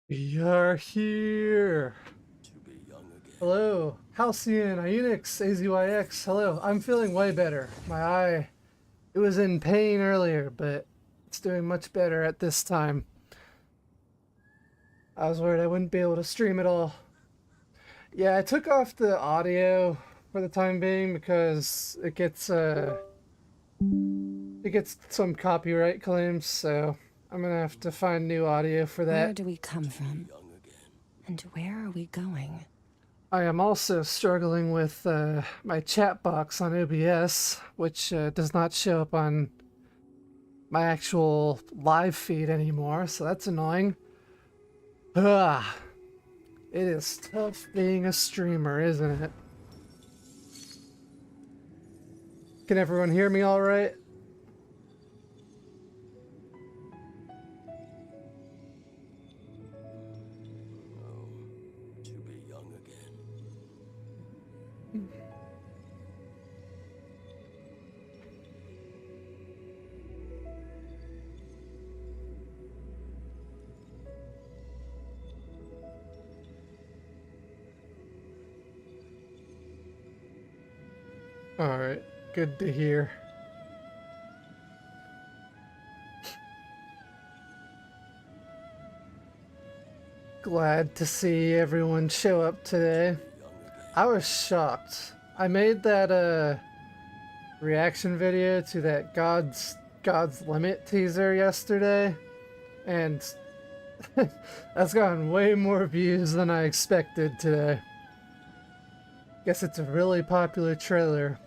We are here. To be young again. Hello, Halcyon, Ionix, AZYX. Hello, I'm feeling way better. My eye, it was in pain earlier, but it's doing much better at this time. I was worried I wouldn't be able to stream at all. Yeah, I took off the audio for the time being because it gets some copyright claims, so I'm gonna have to find new audio for Where that. do we come To be from? young again. And where are we going? I am also struggling with my chat box on OBS, which does not show up on my actual live feed anymore, so that's annoying. Ah, it is tough being a streamer, isn't it? Can everyone hear me all right? Oh, to be young again. All right, good to hear. Glad to see everyone show up today. To be young again. I was shocked. I made that reaction video to that God's Limit teaser yesterday, and that's gotten way more views than I expected today. Guess it's a really popular trailer.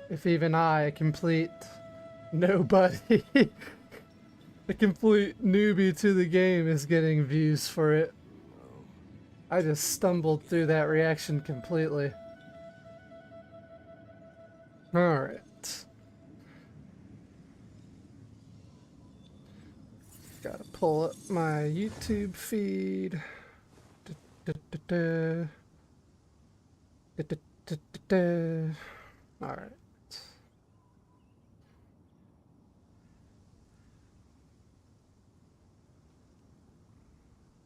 If even I, a complete nobody, a complete newbie to the game, is getting views for it. I just stumbled through that reaction completely. Alright. Gotta pull up my YouTube feed. Alright.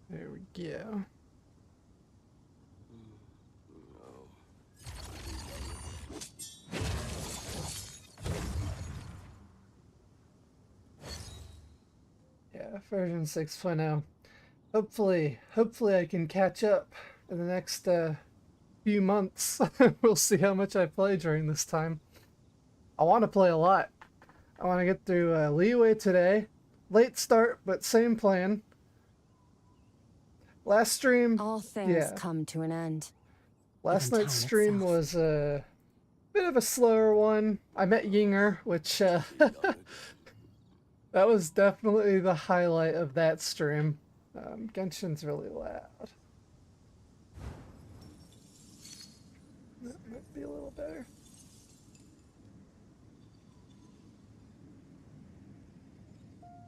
There we go. No. Yeah, version 6.0. Hopefully I can catch up in the next few months. We'll see how much I play during this time. I want to play a lot. I want to get through Liyue today. Late start, but same plan. Last stream, All things yeah. come to an end. Last Even night's time stream itself. was a bit of a slower one. I met Yinger, which To be young again. that was definitely the highlight of that stream. Genshin's really loud. That might be a little better.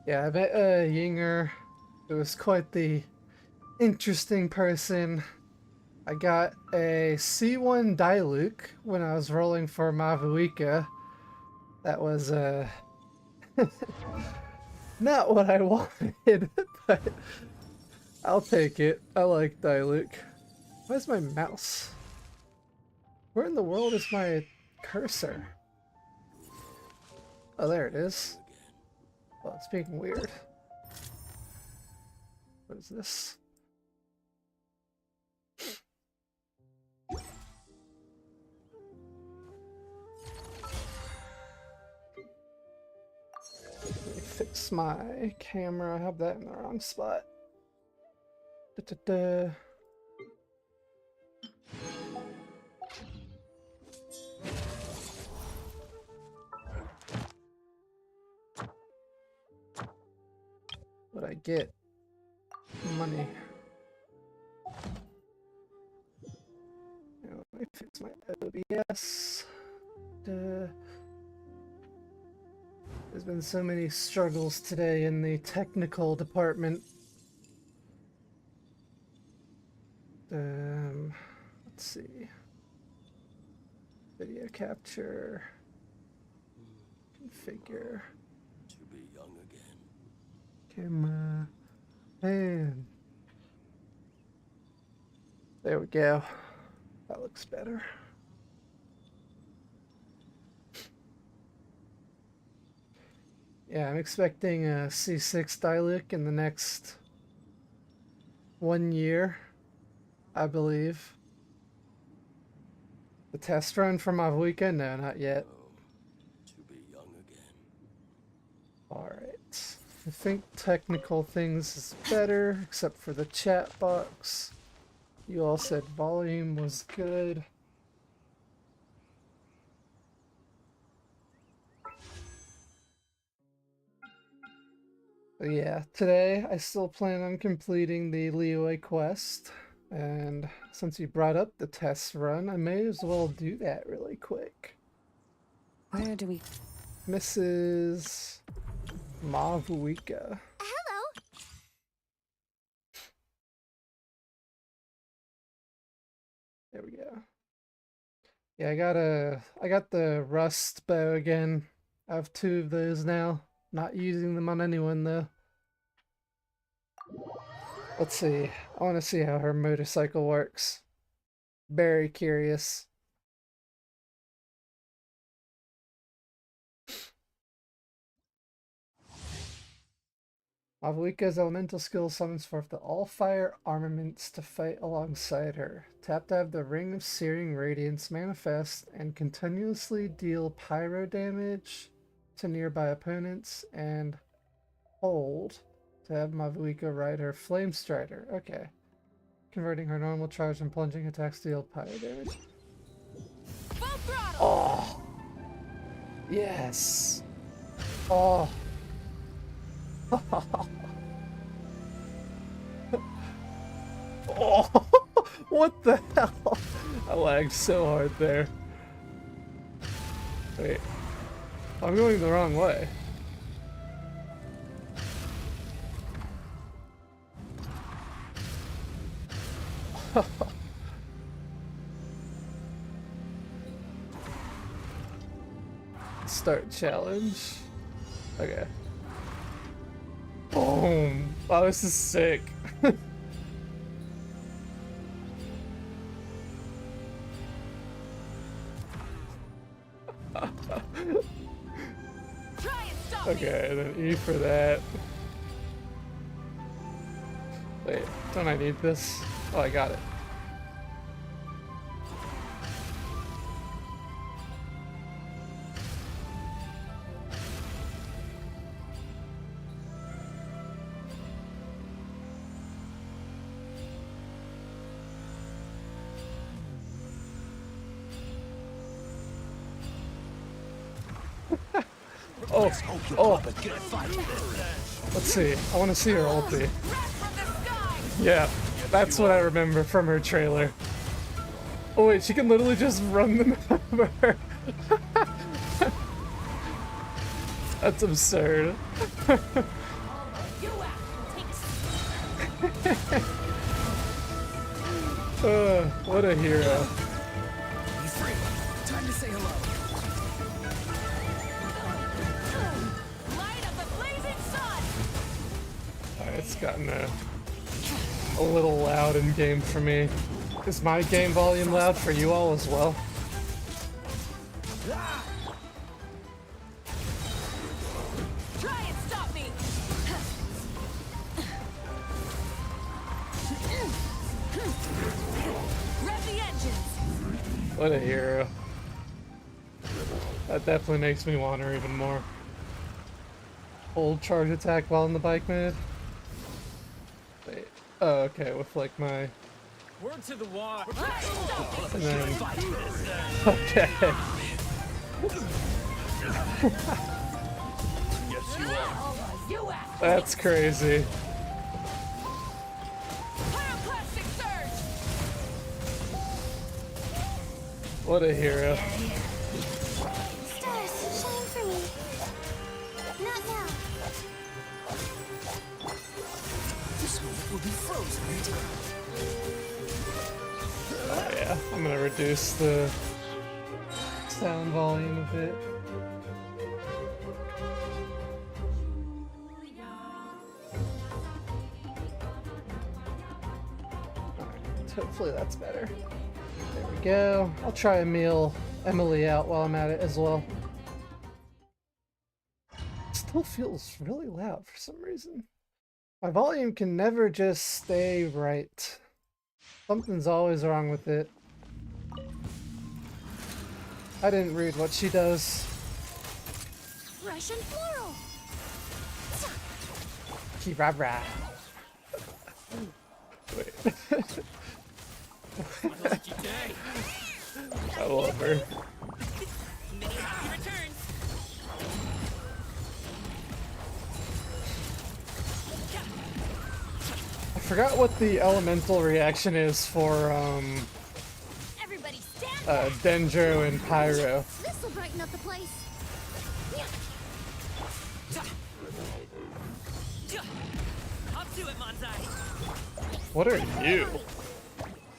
Yeah, I met Yinger. It was quite the interesting person. I got a C1 Diluc when I was rolling for Mavuika. That was not what I wanted, but I'll take it. I like Diluc. Where's my mouse? Where in the world is my cursor? Oh, there it is. Oh, it's being weird. What is this? Let me fix my camera. I have that in the wrong spot. Da-da-da. What I get? Money. Now, let me fix my OBS. Duh. There's been so many struggles today in the technical department. Let's see. Video capture. Configure. To be young again. Camera. Man. There we go. That looks better. Yeah, I'm expecting a C6 Diluc in the next 1 year, I believe. The test run for my weekend? No, not yet. To be young again. Alright. I think technical things is better, except for the chat box. You all said volume was good. But yeah, today I still plan on completing the Liyue Quest. And since you brought up the test run, I may as well do that really quick. Where do we... Mrs. Mavuika. Hello. There we go. Yeah, I got the rust bow again. I have 2 of those now. Not using them on anyone though. Let's see. I want to see how her motorcycle works. Very curious. Mavuika's elemental skill summons forth the all-fire armaments to fight alongside her. Tap to have the Ring of Searing Radiance manifest and continuously deal pyro damage to nearby opponents, and hold to have Mavuika ride her Flame Strider. Okay. Converting her normal charge and plunging attacks to deal pyro damage. Oh! Yes! Oh! Oh, what the hell? I lagged so hard there. Wait, I'm going the wrong way. Start challenge. Okay. Boom! Wow, this is sick. Okay, then E for that. Wait, don't I need this? Oh, I got it. Oh, oh. Let's see. I want to see her ulti. Yeah, that's what I remember from her trailer. Oh wait, she can literally just run them over. That's absurd. What a hero. Time to say hello. It's gotten a little loud in game for me. Is my game volume loud for you all as well? Try and stop me. Rev the engines. What a hero. That definitely makes me want her even more. Hold charge attack while in the bike mode. Wait. Oh, okay, with like my... Word to the wise. And then... Okay. Yes, you are. That's crazy. Pyroclastic surge. What a hero. Stars, shine for me. Not now. This moment will be frozen in time. Oh yeah, I'm gonna reduce the sound volume a bit. Alright. Hopefully that's better. There we go. I'll try and meal Emily out while I'm at it as well. It still feels really loud for some reason. My volume can never just stay right. Something's always wrong with it. I didn't read what she does. Russian floral. Kirara. Wait. I love her. I forgot what the elemental reaction is for Everybody stand. Dendro and Pyro. This'll brighten up the place. Up to it, Manzai. What are you?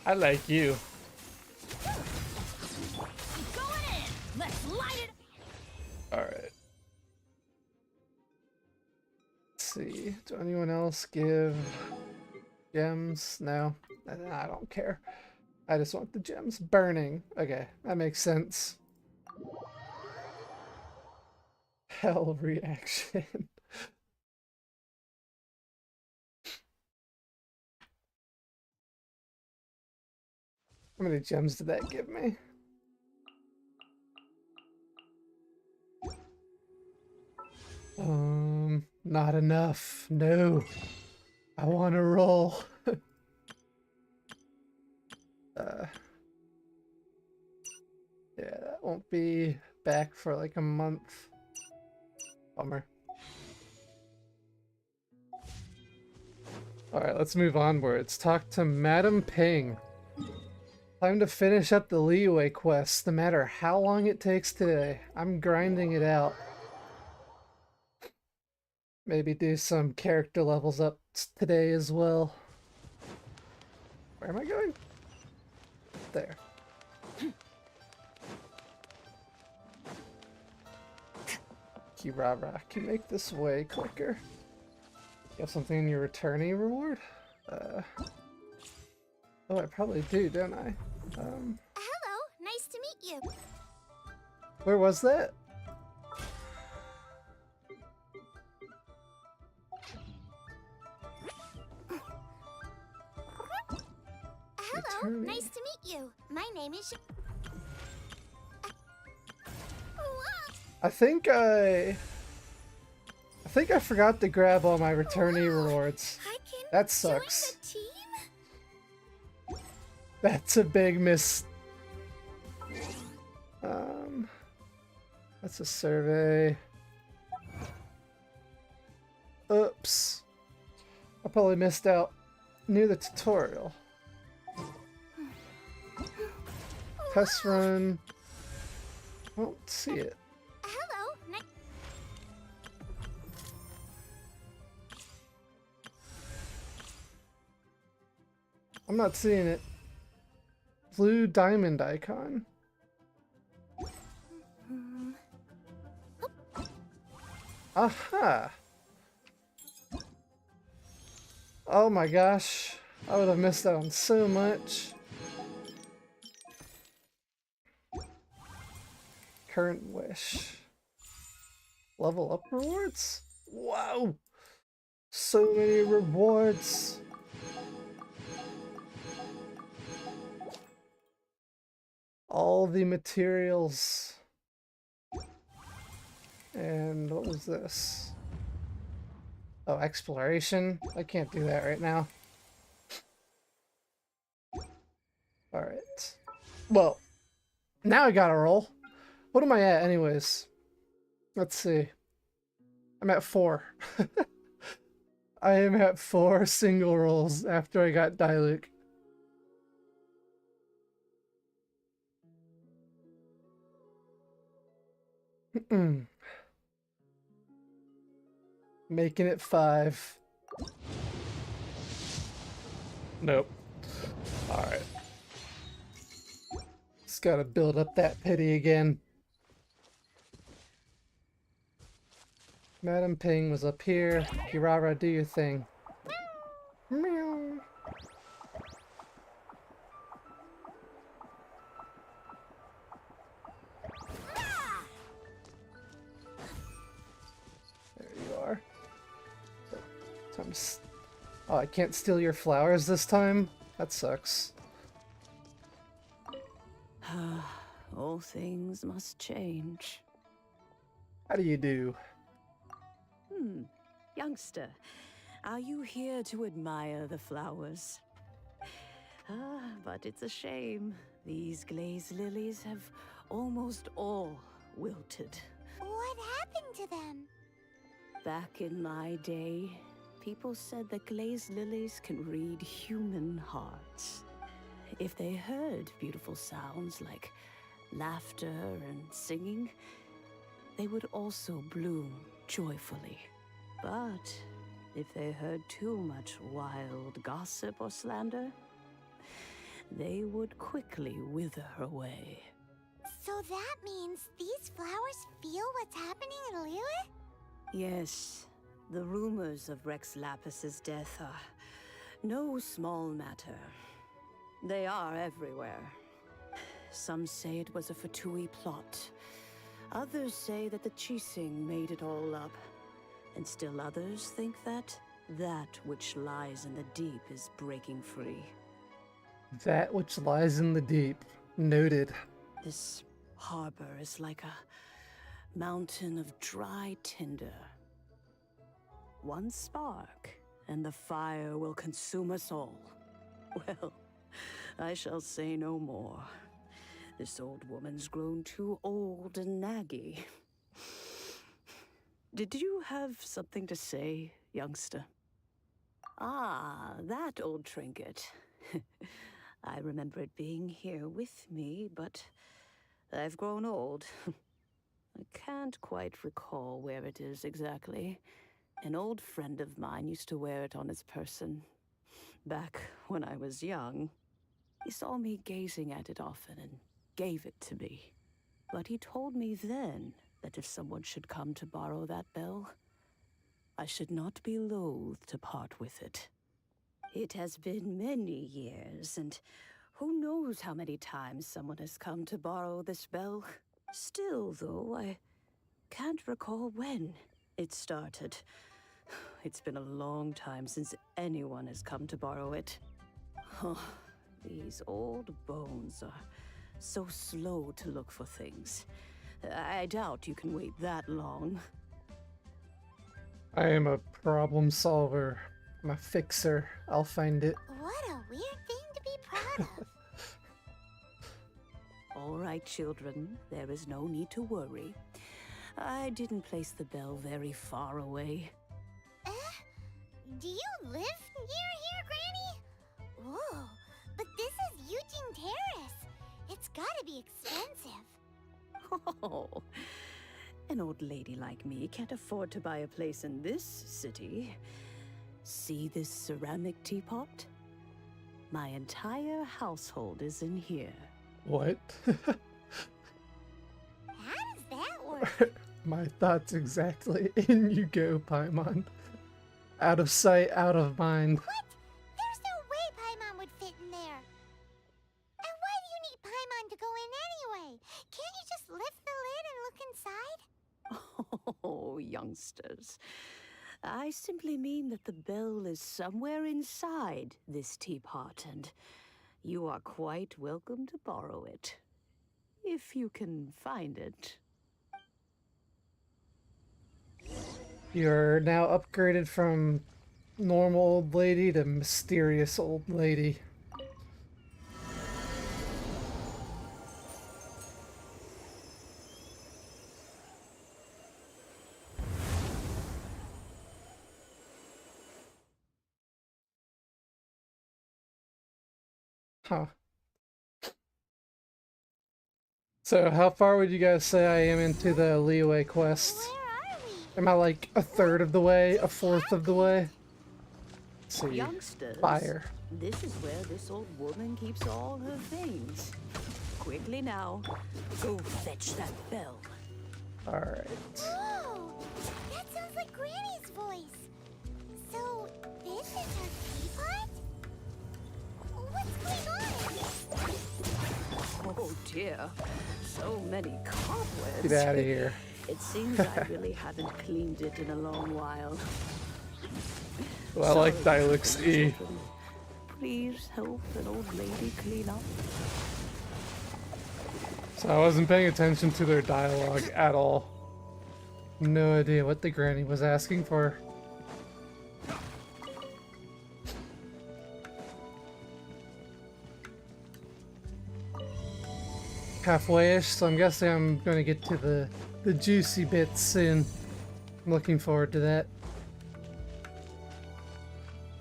I like you. Going in. Let's light it. Alright. Let's see. Do anyone else give gems? No. I don't care. I just want the gems. Burning. Okay, that makes sense. Hell reaction. How many gems did that give me? Not enough. No. I want to roll. Yeah, that won't be back for like a month. Bummer. Alright, let's move onwards. Talk to Madam Ping. Time to finish up the Liyue quest, no matter how long it takes today. I'm grinding it out. Maybe do some character levels up today as well. Where am I going? There. Kirara, can you make this way quicker? You have something in your returnee reward? Oh, I probably do, don't I? Hello. Nice to meet you. Where was that? Hello. Returnee. Nice to meet you. My name is. I think I forgot to grab all my returnee rewards. I can That sucks. join the team? That's a big miss. That's a survey. Oops. I probably missed out near the tutorial. Test run. I don't see it. Hello. I'm not seeing it. Blue diamond icon. Aha! Oh my gosh. I would have missed out on so much. Current wish. Level up rewards? Wow! So many rewards. All the materials. And what was this? Oh, exploration? I can't do that right now. Alright. Well, now I gotta roll. What am I at anyways? Let's see. I'm at 4. I am at 4 single rolls after I got Diluc. Making it 5. Nope. Alright. Just gotta build up that pity again. Madam Ping was up here. Kirara, do your thing. Meow. So oh, I can't steal your flowers this time? That sucks. All things must change. How do you do? Youngster, are you here to admire the flowers? But it's a shame. These glazed lilies have almost all wilted. What happened to them? Back in my day, people said that glazed lilies can read human hearts. If they heard beautiful sounds like laughter and singing, they would also bloom joyfully. But if they heard too much wild gossip or slander, they would quickly wither away. So that means these flowers feel what's happening in Liyue? Yes, the rumors of Rex Lapis's death are no small matter. They are everywhere. Some say it was a Fatui plot. Others say that the Chising made it all up. And still others think that which lies in the deep is breaking free. That which lies in the deep. Noted. This harbor is like a mountain of dry tinder. One spark, and the fire will consume us all. Well, I shall say no more. This old woman's grown too old and naggy. Did you have something to say, youngster? Ah, that old trinket. I remember it being here with me, but I've grown old. I can't quite recall where it is exactly. An old friend of mine used to wear it on his person. Back when I was young, he saw me gazing at it often and gave it to me. But he told me then that if someone should come to borrow that bell, I should not be loath to part with it. It has been many years, and who knows how many times someone has come to borrow this bell. Still, though, I can't recall when it started. It's been a long time since anyone has come to borrow it. Oh, these old bones are so slow to look for things. I doubt you can wait that long. I am a problem solver. I'm a fixer. I'll find it. What a weird thing to be proud of. All right, children, there is no need to worry. I didn't place the bell very far away. Do you live near here, Granny? Whoa, but this is Eugene Terrace. It's gotta be expensive. Oh, an old lady like me can't afford to buy a place in this city. See this ceramic teapot? My entire household is in here. What? How does that work? My thoughts exactly. In you go, Paimon. Out of sight, out of mind. What? There's no way Paimon would fit in there. And why do you need Paimon to go in anyway? Can't you just lift the lid and look inside? Oh, youngsters. I simply mean that the bell is somewhere inside this teapot, and you are quite welcome to borrow it. If you can find it. You're now upgraded from normal old lady to mysterious old lady. Huh. So, how far would you guys say I am into the Liyue quest? Where are we? Am I like a third of the way, a fourth of the way? Let's see. Youngsters, Fire. this is where this old woman keeps all her things. Quickly now, go fetch that bell. Alright. Whoa! That sounds like Granny's voice. So, this is her teapot? What's going on? Oh dear, so many cobwebs. Get out of here. It seems I really haven't cleaned it in a long while. Well, I like Sorry, Dialect's E. children. Please help an old lady clean up. So I wasn't paying attention to their dialogue at all. No idea what the granny was asking for. Halfway-ish, so I'm guessing I'm going to get to the juicy bits soon. I'm looking forward to that.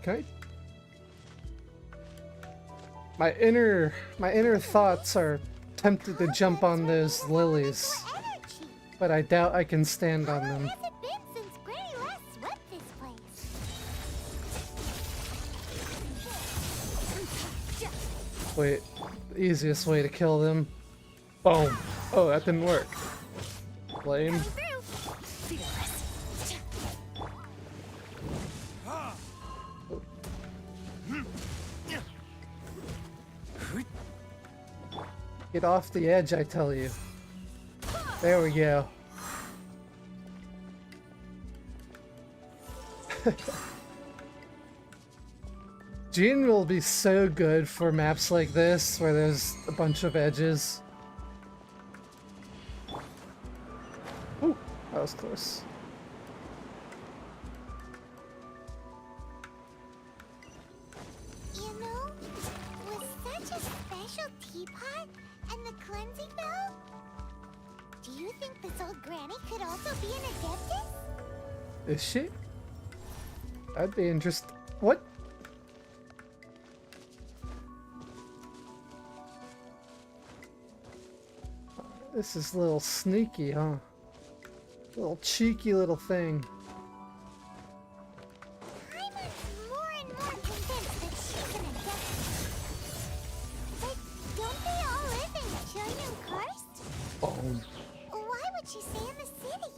Okay. My inner thoughts are tempted to jump on those lilies, Energy. but I doubt I can stand on How long them. has it been since Granny last swept this place? Wait, the easiest way to kill them. Boom. Oh, that didn't work. Lame. Get off the edge, I tell you. There we go. Gene will be so good for maps like this, where there's a bunch of edges. Ooh, that was close. You know, with such a special teapot and the cleansing bell, do you think this old granny could also be an adeptus? Is she? I'd be interested. What? This is a little sneaky, huh? Little cheeky little thing. I'm more and more convinced that she's an adeptus. But don't they all live in Chillian Karst? Boom. Why would she stay in the city?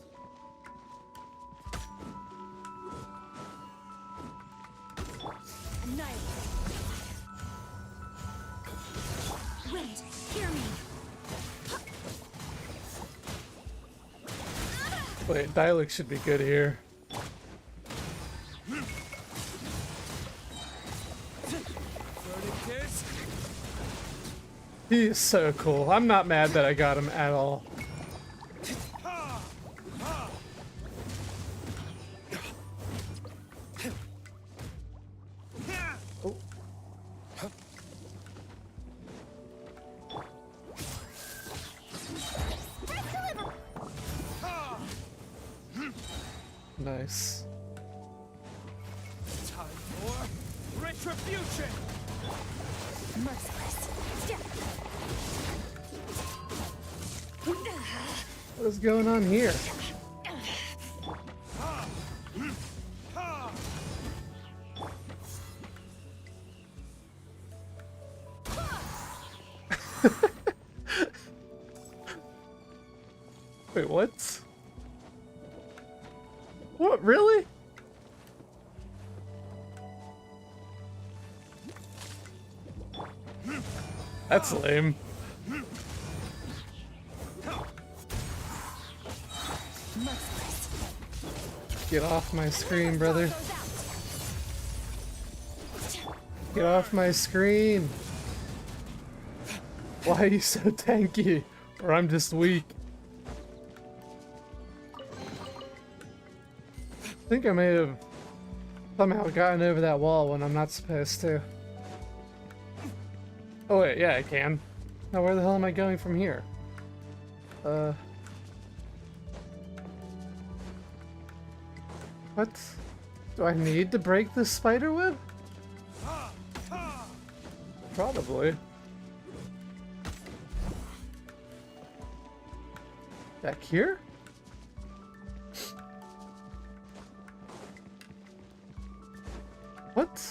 Annihilate. Wait, hear me. Wait, dialect should be good here. He is so cool. I'm not mad that I got him at all. Oh. Nice. Time for retribution! Merciless. What is going on here? Wait, what? What, really? That's lame. Get off my screen, brother. Get off my screen. Why are you so tanky? Or I'm just weak. I think I may have somehow gotten over that wall when I'm not supposed to. Oh wait, yeah, I can. Now where the hell am I going from here? What? Do I need to break this spider web? Probably. Back here? What?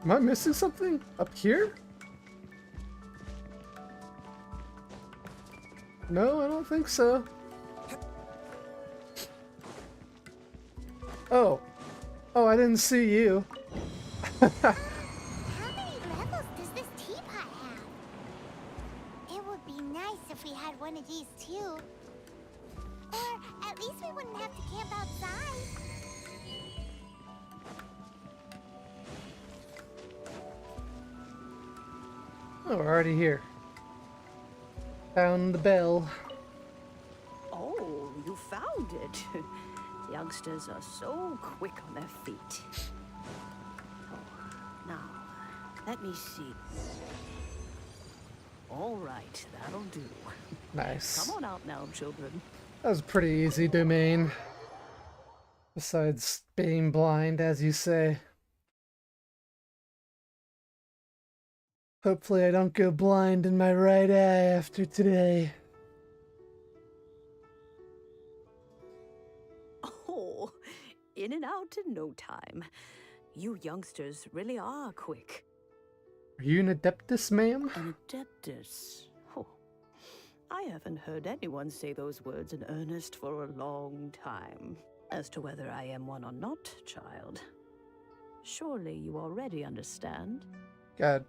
Am I missing something? Up here? No, I don't think so. Oh. Oh, I didn't see you. How many levels does this teapot if we had one of these too. Or at least we wouldn't have to camp outside. Oh, we're already here. Found the bell. Oh, you found it. Youngsters are so quick on their feet. Oh, now, let me see. All right, that'll do. Nice. Come on out now, children. That was a pretty easy domain. Besides being blind, as you say. Hopefully I don't go blind in my right eye after today. Oh, in and out in no time. You youngsters really are quick. Are you an Adeptus, ma'am? An Adeptus. Oh, I haven't heard anyone say those words in earnest for a long time. As to whether I am one or not, child, surely you already understand. God,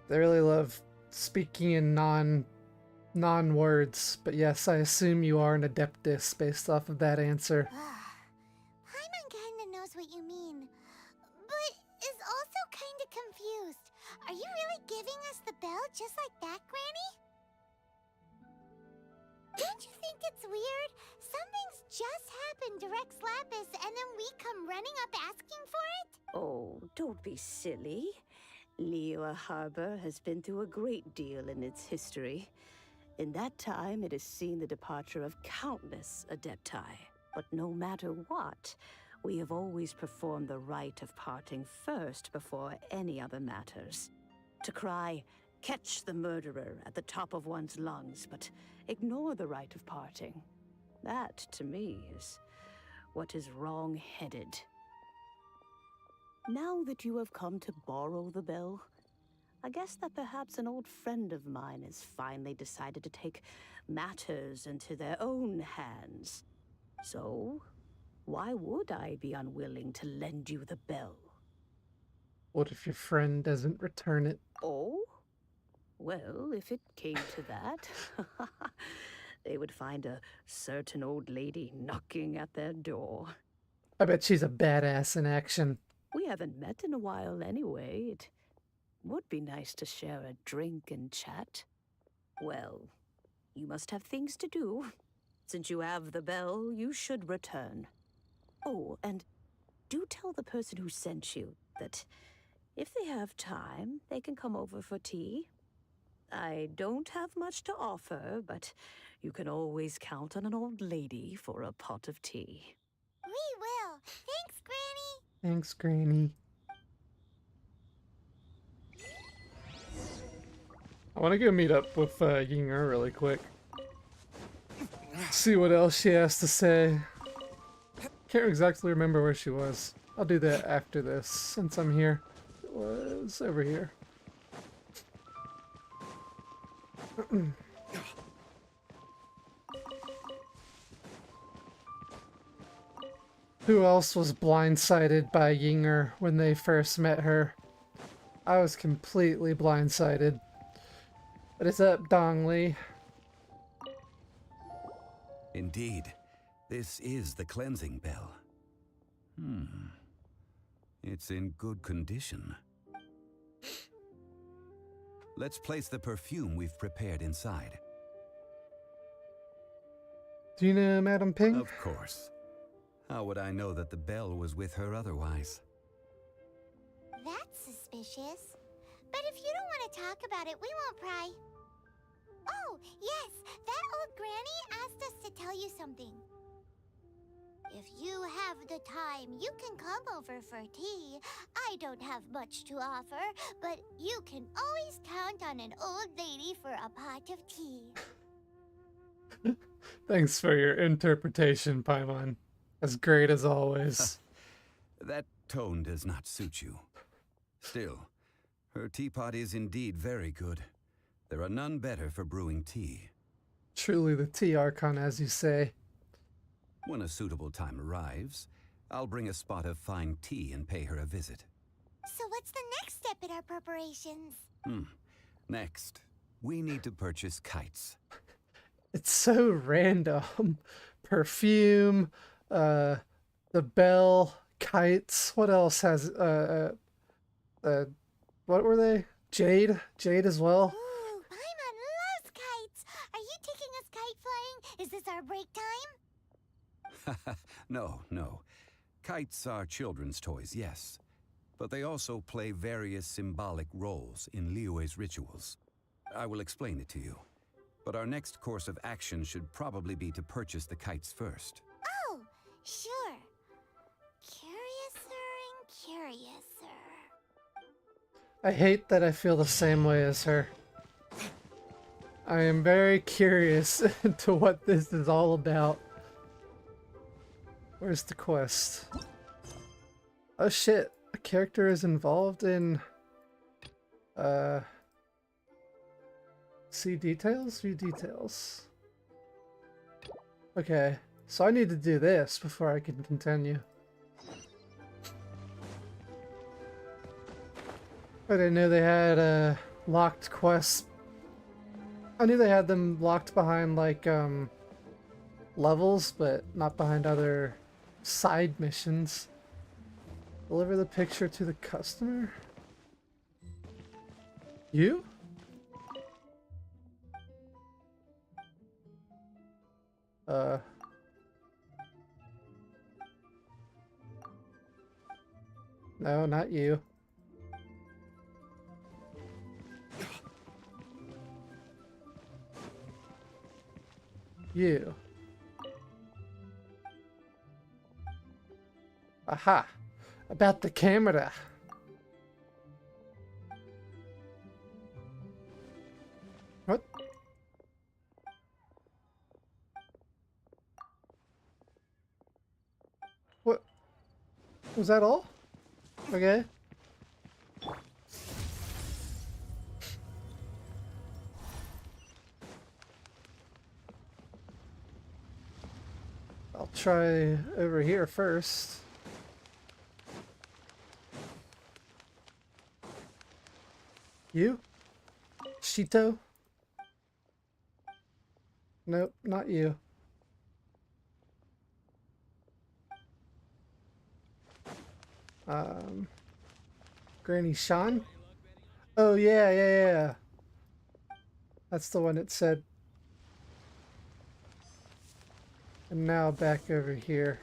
they really love speaking in non-words, but yes, I assume you are an Adeptus based off of that answer. Paimon kinda knows what you mean, but is also kinda confused. Are you really giving us the bell just like that, Granny? Don't you think it's weird? Something's just happened to Rex Lapis and then we come running up asking for it? Oh, don't be silly. Liyue Harbor has been through a great deal in its history. In that time, it has seen the departure of countless Adepti. But no matter what, we have always performed the rite of parting first before any other matters. To cry, "Catch the murderer" at the top of one's lungs, but ignore the rite of parting. That, to me, is what is wrong-headed. Now that you have come to borrow the bell, I guess that perhaps an old friend of mine has finally decided to take matters into their own hands. So, why would I be unwilling to lend you the bell? What if your friend doesn't return it? Oh? Well, if it came to that, they would find a certain old lady knocking at their door. I bet she's a badass in action. We haven't met in a while anyway. It would be nice to share a drink and chat. Well, you must have things to do. Since you have the bell, you should return. Oh, and do tell the person who sent you that if they have time, they can come over for tea. I don't have much to offer, but you can always count on an old lady for a pot of tea. We will. Thanks, Granny. Thanks, Granny. I want to go meet up with Yinger really quick. See what else she has to say. Can't exactly remember where she was. I'll do that after this, since I'm here. It was over here. Who else was blindsided by Yinger when they first met her? I was completely blindsided. What is up, Dongli? Indeed, this is the cleansing bell. It's in good condition. Let's place the perfume we've prepared inside. Do you know Madam Ping? Of course. How would I know that the bell was with her otherwise? That's suspicious. But if you don't want to talk about it, we won't pry. Oh, yes, that old granny asked us to tell you something. If you have the time, you can come over for tea. I don't have much to offer, but you can always count on an old lady for a pot of tea. Thanks for your interpretation, Paimon. As great as always. That tone does not suit you. Still, her teapot is indeed very good. There are none better for brewing tea. Truly the tea Archon, as you say. When a suitable time arrives, I'll bring a spot of fine tea and pay her a visit. So what's the next step in our preparations? Next, we need to purchase kites. It's so random. Perfume, the bell, kites. What else has what were they? Jade as well. Ooh, Paimon loves kites. Are you taking us kite flying? Is this our break time? No, no. Kites are children's toys, yes. But they also play various symbolic roles in Liyue's rituals. I will explain it to you. But our next course of action should probably be to purchase the kites first. Oh, sure. Curiouser and curiouser. I hate that I feel the same way as her. I am very curious into what this is all about. Where's the quest? Oh shit, a character is involved in... See details? View details. Okay, so I need to do this before I can continue. I didn't know they had locked quests. I knew they had them locked behind like levels, but not behind other side missions. Deliver the picture to the customer? You? No, not you. You. Aha! About the camera. What? What? Was that all? Okay. I'll try over here first. You? Shito? Nope, not you. Granny Sean? Oh yeah. That's the one it said. And now back over here.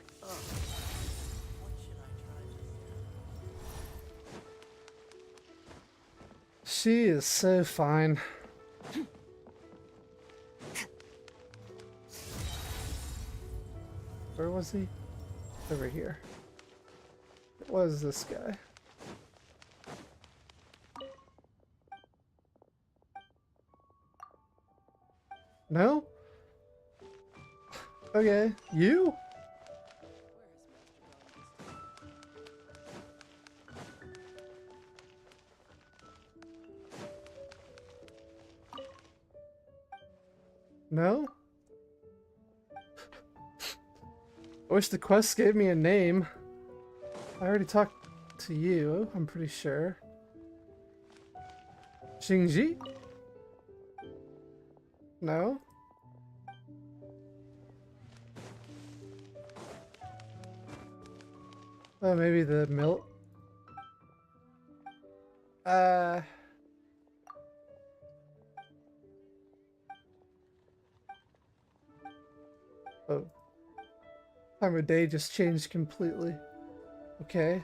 She is so fine. Where was he? Over here. It was this guy. No? Okay, you? No? I wish the quest gave me a name. I already talked to you, I'm pretty sure. Xingji? No? Oh, maybe the milk. Oh. Time of day just changed completely. Okay.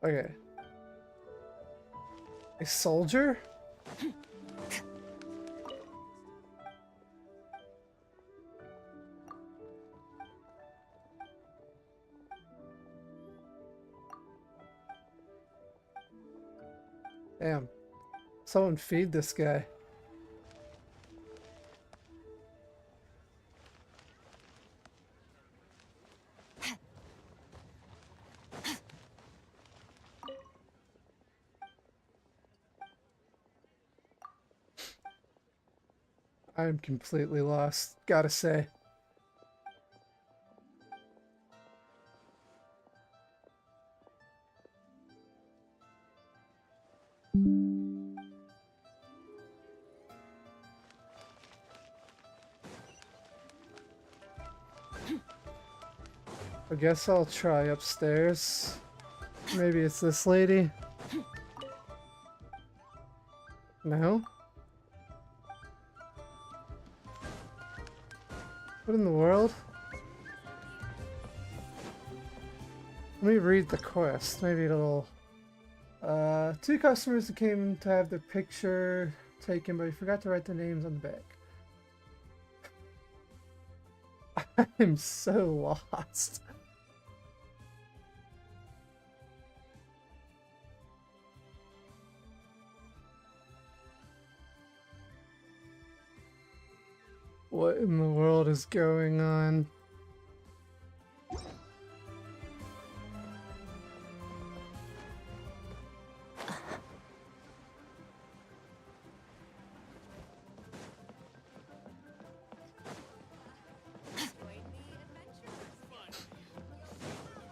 Okay. A soldier? Damn. Someone feed this guy. I'm completely lost, gotta say. I guess I'll try upstairs. Maybe it's this lady. No? What in the world? Let me read the quest. Maybe it'll... two customers that came to have their picture taken, but he forgot to write the names on the back. I'm so lost. What in the world is going on?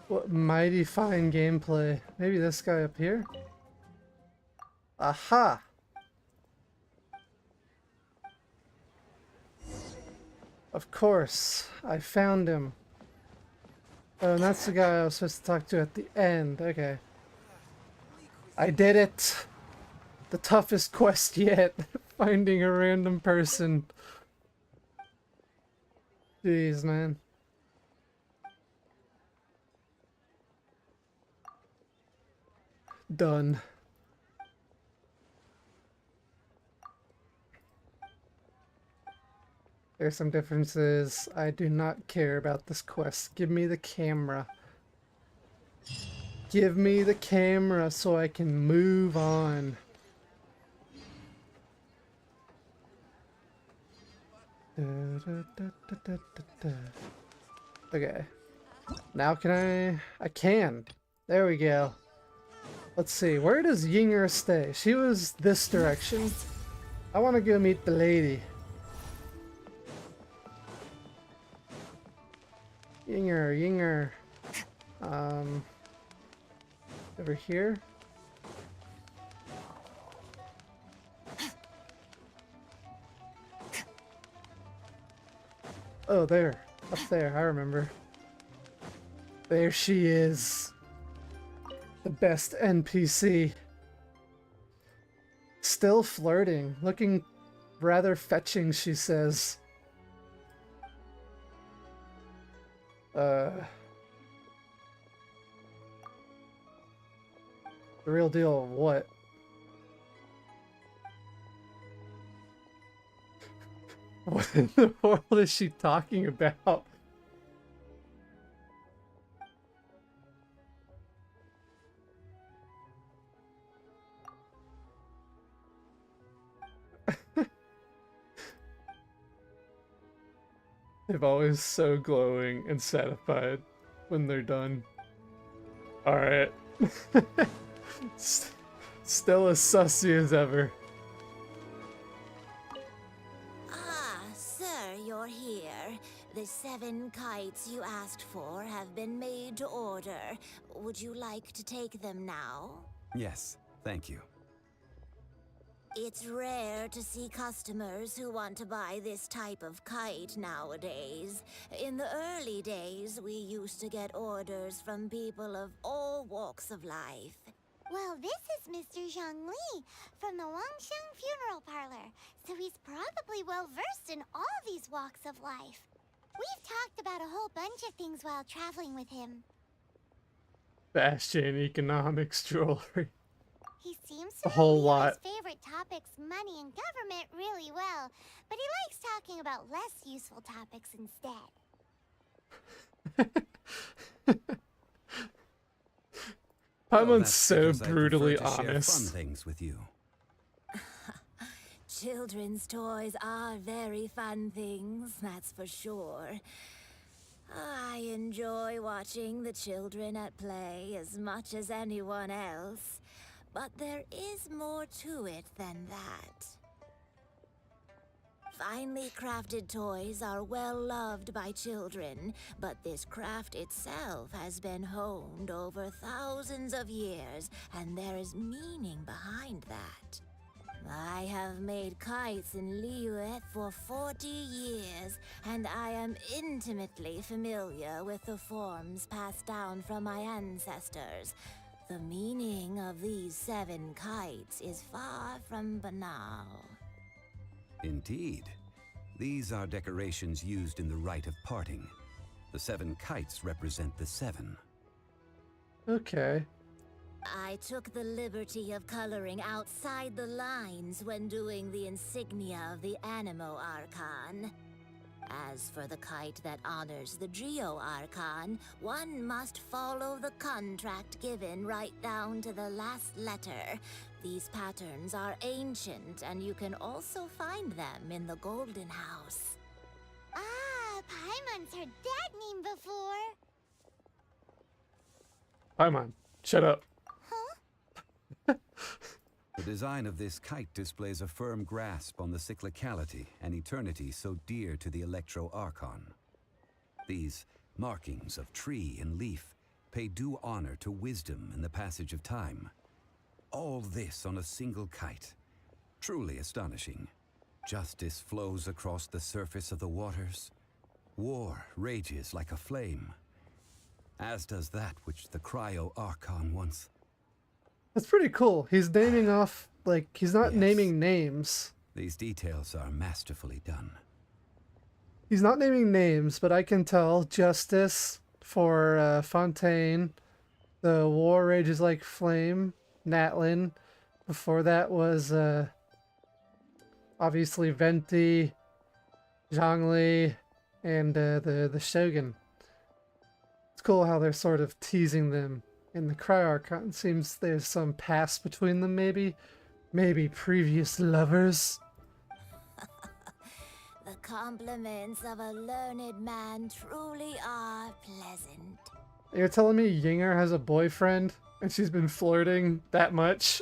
What mighty fine gameplay. Maybe this guy up here? Aha! Of course, I found him. Oh, and that's the guy I was supposed to talk to at the end. Okay. I did it! The toughest quest yet. Finding a random person. Jeez, man. Done. There's some differences. I do not care about this quest. Give me the camera. Give me the camera so I can move on. Okay. Now can I can. There we go. Let's see. Where does Yinger stay? She was this direction. I want to go meet the lady. Yinger. Over here. Oh, there. Up there, I remember. There she is. The best NPC. Still flirting. Looking rather fetching, she says. The real deal of what? What in the world is she talking about? They're always so glowing and satisfied when they're done. Alright. Still as sussy as ever. Ah, sir, you're here. The 7 kites you asked for have been made to order. Would you like to take them now? Yes, thank you. It's rare to see customers who want to buy this type of kite nowadays. In the early days, we used to get orders from people of all walks of life. Well, this is Mr. Zhang Li from the Wangsheng Funeral Parlor, so he's probably well versed in all these walks of life. We've talked about a whole bunch of things while traveling with him. Fashion, economics, jewelry. He seems A to whole know lot. his favorite topics, money and government, really well, but he likes talking about less useful topics instead. Paimon's that's so because I brutally prefer to share honest. fun things with you. Children's toys are very fun things, that's for sure. I enjoy watching the children at play as much as anyone else. But there is more to it than that. Finely crafted toys are well loved by children, but this craft itself has been honed over thousands of years, and there is meaning behind that. I have made kites in Liyue for 40 years, and I am intimately familiar with the forms passed down from my ancestors. The meaning of these 7 kites is far from banal. Indeed. These are decorations used in the rite of parting. The 7 kites represent the 7. Okay. I took the liberty of coloring outside the lines when doing the insignia of the Animo Archon. As for the kite that honors the Geo Archon, one must follow the contract given right down to the last letter. These patterns are ancient, and you can also find them in the Golden House. Ah, Paimon's heard that name before. Paimon, shut up. The design of this kite displays a firm grasp on the cyclicality and eternity so dear to the Electro Archon. These markings of tree and leaf pay due honor to wisdom and the passage of time. All this on a single kite. Truly astonishing. Justice flows across the surface of the waters. War rages like a flame. As does that which the Cryo Archon once... That's pretty cool. He's naming off, like, he's not Yes. naming names. These details are masterfully done. He's not naming names, but I can tell Justice for Fontaine, the War Rages Like Flame, Natlin. Before that was obviously Venti, Zhongli, and the Shogun. It's cool how they're sort of teasing them. In the Cryo Archon, seems there's some past between them, maybe previous lovers. The compliments of a learned man truly are pleasant. You're telling me Yinger has a boyfriend and she's been flirting that much?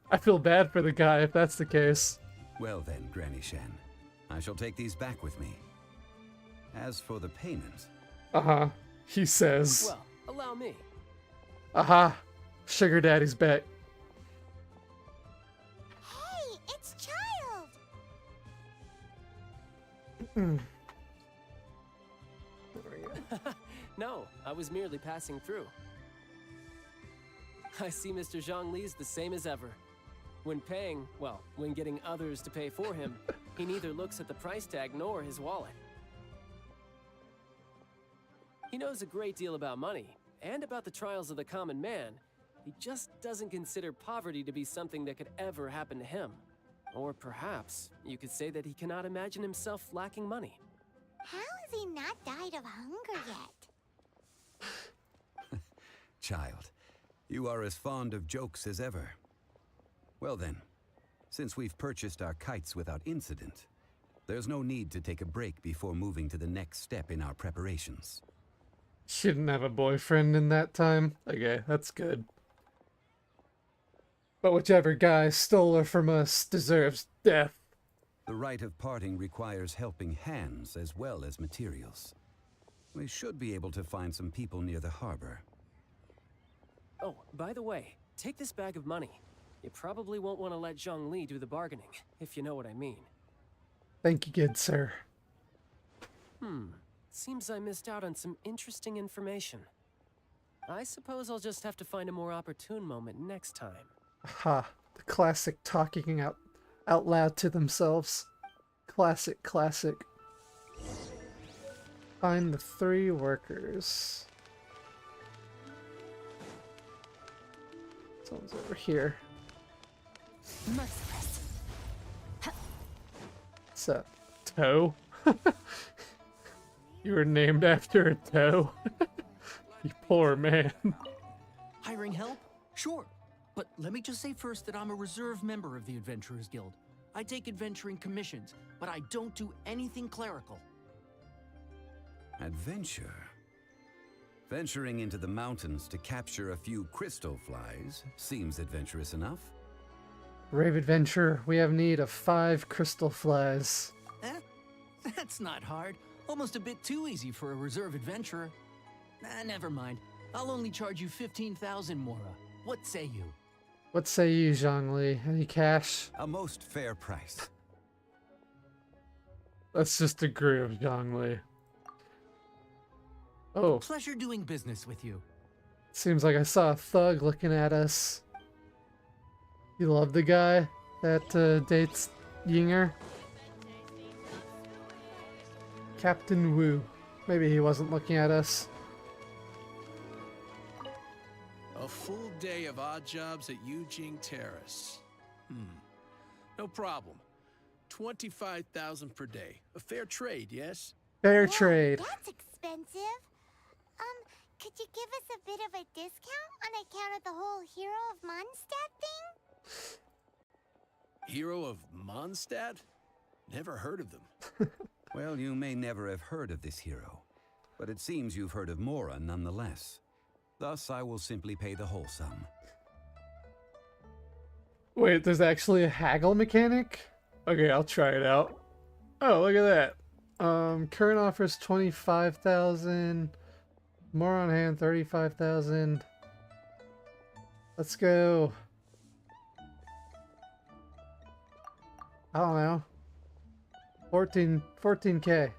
I feel bad for the guy if that's the case. Well then, Granny Shan, I shall take these back with me. As for the payment... Uh-huh, he says. Well, allow me. Aha, sugar daddy's back. Hey, it's Child! No, I was merely passing through. I see Mr. Zhongli's the same as ever. When paying, well, when getting others to pay for him, he neither looks at the price tag nor his wallet. He knows a great deal about money, and about the trials of the common man. He just doesn't consider poverty to be something that could ever happen to him. Or perhaps you could say that he cannot imagine himself lacking money. How has he not died of hunger yet? Child, you are as fond of jokes as ever. Well then, since we've purchased our kites without incident, there's no need to take a break before moving to the next step in our preparations. She didn't have a boyfriend in that time. Okay, that's good. But whichever guy stole her from us deserves death. The rite of parting requires helping hands as well as materials. We should be able to find some people near the harbor. Oh, by the way, take this bag of money. You probably won't want to let Zhongli do the bargaining, if you know what I mean. Thank you, good sir. Seems I missed out on some interesting information. I suppose I'll just have to find a more opportune moment next time. Aha, the classic talking out loud to themselves. Classic. Find the 3 workers. Someone's over here. Merciless. What's up? Toe? You were named after a toe? You poor man. Hiring help? Sure. But let me just say first that I'm a reserve member of the Adventurers Guild. I take adventuring commissions, but I don't do anything clerical. Adventure? Venturing into the mountains to capture a few crystal flies seems adventurous enough. Brave adventurer, we have need of 5 crystal flies. That's not hard. Almost a bit too easy for a reserve adventurer. Never mind. I'll only charge you 15,000 Mora. What say you? What say you, Zhongli? Any cash? A most fair price. Let's just agree with Zhongli. Oh, Pleasure doing business with you. seems like I saw a thug looking at us. You love the guy that dates Yinger? Captain Wu. Maybe he wasn't looking at us. A full day of odd jobs at Yujing Terrace. No problem. 25,000 per day. A fair trade, yes? Fair Whoa, trade. That's expensive. Could you give us a bit of a discount on account of the whole Hero of Mondstadt thing? Hero of Mondstadt? Never heard of them. Well, you may never have heard of this hero, but it seems you've heard of Mora nonetheless. Thus, I will simply pay the whole sum. Wait, there's actually a haggle mechanic? Okay, I'll try it out. Oh, look at that. Current offers 25,000. More on hand, 35,000. Let's go. I don't know. 14K.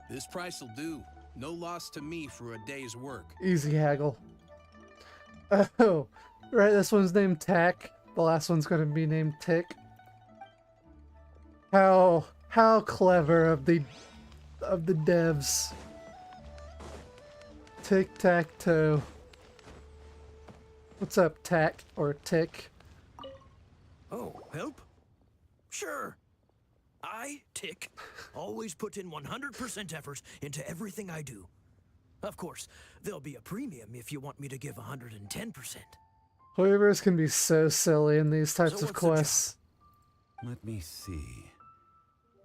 This price will do. No loss to me for a day's work. Easy haggle. Oh, right, this one's named Tack. The last one's gonna be named Tick. How clever of the devs. Tic-tac-toe. What's up, Tack or Tick? Oh, help? Sure. I, Tick, always put in 100% effort into everything I do. Of course, there'll be a premium if you want me to give 110%. Hoovers can be so silly in these types So of what's the job? quests. Let me see.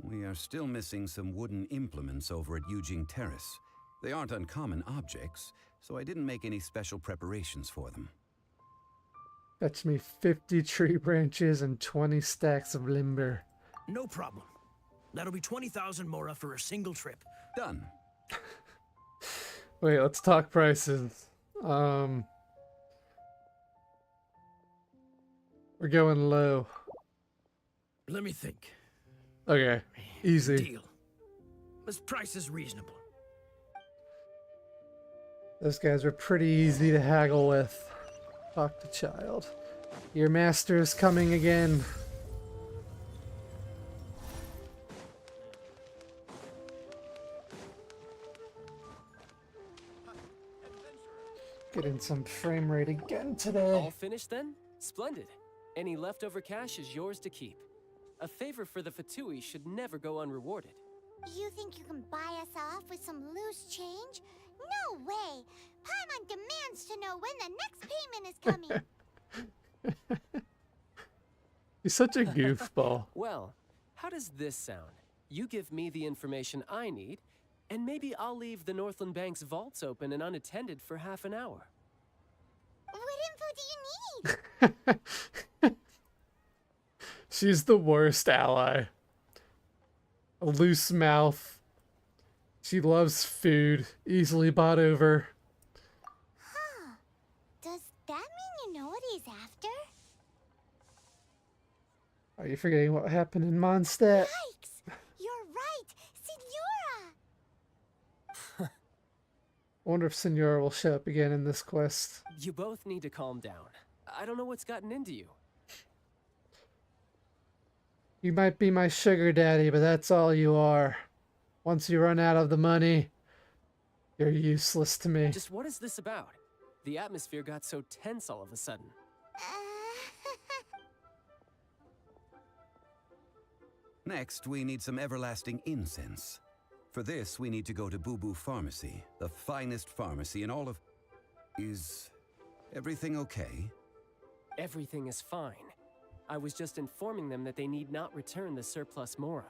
We are still missing some wooden implements over at Yujing Terrace. They aren't uncommon objects, so I didn't make any special preparations for them. Fetch me 50 tree branches and 20 stacks of lumber. No problem. That'll be 20,000 mora for a single trip. Done. Wait, let's talk prices. We're going low. Let me think. Okay, easy. Deal. This price is reasonable. Those guys are pretty easy to haggle with. Talk to child. Your master is coming again. Getting some frame rate again today. All finished then? Splendid. Any leftover cash is yours to keep. A favor for the Fatui should never go unrewarded. You think you can buy us off with some loose change? No way! Paimon demands to know when the next payment is coming. He's such a goofball. Well, how does this sound? You give me the information I need, and maybe I'll leave the Northland Bank's vaults open and unattended for half an hour. What info do you need? She's the worst ally. A loose mouth. She loves food. Easily bought over. Huh. Does that mean you know what he's after? Are you forgetting what happened in Mondstadt? Yikes! You're right! Signora! I wonder if Senora will show up again in this quest. You both need to calm down. I don't know what's gotten into you. You might be my sugar daddy, but that's all you are. Once you run out of the money, you're useless to me. Just what is this about? The atmosphere got so tense all of a sudden. Next, we need some everlasting incense. For this, we need to go to Boo Boo Pharmacy, the finest pharmacy in all of... Is everything okay? Everything is fine. I was just informing them that they need not return the surplus Mora.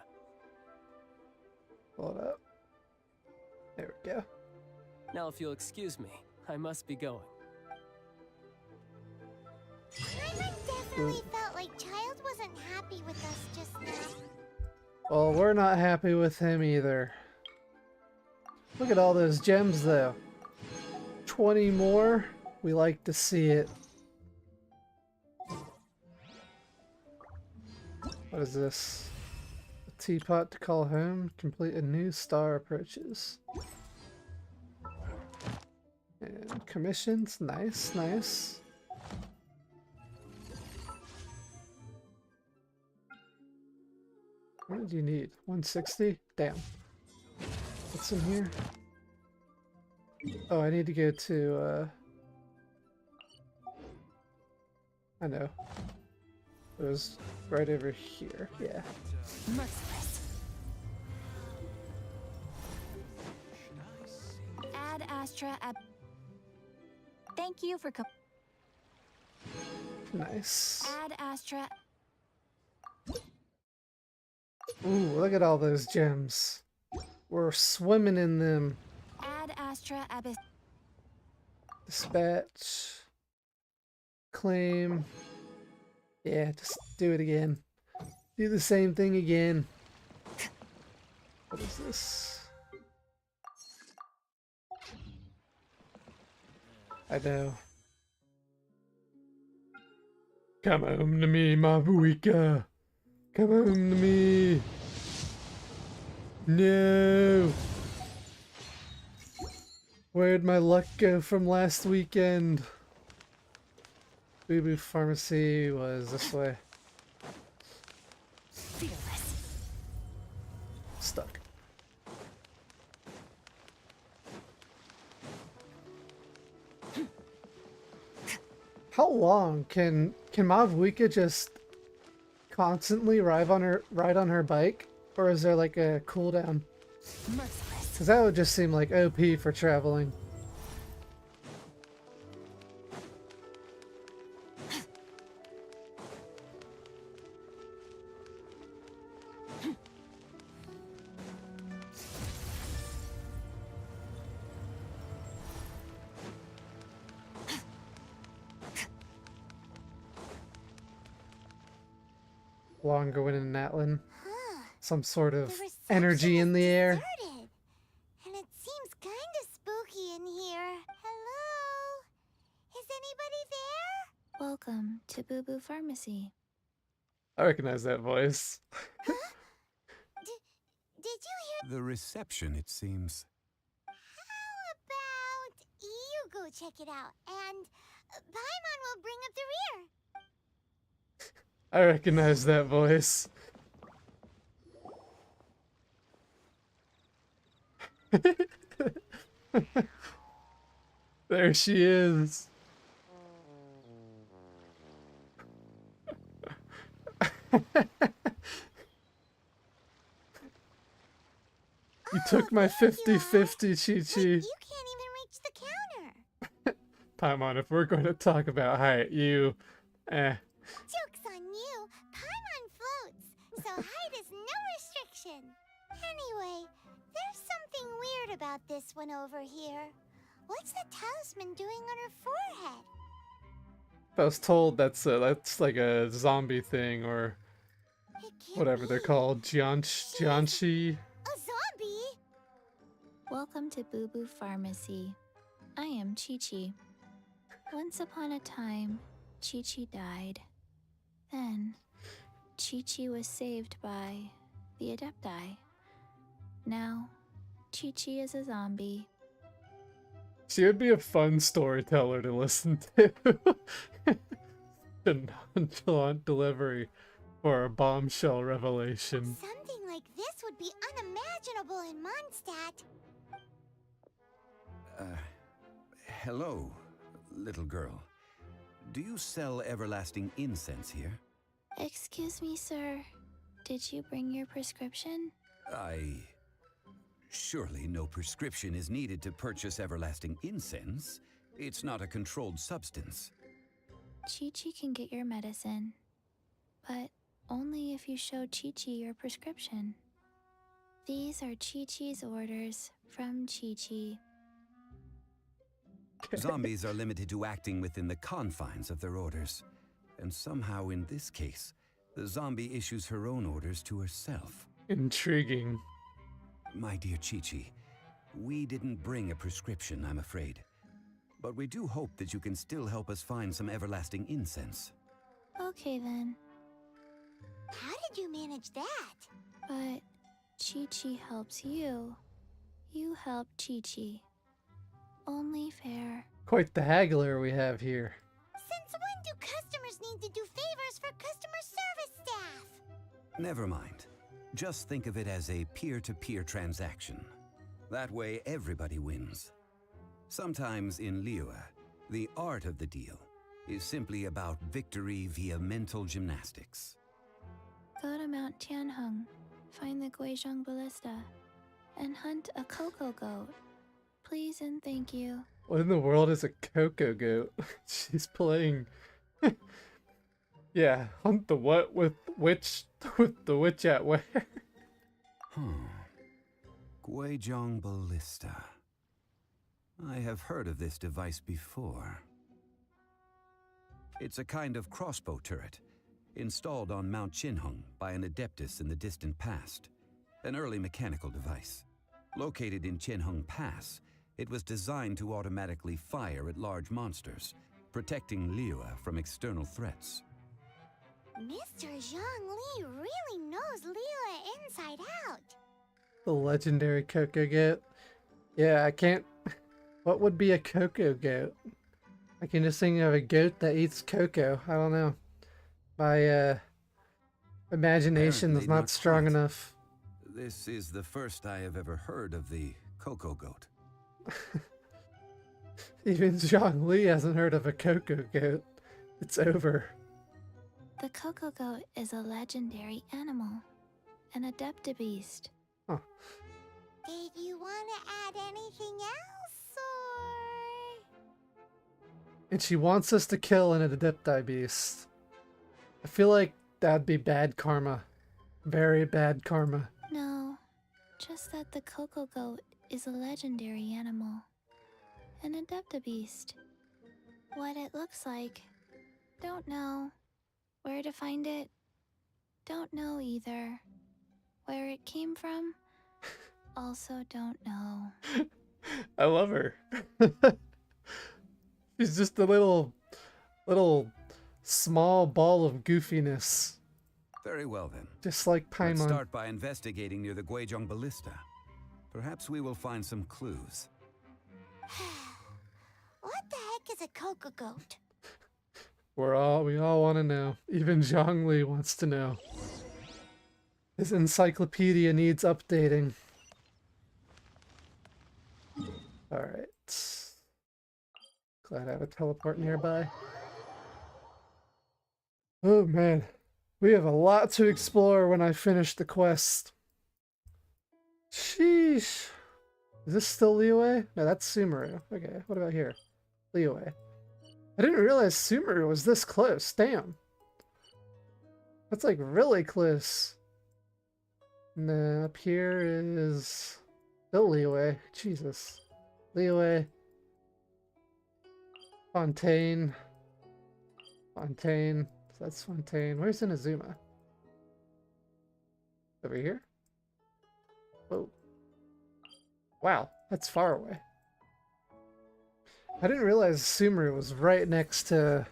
Hold up. There we go. Now, if you'll excuse me, I must be going. Paimon definitely felt like Child wasn't happy with us just now. Well, we're not happy with him either. Look at all those gems, though. 20 more? We like to see it. What is this? A teapot to call home. Complete a new star approaches. And commissions. Nice, nice. What do you need? 160? Damn. What's in here? Oh, I need to go to, I know. It was right over here. Yeah. Merciless. Ad Astra ab. Thank you for Nice. Ad Astra. Ooh, look at all those gems. We're swimming in them. Ad Astra Abyss. Dispatch. Claim. Yeah, just do it again. Do the same thing again. What is this? I know. Come home to me, Mabuika. Come home to me. No. Where'd my luck go from last weekend? Boo Boo Pharmacy was this way. Fearless. Stuck. How long can Mavuika just constantly ride on her bike, or is there like a cooldown? Merciless. Because that would just seem like OP for traveling. Longer in Natlin. Huh. Some sort of The energy in the air. deserted. And it seems kinda spooky in here. Hello? Is anybody there? Welcome to Boo Boo Pharmacy. I recognize that voice. Did you hear? The reception, it seems. How about you go check it out, and Paimon will bring up the rear. I recognize that voice. There she is. You took my 50-50, Chi-Chi. You can't even reach the counter. Paimon, if we're going to talk about height, you... Joke's on you. Paimon floats, so height is no restriction. Anyway, there's something weird about this one over here. What's the talisman doing on her forehead? I was told that's like a zombie thing, or It can't whatever they're be. called. Jianshi. A zombie? Welcome to Boo Boo Pharmacy. I am Chi-Chi. Once upon a time, Chi-Chi died. Then, Chi-Chi was saved by the Adepti. Now, Chi-Chi is a zombie. She would be a fun storyteller to listen to. A nonchalant delivery for a bombshell revelation. Something like this would be unimaginable in Mondstadt. Hello, little girl. Do you sell everlasting incense here? Excuse me, sir. Did you bring your prescription? Surely no prescription is needed to purchase everlasting incense. It's not a controlled substance. Chi-Chi can get your medicine, but only if you show Chi-Chi your prescription. These are Chi-Chi's orders from Chi-Chi. Zombies are limited to acting within the confines of their orders. And somehow in this case, the zombie issues her own orders to herself. Intriguing. My dear Chi-Chi, we didn't bring a prescription, I'm afraid. But we do hope that you can still help us find some everlasting incense. Okay then. How did you manage that? But Chi-Chi helps you. You help Chi-Chi. Only fair. Quite the haggler we have here. Since when do customers need to do favors for customer service staff? Never mind. Just think of it as a peer-to-peer transaction. That way, everybody wins. Sometimes in Liyue, the art of the deal is simply about victory via mental gymnastics. Go to Mount Tianheng, find the Guizhong Ballista, and hunt a cocoa goat. Please and thank you. What in the world is a cocoa goat? She's playing. Yeah, hunt the what with which with the witch at where? Guizhong Ballista. I have heard of this device before. It's a kind of crossbow turret, installed on Mount Tianheng by an adeptus in the distant past. An early mechanical device. Located in Tianheng Pass, it was designed to automatically fire at large monsters, protecting Liyue from external threats. Mr. Zhongli really knows Liyue inside out. The legendary cocoa goat. Yeah, I can't. What would be a cocoa goat? I can just think of a goat that eats cocoa. I don't know. My imagination is Apparently not not strong quite. enough. This is the first I have ever heard of the cocoa goat. Even Zhang Li hasn't heard of a cocoa goat. It's over. The cocoa goat is a legendary animal, an adeptabeast. Did you want to add anything else, or...? And she wants us to kill an adepti beast. I feel like that'd be bad karma. Very bad karma. No, just that the cocoa goat is a legendary animal, an adeptabeast. What it looks like, don't know. Where to find it, don't know either. Where it came from, also don't know. I love her. She's just a little small ball of goofiness. Very well then. Just like Let's Paimon. start by investigating near the Guizhong Ballista. Perhaps we will find some clues. What the heck is a cocoa goat? We all want to know. Even Zhang Li wants to know. His encyclopedia needs updating. Alright. Glad I have a teleport nearby. Oh man. We have a lot to explore when I finish the quest. Sheesh. Is this still Liyue? No, that's Sumeru. Okay, what about here? Liyue. I didn't realize Sumeru was this close. Damn. That's like really close. And then up here is still Liyue. Jesus. Liyue. Fontaine. Fontaine. So that's Fontaine. Where's Inazuma? Over here? Whoa. Wow, that's far away. I didn't realize Sumeru was right next to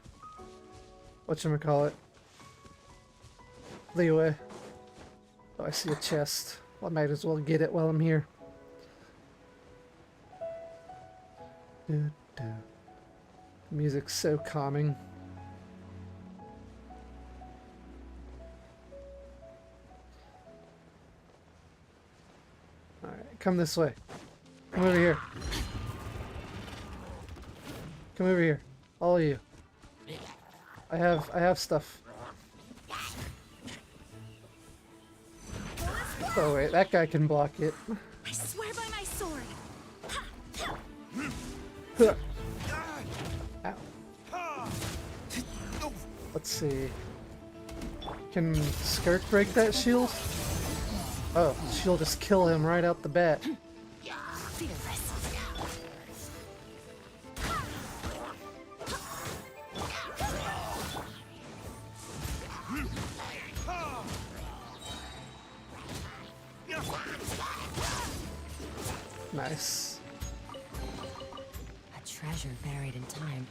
whatchamacallit. Liyue. Oh, I see a chest. Well, I might as well get it while I'm here. The music's so calming. Alright, come this way. Come over here. Come over here. All of you. I have stuff. Oh wait, that guy can block it. I swear by my sword. Ow. Let's see. Can Skirk break that shield? Oh, she'll just kill him right out the bat. Nice. A treasure buried in time.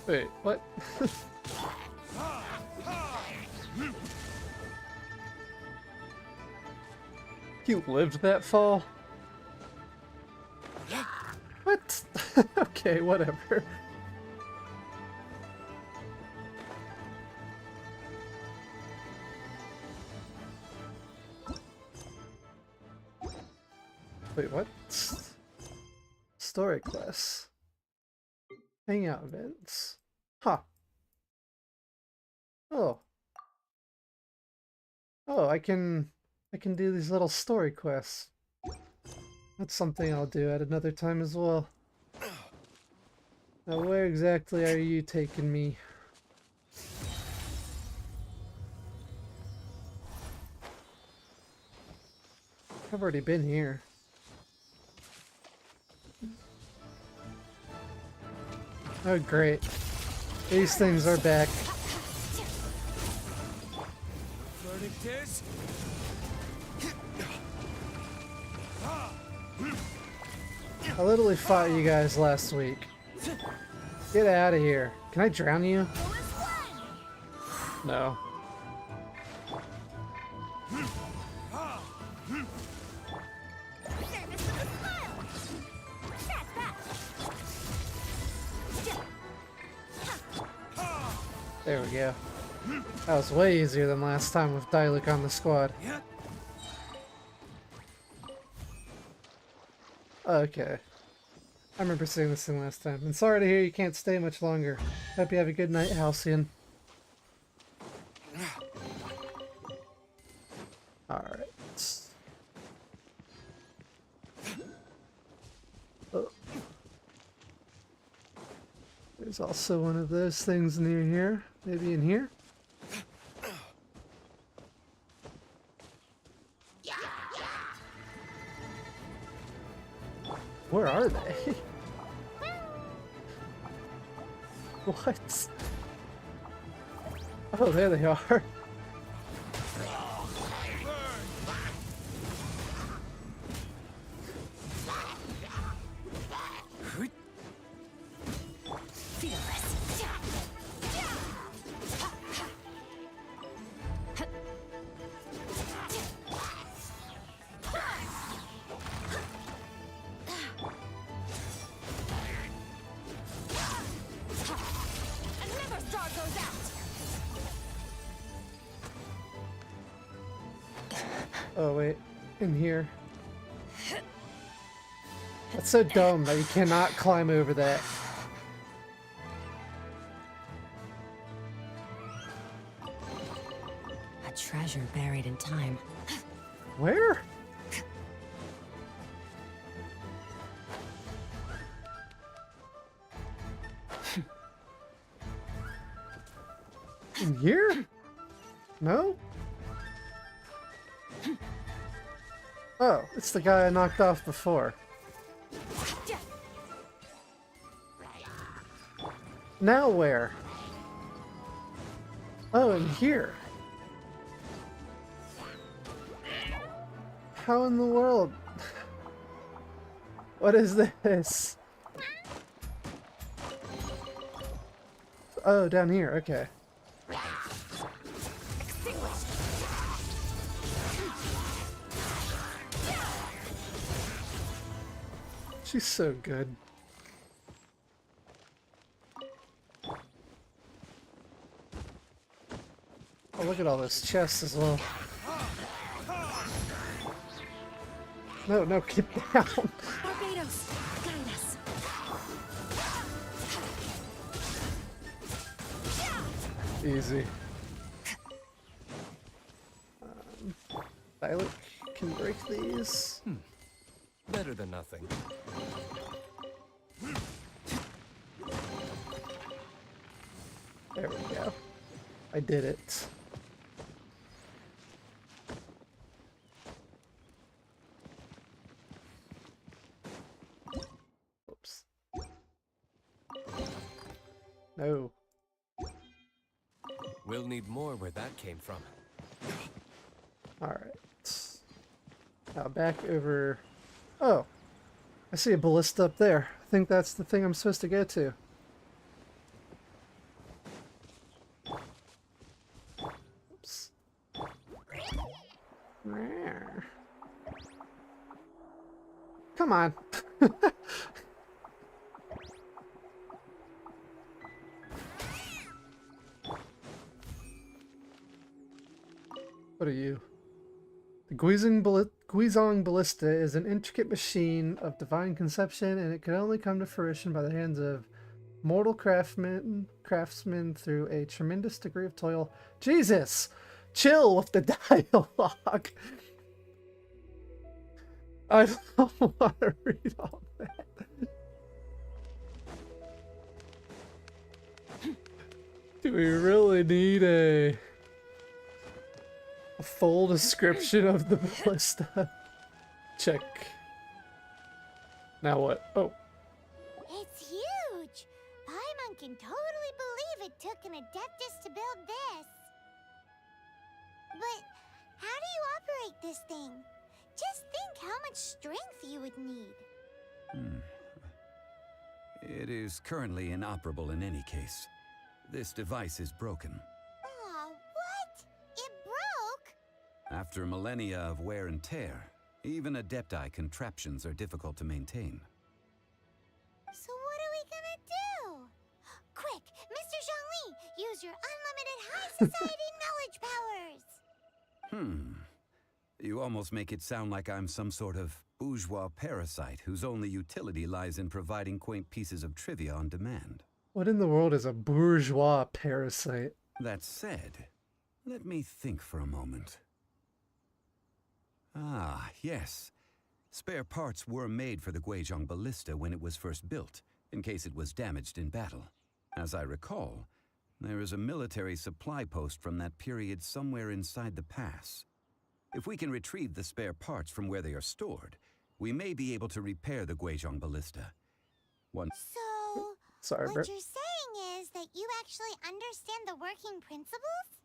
Wait, what? You lived that fall? What? Okay, whatever. Wait, what? Story quests. Hangout events. Huh. Oh. Oh, I can do these little story quests. That's something I'll do at another time as well. Now, where exactly are you taking me? I've already been here. Oh, great. These things are back. I literally fought you guys last week. Get out of here. Can I drown you? No. There we go. That was way easier than last time with Diluc on the squad. Okay. I remember seeing this thing last time. And sorry to hear you can't stay much longer. Hope you have a good night, Halcyon. Alright. Oh. There's also one of those things near here. Maybe in here? Where are they? What? Oh, there they are. Oh wait, in here. That's so dumb that you cannot climb over that. A treasure buried in time. Where? In here? No? Oh, it's the guy I knocked off before. Now where? Oh, in here. How in the world? What is this? Oh, down here, okay. She's so good. Oh, look at all those chests as well. No, no, get down. Barbados, guide us. Easy. Diluc can break these. Better than nothing. There we go. I did it. Oops. No. We'll need more where that came from. Alright. Now back over... Oh! I see a ballista up there. I think that's the thing I'm supposed to go to. Come on. What are you? The Guizhong Ballista is an intricate machine of divine conception, and it can only come to fruition by the hands of mortal craftsmen through a tremendous degree of toil. Jesus! Chill with the dialogue! I don't want to read all that. Do we really need a full description of the ballista? Check. Now what? Oh. It's huge! Paimon can totally believe it took an adeptus to build this. But how do you operate this thing? Just think how much strength you would need. It is currently inoperable in any case. This device is broken. Aw, what? It broke? After millennia of wear and tear, even adepti contraptions are difficult to maintain. So what are we gonna do? Quick, Mr. Zhongli, use your unlimited high society knowledge powers! You almost make it sound like I'm some sort of bourgeois parasite whose only utility lies in providing quaint pieces of trivia on demand. What in the world is a bourgeois parasite? That said, let me think for a moment. Ah, yes. Spare parts were made for the Guizhong Ballista when it was first built, in case it was damaged in battle. As I recall, there is a military supply post from that period somewhere inside the pass. If we can retrieve the spare parts from where they are stored, we may be able to repair the Guizhong Ballista. So, Sorry, what Bert. you're saying is that you actually understand the working principles?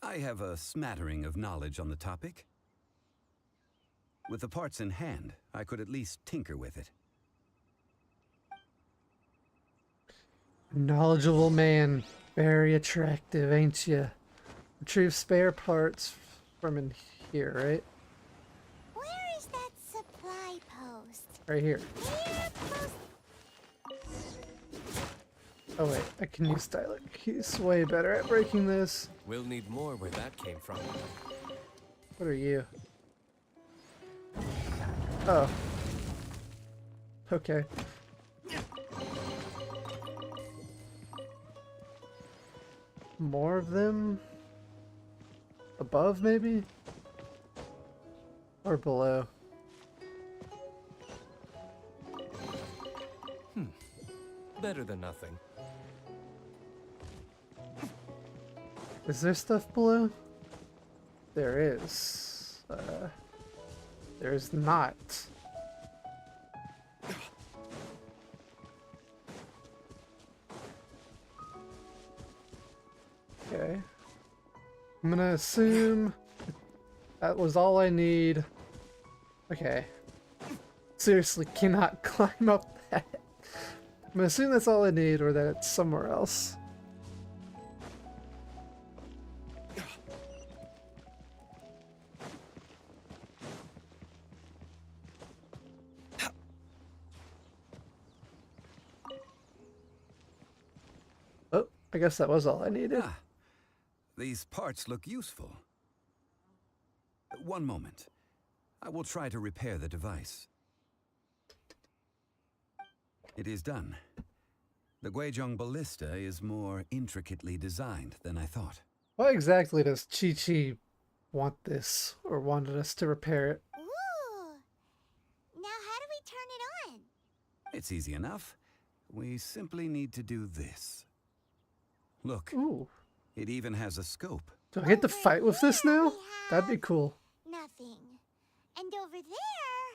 I have a smattering of knowledge on the topic. With the parts in hand, I could at least tinker with it. Knowledgeable man. Very attractive, ain't ya? Retrieve spare parts from in here, right? Where is that supply post? Right here. Here, post. Oh wait, I can use Stylic. He's way better at breaking this. We'll need more where that came from. What are you? Oh. Okay. More of them? Above, maybe? Or below? Better than nothing. Is there stuff below? There is. There's not. Okay. I'm gonna assume that was all I need. Okay. Seriously, cannot climb up that. I'm gonna assume that's all I need, or that it's somewhere else. Oh, I guess that was all I needed. Ah, these parts look useful. One moment. I will try to repair the device. It is done. The Guizhong Ballista is more intricately designed than I thought. Why exactly does Chi-Chi want this, or wanted us to repair it? Ooh. Now how do we turn it on? It's easy enough. We simply need to do this. Look, Ooh. it even has a scope. Do I get to fight with this now? we That'd be have cool. Nothing. And over there,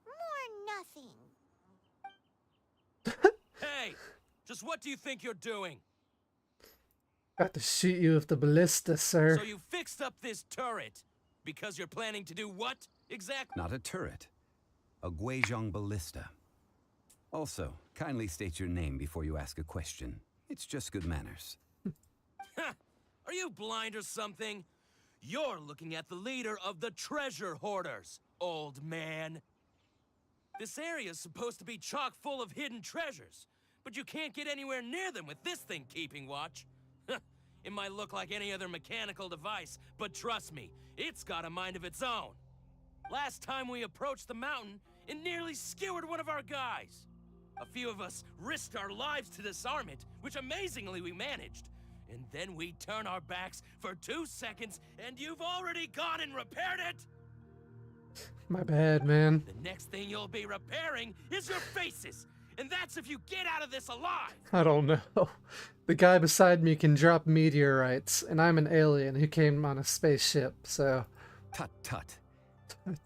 more nothing. Hey! Just what do you think you're doing? Got to shoot you with the ballista, sir. So you fixed up this turret because you're planning to do what exactly? Not a turret. A Guizhong Ballista. Also, kindly state your name before you ask a question. It's just good manners. Are you blind or something? You're looking at the leader of the treasure hoarders, old man. This area's supposed to be chock full of hidden treasures, but you can't get anywhere near them with this thing keeping watch. It might look like any other mechanical device, but trust me, it's got a mind of its own. Last time we approached the mountain, it nearly skewered one of our guys. A few of us risked our lives to disarm it, which amazingly we managed. And then we turn our backs for 2 seconds, and you've already gone and repaired it! My bad, man. The next thing you'll be repairing is your faces! And that's if you get out of this alive! I don't know. The guy beside me can drop meteorites, and I'm an alien who came on a spaceship, so... Tut tut.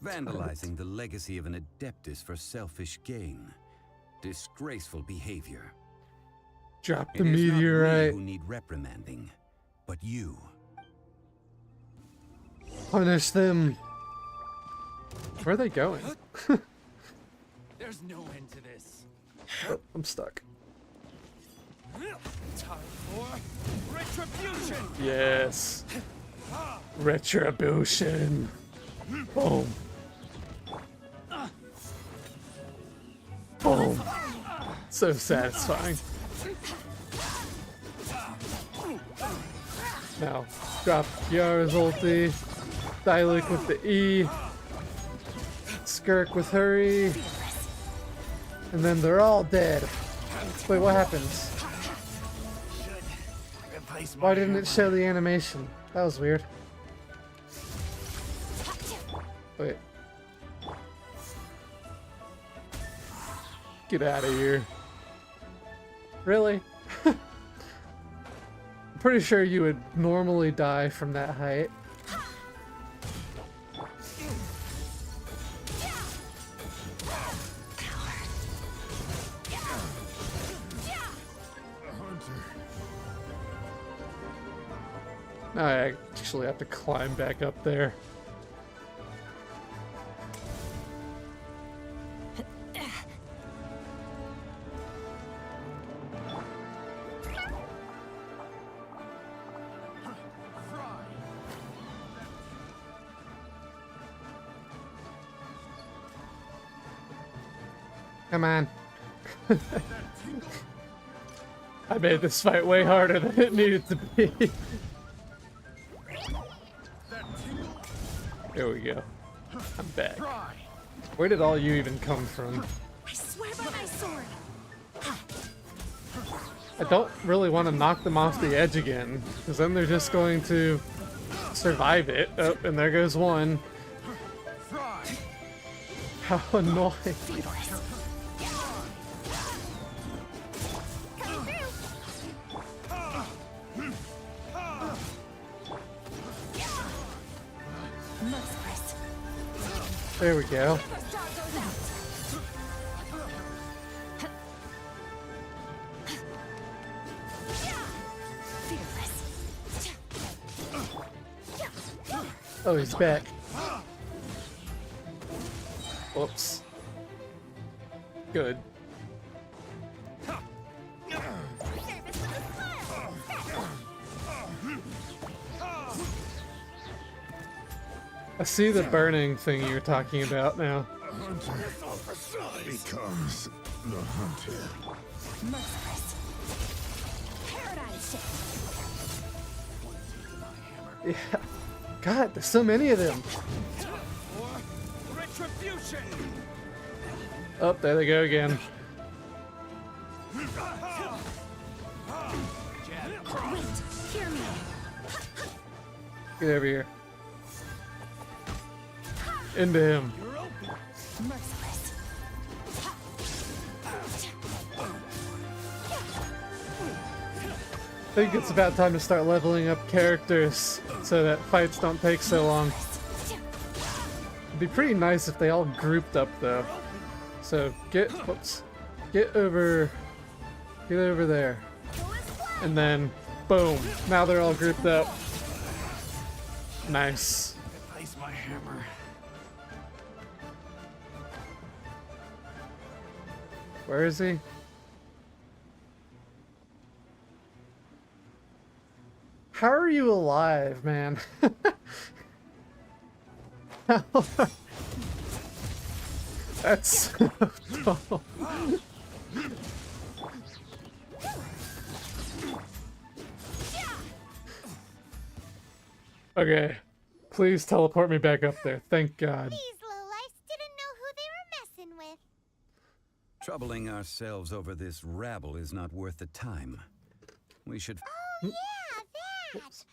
Vandalizing the legacy of an Adeptus for selfish gain. Disgraceful behavior. Drop the It is not meteorite. we who need reprimanding, but you. Punish them. Where are they going? There's no end to this. Oh, I'm stuck. Time for retribution! Yes. Retribution. Boom. Boom. So satisfying. Now, drop Yara's ulti. Diluc with the E. Skirk with Hurry. And then they're all dead. Wait, what happens? Why didn't it show the animation? That was weird. Wait. Get out of here. Really? I'm pretty sure you would normally die from that height. Now I actually have to climb back up there. Come on. I made this fight way harder than it needed to be. There we go. I'm back. Where did all you even come from? I swear by my sword. I don't really want to knock them off the edge again, because then they're just going to survive it. Oh, and there goes one. How annoying. There we go. Oh, he's back. Whoops. Good. I see the burning thing you're talking about now. Becomes the hunter. Yeah. God, there's so many of them. Retribution! Oh, there they go again. Get over here. Into him. I think it's about time to start leveling up characters so that fights don't take so long. It'd be pretty nice if they all grouped up though. So get over there. And then boom, now they're all grouped up. Nice. Replace my hammer. Where is he? How are you alive, man? That's so dull. Okay, please teleport me back up there. Thank God. These lowlifes didn't know who they were messing with. Troubling ourselves over this rabble is not worth the time. We should... Oh, yeah, that!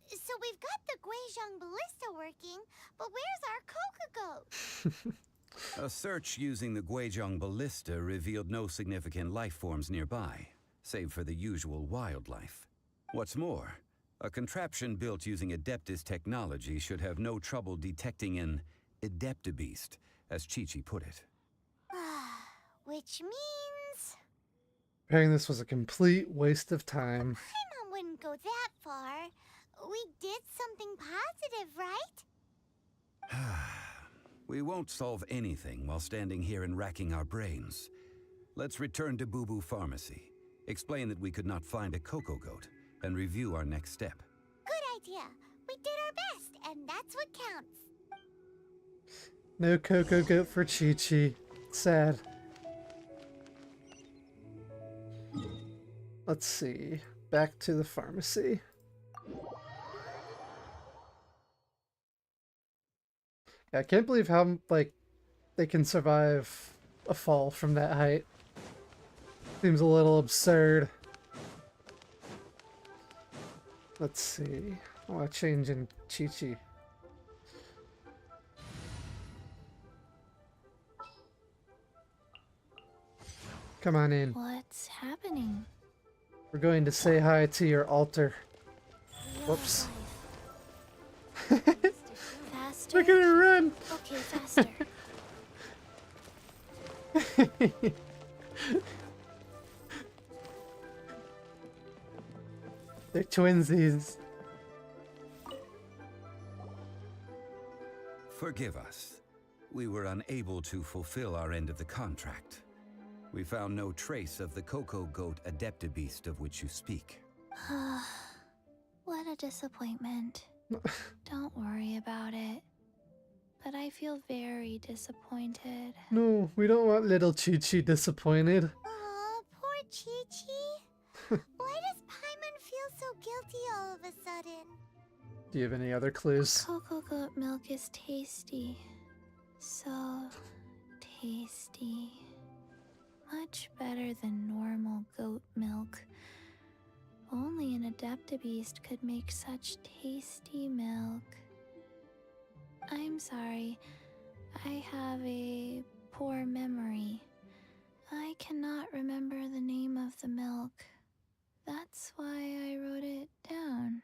So we've got the Guizhong Ballista working, but where's our Coca Goat? A search using the Guizhong Ballista revealed no significant life forms nearby, save for the usual wildlife. What's more, a contraption built using Adeptus technology should have no trouble detecting an Adeptabeast, as Chi-Chi put it. Which means... Preparing this was a complete waste of time. Phainon wouldn't go that far. We did something positive, right? We won't solve anything while standing here and racking our brains. Let's return to Boo Boo Pharmacy, explain that we could not find a Coco Goat, and review our next step. Good idea. We did our best, and that's what counts. No Coco Goat for Chi-Chi. Sad. Let's see. Back to the pharmacy. Yeah, I can't believe how, like, they can survive a fall from that height. Seems a little absurd. Let's see. I want to change in Chi-Chi. Come on in. What's happening? We're going to say hi to your altar. Whoops. Faster. Look at her run! Okay, faster. They're twinsies. Forgive us. We were unable to fulfill our end of the contract. We found no trace of the Coco Goat Adeptabeast of which you speak. What a disappointment. Don't worry about it. But I feel very disappointed. No, we don't want little Chi-Chi disappointed. Aw, poor Chi-Chi. Why does Paimon feel so guilty all of a sudden? Do you have any other clues? Cocoa goat milk is tasty. So tasty. Much better than normal goat milk. Only an Adeptabeast could make such tasty milk. I'm sorry. I have a poor memory. I cannot remember the name of the milk. That's why I wrote it down.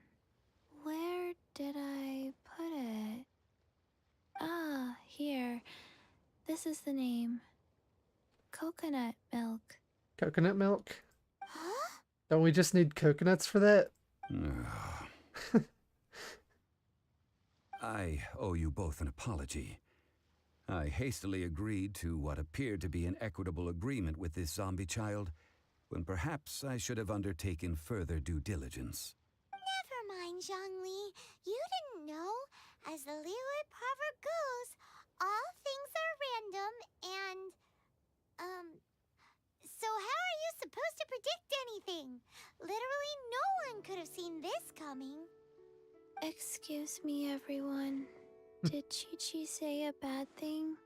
Where did I put it? Ah, here. This is the name. Coconut milk. Coconut milk? Huh? Don't we just need coconuts for that? I owe you both an apology. I hastily agreed to what appeared to be an equitable agreement with this zombie child, when perhaps I should have undertaken further due diligence. Never mind, Zhongli. You didn't know. As the Liyue proverb goes, all things are random and... So how are you supposed to predict anything? Literally no one could have seen this coming. Excuse me, everyone. Did Chi-Chi say a bad thing?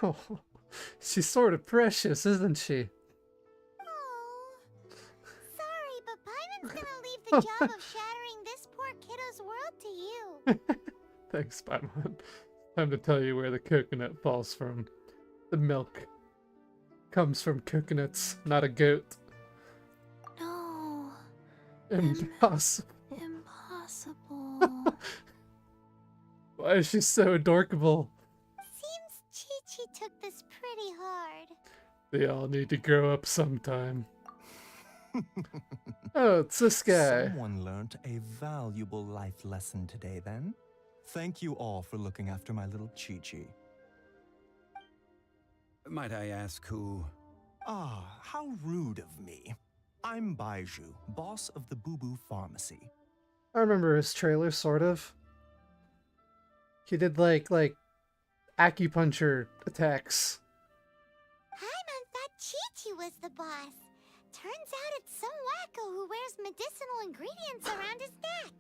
Oh, she's sort of precious, isn't she? Oh, sorry, but Paimon's gonna leave the job of shattering this poor kiddo's world to you. Thanks, Paimon. Time to tell you where the coconut falls from. The milk comes from coconuts, not a goat. No. Impossible. Impossible. Why is she so adorkable? Seems Chi-Chi took this pretty hard. They all need to grow up sometime. Oh, it's this guy. Someone learned a valuable life lesson today, then. Thank you all for looking after my little Chi-Chi. Might I ask who... Ah, how rude of me. I'm Baiju, boss of the Boo Boo Pharmacy. I remember his trailer, sort of. He did like acupuncture attacks. Paimon thought Chi-Chi was the boss. Turns out it's some wacko who wears medicinal ingredients around his neck.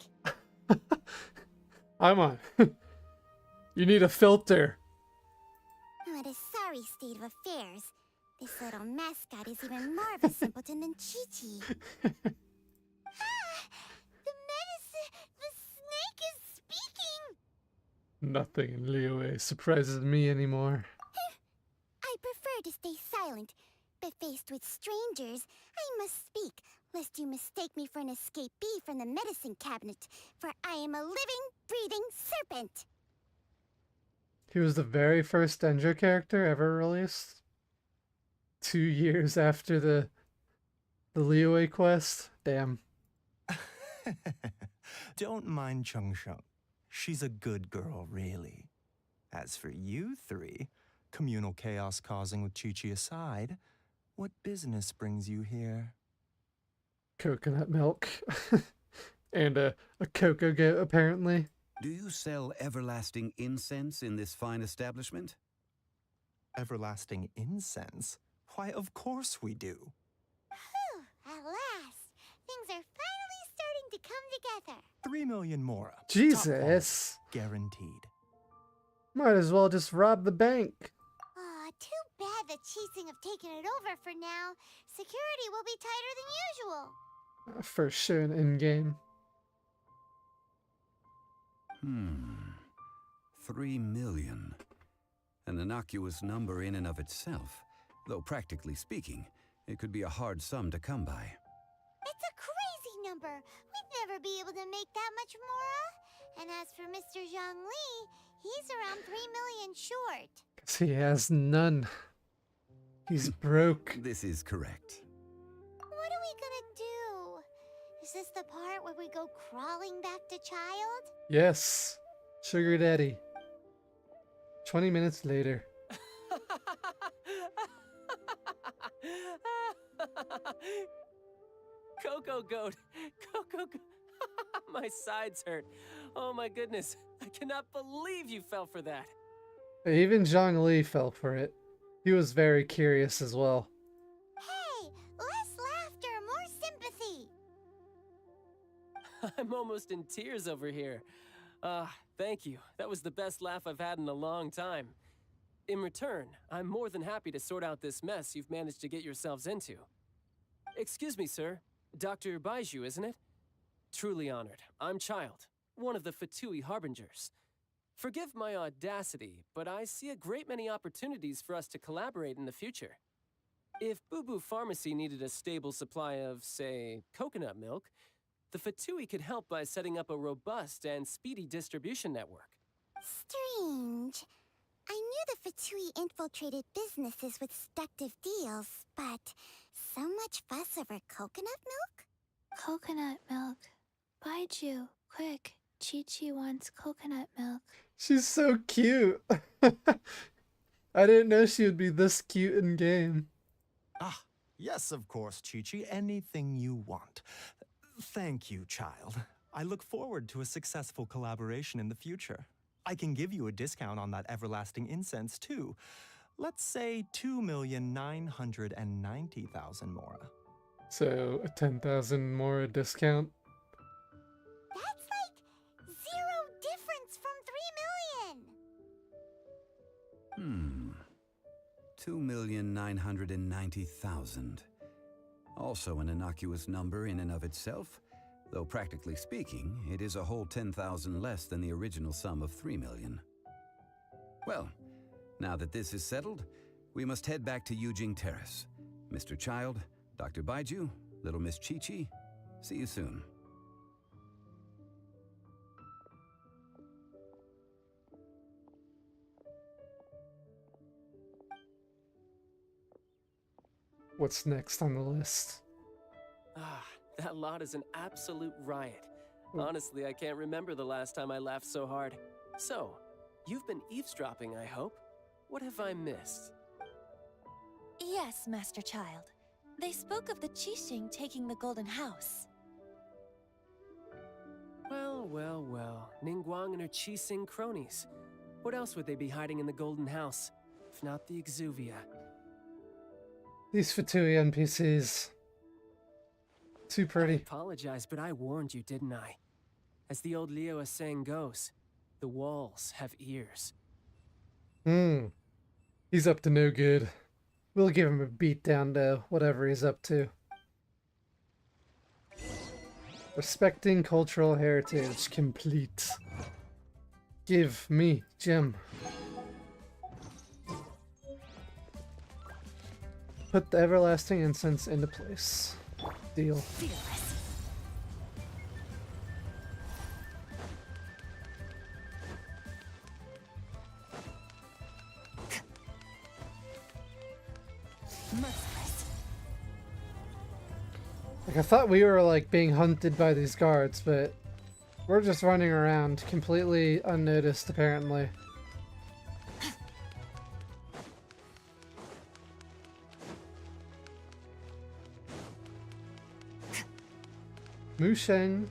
I'm on. You need a filter. What a sorry state of affairs. This little mascot is even more of a simpleton than Chi-Chi. The snake is speaking! Nothing in Liyue surprises me anymore. I prefer to stay silent, but faced with strangers, I must speak, lest you mistake me for an escapee from the medicine cabinet, for I am a living, breathing serpent! He was the very first Denjo character ever released. 2 years after the Liyue quest. Damn. Don't mind Chung Sheng. She's a good girl, really. As for you three, communal chaos causing with Chi-Chi aside, what business brings you here? Coconut milk. And a cocoa goat, apparently. Do you sell everlasting incense in this fine establishment? Everlasting incense? Why, of course we do. Whew, at last, things are finally starting to come together. 3 million more. Jesus. Guaranteed. Might as well just rob the bank. Aw, too bad the Chising have taken it over for now. Security will be tighter than usual. First shown in-game. 3 million. An innocuous number in and of itself, though practically speaking, it could be a hard sum to come by. It's a crazy number. We'd never be able to make that much, Mora. And as for Mr. Zhang Li, he's around 3 million short. 'Cause he has none. He's broke. This is correct. What are we gonna do? Is this the part where we go crawling back to Child? Yes. Sugar Daddy. 20 minutes later. Coco Goat! Coco Goat! My sides hurt. Oh my goodness. I cannot believe you fell for that. Even Zhang Li fell for it. He was very curious as well. Hey, less laughter, more sympathy. I'm almost in tears over here. Thank you. That was the best laugh I've had in a long time. In return, I'm more than happy to sort out this mess you've managed to get yourselves into. Excuse me, sir. Dr. Baiju, isn't it? Truly honored. I'm Child, one of the Fatui Harbingers. Forgive my audacity, but I see a great many opportunities for us to collaborate in the future. If Boo Boo Pharmacy needed a stable supply of, say, coconut milk, the Fatui could help by setting up a robust and speedy distribution network. Strange. I knew the Fatui infiltrated businesses with seductive deals, but so much fuss over coconut milk? Coconut milk. Baiju, quick. Chi-Chi wants coconut milk. She's so cute. I didn't know she would be this cute in game. Ah, yes, of course, Chi-Chi. Anything you want. Thank you, Child. I look forward to a successful collaboration in the future. I can give you a discount on that everlasting incense, too. Let's say 2,990,000 Mora. So, a 10,000 more discount. That's like zero difference from 3 million. 2,990,000. Also an innocuous number in and of itself, though practically speaking, it is a whole 10,000 less than the original sum of 3 million. Well, now that this is settled, we must head back to Yujing Terrace. Mr. Child, Dr. Baiju, Little Miss Chi-Chi, see you soon. What's next on the list? That lot is an absolute riot. Honestly, I can't remember the last time I laughed so hard. So, you've been eavesdropping, I hope. What have I missed? Yes, Master Child. They spoke of the Qixing taking the Golden House. Well, well, well. Ningguang and her Qixing cronies. What else would they be hiding in the Golden House, if not the Exuvia? These Fatui NPCs. Too I pretty. apologize, but I warned you, didn't I? As the old Liyue saying goes, the walls have ears. He's up to no good. We'll give him a beat down to whatever he's up to. Respecting cultural heritage complete. Give me gem. Put the everlasting incense into place. Deal. Fearless. Merciless. Like, I thought we were like being hunted by these guards, but we're just running around completely unnoticed apparently. Mu Sheng,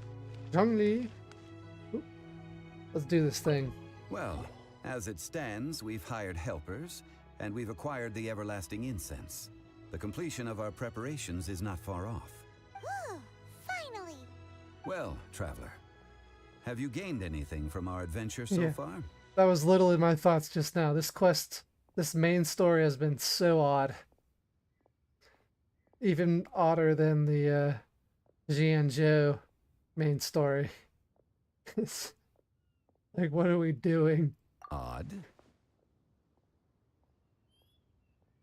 Zhongli. Oop. Let's do this thing. Well, as it stands, we've hired helpers, and we've acquired the everlasting incense. The completion of our preparations is not far off. Whew, finally! Well, traveler, have you gained anything from our adventure so far? That was literally my thoughts just now. This quest, this main story has been so odd. Even odder than the Jianzhou main story. It's like, what are we doing? Odd.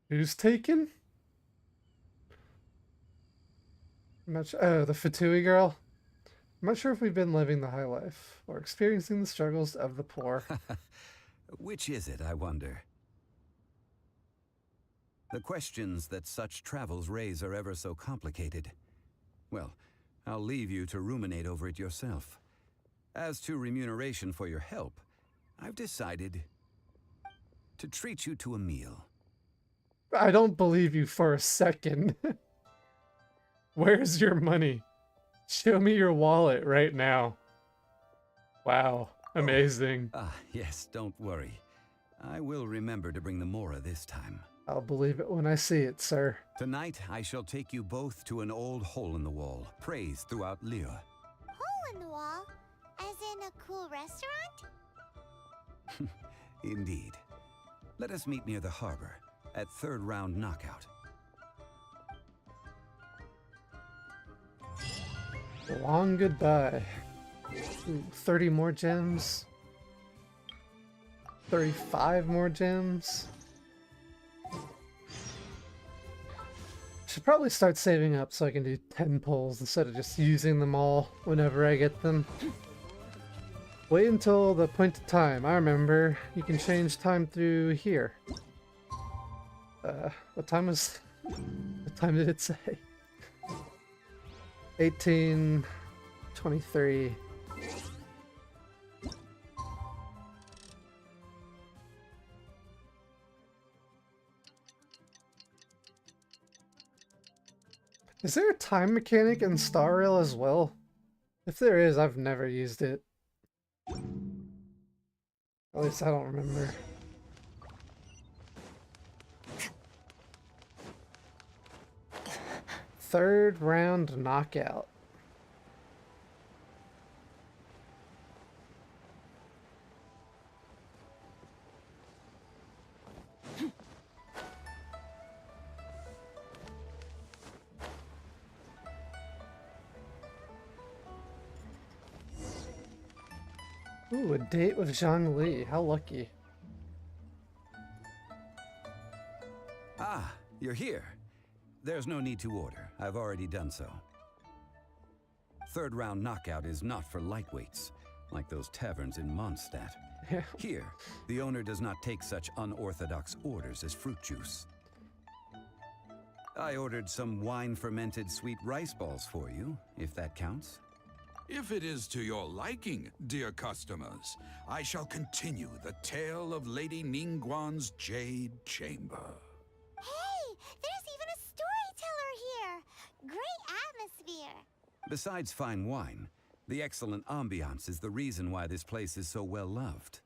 Who's taken? I'm not sure. Oh, the Fatui girl. I'm not sure if we've been living the high life or experiencing the struggles of the poor. Which is it, I wonder? The questions that such travels raise are ever so complicated. Well, I'll leave you to ruminate over it yourself. As to remuneration for your help, I've decided to treat you to a meal. I don't believe you for a second. Where's your money? Show me your wallet right now. Wow, amazing. Yes, don't worry. I will remember to bring the Mora this time. I'll believe it when I see it, sir. Tonight, I shall take you both to an old hole-in-the-wall, praised throughout Liyue. Hole in the wall? As in a cool restaurant? Indeed. Let us meet near the harbor, at third round knockout. Long goodbye. Ooh, 30 more gems. 35 more gems. Should probably start saving up so I can do 10 pulls instead of just using them all whenever I get them. Wait until the point of time. I remember you can change time through here. What time did it say? 18:23. Is there a time mechanic in Star Rail as well? If there is, I've never used it. At least I don't remember. Third round knockout. Ooh, a date with Zhongli. How lucky. Ah, you're here. There's no need to order. I've already done so. Third round knockout is not for lightweights, like those taverns in Mondstadt. Here, the owner does not take such unorthodox orders as fruit juice. I ordered some wine-fermented sweet rice balls for you, if that counts. If it is to your liking, dear customers, I shall continue the tale of Lady Ningguang's Jade Chamber. Hey, there's even a storyteller here! Great atmosphere! Besides fine wine, the excellent ambiance is the reason why this place is so well loved.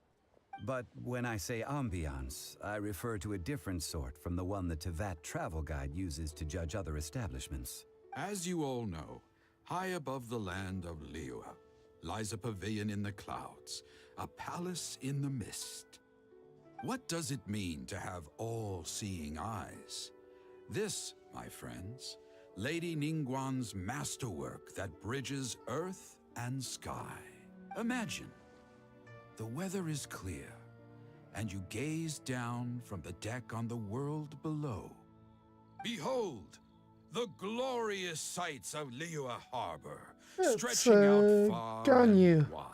But when I say ambiance, I refer to a different sort from the one the Tevat travel guide uses to judge other establishments. As you all know, high above the land of Liyue lies a pavilion in the clouds, a palace in the mist. What does it mean to have all-seeing eyes? This, my friends, Lady Ningguang's masterwork that bridges earth and sky. Imagine, the weather is clear, and you gaze down from the deck on the world below. Behold, the glorious sights of Liyue Harbor, stretching out far and wide.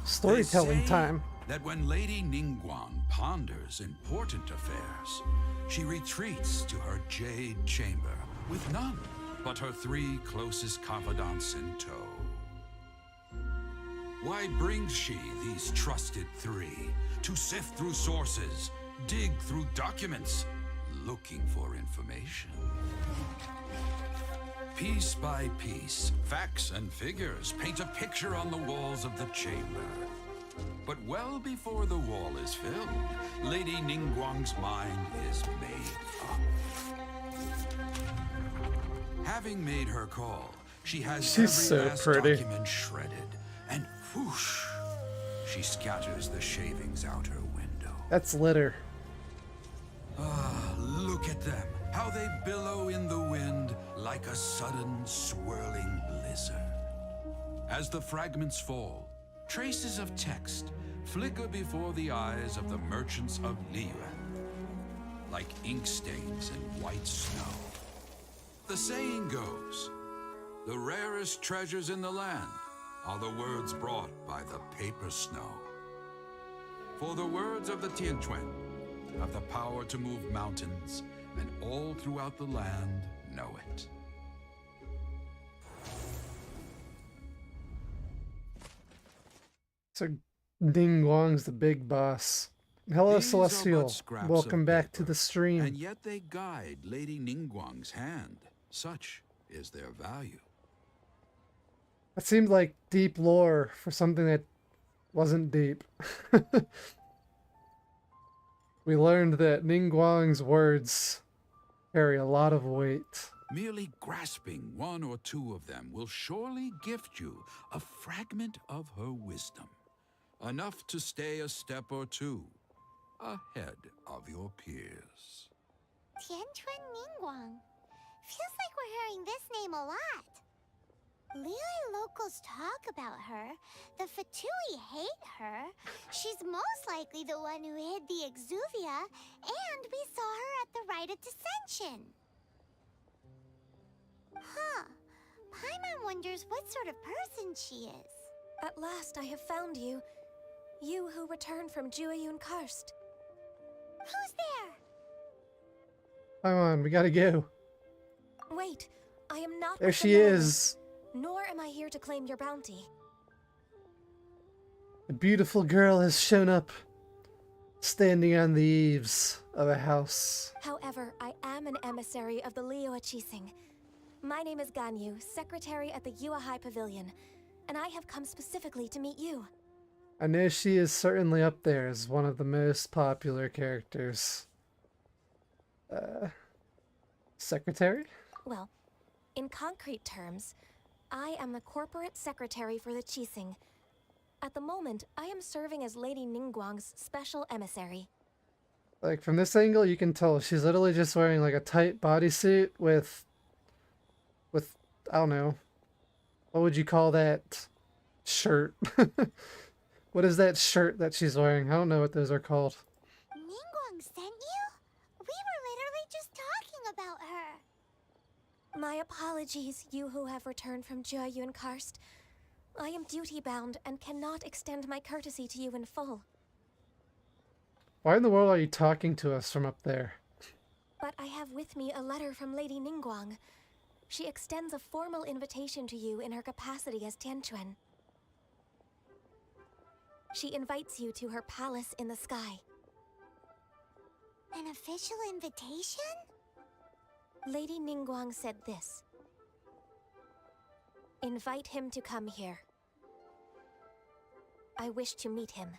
Storytelling time. That when Lady Ningguang ponders important affairs, she retreats to her jade chamber with none but her 3 closest confidants in tow. Why brings she these trusted 3 to sift through sources, dig through documents, looking for information? Piece by piece, facts and figures paint a picture on the walls of the chamber. But well before the wall is filled, Lady Ningguang's mind is made up. Having made her call, she has every last document shredded, and whoosh, she scatters the shavings out her window. That's litter. Ah, look at them, how they billow in the wind like a sudden swirling blizzard. As the fragments fall, traces of text flicker before the eyes of the merchants of Liyue, like ink stains in white snow. The saying goes, the rarest treasures in the land are the words brought by the paper snow. For the words of the Tianquan have the power to move mountains, and all throughout the land know it. So Ningguang's the big boss. Hello, These are Celestial. but scraps Welcome of back to paper, the stream. And yet they guide Lady Ningguang's hand. Such is their value. That seemed like deep lore for something that wasn't deep. We learned that Ningguang's words carry a lot of weight. Merely grasping 1 or 2 of them will surely gift you a fragment of her wisdom, enough to stay a step or 2 ahead of your peers. Tianquan Ningguang. Feels like we're hearing this name a lot. Liyue locals talk about her. The Fatui hate her. She's most likely the one who hid the Exuvia, and we saw her at the Rite of Dissension. Huh. Paimon wonders what sort of person she is. At last I have found you. You who returned from Liyue Karst. Who's there? Come on, we gotta go. Wait, I am not. There with she the normal. is. Nor am I here to claim your bounty. A beautiful girl has shown up, standing on the eaves of a house. However, I am an emissary of the Liyue Archon. My name is Ganyu, secretary at the Yue High Pavilion, and I have come specifically to meet you. I know she is certainly up there as one of the most popular characters. Secretary? Well, in concrete terms, I am the corporate secretary for the Qixing. At the moment, I am serving as Lady Ningguang's special emissary. Like, from this angle, you can tell she's literally just wearing, like, a tight bodysuit with, I don't know, what would you call that shirt? What is that shirt that she's wearing? I don't know what those are called. Ningguang sent you? We were literally just talking about her. My apologies, you who have returned from Liyue Karst. I am duty-bound and cannot extend my courtesy to you in full. Why in the world are you talking to us from up there? But I have with me a letter from Lady Ningguang. She extends a formal invitation to you in her capacity as Tianquan. She invites you to her palace in the sky. An official invitation? Lady Ningguang said this. Invite him to come here. I wish to meet him.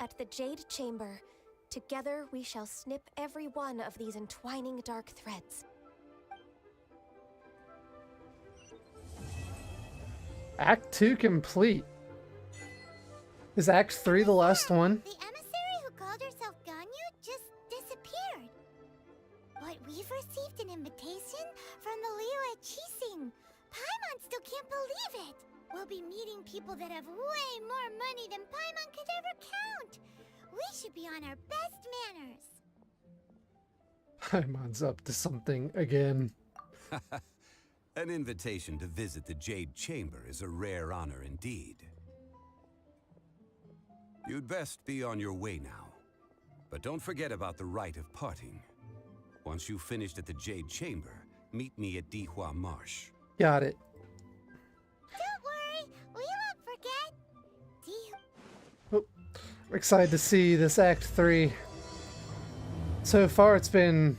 At the Jade Chamber, together we shall snip every one of these entwining dark threads. Act 2 complete. Is Act 3 the last one? The emissary who called herself Ganyu just disappeared. But we've received an invitation from the Liyue Archon. Paimon still can't believe it. We'll be meeting people that have way more money than Paimon could ever count. We should be on our best manners. Paimon's up to something again. An invitation to visit the Jade Chamber is a rare honor indeed. You'd best be on your way now. But don't forget about the rite of parting. Once you've finished at the Jade Chamber, meet me at Dihua Marsh. Got it. Don't worry, we won't forget. Oh, I'm excited to see this Act 3. So far it's been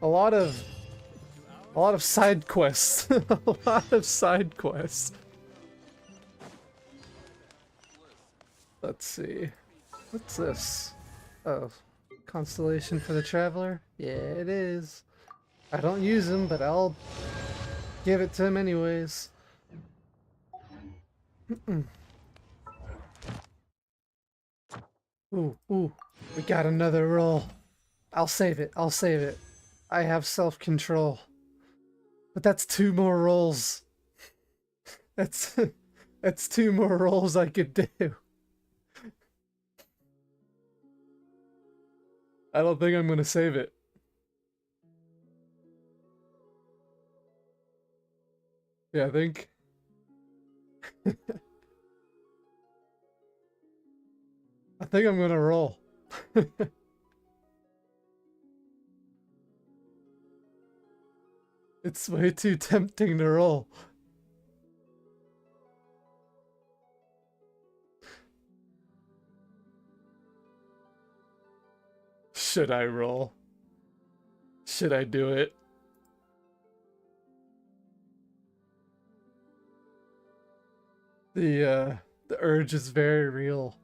a lot of side quests. A lot of side quests. Let's see. What's this? Oh, constellation for the traveler? Yeah, it is. I don't use them, but I'll give it to him anyways. Ooh, we got another roll. I'll save it, I'll save it. I have self-control. But that's 2 more rolls. That's 2 more rolls I could do. I don't think I'm gonna save it. Yeah, I think. I think I'm gonna roll. It's way too tempting to roll. Should I roll? Should I do it? The urge is very real.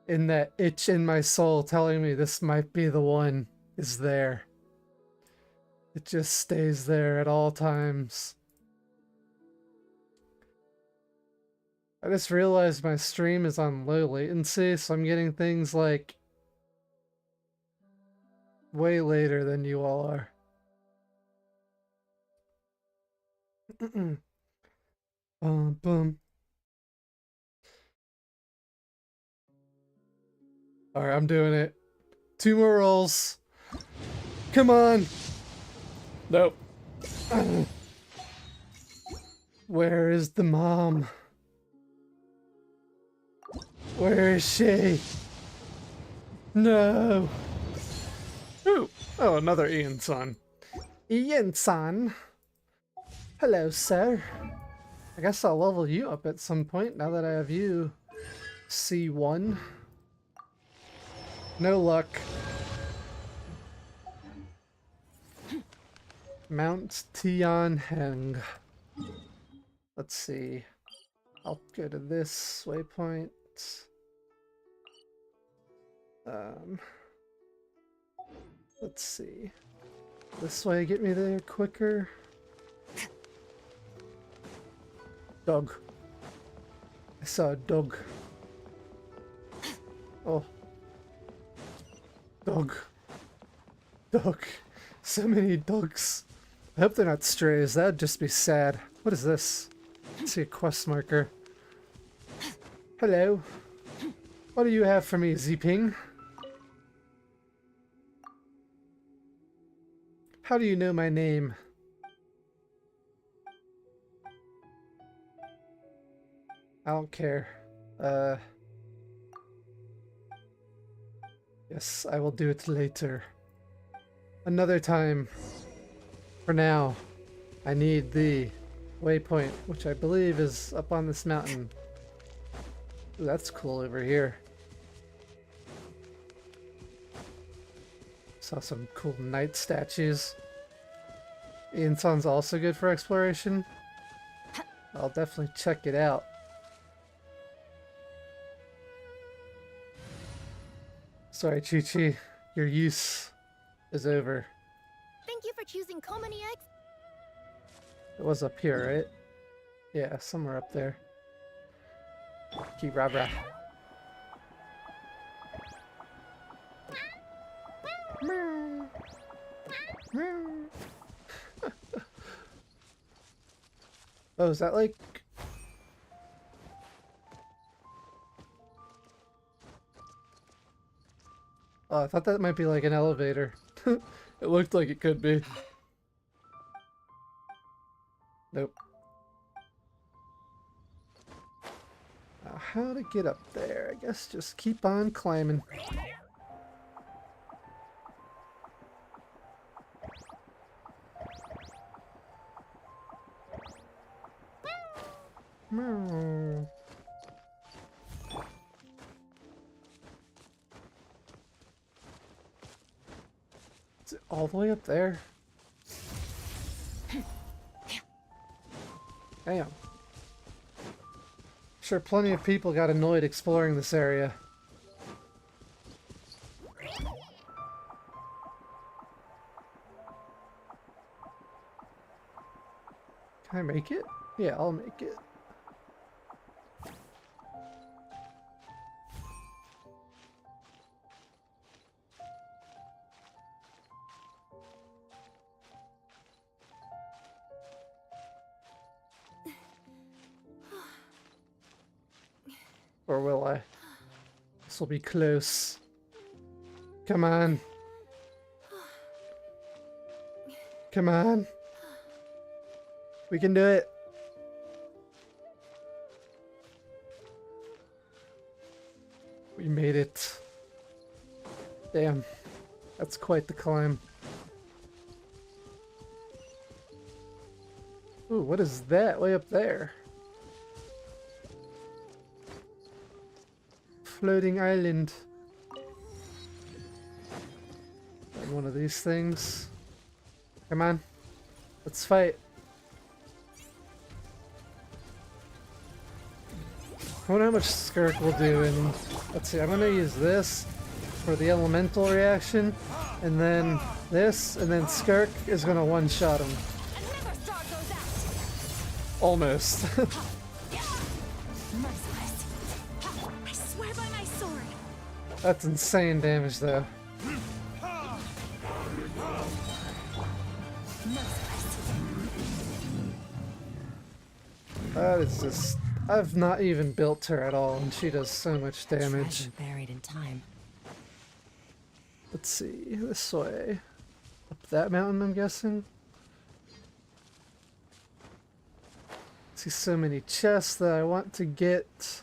And that itch in my soul telling me this might be the one is there. It just stays there at all times. I just realized my stream is on low latency, so I'm getting things like way later than you all are. Boom. Alright, I'm doing it. 2 more rolls. Come on! Nope. Where is the mom? Where is she? No! Ooh! Oh, another Ian-san. Ian-san! Hello, sir. I guess I'll level you up at some point now that I have you. C1. No luck. Mount Tianheng. Let's see. I'll go to this waypoint. Let's see. This way get me there quicker. Dog. I saw a dog. Oh. Dog. Dog. So many dogs. I hope they're not strays. That'd just be sad. What is this? I see a quest marker. Hello. What do you have for me, Ziping? How do you know my name? I don't care. Yes, I will do it later. Another time. For now, I need the waypoint, which I believe is up on this mountain. Ooh, that's cool over here. Saw some cool knight statues. Ian-san's also good for exploration. I'll definitely check it out. Sorry, Chi-Chi. Your use is over. Thank you for choosing Komani X. It was up here, right? Yeah, somewhere up there. Ki-ra-ra. Oh, is that like... Oh, I thought that might be like an elevator. It looked like it could be. Nope. How to get up there? I guess just keep on climbing. Meow. Is it all the way up there? Damn. Sure, plenty of people got annoyed exploring this area. Can I make it? Yeah, I'll make it. Or will I? This will be close. Come on. Come on. We can do it. We made it. Damn. That's quite the climb. Ooh, what is that way up there? Floating island. And one of these things. Come on. Let's fight. I wonder how much Skirk will do, and let's see, I'm gonna use this for the elemental reaction, and then this, and then Skirk is gonna one-shot him. Almost. That's insane damage, though. That is just... I've not even built her at all, and she does so much damage. Treasure buried in time. Let's see, this way. Up that mountain, I'm guessing. See so many chests that I want to get.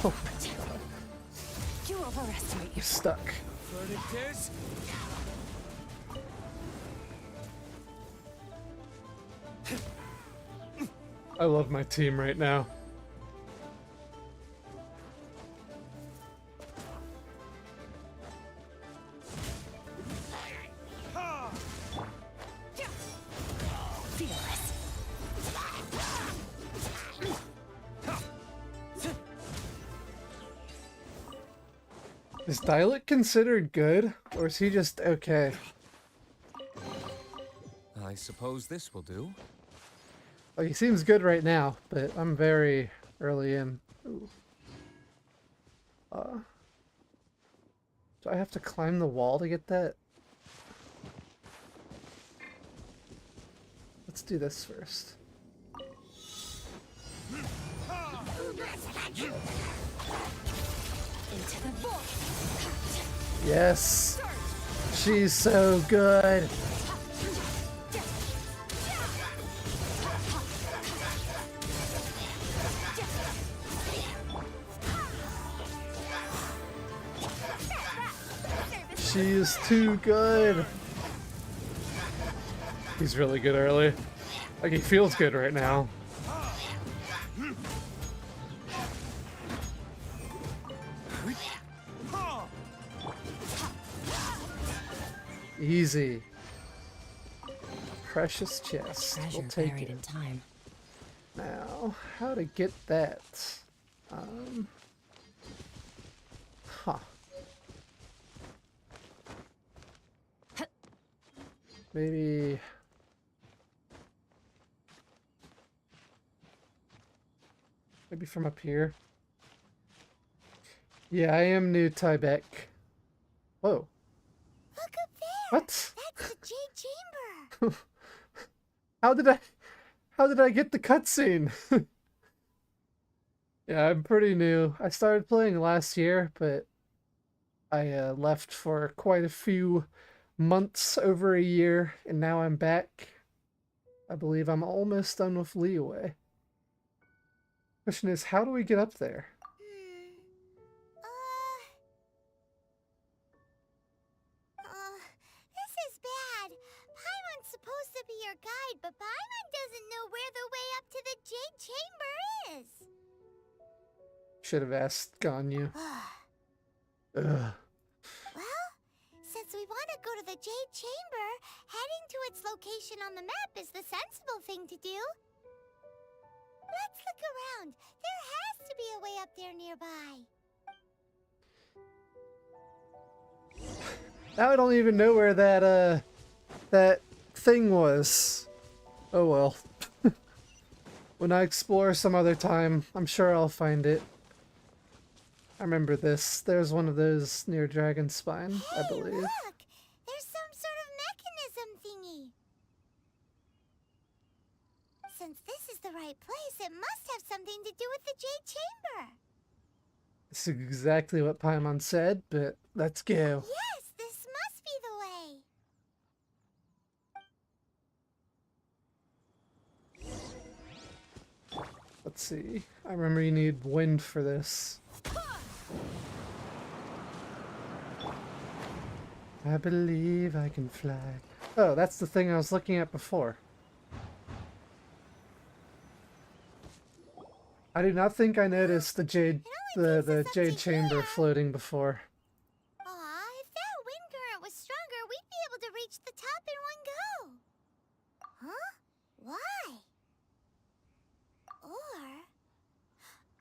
Oh my god. You overestimate You're stuck. I love my team right now. Is Dialect considered good, or is he just okay? I suppose this will do. Like, he seems good right now, but I'm very early in. Ooh. Do I have to climb the wall to get that? Let's do this first. Yes! She's so good! She is too good! He's really good early. Like, he feels good right now. Easy. Precious chest. Treasure We'll take buried it. in time. Now, how to get that? Huh. Maybe... Maybe from up here. Yeah, I am new Tybeck. Whoa. Look up there! What? That's the Jade Chamber! How did I get the cutscene? Yeah, I'm pretty new. I started playing last year, but I left for quite a few months, over a year, and now I'm back. I believe I'm almost done with Liyue. Question is, how do we get up there? This is bad. Paimon's supposed to be your guide, but Paimon doesn't know where the way up to the Jade Chamber is. Should have asked Ganyu. Ugh. Well, since we want to go to the Jade Chamber, heading to its location on the map is the sensible thing to do. Let's look around. There has to be a way up there nearby. Now I don't even know where that thing was. Oh well. When I explore some other time, I'm sure I'll find it. I remember this. There's one of those near Dragon Spine, I believe. Look! There's some sort of mechanism thingy. Since this is the right place, it must have something to do with the Jade Chamber. This is exactly what Paimon said, but let's go. Yes, this must be the way. Let's see. I remember you need wind for this. I believe I can fly. Oh, that's the thing I was looking at before. I do not think I noticed the jade chamber floating before. Aw, if that wind current was stronger, we'd be able to reach the top in one go. Huh? Why? Or...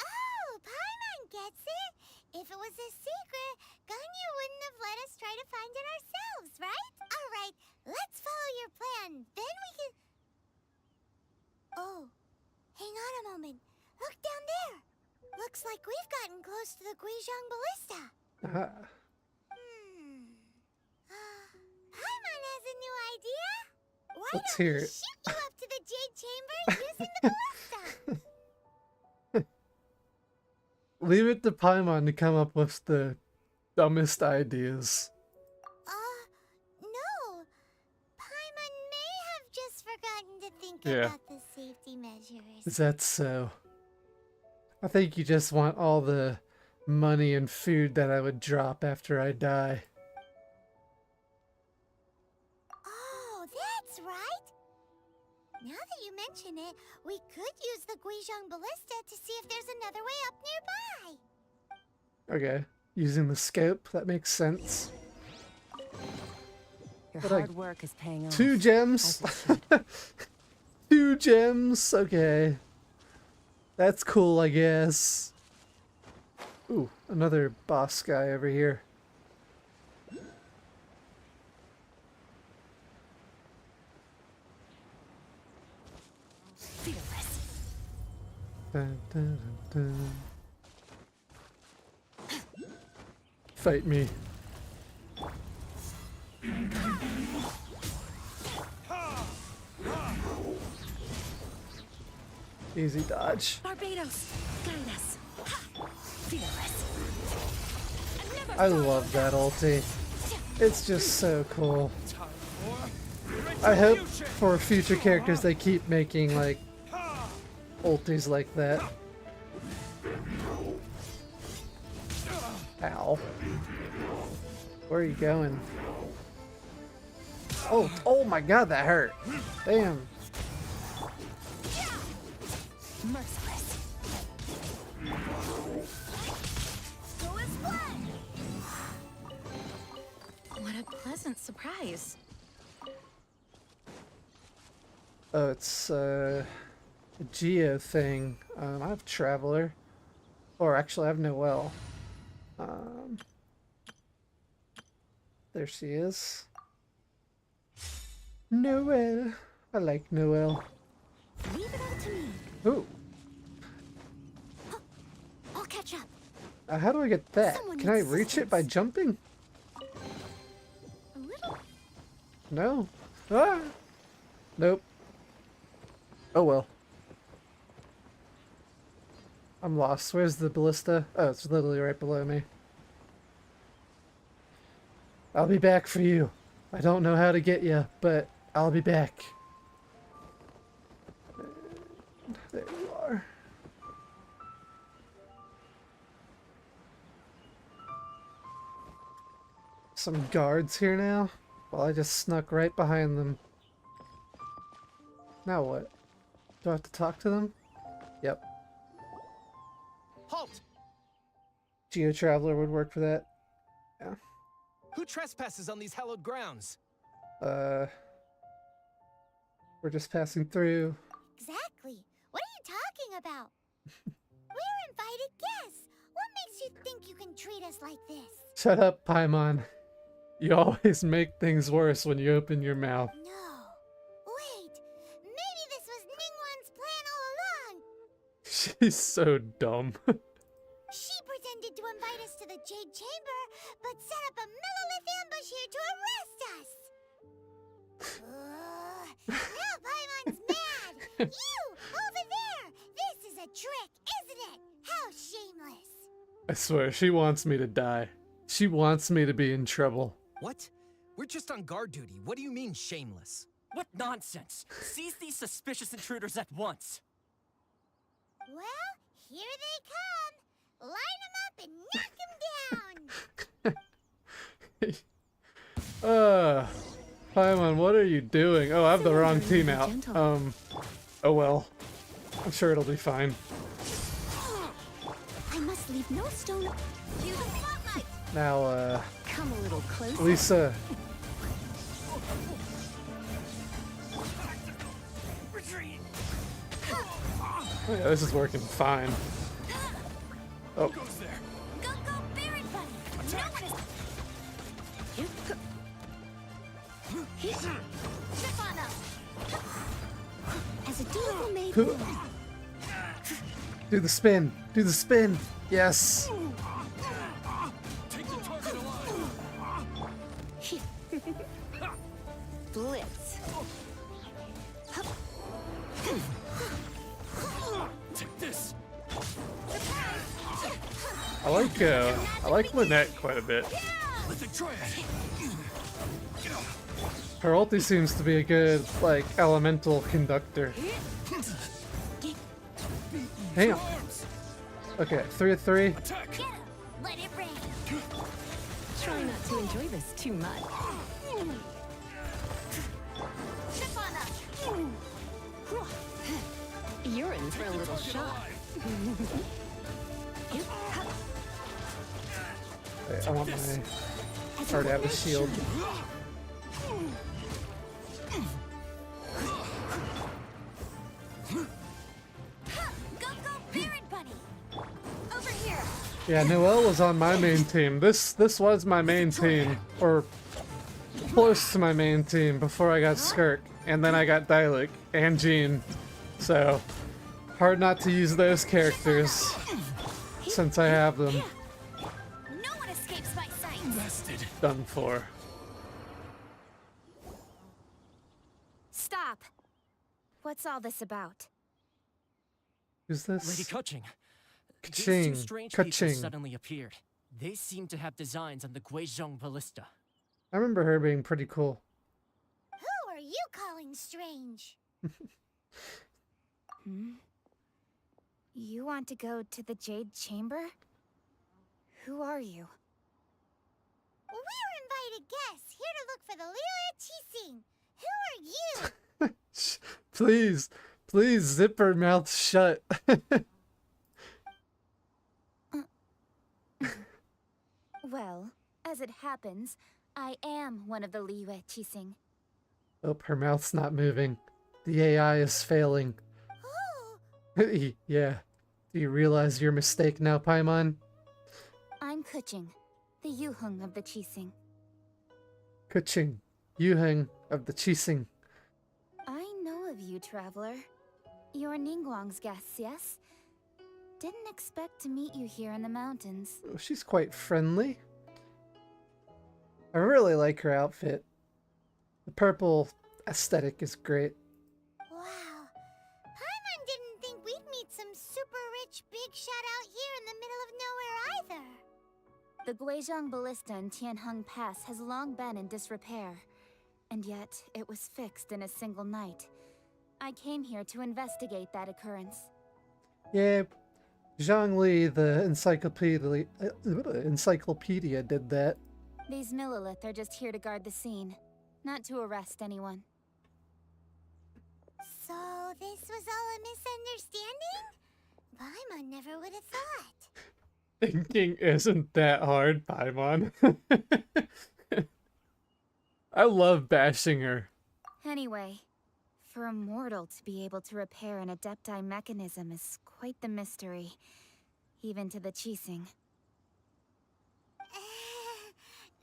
Oh, Paimon gets it! If it was a secret, Ganyu wouldn't have let us try to find it ourselves, right? Alright, let's follow your plan. Then we can... Oh, hang on a moment. Look down there. Looks like we've gotten close to the Guizhong Ballista. Paimon has a new idea. Why Let's don't hear we it. shoot you up to the Jade Chamber using the ballista? Leave it to Paimon to come up with the dumbest ideas. No. Paimon may have just forgotten to think Yeah. about the safety measures. Is that so? I think you just want all the money and food that I would drop after I die. Oh, that's right. Now that you mention it, we could use the Guizhong Ballista to see if there's another way up nearby. Okay, using the scope, that makes sense. Your But hard work is paying off. 2 gems? 2 gems? Okay. That's cool, I guess. Ooh, another boss guy over here. Dun, dun, dun, dun. Fight me. Easy dodge. Barbados, guide us. Fearless. I love that ulti. It's just so cool. I hope for future characters they keep making like ultis like that. Ow. Where are you going? Oh my god, that hurt. Damn. Merciless. What a pleasant surprise. Oh, it's a Geo thing. I have Traveler. Or actually, I have Noelle. There she is. Noelle. I like Noelle. Leave it all to me. Ooh. I'll catch up. How do I get that? Someone Can I needs reach it by jumping? A little. No. Ah! Nope. Oh well. I'm lost. Where's the ballista? Oh, it's literally right below me. I'll be back for you. I don't know how to get you, but I'll be back. There you are. Some guards here now? Well, I just snuck right behind them. Now what? Do I have to talk to them? Yep. Halt! Geo Traveler would work for that. Yeah. Who trespasses on these hallowed grounds? We're just passing through. Exactly. What are you talking about? We're invited guests. What makes you think you can treat us like this? Shut up, Paimon. You always make things worse when you open your mouth. No. Wait. Maybe this was Ningguang's plan all along. She's so dumb. She pretended to invite us to the Jade Chamber, but set up a Millilith ambush here to arrest us. Now Paimon's mad. You, over there. This is a trick, isn't it? How shameless. I swear, she wants me to die. She wants me to be in trouble. What? We're just on guard duty. What do you mean, shameless? What nonsense! Seize these suspicious intruders at once! Well, here they come. Line them up and knock them down. Paimon, what are you doing? Oh, I have the wrong team out. Oh well. I'm sure it'll be fine. I must leave no stone. Cue the spotlight. Now, Come a little closer. Lisa. Oh, yeah, this is working fine. Oh. Go, bear it, buddy. No one is. Step on up. As a dutiful maid. Do the spin. Do the spin. Yes. Take the target alive. Blitz. Take this. I like Lynette quite a bit. Let's try it. Her ulti seems to be a good, like, elemental conductor. Damn. Okay, 3 of 3. Let it rain. Try not to enjoy this too much. Step on up. You're in for a little shock. Wait, I want my... already have a shield. Yeah, Noelle was on my main team. This was my main team, or close to my main team before I got Skirk, and then I got Dialek and Jean. So, hard not to use those characters since I have them. No one escapes my sight. Done for. Stop. What's all this about? Who's this? Lady Kuching. These two Kaching. strange people Kaching. suddenly appeared. They seem to have designs on the Guizhong ballista. I remember her being pretty cool. Who are you calling strange? You want to go to the Jade Chamber? Who are you? We're invited guests here to look for the Liyue Archon. Who are you? Please, please zip her mouth shut. Well, as it happens, I am one of the Liyue Archon. Oh, her mouth's not moving. The AI is failing. Yeah. Do you realize your mistake now, Paimon? I'm Kuching, the Yuheng of the Qixing. Kuching, Yuheng of the Qixing. I know of you, traveler. You're Ningguang's guests, yes? Didn't expect to meet you here in the mountains. Oh, she's quite friendly. I really like her outfit. The purple aesthetic is great. Wow. Paimon didn't think we'd meet some super rich big shot out here in the middle of nowhere either. The Guizhong Ballista in Tianheng Pass has long been in disrepair, and yet it was fixed in a single night. I came here to investigate that occurrence. Yeah, Zhang Li, the encyclopedia did that. These Millilith are just here to guard the scene, not to arrest anyone. So this was all a misunderstanding? Paimon never would have thought. Thinking isn't that hard, Paimon. I love bashing her. Anyway, for a mortal to be able to repair an Adepti mechanism is quite the mystery, even to the Qixing.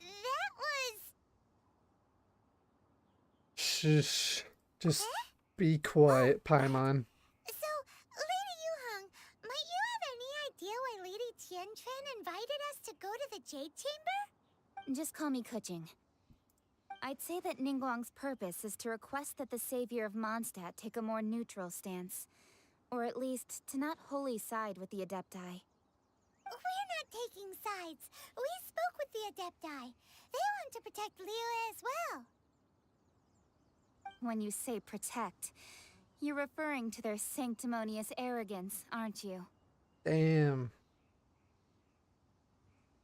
That was... Shh. Just be quiet, Paimon. So, Lady Yuheng, might you have any idea why Lady Tianquan invited us to go to the Jade Chamber? Just call me Kuching. I'd say that Ningguang's purpose is to request that the savior of Mondstadt take a more neutral stance. Or at least, to not wholly side with the Adepti. We're not taking sides. We spoke with the Adepti. They want to protect Liyue as well. When you say protect, you're referring to their sanctimonious arrogance, aren't you? Damn.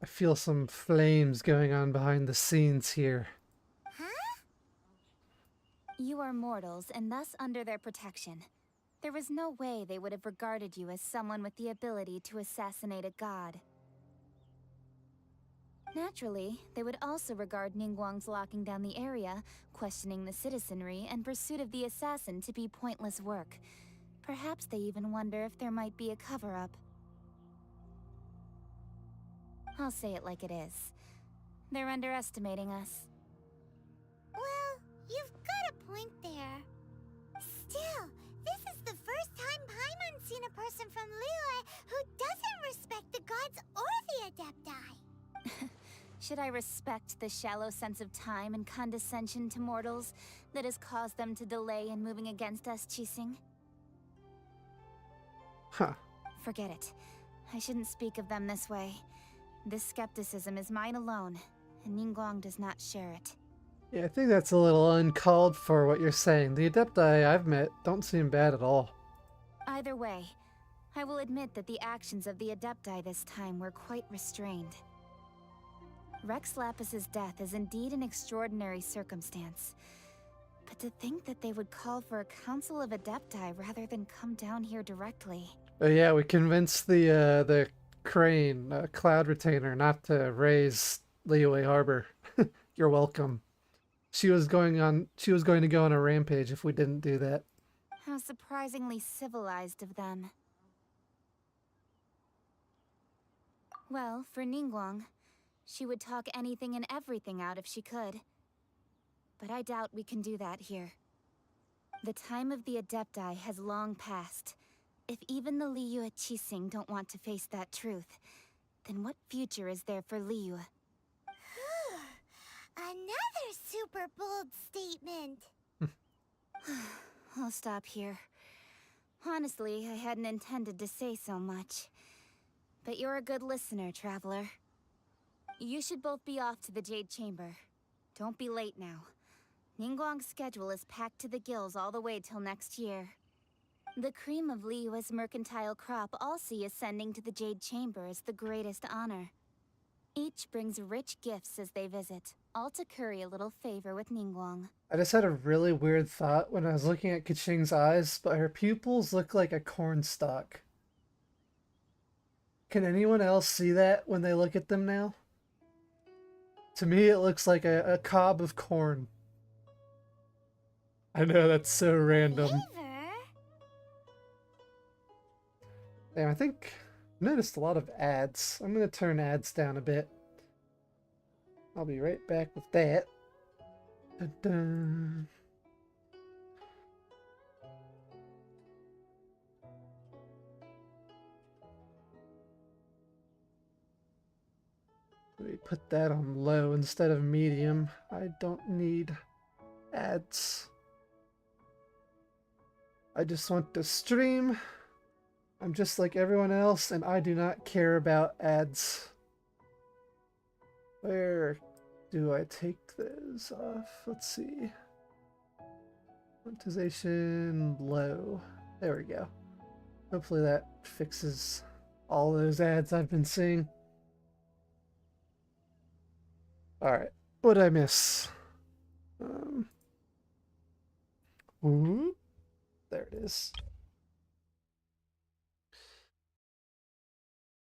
I feel some flames going on behind the scenes here. Huh? You are mortals, and thus under their protection. There was no way they would have regarded you as someone with the ability to assassinate a god. Naturally, they would also regard Ningguang's locking down the area, questioning the citizenry, and pursuit of the assassin to be pointless work. Perhaps they even wonder if there might be a cover-up. I'll say it like it is. They're underestimating us. Well, you've got a point there. Still, this is the first time Paimon's seen a person from Liyue who doesn't respect the gods or the Adepti. Should I respect the shallow sense of time and condescension to mortals that has caused them to delay in moving against us, Qixing? Huh. Forget it. I shouldn't speak of them this way. This skepticism is mine alone, and Ningguang does not share it. Yeah, I think that's a little uncalled for what you're saying. The Adepti I've met don't seem bad at all. Either way, I will admit that the actions of the Adepti this time were quite restrained. Rex Lapis's death is indeed an extraordinary circumstance. But to think that they would call for a council of Adepti rather than come down here directly. Yeah, we convinced the crane, cloud retainer, not to raise Liyue Harbor. You're welcome. She was going to go on a rampage if we didn't do that. How surprisingly civilized of them. Well, for Ningguang, she would talk anything and everything out if she could. But I doubt we can do that here. The time of the Adepti has long passed. If even the Liyue Archon don't want to face that truth, then what future is there for Liyue? Another super bold statement. I'll stop here. Honestly, I hadn't intended to say so much. But you're a good listener, traveler. You should both be off to the Jade Chamber. Don't be late now. Ningguang's schedule is packed to the gills all the way till next year. The cream of Liyue's mercantile crop all see ascending to the Jade Chamber as the greatest honor. Each brings rich gifts as they visit, all to curry a little favor with Ningguang. I just had a really weird thought when I was looking at Keqing's eyes, but her pupils look like a cornstalk. Can anyone else see that when they look at them now? To me, it looks like a cob of corn. I know, that's so random. Damn, I think I noticed a lot of ads. I'm gonna turn ads down a bit. I'll be right back with that. Dun -dun. Let me put that on low instead of medium. I don't need ads. I just want to stream. I'm just like everyone else, and I do not care about ads. Where do I take those off? Let's see. Monetization low. There we go. Hopefully that fixes all those ads I've been seeing. Alright, what'd I miss? Ooh, there it is.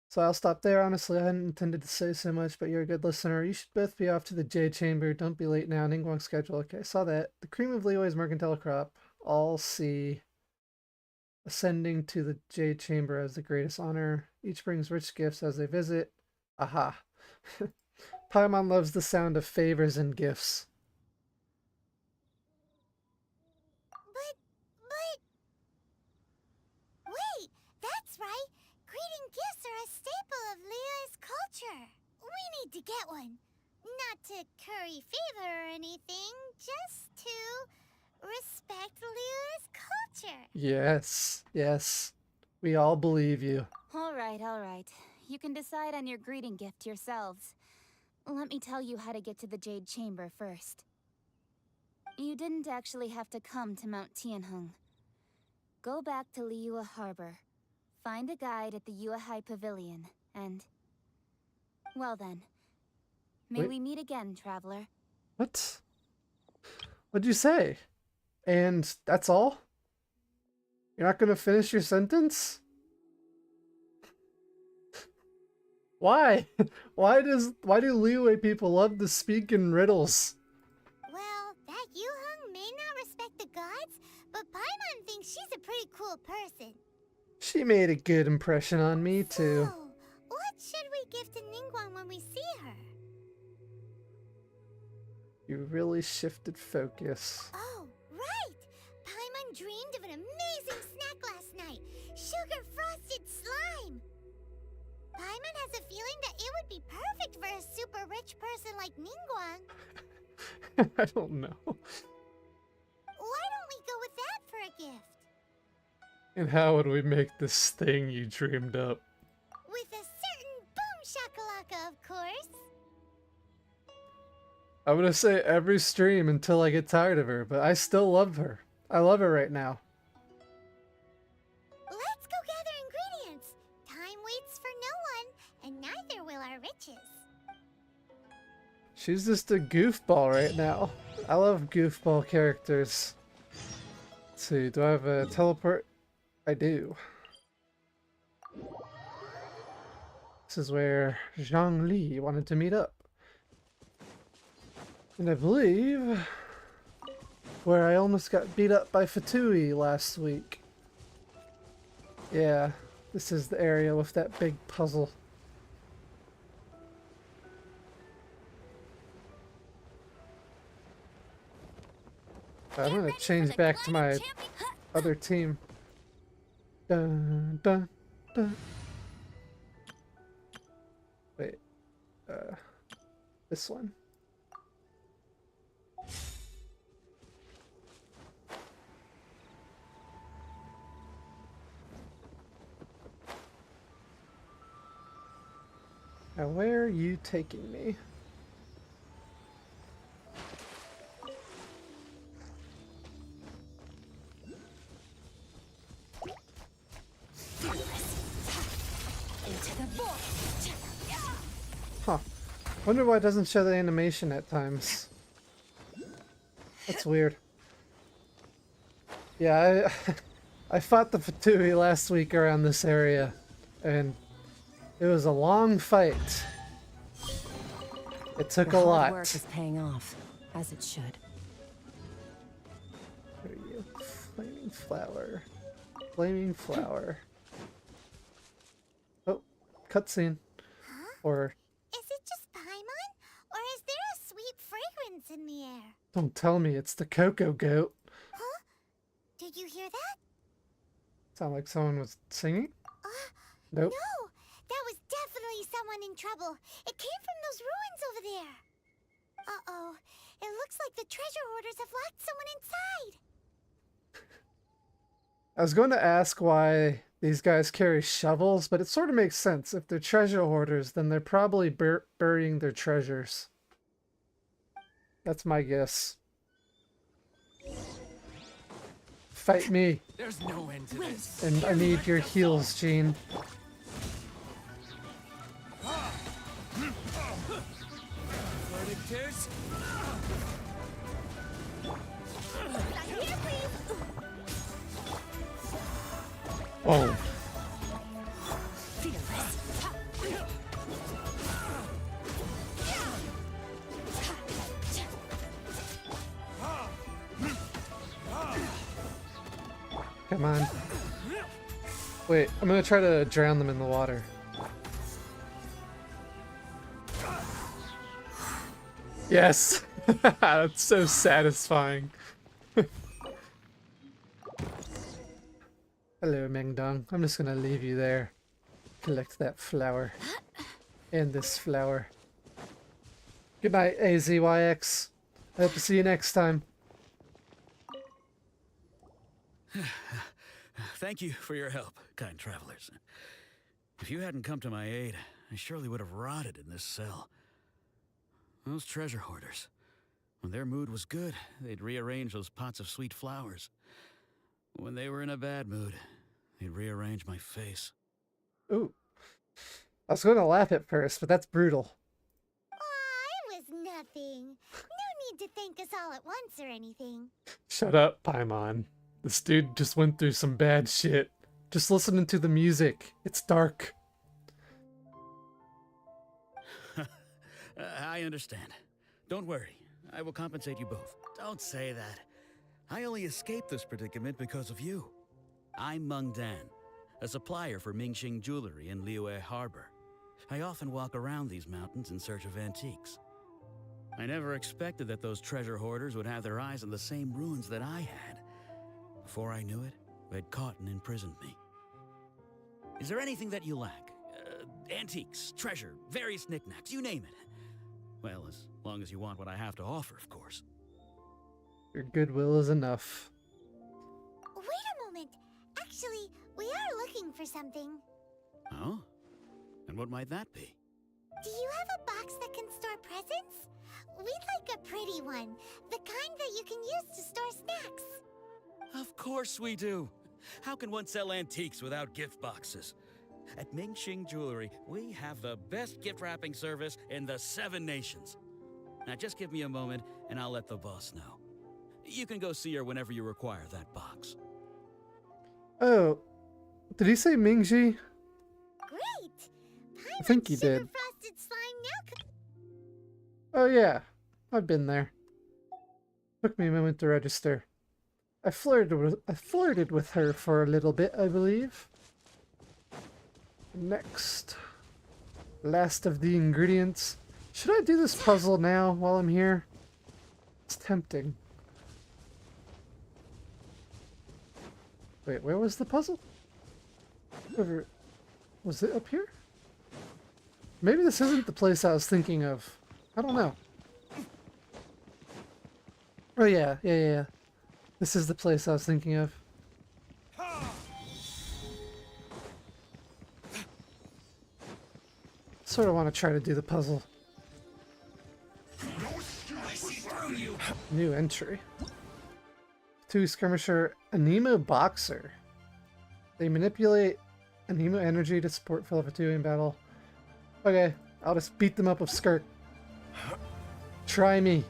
So I'll stop there. Honestly, I hadn't intended to say so much, but you're a good listener. You should both be off to the Jade Chamber. Don't be late now. Ningguang's schedule. Okay, saw that. The cream of Liyue's mercantile crop. All see ascending to the Jade Chamber as the greatest honor. Each brings rich gifts as they visit. Aha. Paimon loves the sound of favors and gifts. Wait, that's right. Greeting gifts are a staple of Liyue's culture. We need to get one. Not to curry favor or anything, just to respect Liyue's culture. Yes, yes. We all believe you. All right. You can decide on your greeting gift yourselves. Let me tell you how to get to the Jade Chamber first. You didn't actually have to come to Mount Tianheng. Go back to Liyue Harbor. Find a guide at the Yuehai Pavilion, and... well then. May we meet again, traveler. What? What'd you say? And that's all? You're not gonna finish your sentence? Why? Why do Liyue people love to speak in riddles? Well, that Yuheng may not respect the gods, but Paimon thinks she's a pretty cool person. She made a good impression on me, too. So, what should we give to Ningguang when we see her? You really shifted focus. Oh, right! Paimon dreamed of an amazing snack last night. Sugar-frosted slime! Paimon has a feeling that it would be perfect for a super rich person like Ningguang. I don't know. Why don't we go with that for a gift? And how would we make this thing you dreamed up? With a certain boom shakalaka, of course. I'm gonna say every stream until I get tired of her, but I still love her. I love her right now. Let's go gather ingredients. Time waits for no one, and neither will our riches. She's just a goofball right now. I love goofball characters. Let's see, do I have a teleport? I do. This is where Zhongli wanted to meet up. And I believe where I almost got beat up by Fatui last week. Yeah, this is the area with that big puzzle. I'm gonna change back to my other team. Dun, dun, dun. Wait, this one. Now, where are you taking me? Huh. Wonder why it doesn't show the animation at times. That's weird. Yeah, I fought the Fatui last week around this area, and it was a long fight. It took Your a hard lot. work is paying off, as it should. What are you? Flaming flower. Flaming flower. Oh, cutscene. Or Is it just Paimon? Or is there a sweet fragrance in the air? don't tell me it's the Cocoa Goat. Huh? Did you hear that? Sound like someone was singing? Nope. No! That was definitely someone in trouble. It came from those ruins over there. Uh-oh. It looks like the treasure hoarders have locked someone inside. I was going to ask why these guys carry shovels, but it sort of makes sense. If they're treasure hoarders, then they're probably burying their treasures. That's my guess. Fight me. There's no end to this. And I need your heals, Jean. Verdictors? Oh. Come on. Wait, I'm gonna try to drown them in the water. Yes! That's so satisfying. Hello, Mengdong. I'm just gonna leave you there. Collect that flower. And this flower. Good night, AZYX. I hope to see you next time. Thank you for your help, kind travelers. If you hadn't come to my aid, I surely would have rotted in this cell. Those treasure hoarders. When their mood was good, they'd rearrange those pots of sweet flowers. When they were in a bad mood, they'd rearrange my face. Ooh. I was going to laugh at first, but that's brutal. Aw, it was nothing. No need to thank us all at once or anything. Shut up, Paimon. This dude just went through some bad shit. Just listening to the music. It's dark. I understand. Don't worry. I will compensate you both. Don't say that. I only escaped this predicament because of you. I'm Meng Dan, a supplier for Mingxing jewelry in Liyue Harbor. I often walk around these mountains in search of antiques. I never expected that those treasure hoarders would have their eyes on the same ruins that I had. Before I knew it, they'd caught and imprisoned me. Is there anything that you lack? Antiques, treasure, various knickknacks, you name it. Well, as long as you want what I have to offer, of course. Your goodwill is enough. Wait a moment. Actually, we are looking for something. Oh? And what might that be? Do you have a box that can store presents? We'd like a pretty one. The kind that you can use to store snacks. Of course we do. How can one sell antiques without gift boxes? At Mingxing Jewelry, we have the best gift wrapping service in the 7 nations. Now just give me a moment and I'll let the boss know. You can go see her whenever you require that box. Oh, did he say Mingji? Great! I think he did. Frosted slime now. Oh yeah, I've been there. Took me a moment to register. I flirted with her for a little bit, I believe. Next. Last of the ingredients. Should I do this puzzle now while I'm here? It's tempting. Wait, where was the puzzle? Over... Was it up here? Maybe this isn't the place I was thinking of. I don't know. Oh yeah. This is the place I was thinking of. Sort of want to try to do the puzzle. New entry. 2 skirmisher Anemo Boxer. They manipulate Anemo energy to support for level 2 in battle. Okay, I'll just beat them up with skirt. Try me.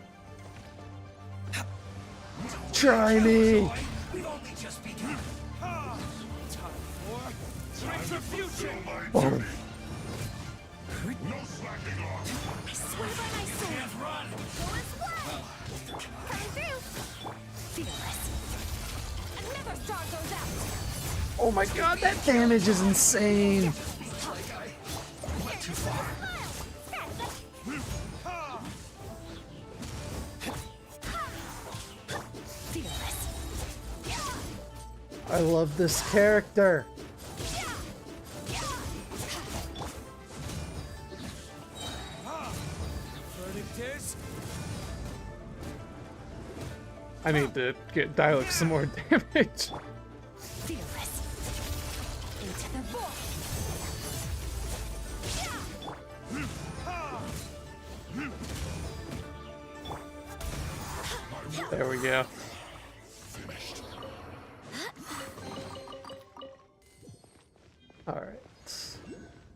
Try me! We've only just begun. Time for retribution. Boom. I swear by my sword. Going slow. Coming through. Fearless. Another star goes out. Oh my god, that damage is insane. Too far. I love this character. I need to get Dialect some more damage. Fearless. Into the void. There we go. Alright.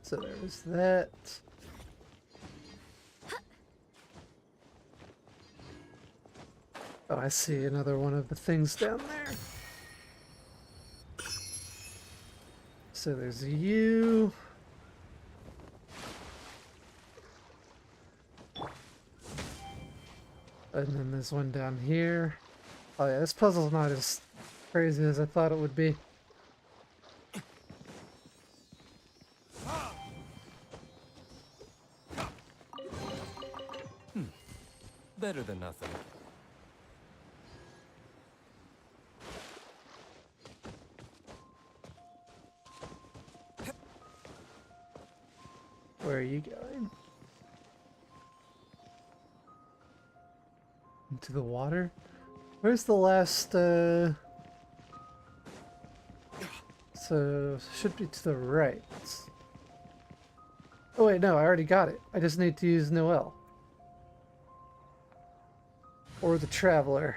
So there's that. Oh, I see another one of the things down there. So there's you. And then there's one down here. Oh yeah, this puzzle's not as crazy as I thought it would be. Better than nothing. Where are you going? Into the water? Where's the last, So, should be to the right. Oh wait, no, I already got it. I just need to use Noelle. Or the Traveler.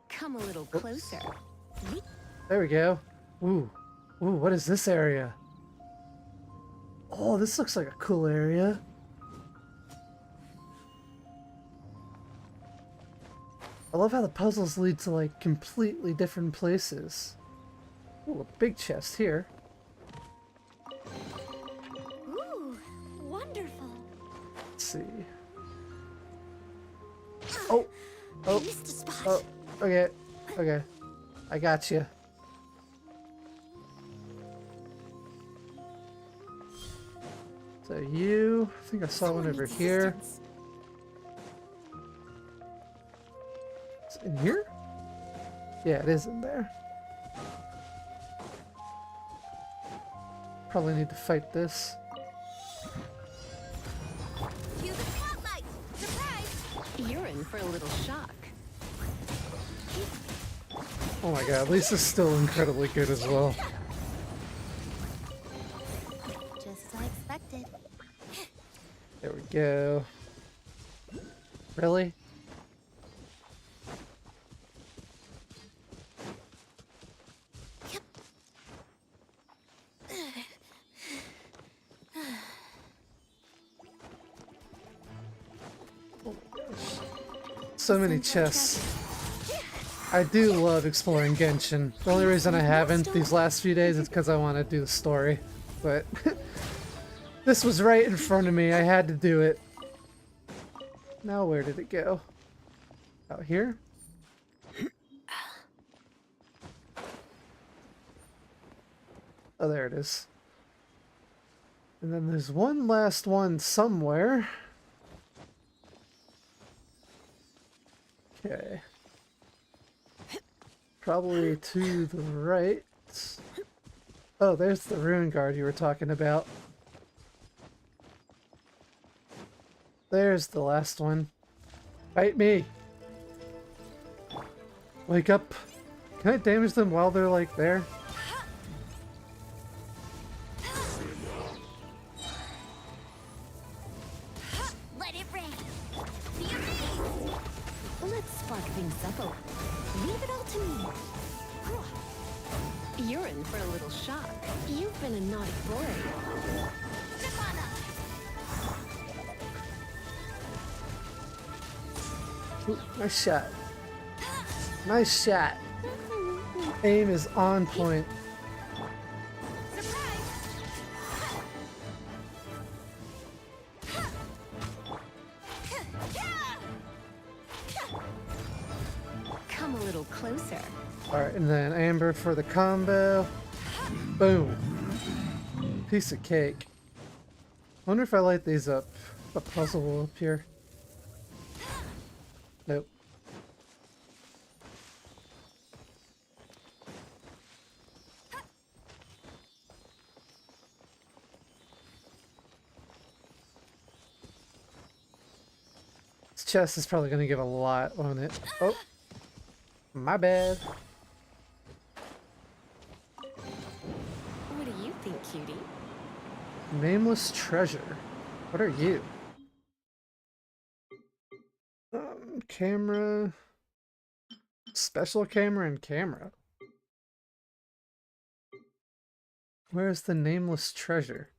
Come a little closer. There we go. Ooh. Ooh, what is this area? Oh, this looks like a cool area. I love how the puzzles lead to like completely different places. Ooh, a big chest here. Ooh, wonderful. Let's see. Oh! Oh! Oh! Okay. Okay. I got you. So you... I think I saw one over here. It's in here? Yeah, it is in there. Probably need to fight this. Cue the spotlight! Surprise! You're in for a little shock. Oh my god, Lisa's still incredibly good as well. Just as I expected. There we go. Really? Oh my gosh. So many chests. I do love exploring Genshin. The only reason I haven't these last few days is because I want to do the story. But this was right in front of me. I had to do it. Now where did it go? Out here? Oh, there it is. And then there's one last one somewhere. Okay. Probably to the right. Oh, there's the ruin guard you were talking about. There's the last one. Fight me! Wake up! Can I damage them while they're like there? Let it rain. Be amazed. Let's spark things up a little. Leave it all to me. You're in for a little shock. You've been a naughty boy. Ooh, nice shot. Nice shot. Aim is on point. chamber for the combo. Boom. Piece of cake. Wonder if I light these up. A puzzle will appear. Nope. This chest is probably going to give a lot on it. Oh. My bad. What do you think, cutie? Nameless treasure. What are you? Camera. Special camera and camera. Where's the nameless treasure?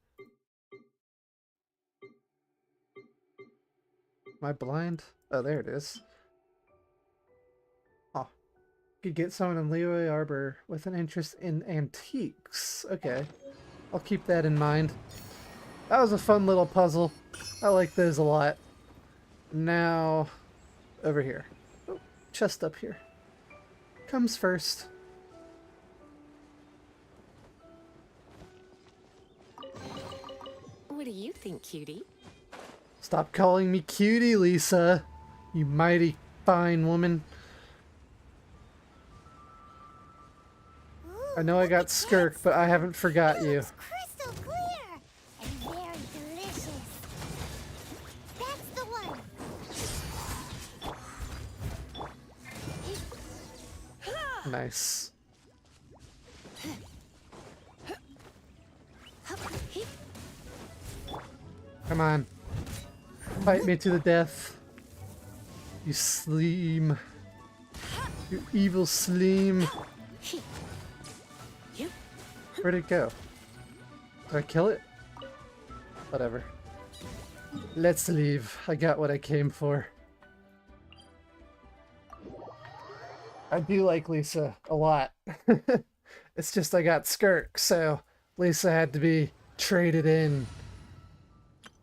Am I blind? Oh, there it is. Oh. Could get someone in Liyue Arbor with an interest in antiques. Okay. I'll keep that in mind. That was a fun little puzzle. I like those a lot. Now, over here. Oh, chest up here. Comes first. What do you think, cutie? Stop calling me cutie, Lisa. You mighty fine woman. I know I got Skirk, but I haven't forgot you. Crystal clear and very delicious. That's the one. Nice. Come on. Fight me to the death. You sleem. You evil sleem. Where'd it go? Did I kill it? Whatever. Let's leave. I got what I came for. I do like Lisa a lot. It's just I got Skirk, so Lisa had to be traded in.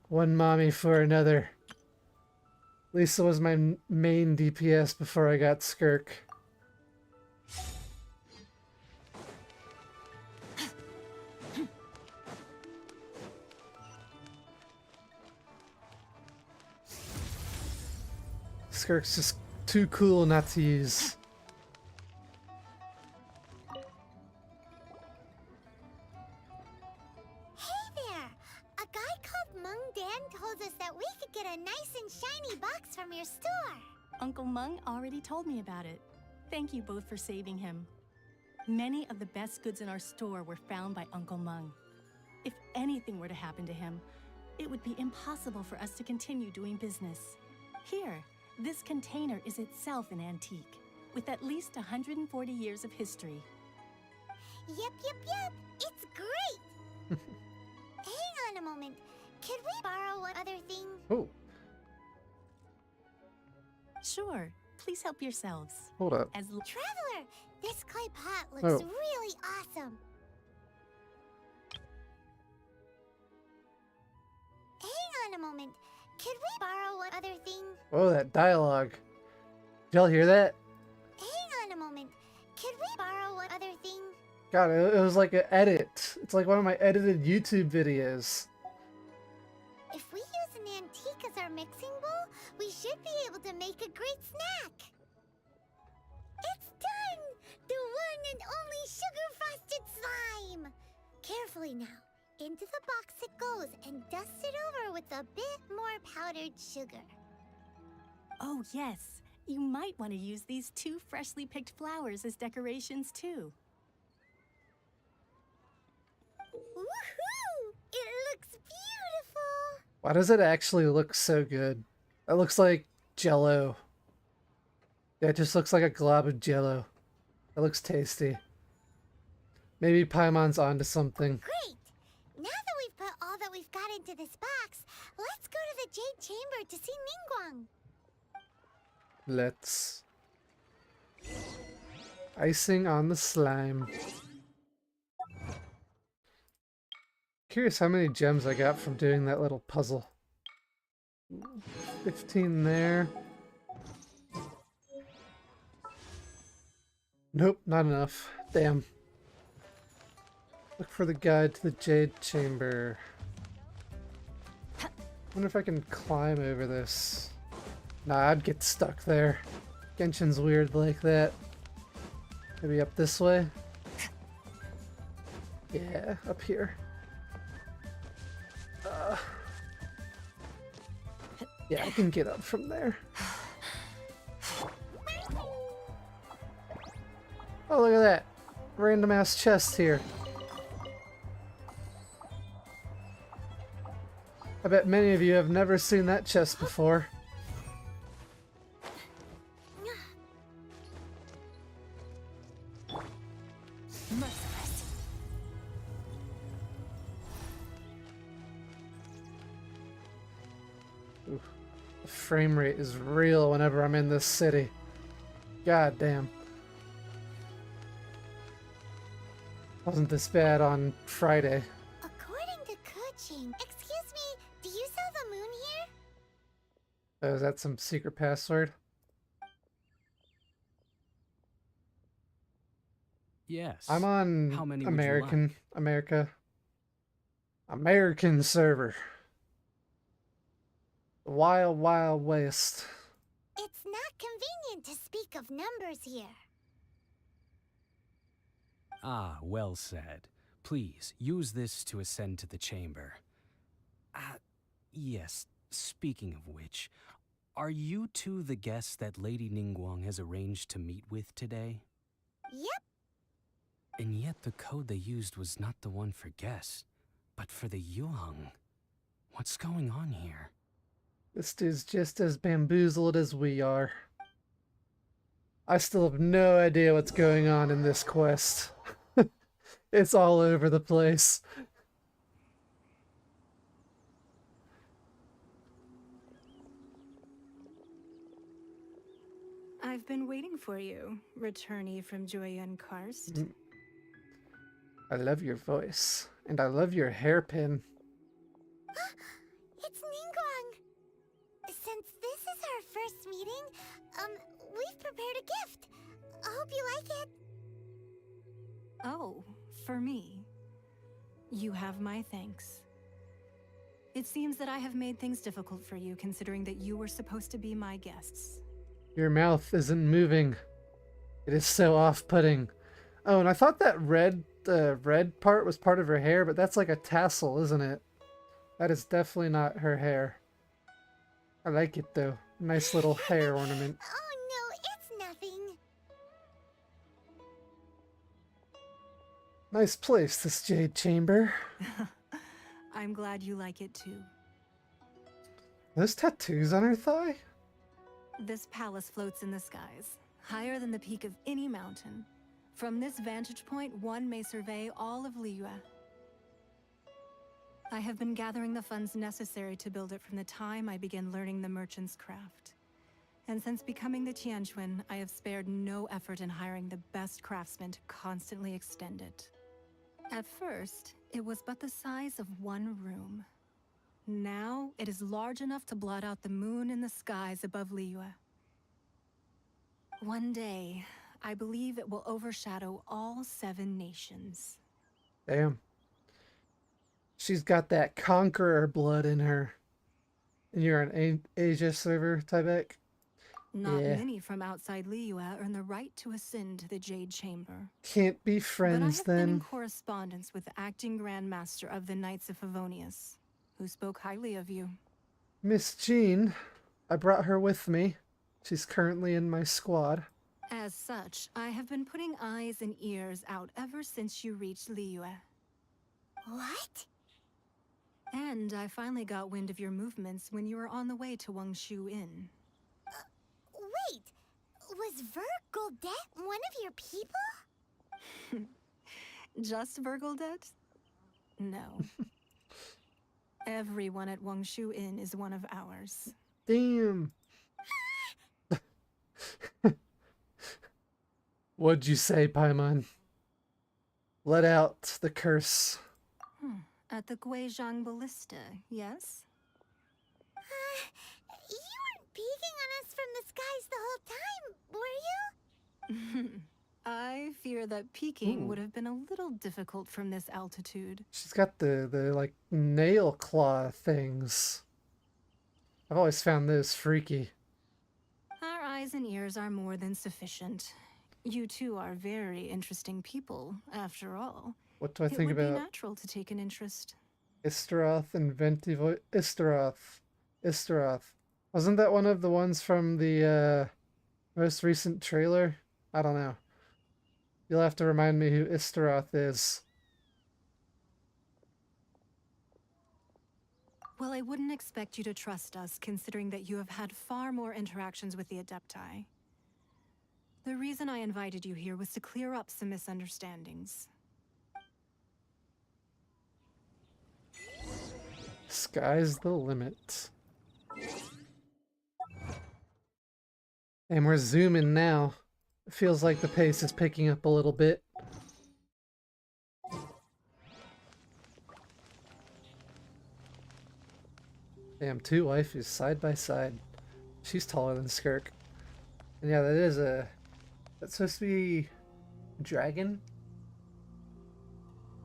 One mommy for another. Lisa was my main DPS before I got Skirk. Skirk's just too cool not to use. Hey there! A guy called Mung Dan told us that we could get a nice and shiny box from your store. Uncle Mung already told me about it. Thank you both for saving him. Many of the best goods in our store were found by Uncle Mung. If anything were to happen to him, it would be impossible for us to continue doing business. Here, this container is itself an antique, with at least 140 years of history. Yep. It's great! Hang on a moment. Could we borrow one other thing? Oh. Sure. Please help yourselves. Hold up. Traveler, this clay pot looks Oh. really awesome. Hang on a moment. Could we borrow one other thing? Oh, that dialogue. Did y'all hear that? Hang on a moment. Could we borrow one other thing? God, it was like an edit. It's like one of my edited YouTube videos. If we use an antique as our mixing bowl, we should be able to make a great snack. It's done! The one and only sugar-frosted slime! Carefully now. Into the box it goes and dust it over with a bit more powdered sugar. Oh, yes. You might want to use these 2 freshly picked flowers as decorations, too. Woohoo! It looks beautiful! Why does it actually look so good? It looks like Jell-O. Yeah, it just looks like a glob of Jell-O. It looks tasty. Maybe Paimon's onto something. Great! Now that we've put all that we've got into this box, let's go to the Jade Chamber to see Ningguang. Let's. Icing on the slime. Curious how many gems I got from doing that little puzzle. 15 there. Nope, not enough. Damn. Look for the guide to the Jade Chamber. Wonder if I can climb over this. Nah, I'd get stuck there. Genshin's weird like that. Maybe up this way? Yeah, up here. Yeah, I can get up from there. Oh, look at that. Random ass chest here. I bet many of you have never seen that chest before. Oof. The frame rate is real whenever I'm in this city. God damn. Wasn't this bad on Friday. According to Kuching, excuse me, do you sell the moon here? Oh, is that some secret password? Yes. I'm on How many would you like? American server. The Wild Wild West. It's not convenient to speak of numbers here. Ah, well said. Please, use this to ascend to the chamber. Yes, speaking of which, are you two the guests that Lady Ningguang has arranged to meet with today? Yep. And yet the code they used was not the one for guests, but for the Yuheng. What's going on here? This dude's just as bamboozled as we are. I still have no idea what's going on in this quest. It's all over the place. I've been waiting for you, returnee from Joyun Karst. I love your voice, and I love your hairpin. It's Ningguang. Since this is our first meeting, we've prepared a gift. I hope you like it. Oh, for me. You have my thanks. It seems that I have made things difficult for you, considering that you were supposed to be my guests. Your mouth isn't moving. It is so off-putting. Oh, and I thought that red part was part of her hair, but that's like a tassel, isn't it? That is definitely not her hair. I like it though. Nice little hair ornament. Oh no, it's nothing. Nice place, this Jade Chamber. I'm glad you like it too. Those tattoos on her thigh? This palace floats in the skies, higher than the peak of any mountain. From this vantage point, one may survey all of Liyue. I have been gathering the funds necessary to build it from the time I began learning the merchant's craft. And since becoming the Tianquan, I have spared no effort in hiring the best craftsmen to constantly extend it. At first, it was but the size of one room. Now, it is large enough to blot out the moon in the skies above Liyue. One day, I believe it will overshadow all 7 nations. Damn. She's got that conqueror blood in her. And you're an Asia server, Tyvek? Not Yeah. many from outside Liyue earn the right to ascend to the Jade Chamber. Can't be friends but I have been in then. correspondence with the acting Grand Master of the Knights of Favonius, who spoke highly of you. Miss Jean, I brought her with me. She's currently in my squad. As such, I have been putting eyes and ears out ever since you reached Liyue. What? And I finally got wind of your movements when you were on the way to Wangshu Inn. Wait, was Vergoldet one of your people? Just Vergoldet? No. Everyone at Wangshu Inn is one of ours. Damn. What'd you say, Paimon? Let out the curse. At the Guizhang Ballista, yes? You weren't peeking on us from the skies the whole time, were you? I fear that peeking Ooh. would have been a little difficult from this altitude. She's got the like nail claw things. I've always found those freaky. Our eyes and ears are more than sufficient. You two are very interesting people, after all. What do I It think would be about natural to take an interest. Istaroth and Istaroth. Wasn't that one of the ones from the most recent trailer? I don't know. You'll have to remind me who Istaroth is. Well, I wouldn't expect you to trust us, considering that you have had far more interactions with the Adepti. The reason I invited you here was to clear up some misunderstandings. Sky's the limit. And we're zooming now. It feels like the pace is picking up a little bit. Damn, two waifus side by side. She's taller than Skirk. And yeah, that's supposed to be a dragon.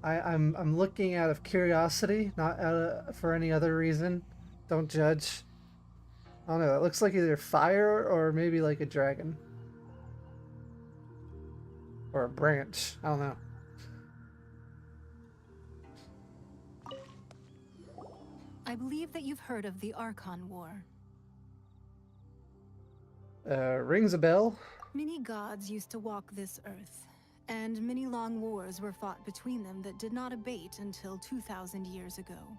I'm looking out of curiosity, not for any other reason. Don't judge. I don't know, it looks like either fire or maybe like a dragon. Or a branch, I don't know. I believe that you've heard of the Archon War. Rings a bell. Many gods used to walk this earth, and many long wars were fought between them that did not abate until 2,000 years ago.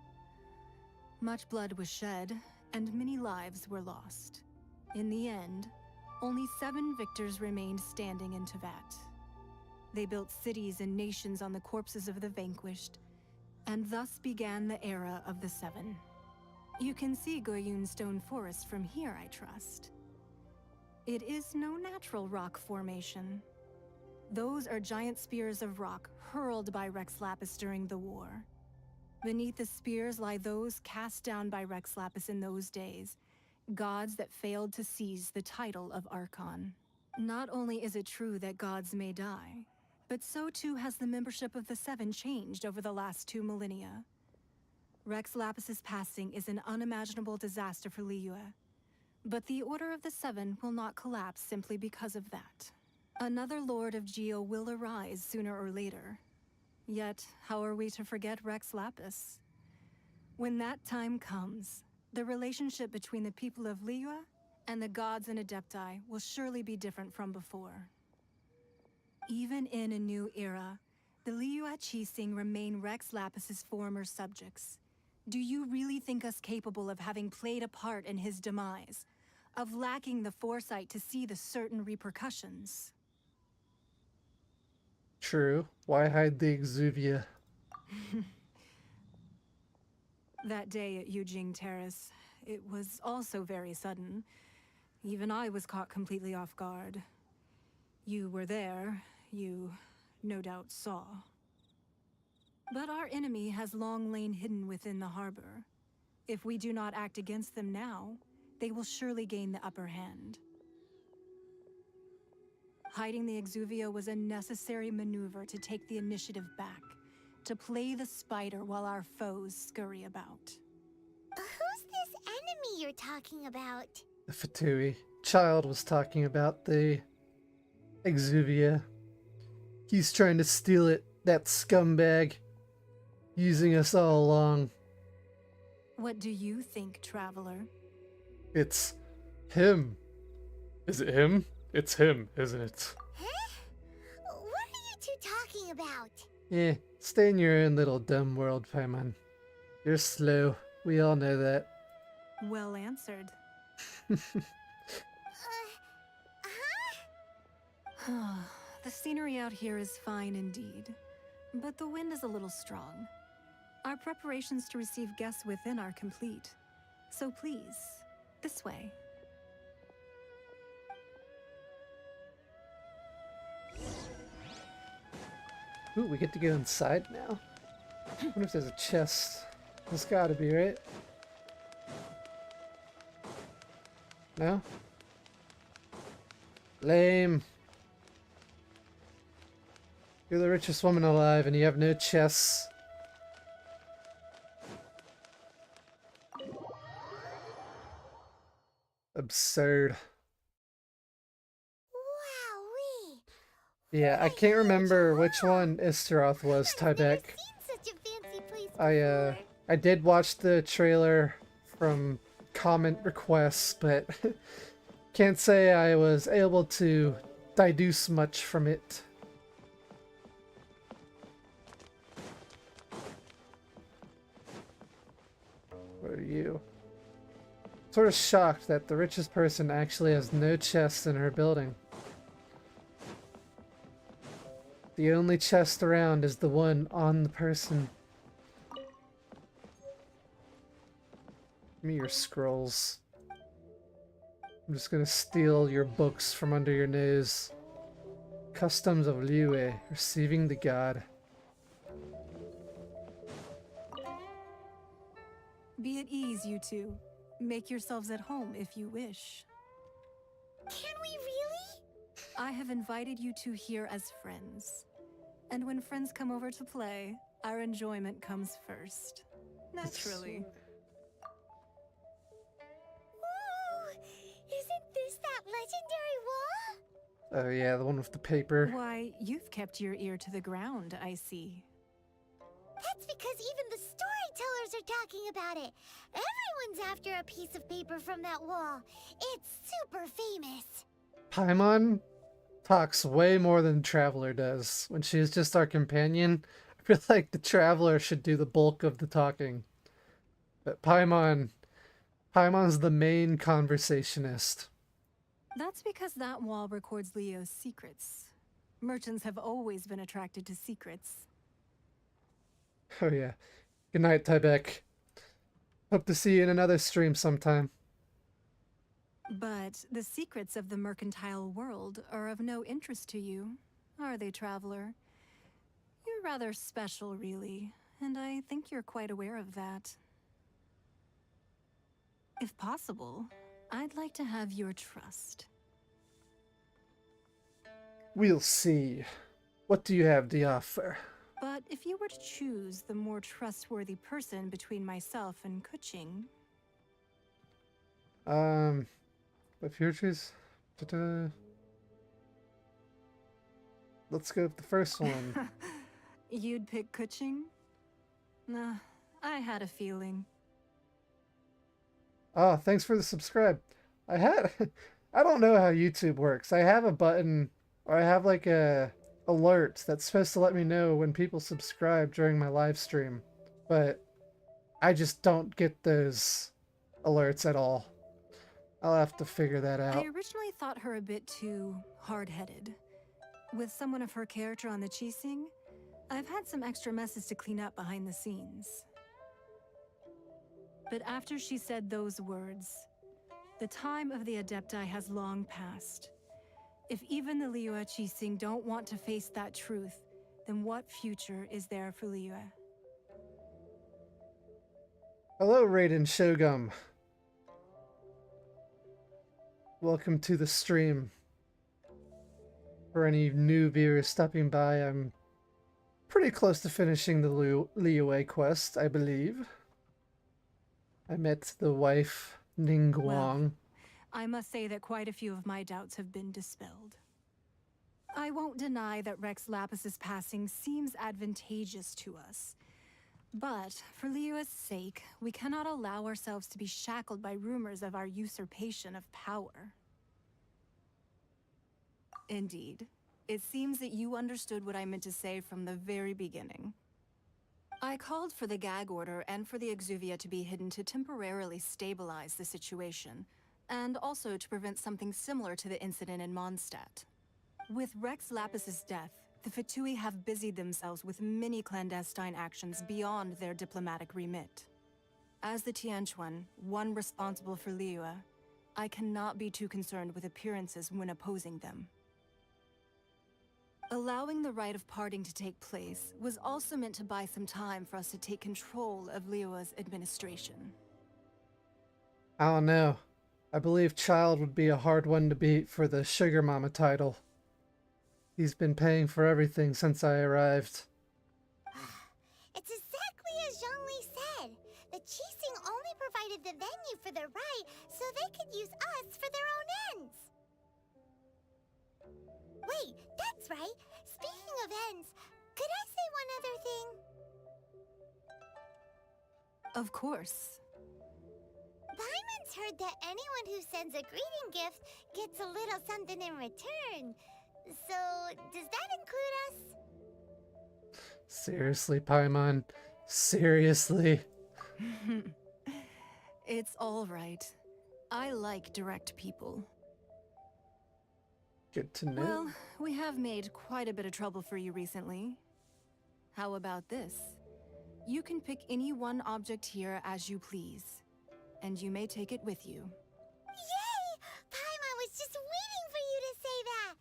Much blood was shed, and many lives were lost. In the end, only 7 victors remained standing in Tevat. They built cities and nations on the corpses of the vanquished, and thus began the era of the 7. You can see Goyun Stone Forest from here, I trust. It is no natural rock formation. Those are giant spears of rock hurled by Rex Lapis during the war. Beneath the spears lie those cast down by Rex Lapis in those days, gods that failed to seize the title of Archon. Not only is it true that gods may die, but so too has the membership of the 7 changed over the last 2 millennia. Rex Lapis's passing is an unimaginable disaster for Liyue, but the Order of the 7 will not collapse simply because of that. Another Lord of Geo will arise sooner or later. Yet, how are we to forget Rex Lapis? When that time comes, the relationship between the people of Liyue and the gods and Adepti will surely be different from before. Even in a new era, the Liyue Qixing remain Rex Lapis's former subjects. Do you really think us capable of having played a part in his demise? Of lacking the foresight to see the certain repercussions? True. Why hide the Exuvia? That day at Yujing Terrace, it was also very sudden. Even I was caught completely off guard. You were there, you no doubt saw. But our enemy has long lain hidden within the harbor. If we do not act against them now, they will surely gain the upper hand. Hiding the Exuvia was a necessary maneuver to take the initiative back, to play the spider while our foes scurry about. Who's this enemy you're talking about? The Fatui. Child was talking about the Exuvia. He's trying to steal it, that scumbag. Using us all along. What do you think, traveler? It's him. Is it him? It's him, isn't it? Huh? What are you two talking about? Yeah, stay in your own little dumb world, Phainon. You're slow. We all know that. Well answered. The scenery out here is fine indeed, but the wind is a little strong. Our preparations to receive guests within are complete. So please, this way. Ooh, we get to go inside now. I wonder if there's a chest. There's gotta be, right? No? Lame. You're the richest woman alive and you have no chests. Absurd. Wowee! Yeah, I can't remember which one Isteroth was, Tybeck. Such a fancy place I did watch the trailer from comment requests, but can't say I was able to deduce much from it. What are you? Sort of shocked that the richest person actually has no chests in her building. The only chest around is the one on the person. Give me your scrolls. I'm just gonna steal your books from under your nose. Customs of Liyue, receiving the god. Be at ease, you two. Make yourselves at home if you wish. Can we really? I have invited you two here as friends. And when friends come over to play, our enjoyment comes first. Naturally. Whoa! Isn't this that legendary wall? Oh yeah, the one with the paper. Why, you've kept your ear to the ground, I see. That's because even the storytellers are talking about it. Everyone's after a piece of paper from that wall. It's super famous. Paimon talks way more than the Traveler does. When she's just our companion, I feel like the Traveler should do the bulk of the talking. But Paimon's the main conversationist. That's because that wall records Leo's secrets. Merchants have always been attracted to secrets. Oh yeah. Good night, Tybeck. Hope to see you in another stream sometime. But the secrets of the mercantile world are of no interest to you, are they, Traveler? You're rather special, really, and I think you're quite aware of that. If possible, I'd like to have your trust. We'll see. What do you have to offer? But if you were to choose the more trustworthy person between myself and Kuching... If you choose... Let's go with the first one. You'd pick Kuching? Nah, I had a feeling. Oh, thanks for the subscribe. I don't know how YouTube works. I have a button, or I have like a alert that's supposed to let me know when people subscribe during my live stream, but I just don't get those alerts at all. I'll have to figure that out. I originally thought her a bit too hard-headed. With someone of her character on the Qixing, I've had some extra messes to clean up behind the scenes. But after she said those words, the time of the Adepti has long passed. If even the Liyue Qixing don't want to face that truth, then what future is there for Liyue? Hello, Raiden Shogum. Welcome to the stream. For any new viewers stopping by, I'm pretty close to finishing the Liyue quest, I believe. I met the wife, Ningguang. Well, I must say that quite a few of my doubts have been dispelled. I won't deny that Rex Lapis's passing seems advantageous to us. But, for Liyue's sake, we cannot allow ourselves to be shackled by rumors of our usurpation of power. Indeed. It seems that you understood what I meant to say from the very beginning. I called for the gag order and for the exuvia to be hidden to temporarily stabilize the situation, and also to prevent something similar to the incident in Mondstadt. With Rex Lapis's death, the Fatui have busied themselves with many clandestine actions beyond their diplomatic remit. As the Tianquan, one responsible for Liyue, I cannot be too concerned with appearances when opposing them. Allowing the rite of parting to take place was also meant to buy some time for us to take control of Liyue's administration. I don't know. I believe Child would be a hard one to beat for the Sugar Mama title. He's been paying for everything since I arrived. It's exactly as Zhongli said. The Qixing only provided the venue for their rite so they could use us for their own ends. Wait, that's right. Speaking of ends, could I say one other thing? Of course. Paimon's heard that anyone who sends a greeting gift gets a little something in return. So, does that include us? Seriously, Paimon? Seriously? It's all right. I like direct people. Good to know. Well, we have made quite a bit of trouble for you recently. How about this? You can pick any one object here as you please, and you may take it with you. Yay! Paimon was just waiting for you to say that!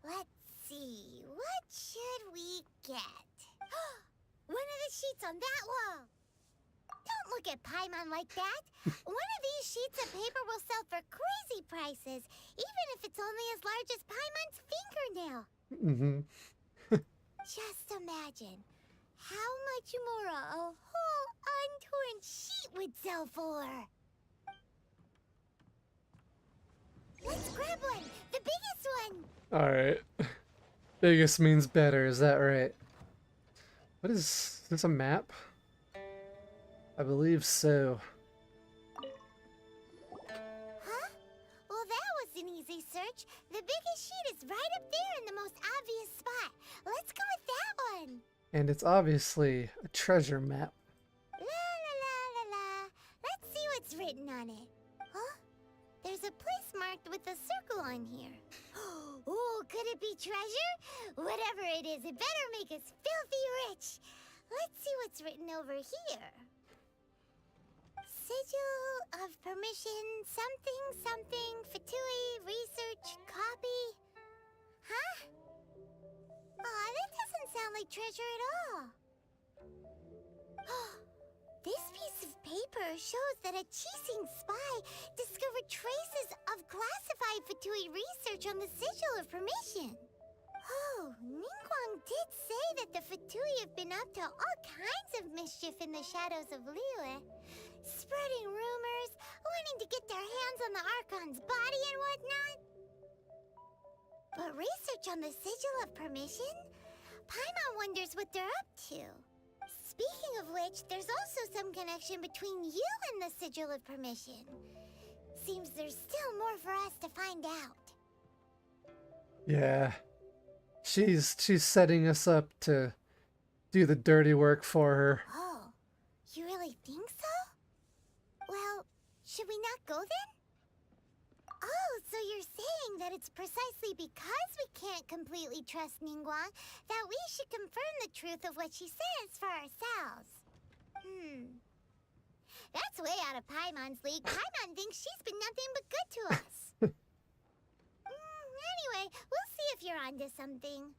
Let's see, what should we get? One of the sheets on that wall! Don't look at Paimon like that! One of these sheets of paper will sell for crazy prices, even if it's only as large as Paimon's fingernail. Just imagine how much more a whole untorn sheet would sell for. Let's grab one! The biggest one! Alright. Biggest means better, is that right? What is this, a map? I believe so. Huh? Well, that was an easy search. The biggest sheet is right up there in the most obvious spot. Let's go with that one. And it's obviously a treasure map. La la la la la. Let's see what's written on it. Huh? There's a place marked with a circle on here. Oh, could it be treasure? Whatever it is, it better make us filthy rich. Let's see what's written over here. Sigil of permission, something, something, Fatui, research, copy. Huh? Aw, that doesn't sound like treasure at all. This piece of paper shows that a Qixing spy discovered traces of classified Fatui research on the Sigil of Permission. Oh, Ningguang did say that the Fatui have been up to all kinds of mischief in the shadows of Liyue. Spreading rumors, wanting to get their hands on the Archon's body and whatnot. But research on the Sigil of Permission? Paimon wonders what they're up to. Speaking of which, there's also some connection between you and the Sigil of Permission. Seems there's still more for us to find out. Yeah. She's setting us up to do the dirty work for her. Oh, you really think so? Well, should we not go then? Oh, so you're saying that it's precisely because we can't completely trust Ningguang that we should confirm the truth of what she says for ourselves. That's way out of Paimon's league. Paimon thinks she's been nothing but good to us. Anyway, we'll see if you're onto something.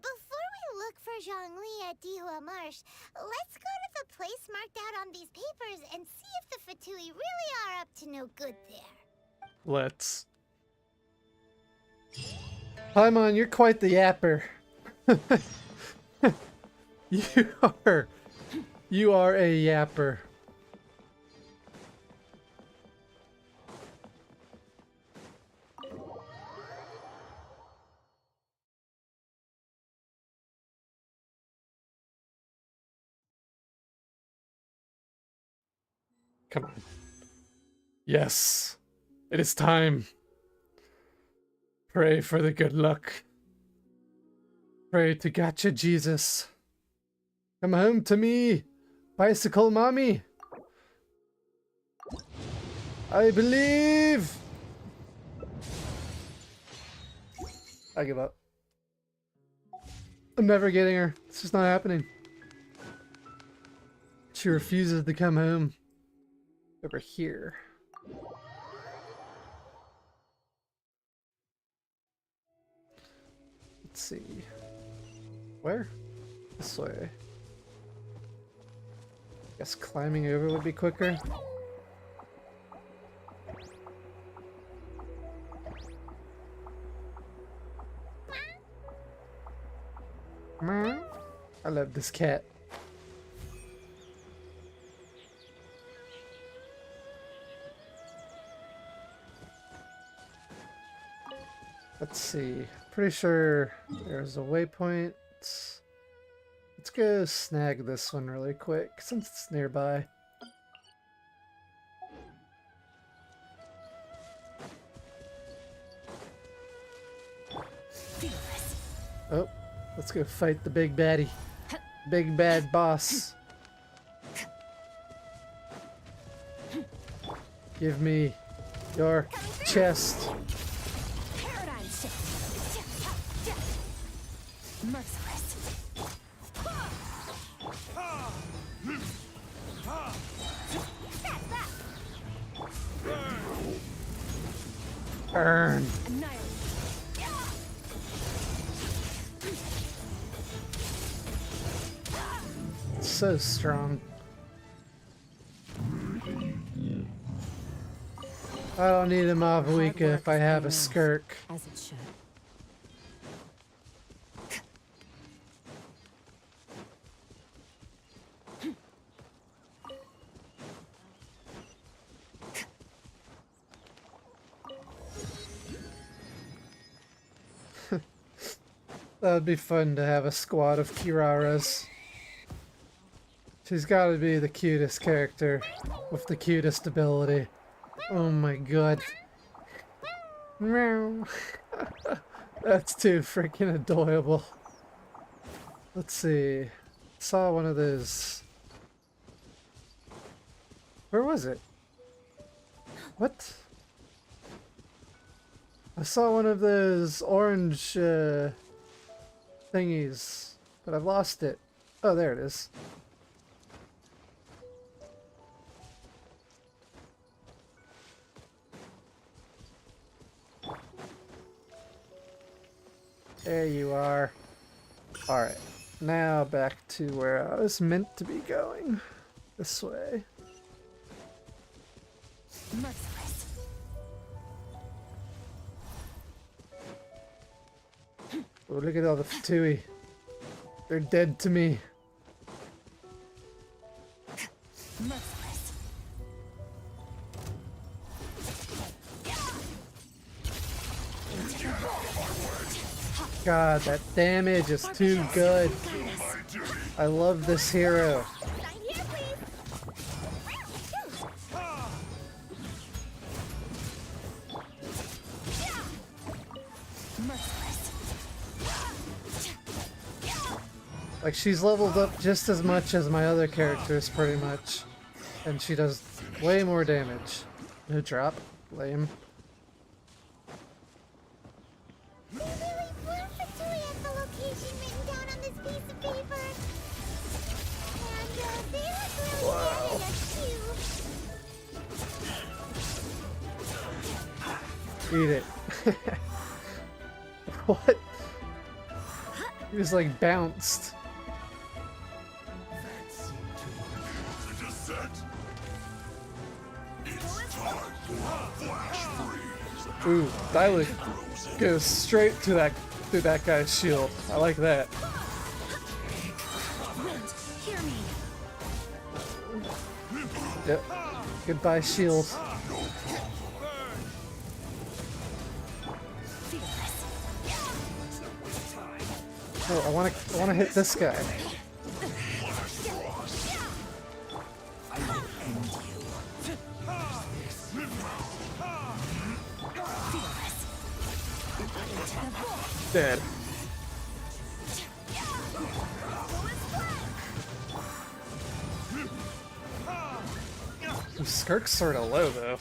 Before we look for Zhongli at Dihua Marsh, let's go to the place marked out on these papers and see if the Fatui really are up to no good there. Let's. Paimon, you're quite the yapper. You are a yapper. Come on. Yes. It is time. Pray for the good luck. Pray to Gotcha Jesus. Come home to me, bicycle mommy. I believe. I give up. I'm never getting her. It's just not happening. She refuses to come home. Over here. Let's see. Where? This way. Guess climbing over would be quicker. Meow. I love this cat. Let's see. Pretty sure there's a waypoint. Let's go snag this one really quick since it's nearby. Oh, let's go fight the big baddie. Big bad boss. Give me your chest. Paradigm shift. Merciless. Burn. So strong. I don't need a Mavuika if I have a Skirk. As it should. That would be fun to have a squad of Kiraras. She's gotta be the cutest character with the cutest ability. Oh my god. Meow. That's too freaking adorable. Let's see. Saw one of those. Where was it? What? I saw one of those orange thingies, but I've lost it. Oh, there it is. There you are. Alright, now back to where I was meant to be going. This way. Merciless. Oh, look at all the Fatui. They're dead to me. Merciless. God, that damage is too good. I love this hero. Like, she's leveled up just as much as my other characters, pretty much. And she does way more damage. No drop. Lame. Wow. Eat it. What? He just like bounced. Ooh, Dylic goes straight to that guy's shield. I like that. Yep. Goodbye, shield. Oh, I wanna hit this guy. Dead. Skirk's sort of low though.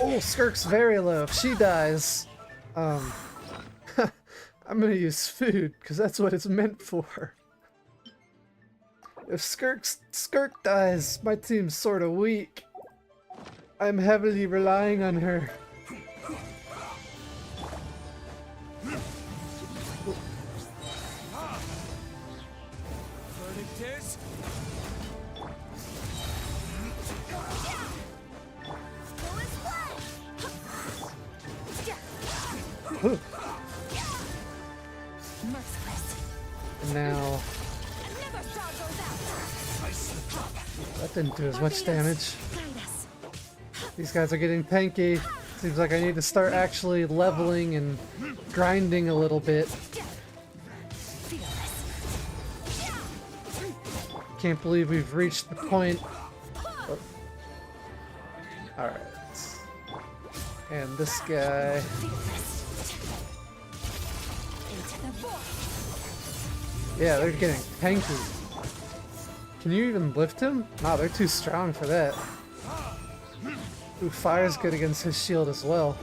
Oh, Skirk's very low. If she dies, I'm gonna use food because that's what it's meant for. If Skirk dies, my team's sort of weak. I'm heavily relying on her. And now that didn't do as much damage. These guys are getting tanky. Seems like I need to start actually leveling and grinding a little bit. Can't believe we've reached the point. Oh. Alright. And this guy. Yeah, they're getting tanky. Can you even lift him? Nah, they're too strong for that. Ooh, fire's good against his shield as well.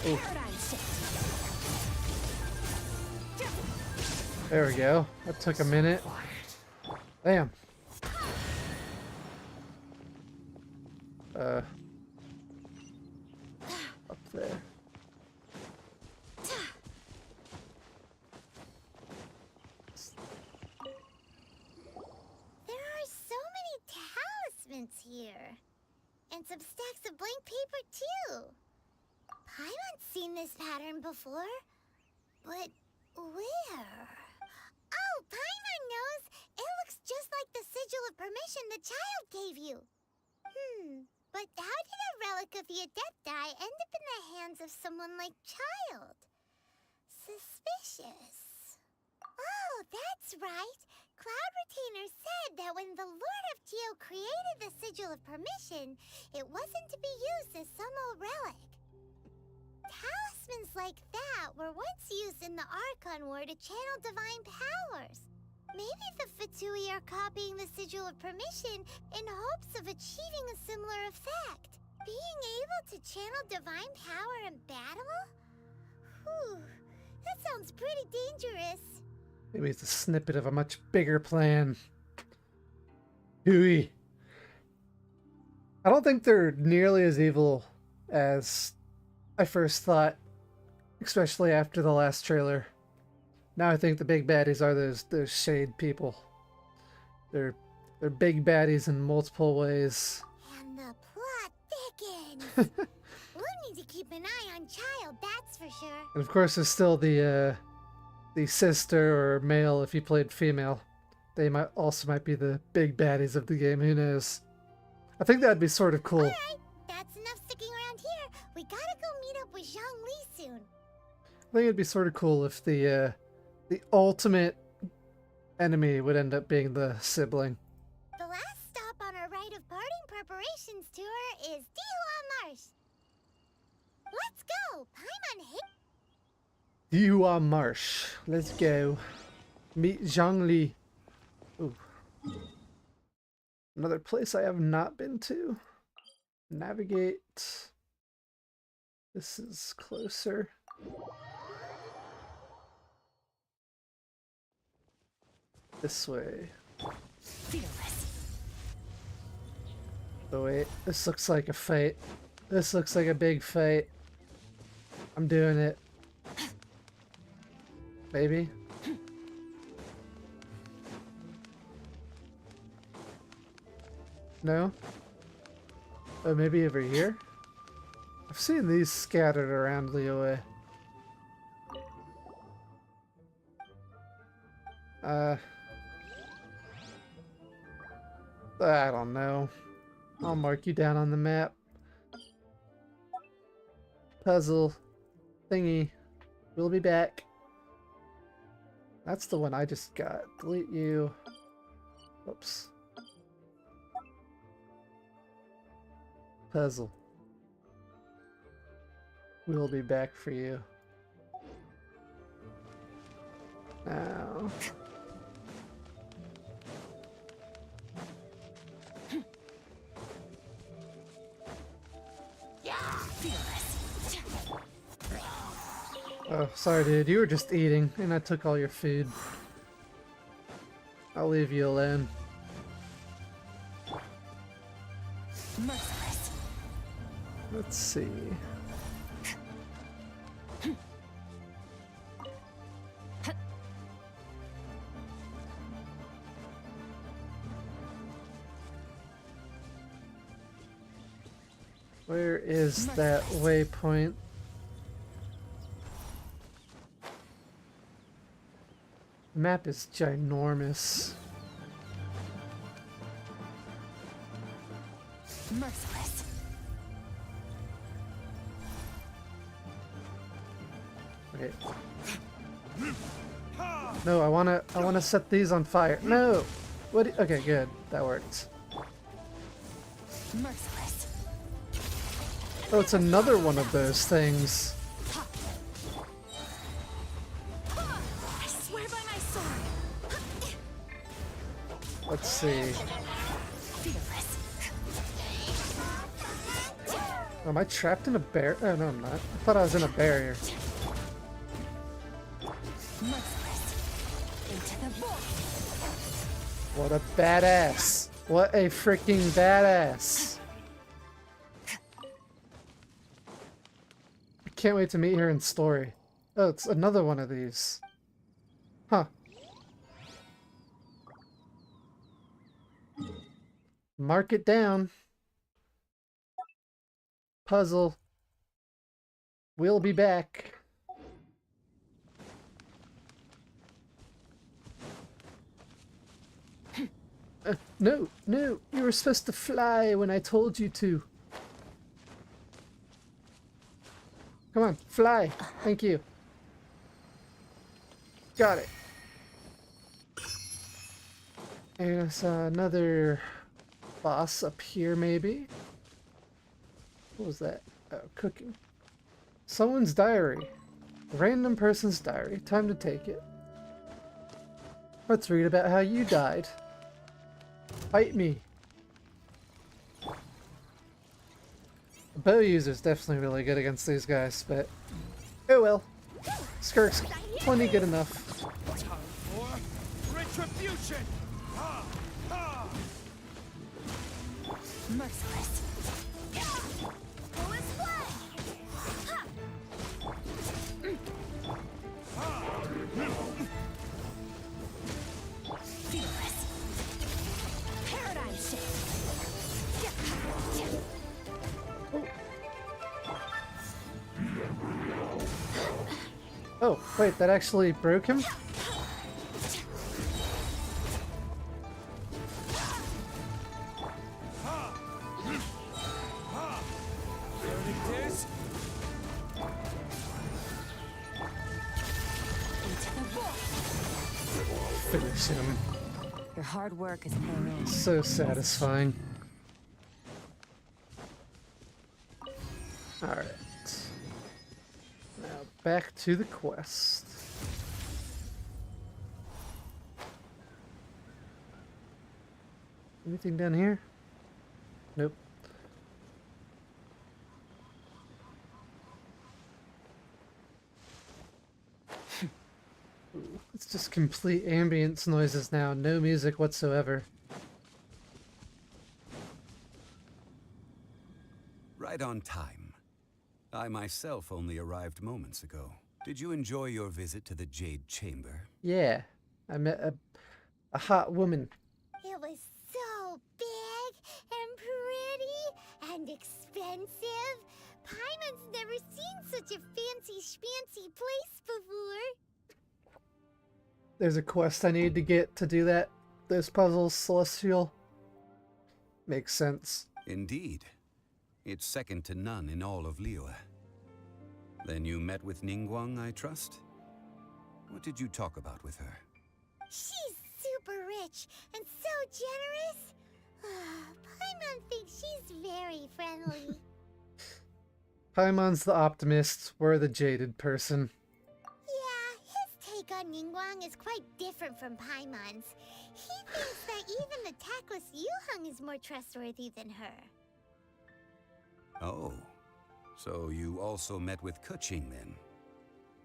Ooh. There we go. That took a minute. Damn. Up there. There are so many talismans here. And some stacks of blank paper, too. Paimon's seen this pattern before. But where? Oh, Paimon knows! It looks just like the sigil of permission the child gave you. But how did a relic of the Adepti end up in the hands of someone like Child? Suspicious. Oh, that's right. Cloud Retainer said that when the Lord of Geo created the Sigil of Permission, it wasn't to be used as some old relic. Talismans like that were once used in the Archon War to channel divine powers. Maybe the Fatui are copying the Sigil of Permission in hopes of achieving a similar effect. Being able to channel divine power in battle? Whew, that sounds pretty dangerous. Maybe it's a snippet of a much bigger plan. Hooey. I don't think they're nearly as evil as I first thought, especially after the last trailer. Now I think the big baddies are those shade people. They're big baddies in multiple ways. And the plot thickens. We'll need to keep an eye on Child, that's for sure. And of course there's still the sister or male if you played female. They might be the big baddies of the game, who knows. I think that'd be sort of cool. Alright, that's enough sticking around here. We gotta go meet up with Zhang Li soon. I think it'd be sort of cool if the ultimate enemy would end up being the sibling. The last stop on our rite of parting preparations tour is Dihua Marsh. Let's go! Paimon hit. Liyue Marsh. Let's go. Meet Zhang Li. Ooh. Another place I have not been to. Navigate. This is closer. This way. Oh wait, this looks like a fight. This looks like a big fight. I'm doing it. Maybe. No? Oh, maybe over here? I've seen these scattered around Liyue. I don't know. I'll mark you down on the map. Puzzle thingy. We'll be back. That's the one I just got. Delete you. Oops. Puzzle. We'll be back for you. Now. Oh, sorry dude, you were just eating, and I took all your food. I'll leave you alone. Let's see. Where is that waypoint? The map is ginormous. Merciless. Wait. No, I wanna set these on fire. No! What? Okay, good. That worked. Merciless. Oh, it's another one of those things. I swear by my sword. Let's see. Fearless. Oh, am I trapped in a bear? Oh, no, I'm not. I thought I was in a barrier. Merciless. Into the void. What a badass. What a freaking badass. I can't wait to meet her in story. Oh, it's another one of these. Huh. Mark it down. Puzzle. We'll be back. No, no, you were supposed to fly when I told you to. Come on, fly. Thank you. Got it. And there's another boss up here, maybe. What was that? Oh, cooking. Someone's diary. A random person's diary. Time to take it. Let's read about how you died. Fight me. The bow user's definitely really good against these guys, but oh well. Skirk's plenty good enough. Time for retribution! Ha! Ha! Merciless. Who is fearless. Paradigm shift. Oh, wait, that actually broke him? Finish him. Your hard work is paying off. So satisfying. Alright. Now back to the quest. Anything down here? Nope. It's just complete ambience noises now, no music whatsoever. Right on time. I myself only arrived moments ago. Did you enjoy your visit to the Jade Chamber? Yeah, I met a hot woman. It was so big and pretty and expensive. Paimon's never seen such a fancy schmancy place before. There's a quest I need to get to do that. Those puzzles, Celestial. Makes sense. Indeed. It's second to none in all of Liyue. Then you met with Ningguang, I trust? What did you talk about with her? She's super rich and so generous. Paimon thinks she's very friendly. Paimon's the optimist, we're the jaded person. Yeah, his take on Ningguang is quite different from Paimon's. He thinks that even the tactless Yuheng is more trustworthy than her. Oh, so you also met with Keqing then?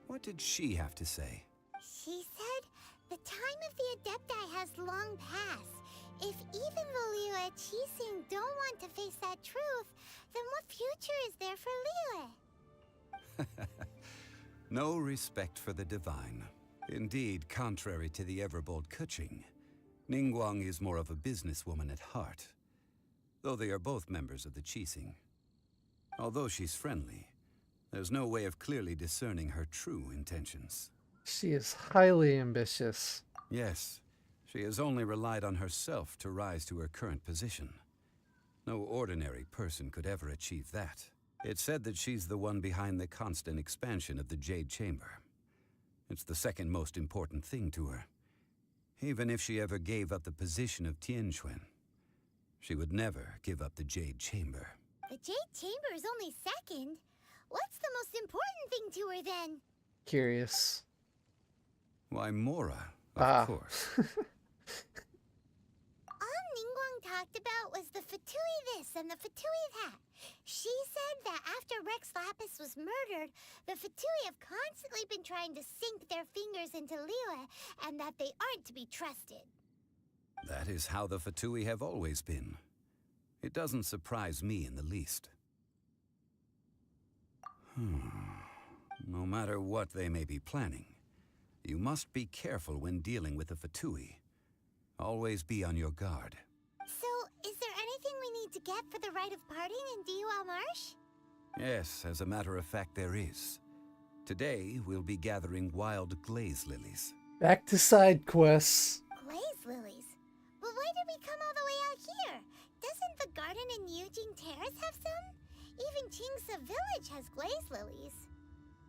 What did she have to say? She said the time of the Adepti has long passed. If even the Liyue Qixing don't want to face that truth, then what future is there for Liyue? No respect for the divine. Indeed, contrary to the ever-bold Keqing, Ningguang is more of a businesswoman at heart, though they are both members of the Qixing. Although she's friendly, there's no way of clearly discerning her true intentions. She is highly ambitious. Yes, she has only relied on herself to rise to her current position. No ordinary person could ever achieve that. It's said that she's the one behind the constant expansion of the Jade Chamber. It's the second most important thing to her. Even if she ever gave up the position of Tianquan, she would never give up the Jade Chamber. The Jade Chamber is only second. What's the most important thing to her then? Curious. Why, Mora, of course. All Ningguang talked about was the Fatui this and the Fatui that. She said that after Rex Lapis was murdered, the Fatui have constantly been trying to sink their fingers into Liyue, and that they aren't to be trusted. That is how the Fatui have always been. It doesn't surprise me in the least. No matter what they may be planning, you must be careful when dealing with the Fatui. Always be on your guard. So, is there anything we need to get for the rite of parting in Liyue Marsh? Yes, as a matter of fact, there is. Today, we'll be gathering wild glaze lilies. Back to side quests. Glaze lilies? But why did we come all the way out here? Doesn't the garden in Yujing Terrace have some? Even Qingse Village has glaze lilies.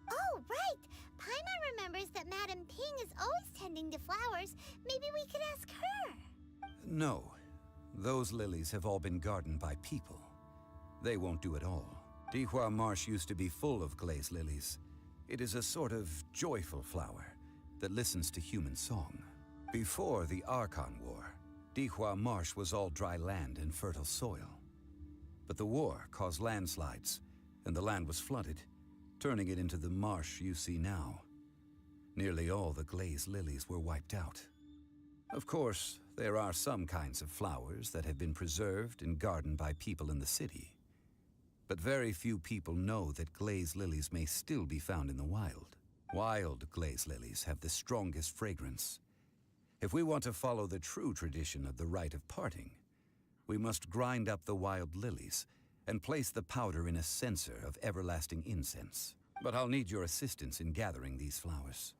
Oh, right! Paimon remembers that Madame Ping is always tending to flowers. Maybe we could ask her. No. Those lilies have all been gardened by people. They won't do it all. Liyue Marsh used to be full of glaze lilies. It is a sort of joyful flower that listens to human song. Before the Archon War, Liyue Marsh was all dry land and fertile soil. But the war caused landslides, and the land was flooded, turning it into the marsh you see now. Nearly all the glaze lilies were wiped out. Of course, there are some kinds of flowers that have been preserved and gardened by people in the city. But very few people know that glaze lilies may still be found in the wild. Wild glaze lilies have the strongest fragrance. If we want to follow the true tradition of the rite of parting, we must grind up the wild lilies and place the powder in a censer of everlasting incense. But I'll need your assistance in gathering these flowers.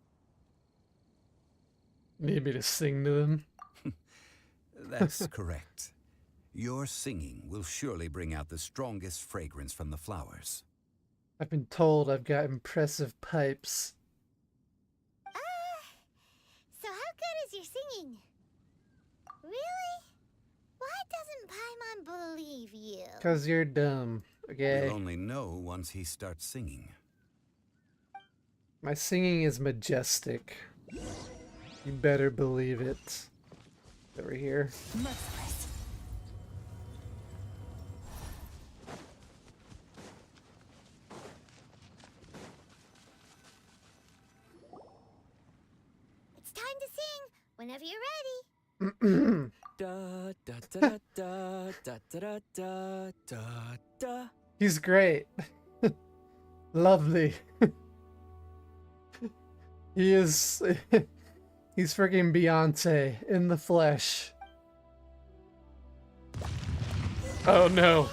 Need me to sing to them? That's correct. Your singing will surely bring out the strongest fragrance from the flowers. I've been told I've got impressive pipes. So how good is your singing? Really? Why doesn't Paimon believe you? 'Cause you're dumb, okay? We'll only know once he starts singing. My singing is majestic. You better believe it. Over here. Merciless. It's time to sing whenever you're ready. Da da da da da da da da da. He's great. Lovely. He is... He's freaking Beyonce in the flesh. Oh no.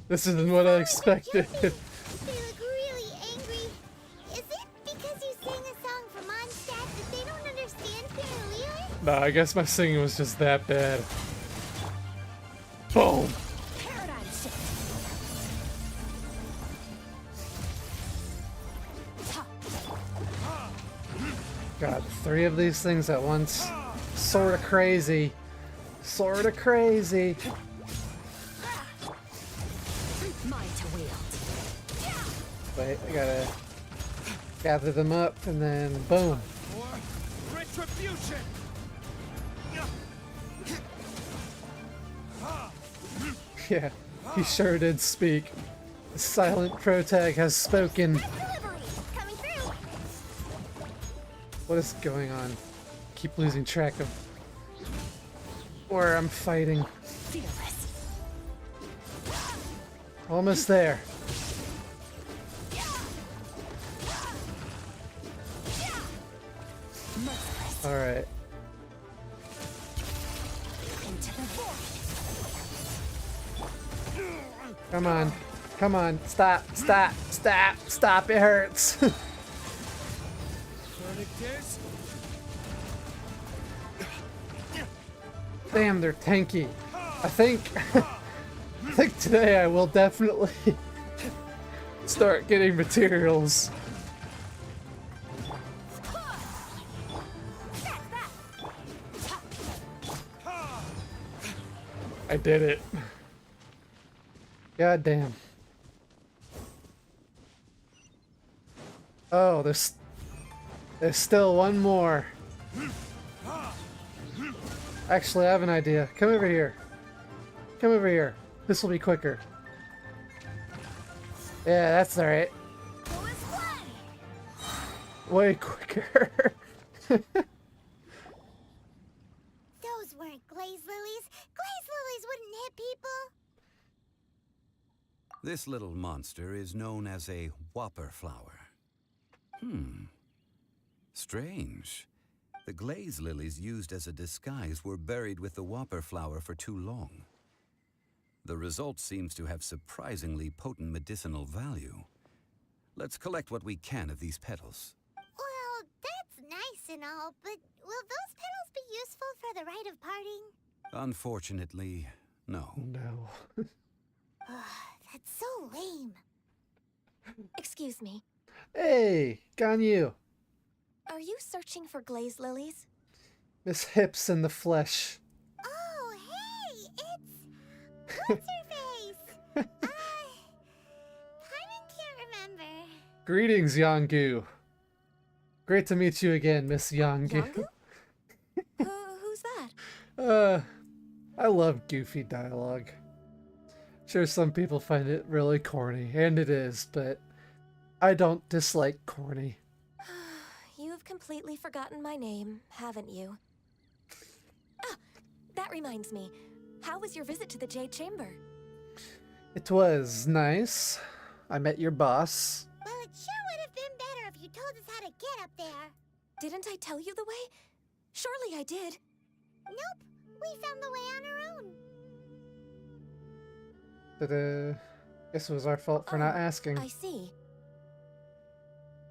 This isn't what I expected. They look really angry. Is it because you sang a song for Mondstadt that they don't understand here in Liyue? No, I guess my singing was just that bad. Boom! Paradigm shift. God, 3 of these things at once. Sorta crazy. Sorta crazy. Mine to wield. Wait, I gotta gather them up and then boom. Retribution! Yeah, he sure did speak. The silent protag has spoken. Coming through. What is going on? Keep losing track of where I'm fighting. Fearless. Almost there. Merciless. Alright. Into the void. Come on. Come on, stop, stop, stop, stop, it hurts. Damn, they're tanky. I think I think today I will definitely start getting materials. I did it. God damn. Oh, there's still one more. Actually, I have an idea. Come over here. Come over here. This will be quicker. Yeah, that's alright. Way quicker. Those weren't glaze lilies. Glaze lilies wouldn't hit people. This little monster is known as a whopper flower. Strange. The glaze lilies used as a disguise were buried with the whopper flower for too long. The result seems to have surprisingly potent medicinal value. Let's collect what we can of these petals. Well, that's nice and all, but will those petals be useful for the rite of parting? Unfortunately, no. No. That's so lame. Excuse me. Hey, Ganyu. Are you searching for glaze lilies? Miss Hips in the flesh. Oh, hey, it's... What's your face? Phainon can't remember. Greetings, Yongu. Great to meet you again, Miss Yongu. Who's that? I love goofy dialogue. Sure, some people find it really corny, and it is, but I don't dislike corny. You've completely forgotten my name, haven't you? Ah, that reminds me. How was your visit to the Jade Chamber? It was nice. I met your boss. Well, it sure would have been better if you told us how to get up there. Didn't I tell you the way? Surely I did. Nope, we found the way on our own. Guess it was our fault for not asking. I see.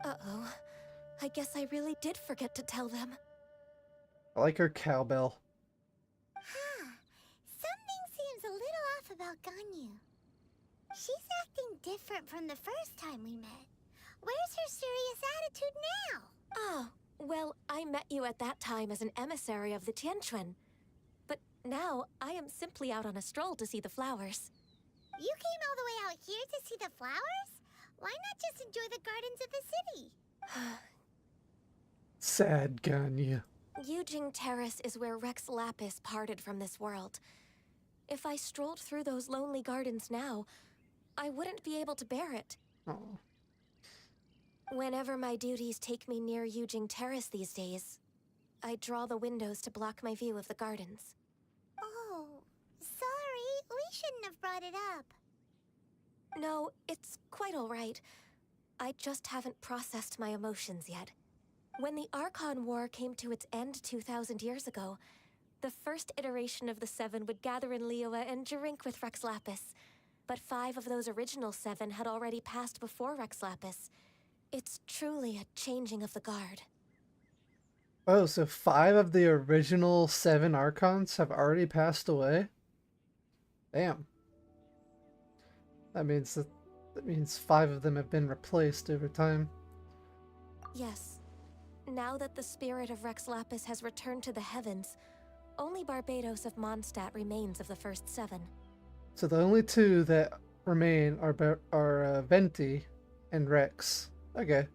Uh-oh. I guess I really did forget to tell them. I like her cowbell. Something seems a little off about Ganyu. She's acting different from the first time we met. Where's her serious attitude now? Oh, well, I met you at that time as an emissary of the Tianquan. But now, I am simply out on a stroll to see the flowers. You came all the way out here to see the flowers? Why not just enjoy the gardens of the city? Sad Ganyu. Yujing Terrace is where Rex Lapis parted from this world. If I strolled through those lonely gardens now, I wouldn't be able to bear it. Oh. Whenever my duties take me near Yujing Terrace these days, I draw the windows to block my view of the gardens. Oh, sorry. We shouldn't have brought it up. No, it's quite all right. I just haven't processed my emotions yet. When the Archon War came to its end 2,000 years ago, the first iteration of the Seven would gather in Liyue and drink with Rex Lapis. But 5 of those original 7 had already passed before Rex Lapis. It's truly a changing of the guard. Oh, so 5 of the original 7 Archons have already passed away? Damn. That means 5 of them have been replaced over time. Yes. Now that the spirit of Rex Lapis has returned to the heavens, only Barbados of Mondstadt remains of the first 7. So the only 2 that remain are Venti and Rex. Okay.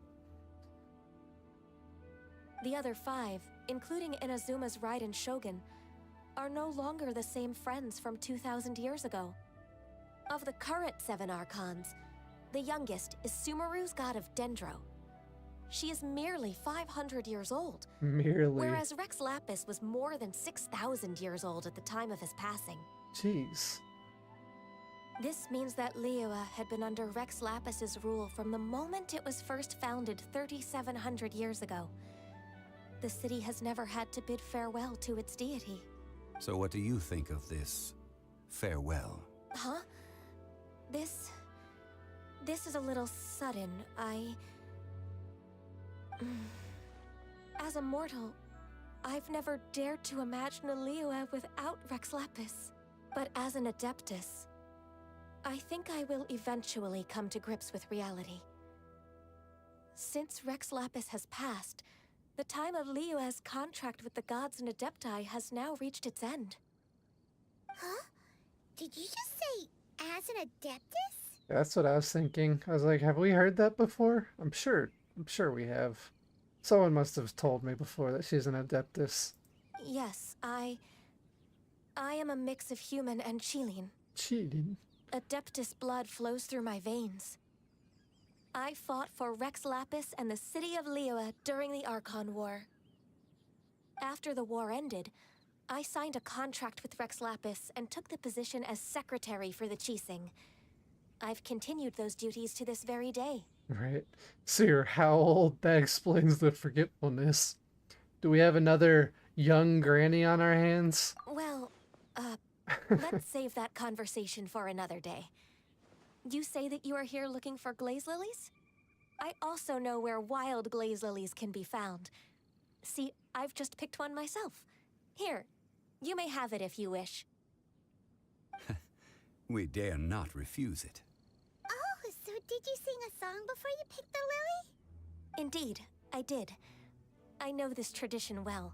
The other 5, including Inazuma's Raiden Shogun, are no longer the same friends from 2,000 years ago. Of the current 7 Archons, the youngest is Sumeru's god of Dendro. She is merely 500 years old. Merely. Whereas Rex Lapis was more than 6,000 years old at the time of his passing. Jeez. This means that Liyue had been under Rex Lapis's rule from the moment it was first founded 3,700 years ago. The city has never had to bid farewell to its deity. So what do you think of this farewell? Huh? This This is a little sudden. As a mortal, I've never dared to imagine a Liyue without Rex Lapis. But as an Adeptus, I think I will eventually come to grips with reality. Since Rex Lapis has passed, the time of Liyue's contract with the gods and Adepti has now reached its end. Huh? Did you just say, as an Adeptus? That's what I was thinking. I was like, have we heard that before? I'm sure we have. Someone must have told me before that she's an Adeptus. Yes, I am a mix of human and Qilin. Qilin? Adeptus blood flows through my veins. I fought for Rex Lapis and the city of Liyue during the Archon War. After the war ended, I signed a contract with Rex Lapis and took the position as secretary for the Qixing. I've continued those duties to this very day. Right. So you're how old? That explains the forgetfulness. Do we have another young granny on our hands? Well, let's save that conversation for another day. You say that you are here looking for glaze lilies? I also know where wild glaze lilies can be found. See, I've just picked one myself. Here, you may have it if you wish. We dare not refuse it. Oh, so did you sing a song before you picked the lily? Indeed, I did. I know this tradition well.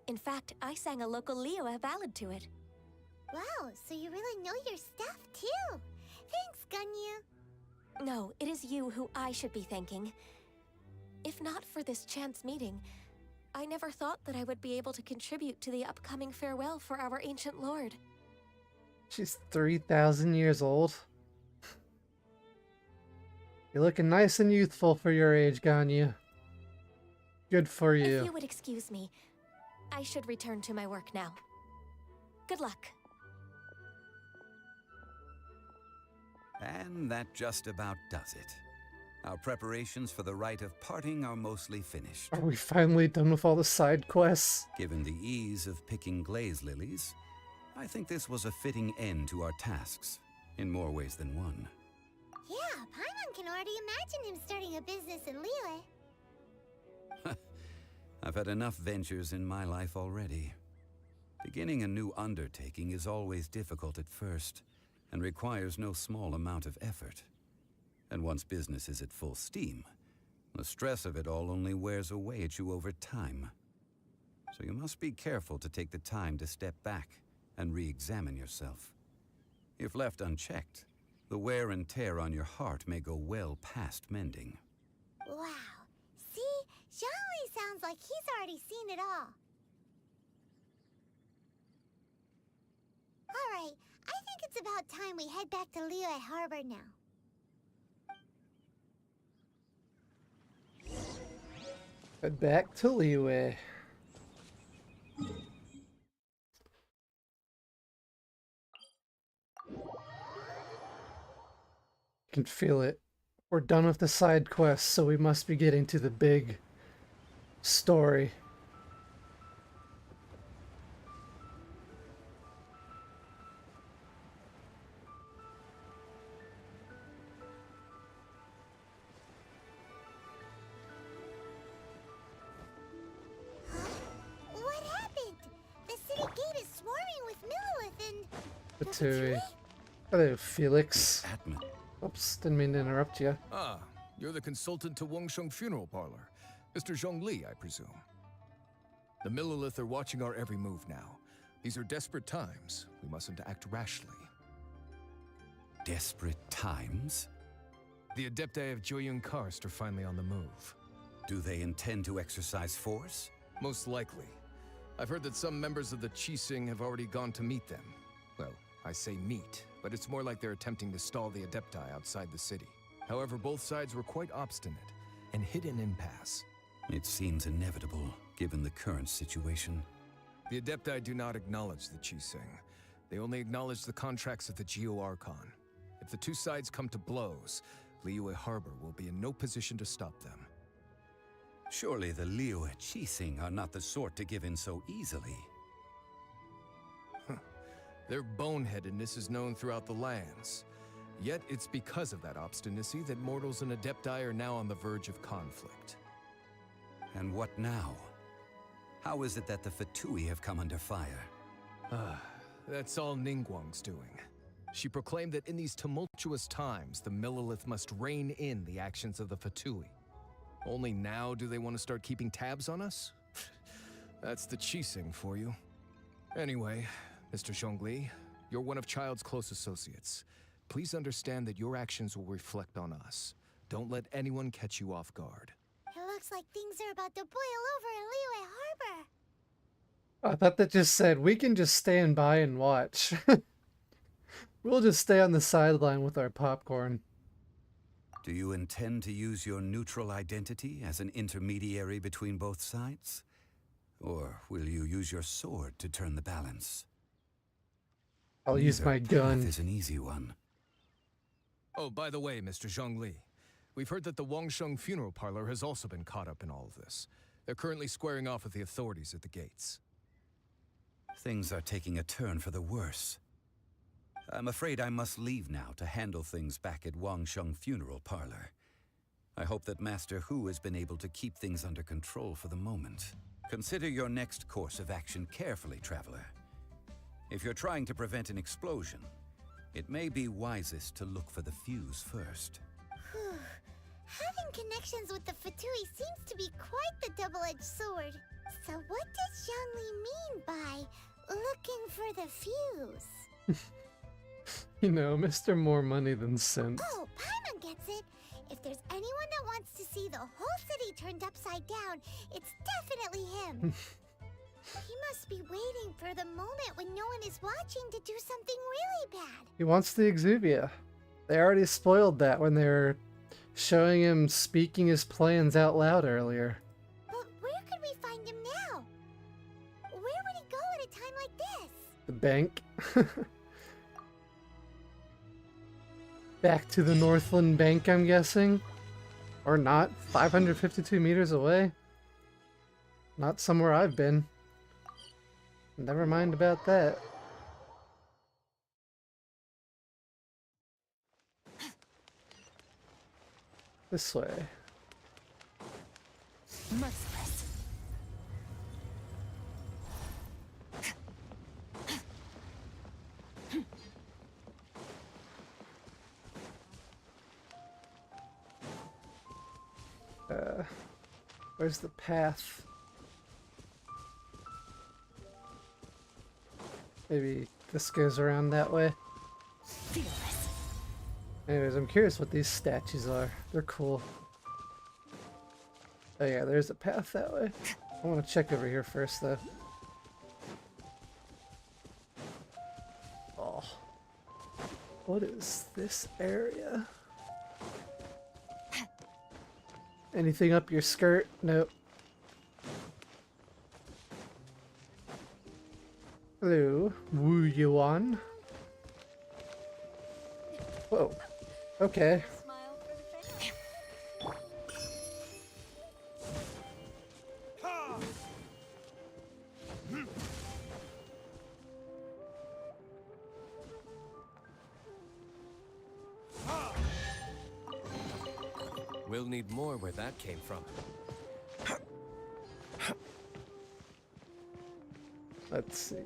In fact, I sang a local Liyue ballad to it. Wow, so you really know your stuff, too. Thanks, Ganyu. No, it is you who I should be thanking. If not for this chance meeting, I never thought that I would be able to contribute to the upcoming farewell for our ancient lord. She's 3,000 years old. You're looking nice and youthful for your age, Ganyu. Good for you. If you would excuse me, I should return to my work now. Good luck. And that just about does it. Our preparations for the rite of parting are mostly finished. Are we finally done with all the side quests? Given the ease of picking glaze lilies, I think this was a fitting end to our tasks, in more ways than one. Yeah, Paimon can already imagine him starting a business in Liyue. I've had enough ventures in my life already. Beginning a new undertaking is always difficult at first, and requires no small amount of effort. And once business is at full steam, the stress of it all only wears away at you over time. So you must be careful to take the time to step back and re-examine yourself. If left unchecked, the wear and tear on your heart may go well past mending. Wow. See? Zhongli sounds like he's already seen it all. Alright, I think it's about time we head back to Liyue Harbor now. Head back to Liyue. Can feel it. We're done with the side quests, so we must be getting to the big story. What happened? The city gate is swarming with Millilith and... Batui. Hello, Felix. Atman. Oops, didn't mean to interrupt you. Ah, you're the consultant to Wengsheng Funeral Parlor. Mr. Zhongli, I presume. The Millilith are watching our every move now. These are desperate times. We mustn't act rashly. Desperate times? The Adepti of Joyun Karst are finally on the move. Do they intend to exercise force? Most likely. I've heard that some members of the Qixing have already gone to meet them. Well, I say meet, but it's more like they're attempting to stall the Adepti outside the city. However, both sides were quite obstinate and hit an impasse. It seems inevitable, given the current situation. The Adepti do not acknowledge the Qixing. They only acknowledge the contracts of the Liyue Archon. If the two sides come to blows, Liyue Harbor will be in no position to stop them. Surely the Liyue Qixing are not the sort to give in so easily. Their boneheadedness is known throughout the lands. Yet it's because of that obstinacy that mortals and Adepti are now on the verge of conflict. And what now? How is it that the Fatui have come under fire? That's all Ningguang's doing. She proclaimed that in these tumultuous times, the Millelith must rein in the actions of the Fatui. Only now do they want to start keeping tabs on us? That's the Qixing for you. Anyway, Mr. Zhongli, you're one of Child's close associates. Please understand that your actions will reflect on us. Don't let anyone catch you off guard. It looks like things are about to boil over in Liyue Harbor. I thought that just said, we can just stand by and watch. We'll just stay on the sideline with our popcorn. Do you intend to use your neutral identity as an intermediary between both sides? Or will you use your sword to turn the balance? I'll use my gun. Path is an easy one. Oh, by the way, Mr. Zhongli, we've heard that the Wangsheng funeral parlor has also been caught up in all of this. They're currently squaring off with the authorities at the gates. Things are taking a turn for the worse. I'm afraid I must leave now to handle things back at Wangsheng Funeral Parlor. I hope that Master Hu has been able to keep things under control for the moment. Consider your next course of action carefully, Traveler. If you're trying to prevent an explosion, it may be wisest to look for the fuse first. Having connections with the Fatui seems to be quite the double-edged sword. So what does Zhongli mean by looking for the fuse? You know, Mr. More Money Than Sense. Oh, Paimon gets it. If there's anyone that wants to see the whole city turned upside down, it's definitely him. He must be waiting for the moment when no one is watching to do something really bad. He wants the Exuvia. They already spoiled that when they were showing him speaking his plans out loud earlier. But where could we find him now? Where would he go at a time like this? The bank. Back to the Northland Bank, I'm guessing. Or not. 552 meters away. Not somewhere I've been. Never mind about that. This way. Merciless. Where's the path? Maybe this goes around that way. Fearless. Anyways, I'm curious what these statues are. They're cool. Oh yeah, there's a path that way. I want to check over here first though. Oh. What is this area? Anything up your skirt? Nope. Hello, Wu Yuan. Whoa. Okay. We'll need more where that came from. Let's see.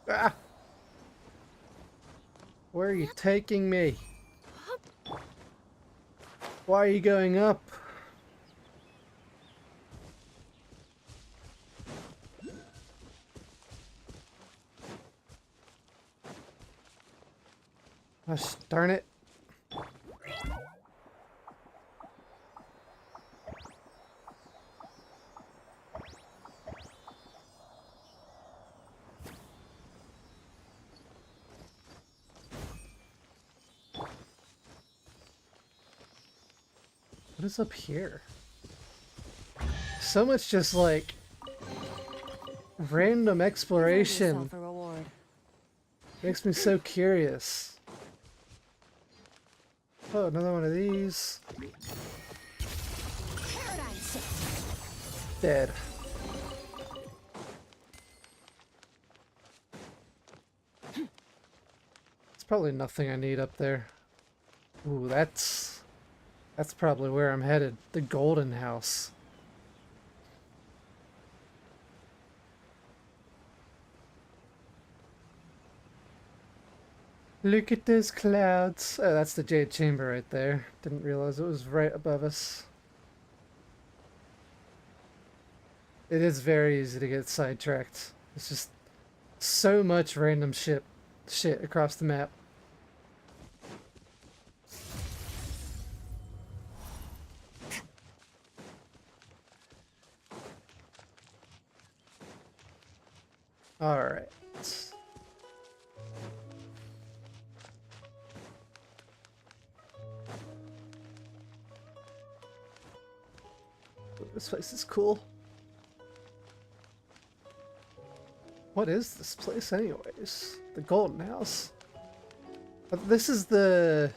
Ah! Where are you taking me? Why are you going up? Gosh, darn it. What is up here? So much just like random exploration. Makes me so curious. Oh, another one of these. Dead. It's probably nothing I need up there. Ooh, that's probably where I'm headed. The Golden House. Look at those clouds. Oh, that's the Jade Chamber right there. Didn't realize it was right above us. It is very easy to get sidetracked. It's just so much random shit across the map. All right. This place is cool. What is this place anyways? The Golden House. This is the...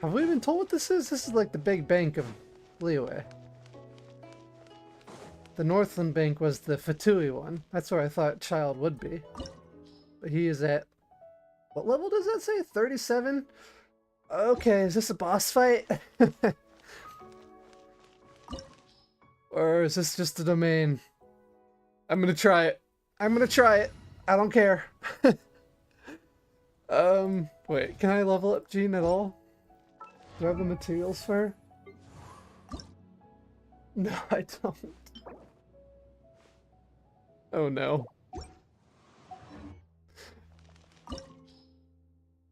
Have we been told what this is? This is like the big bank of Liyue. The Northland Bank was the Fatui one. That's where I thought Child would be. But he is at... What level does that say? 37? Okay, is this a boss fight? Or is this just a domain? I'm gonna try it. I'm gonna try it. I don't care. Wait, can I level up Jean at all? Do I have the materials for her? No, I don't. Oh no.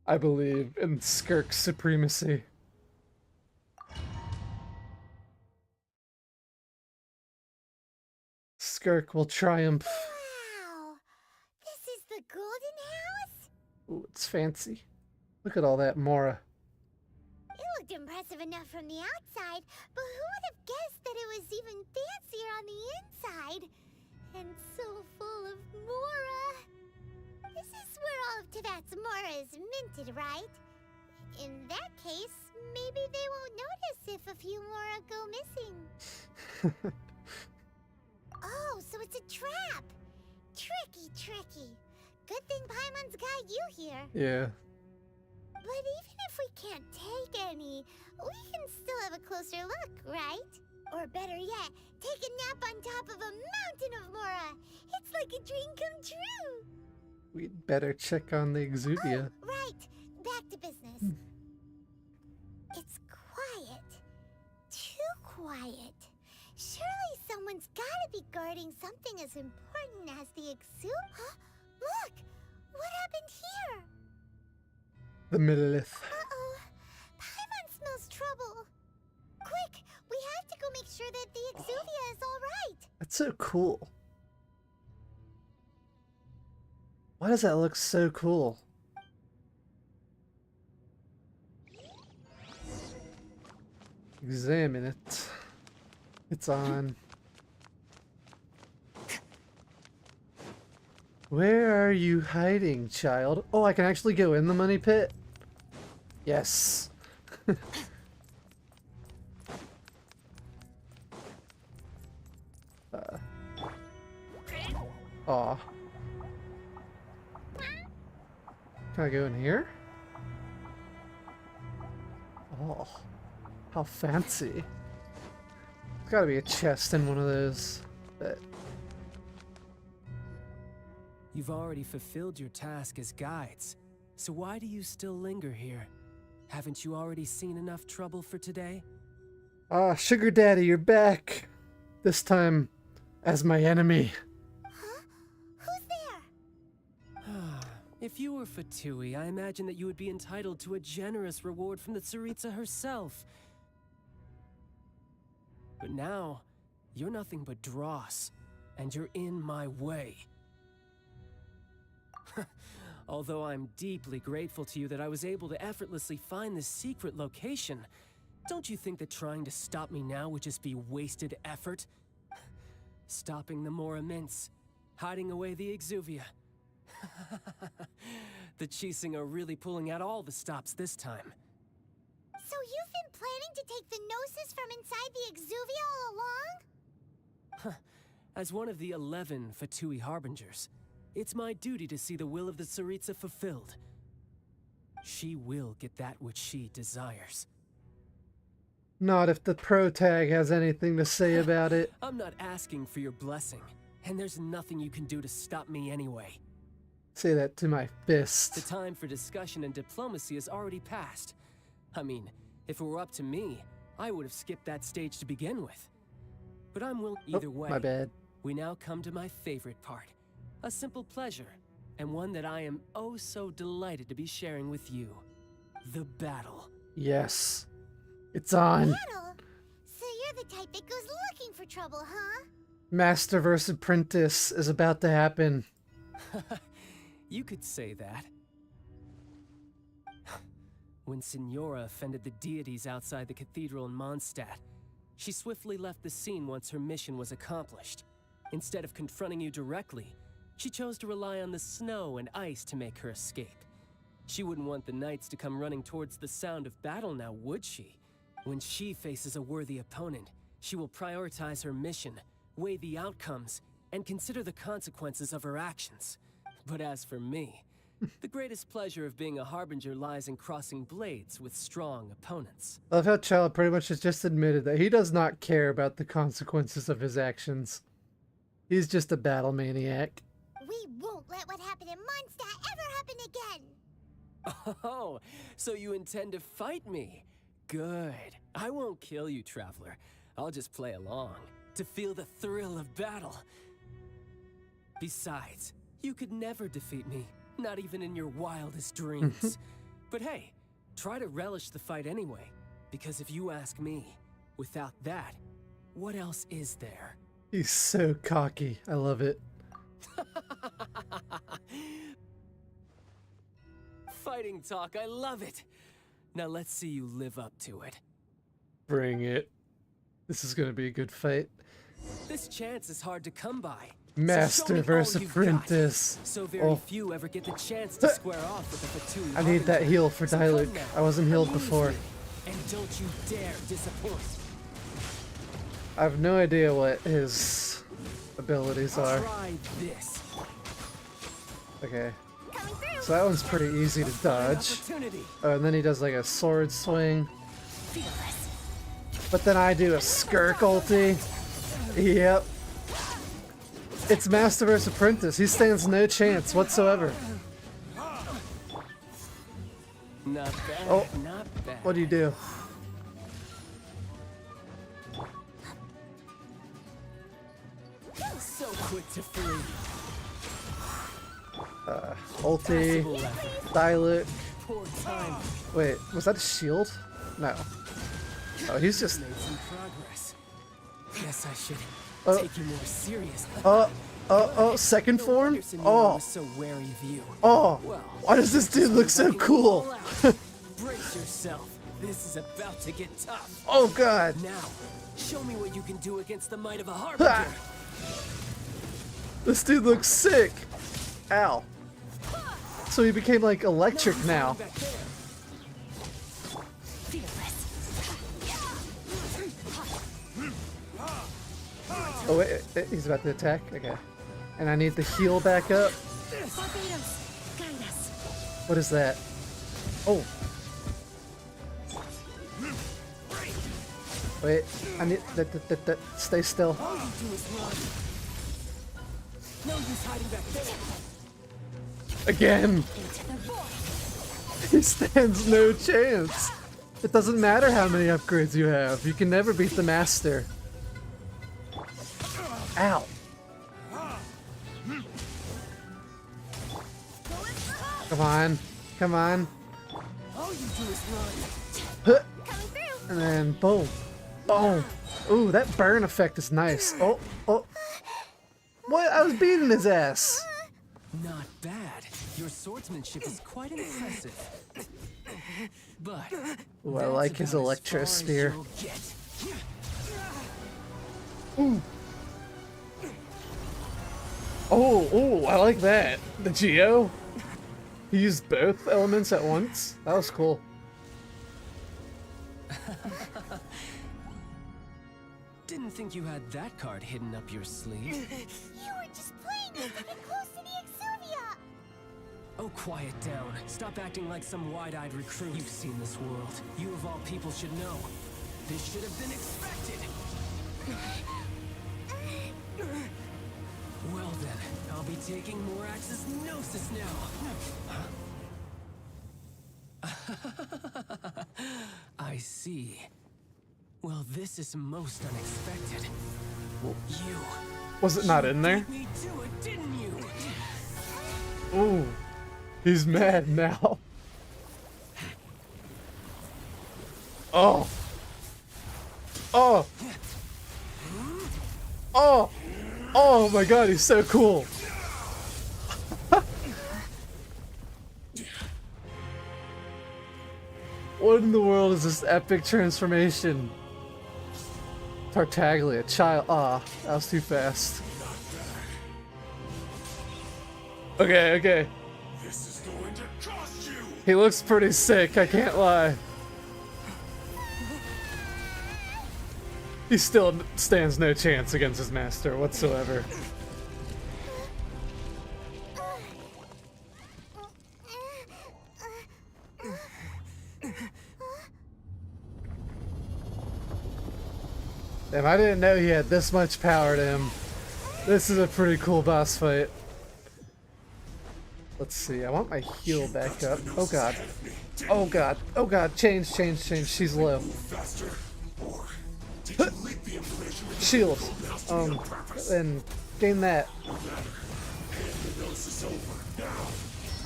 I believe in Skirk's supremacy. Skirk will triumph. Wow! This is the Golden House? Ooh, it's fancy. Look at all that Mora. It looked impressive enough from the outside, but who would have guessed that it was even fancier on the inside? And so full of Mora. This is where all of Teyvat's Mora is minted, right? In that case, maybe they won't notice if a few Mora go missing. Oh, so it's a trap! Tricky, tricky. Good thing Paimon's got you here. Yeah. But even if we can't take any, we can still have a closer look, right? Or better yet, take a nap on top of a mountain of Mora. It's like a dream come true. We'd better check on the Exuvia. Oh, right. Back to business. It's quiet. Too quiet. Surely someone's gotta be guarding something as important as the Huh? Look! What happened here? The Millilith. Uh-oh. Paimon smells trouble. Quick! We have to go make sure that the Exuvia is alright. That's so cool. Why does that look so cool? Examine it. It's on. Where are you hiding, child? Oh, I can actually go in the money pit? Yes. Aw. Can I go in here? Oh, how fancy. There's gotta be a chest in one of those. But You've already fulfilled your task as guides, so why do you still linger here? Haven't you already seen enough trouble for today? ah, Sugar Daddy, you're back. This time as my enemy. Huh? Who's there? If you were Fatui, I imagine that you would be entitled to a generous reward from the Tsaritsa herself. But now, you're nothing but dross, and you're in my way. Although I'm deeply grateful to you that I was able to effortlessly find this secret location, don't you think that trying to stop me now would just be wasted effort? Stopping the Mora Mints, hiding away the Exuvia. The Chising are really pulling out all the stops this time. So you've been planning to take the Gnosis from inside the Exuvia all along? As one of the 11 Fatui Harbingers, it's my duty to see the will of the Tsaritsa fulfilled. She will get that which she desires. Not if the pro tag has anything to say about it. I'm not asking for your blessing, and there's nothing you can do to stop me anyway. Say that to my fist. The time for discussion and diplomacy has already passed. I mean, if it were up to me, I would have skipped that stage to begin with. But I'm willing either way. My bad. We now come to my favorite part. A simple pleasure, and one that I am oh so delighted to be sharing with you. The battle. Yes. It's on. Battle? So you're the type that goes looking for trouble, huh? Master vs. Apprentice is about to happen. You could say that. When Signora offended the deities outside the cathedral in Mondstadt, she swiftly left the scene once her mission was accomplished. Instead of confronting you directly, she chose to rely on the snow and ice to make her escape. She wouldn't want the knights to come running towards the sound of battle now, would she? When she faces a worthy opponent, she will prioritize her mission, weigh the outcomes, and consider the consequences of her actions. But as for me, the greatest pleasure of being a harbinger lies in crossing blades with strong opponents. I love how Child pretty much has just admitted that he does not care about the consequences of his actions. He's just a battle maniac. We won't let what happened in Mondstadt ever happen again! Oh, so you intend to fight me? Good. I won't kill you, Traveler. I'll just play along, to feel the thrill of battle. Besides, you could never defeat me, not even in your wildest dreams. But hey, try to relish the fight anyway, because if you ask me, without that, what else is there? He's so cocky. I love it. Fighting talk, I love it. Now let's see you live up to it. Bring it. This is gonna be a good fight. This chance is hard to come by. Master vs. Apprentice. So very few ever get the chance to square off with the Fatui. I need that heal for Diluc. I wasn't healed before. And don't you dare disappoint. I have no idea what his abilities are. Try this. Okay. So that one's pretty easy to dodge. Oh, and then he does like a sword swing. But then I do a skirk ulti. Yep. It's Master vs. Apprentice. He stands no chance whatsoever. Not bad. Oh, not bad. what do you do? So quick to free. Ulti, Diluc. Poor time. Wait, was that a shield? No. Oh, he's just. Made some progress. Guess I should Oh. take you more seriously. Second form? I Oh, was so wary of you. oh. Well, Why does this dude look so cool? brace yourself. This is about to get tough. Oh god. Now, show me what you can do against the might of a harbinger. This dude looks sick. Ow. So he became like electric now. Oh wait, he's about to attack? Okay. And I need the heal back up. What is that? Oh. Wait, I need that. Stay still. All you do is run. No use hiding back there. Again. He stands no chance. It doesn't matter how many upgrades you have. You can never beat the master. Ow. Come on. Come on. All you do is run. Huh. And then boom. Boom. Ooh, that burn effect is nice. Oh, oh. What? I was beating his ass. Not bad. Your swordsmanship is quite impressive. But Ooh, I like his electro spear. Ooh. Oh, I like that. The Geo. He used both elements at once. That was cool. Didn't think you had that card hidden up your sleeve. You were just playing us to get close to the Exuvia! Oh, quiet down. Stop acting like some wide-eyed recruit. You've seen this world. You of all people should know. This should have been expected. Well then, I'll be taking Morax's Gnosis now. I see. Well, this is most unexpected. You... Was it not in there? beat me to it, didn't you? Ooh. He's mad now. Oh. Oh. Oh. Oh my god, he's so cool. What in the world is this epic transformation? Tartaglia, child. Ah, that was too fast. Okay, okay. This is going to cost you. He looks pretty sick, I can't lie. He still stands no chance against his master whatsoever. Damn, I didn't know he had this much power to him. This is a pretty cool boss fight. Let's see, I want my heal back up. Oh god. Oh god. Oh god. Change, change, change. She's low. Shield. And gain that.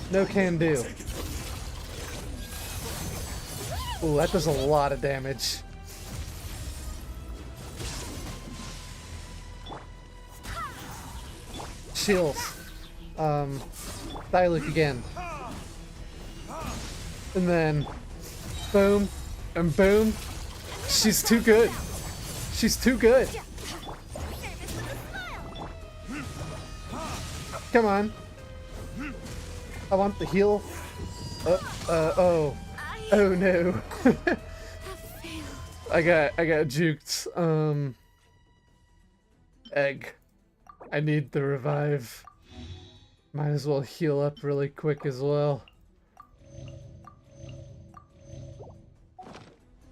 No can do. Ooh, that does a lot of damage. Shields. Diluc again. And then boom and boom. She's too good. She's too good. Come on. I want the heal. Oh. Oh no. I got juked. Egg. I need the revive. Might as well heal up really quick as well.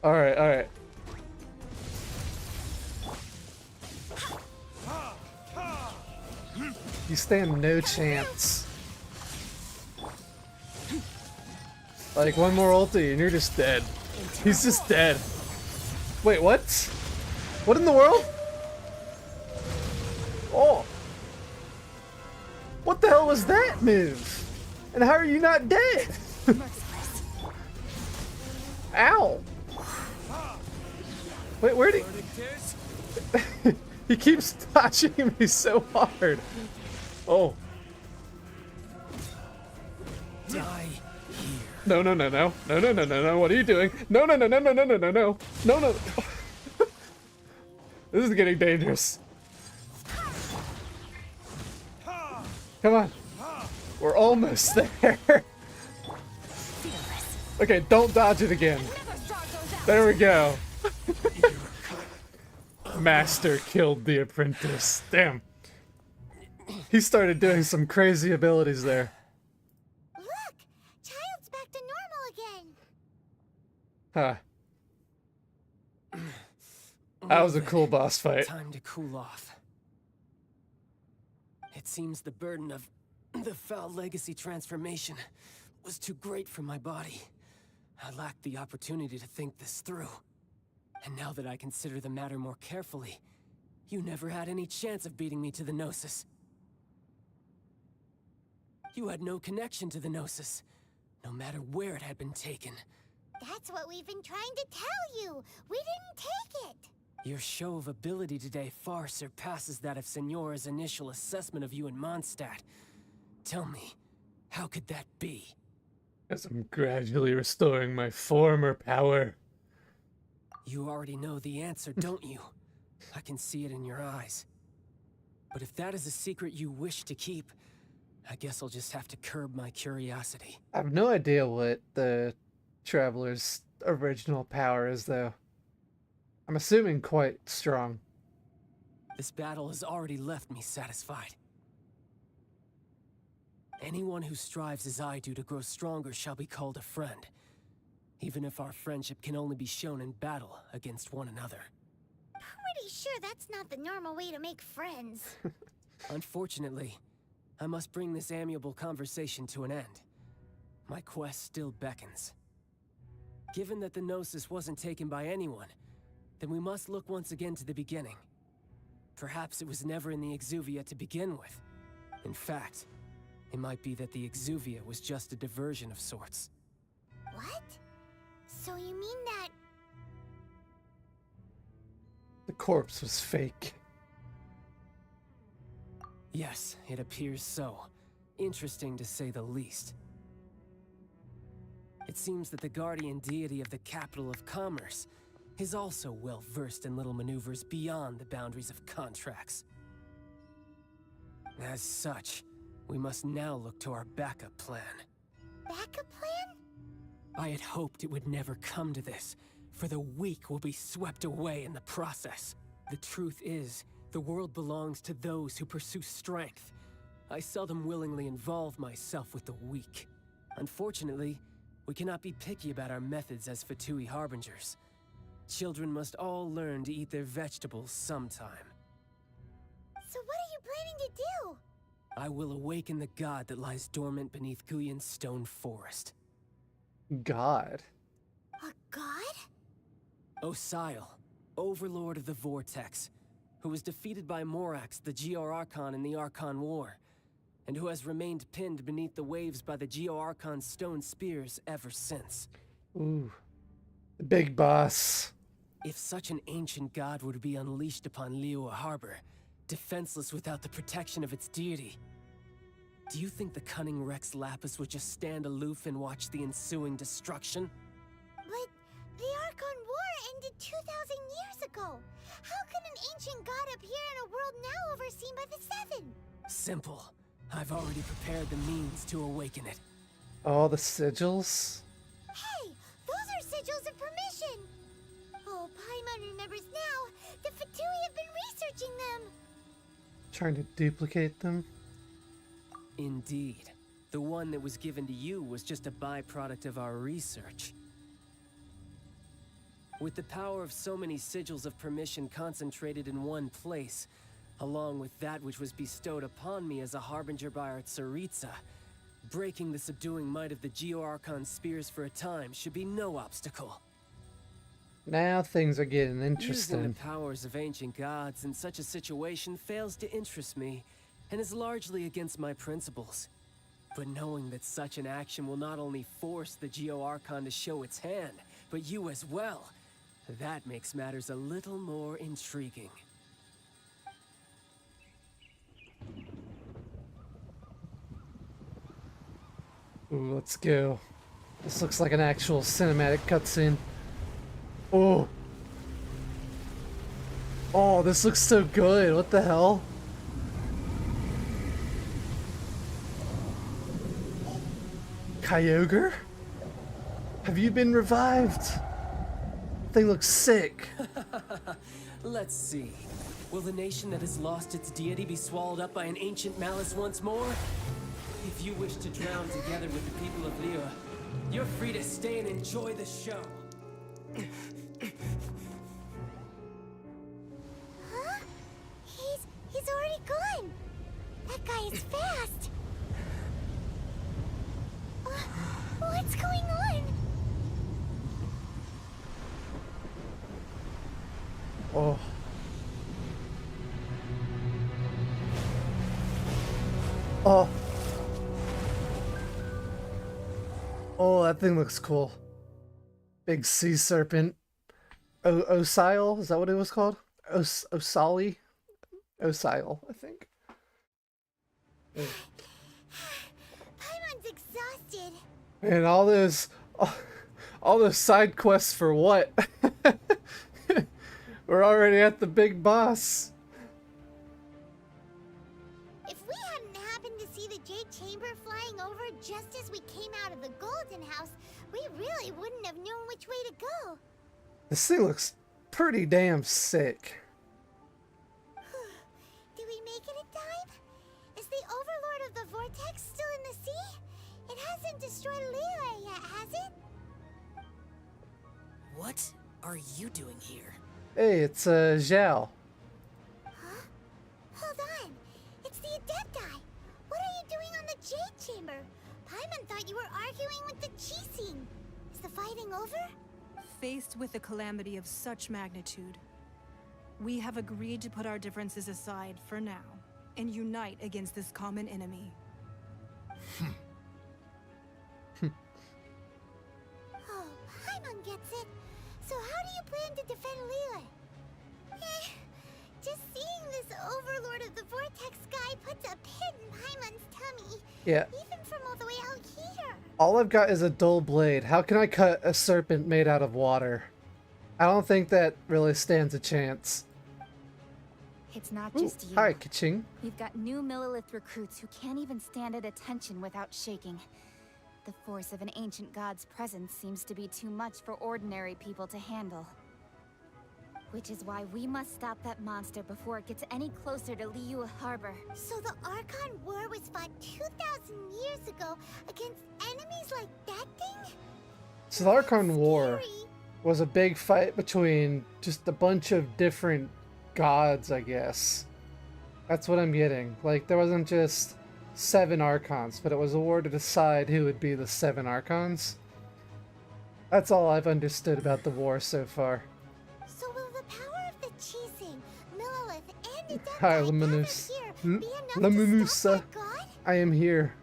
Alright, alright. You stand no chance. Like, one more ulti and you're just dead. He's just dead. Wait, what? What in the world? Oh. What the hell was that move? And how are you not dead? Ow. Wait, where'd he... He keeps touching me so hard. Oh. Die here. No, no, no, no. No, no, no, no, no. What are you doing? No, no, no, no, no, no, no, no, no. No, no. This is getting dangerous. Come on. We're almost there. Okay, don't dodge it again. There we go. Master killed the apprentice. Damn. He started doing some crazy abilities there. Look! Child's back to normal again. Huh. That was a cool boss fight. Time to cool off. It seems the burden of the foul legacy transformation was too great for my body. I lacked the opportunity to think this through. And now that I consider the matter more carefully, you never had any chance of beating me to the Gnosis. You had no connection to the Gnosis, no matter where it had been taken. That's what we've been trying to tell you! We didn't take it! Your show of ability today far surpasses that of Senora's initial assessment of you in Mondstadt. Tell me, how could that be? As I'm gradually restoring my former power. You already know the answer, don't you? I can see it in your eyes. But if that is a secret you wish to keep, I guess I'll just have to curb my curiosity. I have no idea what the Traveler's original power is, though. I'm assuming quite strong. This battle has already left me satisfied. Anyone who strives as I do to grow stronger shall be called a friend, even if our friendship can only be shown in battle against one another. Pretty sure that's not the normal way to make friends. Unfortunately, I must bring this amiable conversation to an end. My quest still beckons. Given that the Gnosis wasn't taken by anyone, then we must look once again to the beginning. Perhaps it was never in the Exuvia to begin with. In fact, it might be that the Exuvia was just a diversion of sorts. What? So you mean that... The corpse was fake. Yes, it appears so. Interesting to say the least. It seems that the guardian deity of the capital of commerce is also well versed in little maneuvers beyond the boundaries of contracts. As such, we must now look to our backup plan. Backup plan? I had hoped it would never come to this, for the weak will be swept away in the process. The truth is, the world belongs to those who pursue strength. I seldom willingly involve myself with the weak. Unfortunately, we cannot be picky about our methods as Fatui Harbingers. Children must all learn to eat their vegetables sometime. So what are you planning to do? I will awaken the god that lies dormant beneath Guyon's stone forest. God? A god? Osile, overlord of the Vortex, who was defeated by Morax, the Geo-Archon in the Archon War, and who has remained pinned beneath the waves by the Geo-Archon's stone spears ever since. Ooh. The big boss. If such an ancient god were to be unleashed upon Liyue Harbor, defenseless without the protection of its deity, do you think the cunning Rex Lapis would just stand aloof and watch the ensuing destruction? But the Archon War ended 2,000 years ago. How can an ancient god appear in a world now overseen by the Seven? Simple. I've already prepared the means to awaken it. All the sigils? Hey, those are sigils of permission. Oh, Paimon remembers now. The Fatui have been researching them. Trying to duplicate them? Indeed. The one that was given to you was just a byproduct of our research. With the power of so many sigils of permission concentrated in one place, along with that which was bestowed upon me as a harbinger by our Tsaritsa, breaking the subduing might of the Geo-Archon spears for a time should be no obstacle. Now things are getting Using interesting. the powers of ancient gods in such a situation fails to interest me, and is largely against my principles. But knowing that such an action will not only force the Geo-Archon to show its hand, but you as well, that makes matters a little more intriguing. Ooh, let's go. This looks like an actual cinematic cutscene. Oh. Oh, this looks so good. What the hell? Kyogre? Have you been revived? Thing looks sick. Let's see. Will the nation that has lost its deity be swallowed up by an ancient malice once more? If you wish to drown together with the people of Liyue, you're free to stay and enjoy the show. Huh? He's already gone. That guy is fast. What's going on? Oh. Oh. Oh, that thing looks cool. Big sea serpent. Osile? Is that what it was called? Osali? Osile, I think. Paimon's exhausted. And all those side quests for what? We're already at the big boss. If we hadn't happened to see the Jade Chamber flying over just as we came out of the Golden House, we really wouldn't have known which way to go. This thing looks pretty damn sick. vortex still in the sea? It hasn't destroyed Liyue yet, has it? What are you doing here? Hey, it's Zhao. Huh? Hold on. It's the Adepti. What are you doing on the Jade Chamber? Paimon thought you were arguing with the Qixing. Is the fighting over? Faced with a calamity of such magnitude, we have agreed to put our differences aside for now and unite against this common enemy. Oh, Paimon gets it. So how do you plan to defend Liyue? Just seeing this Overlord of the Vortex guy puts a pit in Paimon's tummy. Yeah. Even from all the way out here. All I've got is a dull blade. How can I cut a serpent made out of water? I don't think that really stands a chance. It's not Ooh, just you. hi, Kaching. You've got new Millilith recruits who can't even stand at attention without shaking. The force of an ancient god's presence seems to be too much for ordinary people to handle. Which is why we must stop that monster before it gets any closer to Liyue Harbor. So the Archon War was fought 2,000 years ago against enemies like that thing? So the Archon War was a big fight between just a bunch of different gods, I guess. That's what I'm getting. Like, there wasn't just 7 Archons, but it was a war to decide who would be the 7 Archons. That's all I've understood about the war so far. So will the power of the Qixing, Millilith, and Adepti Hi, gathered Luminous. here be enough to Luminusa. stop that god? I am here.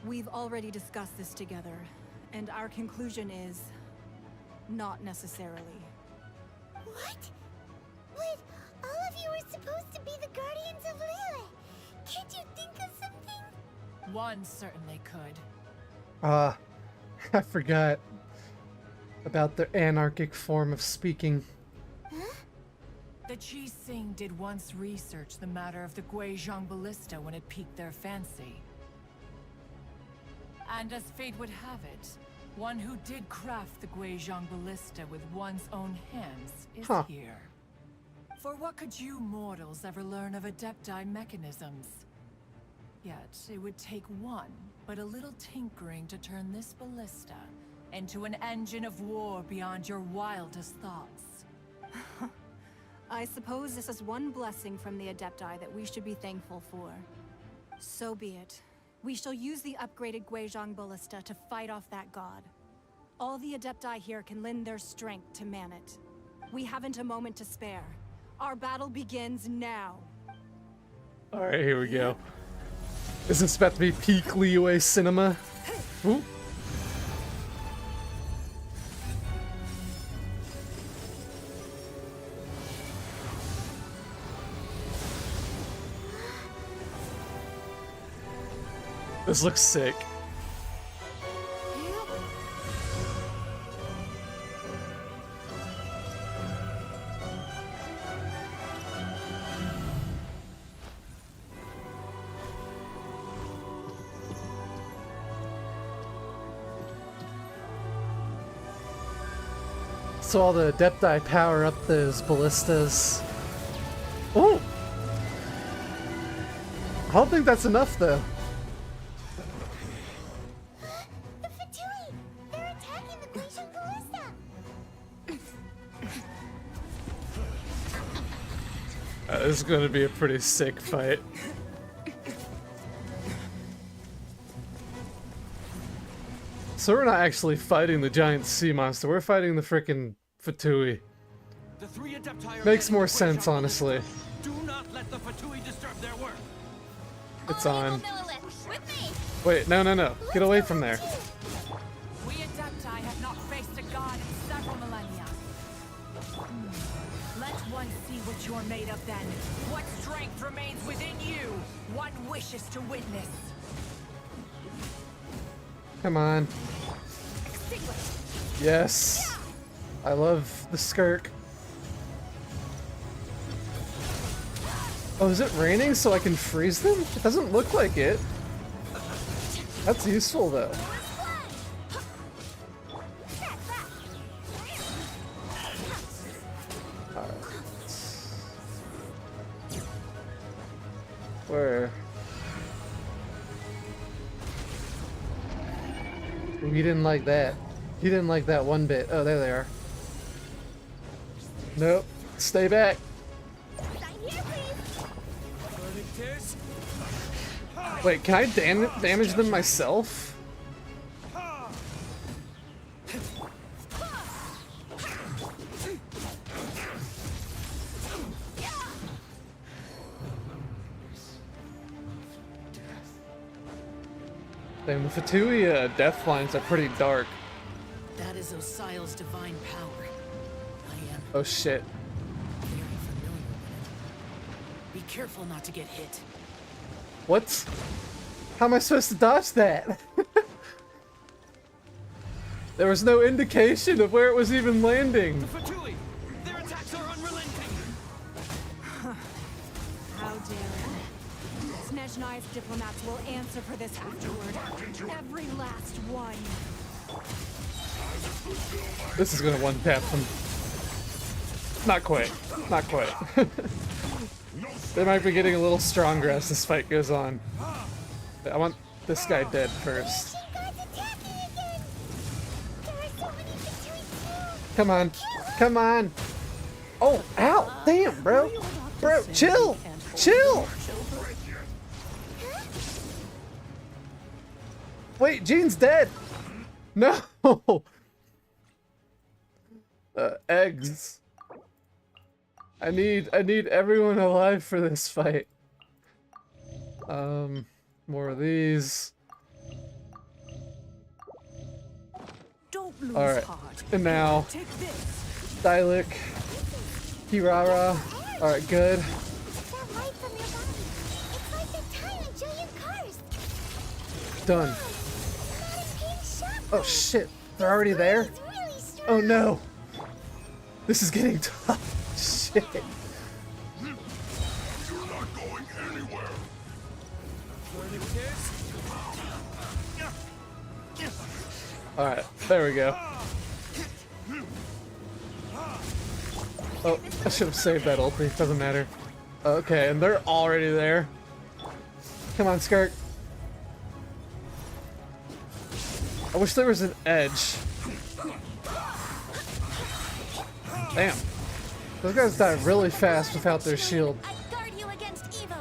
We've already discussed this together, and our conclusion is not necessarily. What? But all of you were supposed to be the guardians of Liyue. Can't you think of something? One certainly could. I forgot about their anarchic form of speaking. The Qixing did once research the matter of the Guizhong ballista when it piqued their fancy. And as fate would have it, one who did craft the Guizhong ballista with one's own hands is here. For what could you mortals ever learn of Adepti mechanisms? Yet, it would take one, but a little tinkering to turn this ballista into an engine of war beyond your wildest thoughts. I suppose this is one blessing from the Adepti that we should be thankful for. So be it. We shall use the upgraded Guizhong ballista to fight off that god. All the Adepti here can lend their strength to man it. We haven't a moment to spare. Our battle begins now. Alright, here we go. Is this about to be peak Liyue cinema? Ooh. This looks sick. So all the Adepti power up those ballistas. Oh! I don't think that's enough though. The Fatui! They're attacking the Guizhong ballista! This is going to be a pretty sick fight. So we're not actually fighting the giant sea monster, we're fighting the frickin' Fatui. Makes more sense, honestly. Do not let the Fatui disturb their work. It's on. Wait, no, no, no. Get away from there. We Adepti have not faced a god in several millennia. Let one see what you're made of then. What strength remains within you? One wishes to witness. Come on. Yes. I love the skirk. Oh, is it raining so I can freeze them? It doesn't look like it. That's useful though. Alright. You didn't like that. You didn't like that one bit. Oh, there they are. Nope. Stay back. Wait, can I damage them myself? Damn, the Fatui death lines are pretty dark. That is Osial's divine power. I am Oh shit. very familiar with it. Be careful not to get hit. What? How am I supposed to dodge that? There was no indication of where it was even landing. Fatui! Their attacks are unrelenting! How dare you? Snezhnai's diplomats will answer for this afterward. Every last one. This is gonna one-tap them. Not quite. Not quite. They might be getting a little stronger as this fight goes on. I want this guy dead first. Come on. Come on. Oh, ow. Damn, bro. Bro, chill. Chill. Wait, Jean's dead. No. Eggs. I need everyone alive for this fight. More of these. Don't lose Alright. heart. And now Take this. Dialek. Kirara. Alright, good. That light from your body. It's like the time in Julian Cars. Done. Oh shit. They're already there? Oh no. This is getting tough. Shit. You're not going anywhere. Alright, there we go. Oh, I should have saved that ulti. Doesn't matter. Okay, and they're already there. Come on, Skirt. I wish there was an edge. Damn. Those guys die really fast without their shield. Guard you against evil.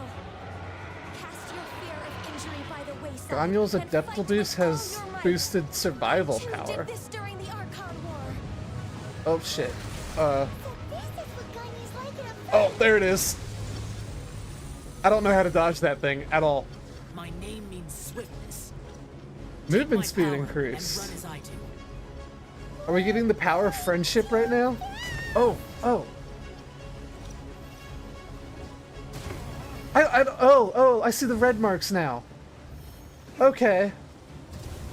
Cast your fear of injury by the wayside. Granul's Adeptal Boost has boosted survival power. This during the Archon War. Oh shit. Oh, there it is. I don't know how to dodge that thing at all. My name means swiftness. Movement speed increase. Are we getting the power of friendship right now? Oh, oh. I see the red marks now. Okay.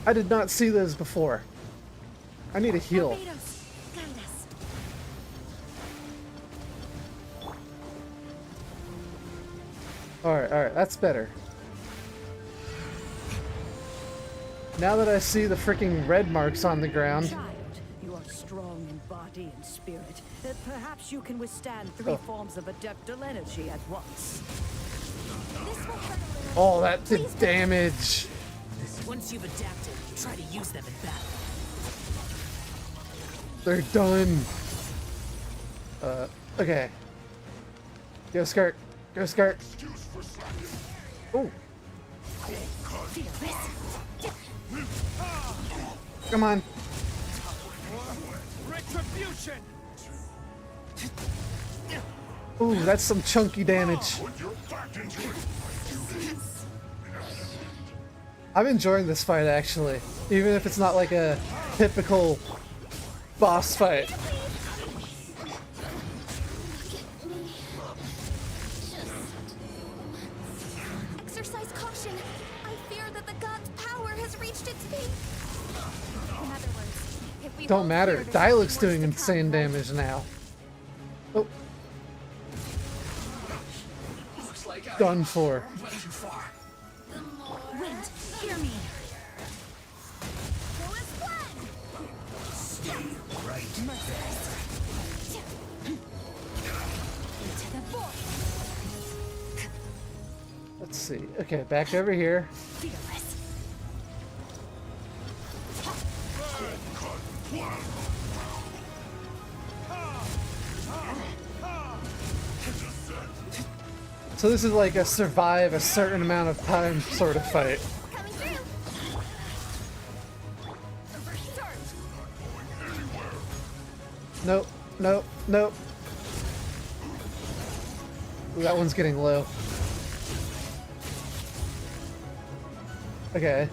I did not see those before. I need a heal. Alright, that's better. Now that I see the freaking red marks on the ground. Child, you are strong in body and spirit. Perhaps you can withstand three forms of adeptal energy at once. Oh, that did damage. Once you've adapted, try to use them in battle. They're done. Okay. Go Skirt. Go Skirt. Oh. Come on. Retribution. Ooh, that's some chunky damage. I'm enjoying this fight actually, even if it's not like a typical boss fight. Exercise caution. I fear that the god's power has reached its peak. In other words, if we Don't matter. Dialek's doing insane damage now. Oh. Done for. Wind, hear me. Stay right Into the void. Let's see. Okay, back over here. Fearless. So this is like a survive a certain amount of time sort of fight. Nope, nope, nope. Ooh, that one's getting low. Okay.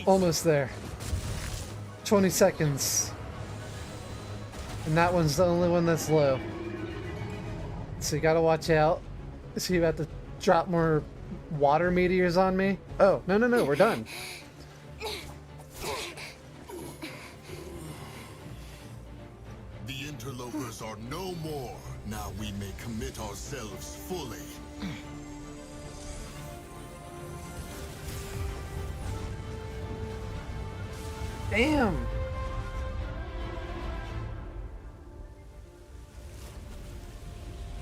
Almost there. 20 seconds. And that one's the only one that's low. So you gotta watch out. Is he about to drop more water meteors on me? Oh, no, no, no, we're done. The interlopers are no more. Now we may commit ourselves fully. Damn!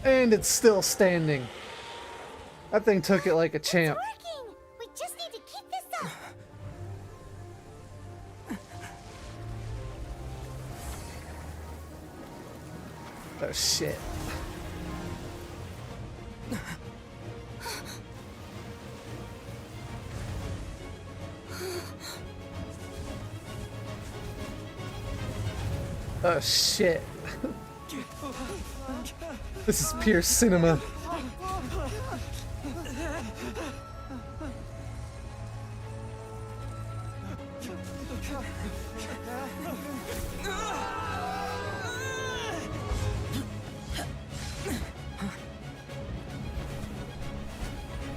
And it's still standing. That thing took it like a champ. It's working! We just need to keep this up! Oh shit. Oh shit. This is pure cinema.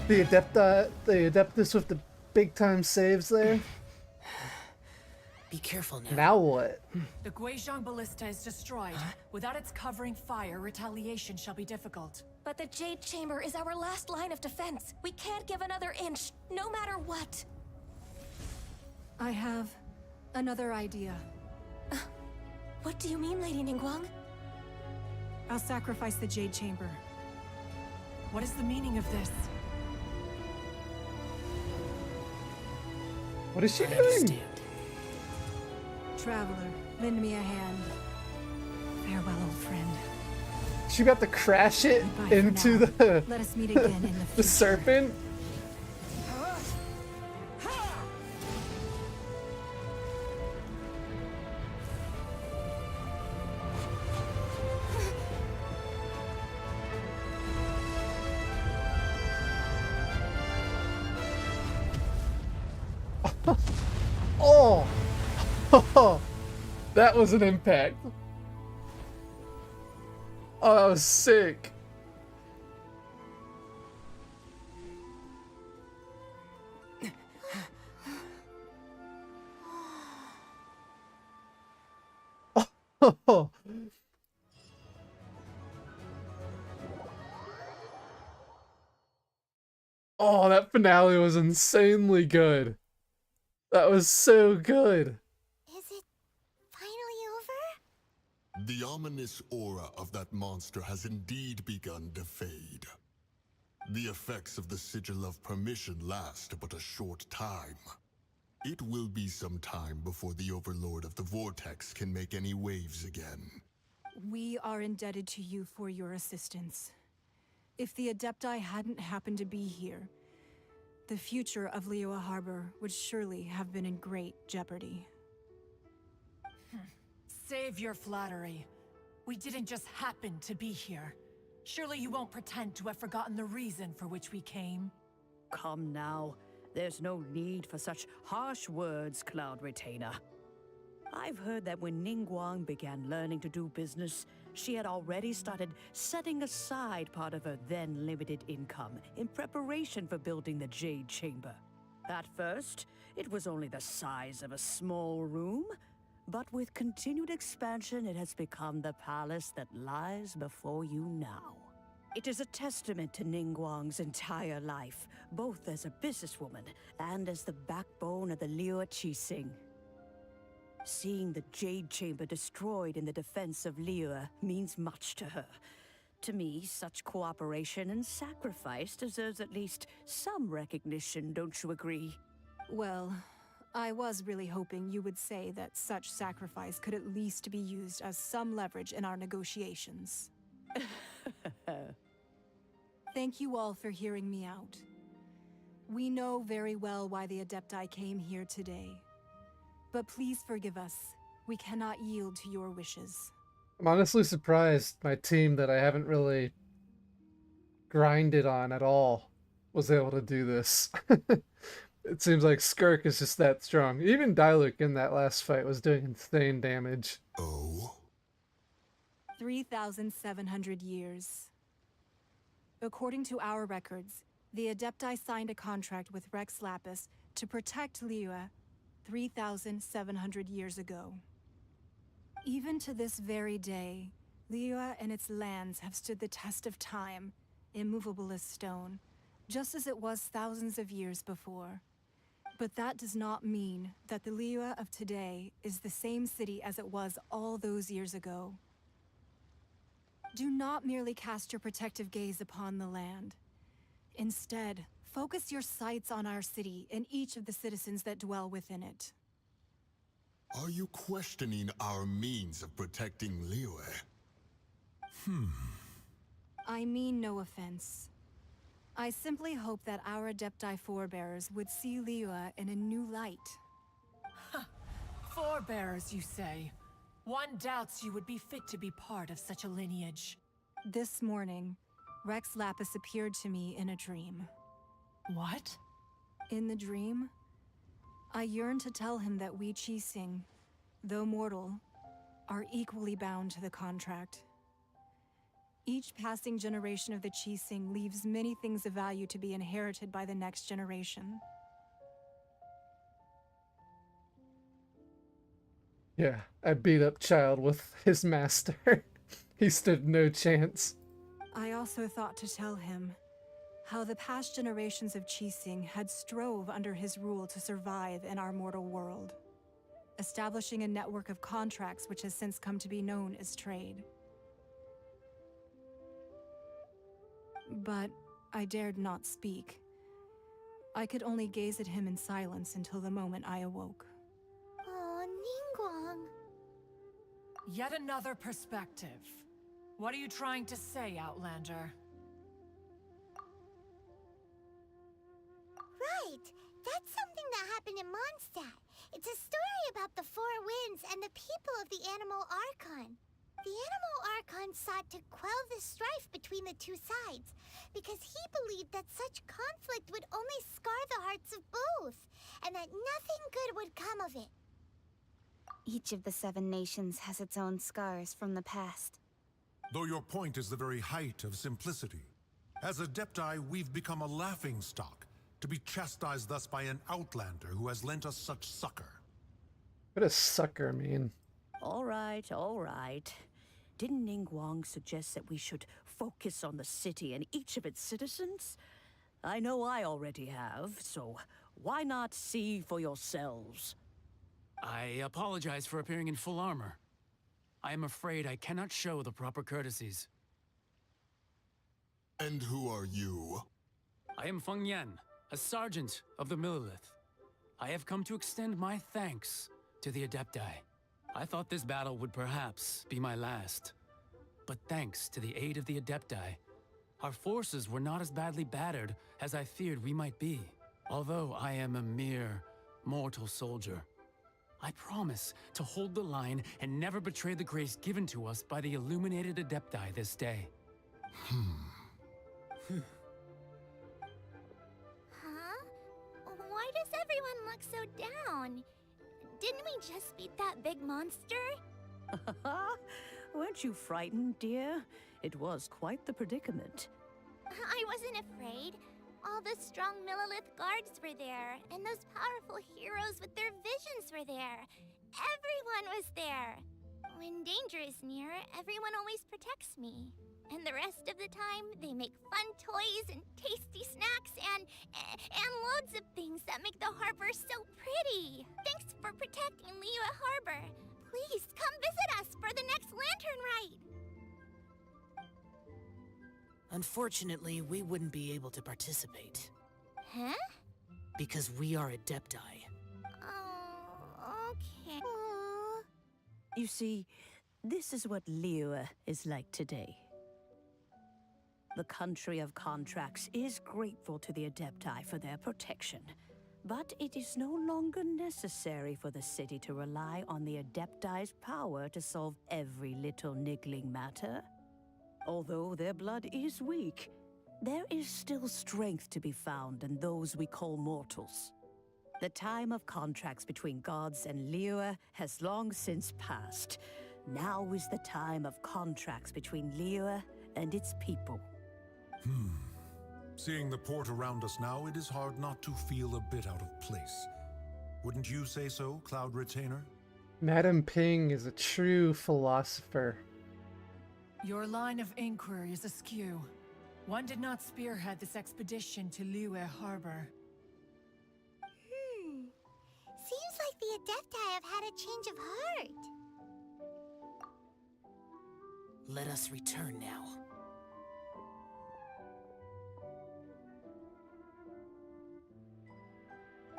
The Adeptus with the big time saves there. Be careful now. Now what? The Guizhong Ballista is destroyed. Without its covering fire, retaliation shall be difficult. But the Jade Chamber is our last line of defense. We can't give another inch, no matter what. I have another idea. What do you mean, Lady Ningguang? I'll sacrifice the Jade Chamber. What is the meaning of this? What is she doing? Traveler, lend me a hand. Farewell, old friend. She about to crash it into the Let us meet again in the serpent. Oh! Oh! That was an impact. Oh, that was sick. Oh. Oh, that finale was insanely good. That was so good. Is it finally over? The ominous aura of that monster has indeed begun to fade. The effects of the Sigil of Permission last but a short time. It will be some time before the Overlord of the Vortex can make any waves again. We are indebted to you for your assistance. If the Adepti hadn't happened to be here, the future of Liyue Harbor would surely have been in great jeopardy. Save your flattery. We didn't just happen to be here. Surely you won't pretend to have forgotten the reason for which we came. Come now. There's no need for such harsh words, Cloud Retainer. I've heard that when Ningguang began learning to do business, she had already started setting aside part of her then limited income in preparation for building the Jade Chamber. At first, it was only the size of a small room, but with continued expansion, it has become the palace that lies before you now. It is a testament to Ningguang's entire life, both as a businesswoman and as the backbone of the Liyue Qixing. Seeing the Jade Chamber destroyed in the defense of Liyue means much to her. To me, such cooperation and sacrifice deserves at least some recognition, don't you agree? Well, I was really hoping you would say that such sacrifice could at least be used as some leverage in our negotiations. Thank you all for hearing me out. We know very well why the Adepti came here today. But please forgive us. We cannot yield to your wishes. I'm honestly surprised my team that I haven't really grinded on at all was able to do this. It seems like Skirk is just that strong. Even Diluc in that last fight was doing insane damage. Oh? 3,700 years. According to our records, the Adepti signed a contract with Rex Lapis to protect Liyue 3,700 years ago. Even to this very day, Liyue and its lands have stood the test of time, immovable as stone, just as it was thousands of years before. But that does not mean that the Liyue of today is the same city as it was all those years ago. Do not merely cast your protective gaze upon the land. Instead, focus your sights on our city and each of the citizens that dwell within it. Are you questioning our means of protecting Liyue? I mean no offense. I simply hope that our Adepti forebears would see Liyue in a new light. Forebearers, you say? One doubts you would be fit to be part of such a lineage. This morning, Rex Lapis appeared to me in a dream. What? In the dream, I yearned to tell him that we Qixing, though mortal, are equally bound to the contract. Each passing generation of the Qixing leaves many things of value to be inherited by the next generation. Yeah, I beat up Child with his master. He stood no chance. I also thought to tell him how the past generations of Qixing had strove under his rule to survive in our mortal world, establishing a network of contracts which has since come to be known as trade. But I dared not speak. I could only gaze at him in silence until the moment I awoke. Oh, Ningguang. Yet another perspective. What are you trying to say, Outlander? Right! That's something that happened in Mondstadt. It's a story about the Four Winds and the people of the Animal Archon. The Animal Archon sought to quell the strife between the two sides, because he believed that such conflict would only scar the hearts of both, and that nothing good would come of it. Each of the 7 nations has its own scars from the past. Though your point is the very height of simplicity. As Adepti, we've become a laughingstock, to be chastised thus by an outlander who has lent us such succor. What does sucker mean? All right, all right. Didn't Ningguang suggest that we should focus on the city and each of its citizens? I know I already have, so why not see for yourselves? I apologize for appearing in full armor. I am afraid I cannot show the proper courtesies. And who are you? I am Feng Yan, a sergeant of the Millilith. I have come to extend my thanks to the Adepti. I thought this battle would perhaps be my last. But thanks to the aid of the Adepti, our forces were not as badly battered as I feared we might be. Although I am a mere mortal soldier, I promise to hold the line and never betray the grace given to us by the illuminated Adepti this day. Huh? Why does everyone look so down? Didn't we just beat that big monster? Weren't you frightened, dear? It was quite the predicament. I wasn't afraid. All the strong Millilith guards were there, and those powerful heroes with their visions were there. Everyone was there. When danger is near, everyone always protects me. And the rest of the time, they make fun toys and tasty snacks and loads of things that make the harbor so pretty. Thanks for protecting Liyue Harbor. Please come visit us for the next lantern rite. Unfortunately, we wouldn't be able to participate. Huh? because we are Adepti. Oh, okay. You see, this is what Liyue is like today. The country of contracts is grateful to the Adepti for their protection, but it is no longer necessary for the city to rely on the Adepti's power to solve every little niggling matter. Although their blood is weak, there is still strength to be found in those we call mortals. The time of contracts between gods and Liyue has long since passed. Now is the time of contracts between Liyue and its people. Seeing the port around us now, it is hard not to feel a bit out of place. Wouldn't you say so, Cloud Retainer? Madam Ping is a true philosopher. Your line of inquiry is askew. One did not spearhead this expedition to Liyue Harbor. Seems like the Adepti have had a change of heart. Let us return now.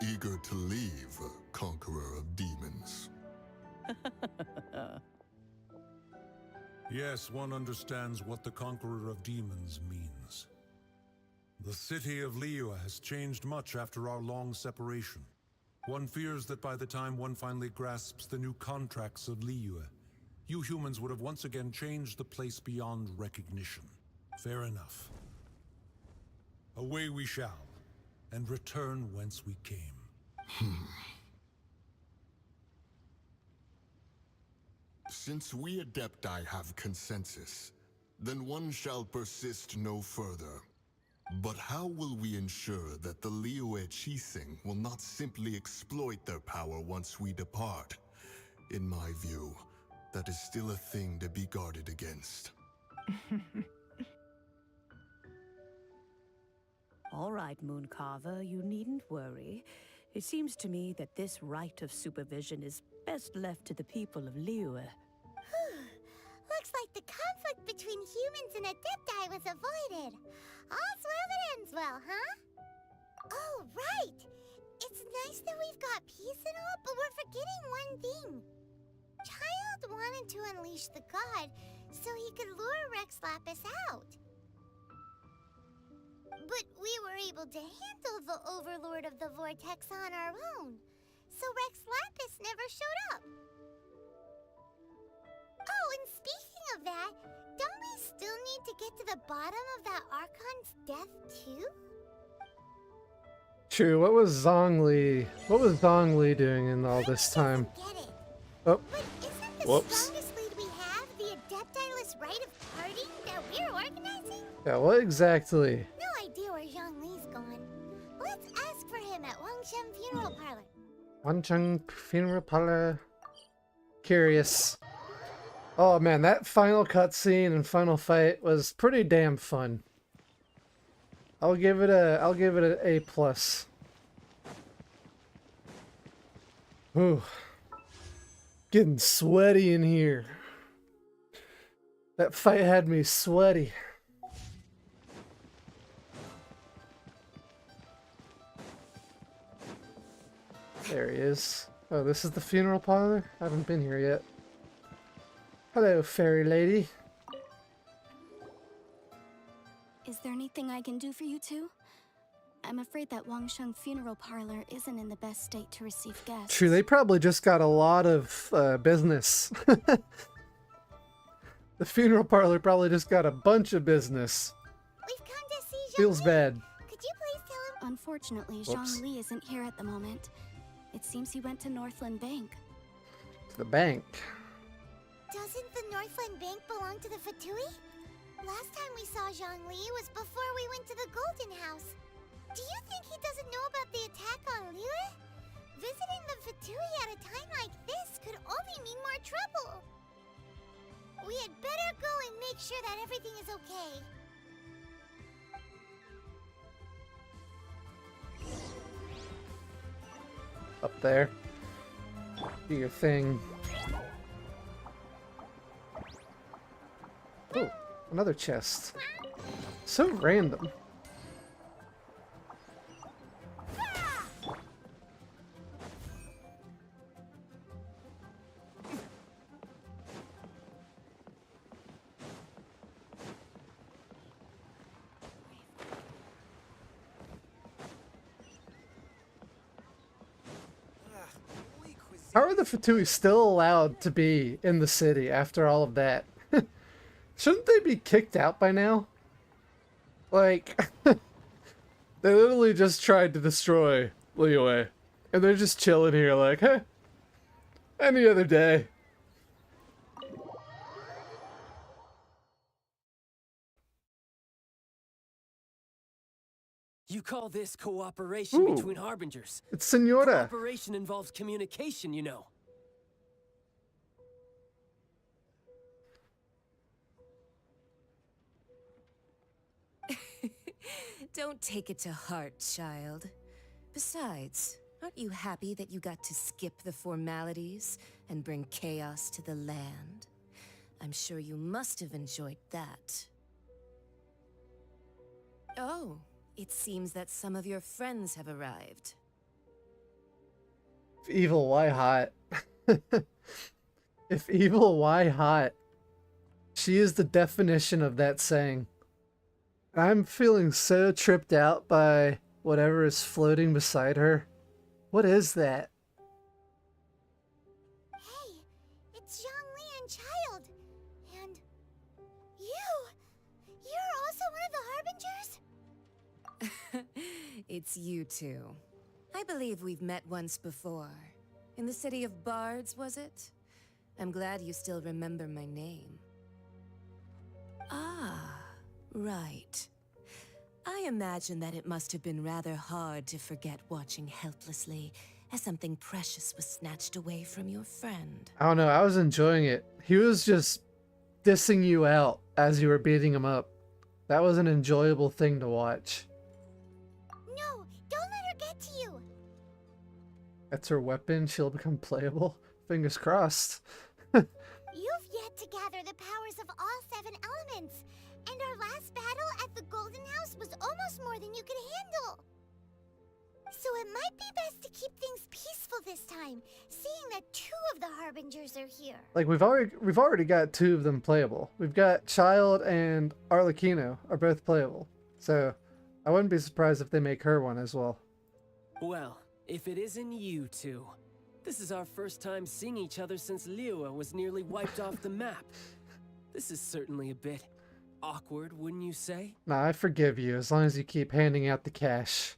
Eager to leave, Conqueror of Demons. Yes, one understands what the Conqueror of Demons means. The city of Liyue has changed much after our long separation. One fears that by the time one finally grasps the new contracts of Liyue, you humans would have once again changed the place beyond recognition. Fair enough. Away we shall, and return whence we came. Since we Adepti have consensus, then one shall persist no further. But how will we ensure that the Liyue Qixing will not simply exploit their power once we depart? In my view, that is still a thing to be guarded against. All right, Mooncarver, you needn't worry. It seems to me that this right of supervision is best left to the people of Liyue. Looks like the conflict between humans and Adepti was avoided. All's well that ends well, huh? Oh, right! It's nice that we've got peace and all, but we're forgetting one thing. Child wanted to unleash the god so he could lure Rex Lapis out. But we were able to handle the Overlord of the Vortex on our own, so Rex Lapis never showed up. Oh, and speaking of that, don't we still need to get to the bottom of that Archon's death too? True. What was Zhongli doing in all this time? Oh. But isn't the Whoops. strongest lead we have the Adepti-less rite of parting that we're organizing? Yeah, what exactly? No idea where Zhongli's going. Let's ask for him at Wangshen Funeral Parlor. Wancheng Funeral Parlor. Curious. Oh man, that final cutscene and final fight was pretty damn fun. I'll give it an A+. Ooh. Getting sweaty in here. That fight had me sweaty. There he is. Oh, this is the funeral parlor? I haven't been here yet. Hello, fairy lady. Is there anything I can do for you two? I'm afraid that Wangsheng Funeral Parlor isn't in the best state to receive guests. True, they probably just got a lot of business. The funeral parlor probably just got a bunch of business. We've come to see Zhongli. Feels bad. Could you please tell him? Unfortunately, Whoops. Zhongli isn't here at the moment. It seems he went to Northland Bank. The bank. Doesn't the Northland Bank belong to the Fatui? Last time we saw Zhongli was before we went to the Golden House. Do you think he doesn't know about the attack on Liyue? Visiting the Fatui at a time like this could only mean more trouble. We had better go and make sure that everything is okay. Up there. Do your thing. Oh, another chest. So random. How are the Fatui still allowed to be in the city after all of that? Shouldn't they be kicked out by now? Like, they literally just tried to destroy Liyue. And they're just chilling here like, hey, any other day. You call this cooperation Ooh, between harbingers? it's Senora. Cooperation involves communication, you know. Don't take it to heart, child. Besides, aren't you happy that you got to skip the formalities and bring chaos to the land? I'm sure you must have enjoyed that. Oh, it seems that some of your friends have arrived. If evil, why hot? If evil, why hot? She is the definition of that saying. I'm feeling so tripped out by whatever is floating beside her. What is that? Hey, it's Zhongli and Child. And you're also one of the Harbingers? It's you two. I believe we've met once before. In the City of Bards, was it? I'm glad you still remember my name. Ah, right. I imagine that it must have been rather hard to forget watching helplessly as something precious was snatched away from your friend. I don't know, I was enjoying it. He was just dissing you out as you were beating him up. That was an enjoyable thing to watch. No, don't let her get to you. That's her weapon, she'll become playable. Fingers crossed. You've yet to gather the powers of all 7 elements. And our last battle at the Golden House was almost more than you could handle. So it might be best to keep things peaceful this time, seeing that 2 of the Harbingers are here. Like we've already got 2 of them playable. We've got Child and Arlecchino are both playable. So I wouldn't be surprised if they make her one as well. Well, if it isn't you two. This is our first time seeing each other since Liyue was nearly wiped off the map. This is certainly a bit awkward, wouldn't you say? Nah, I forgive you as long as you keep handing out the cash.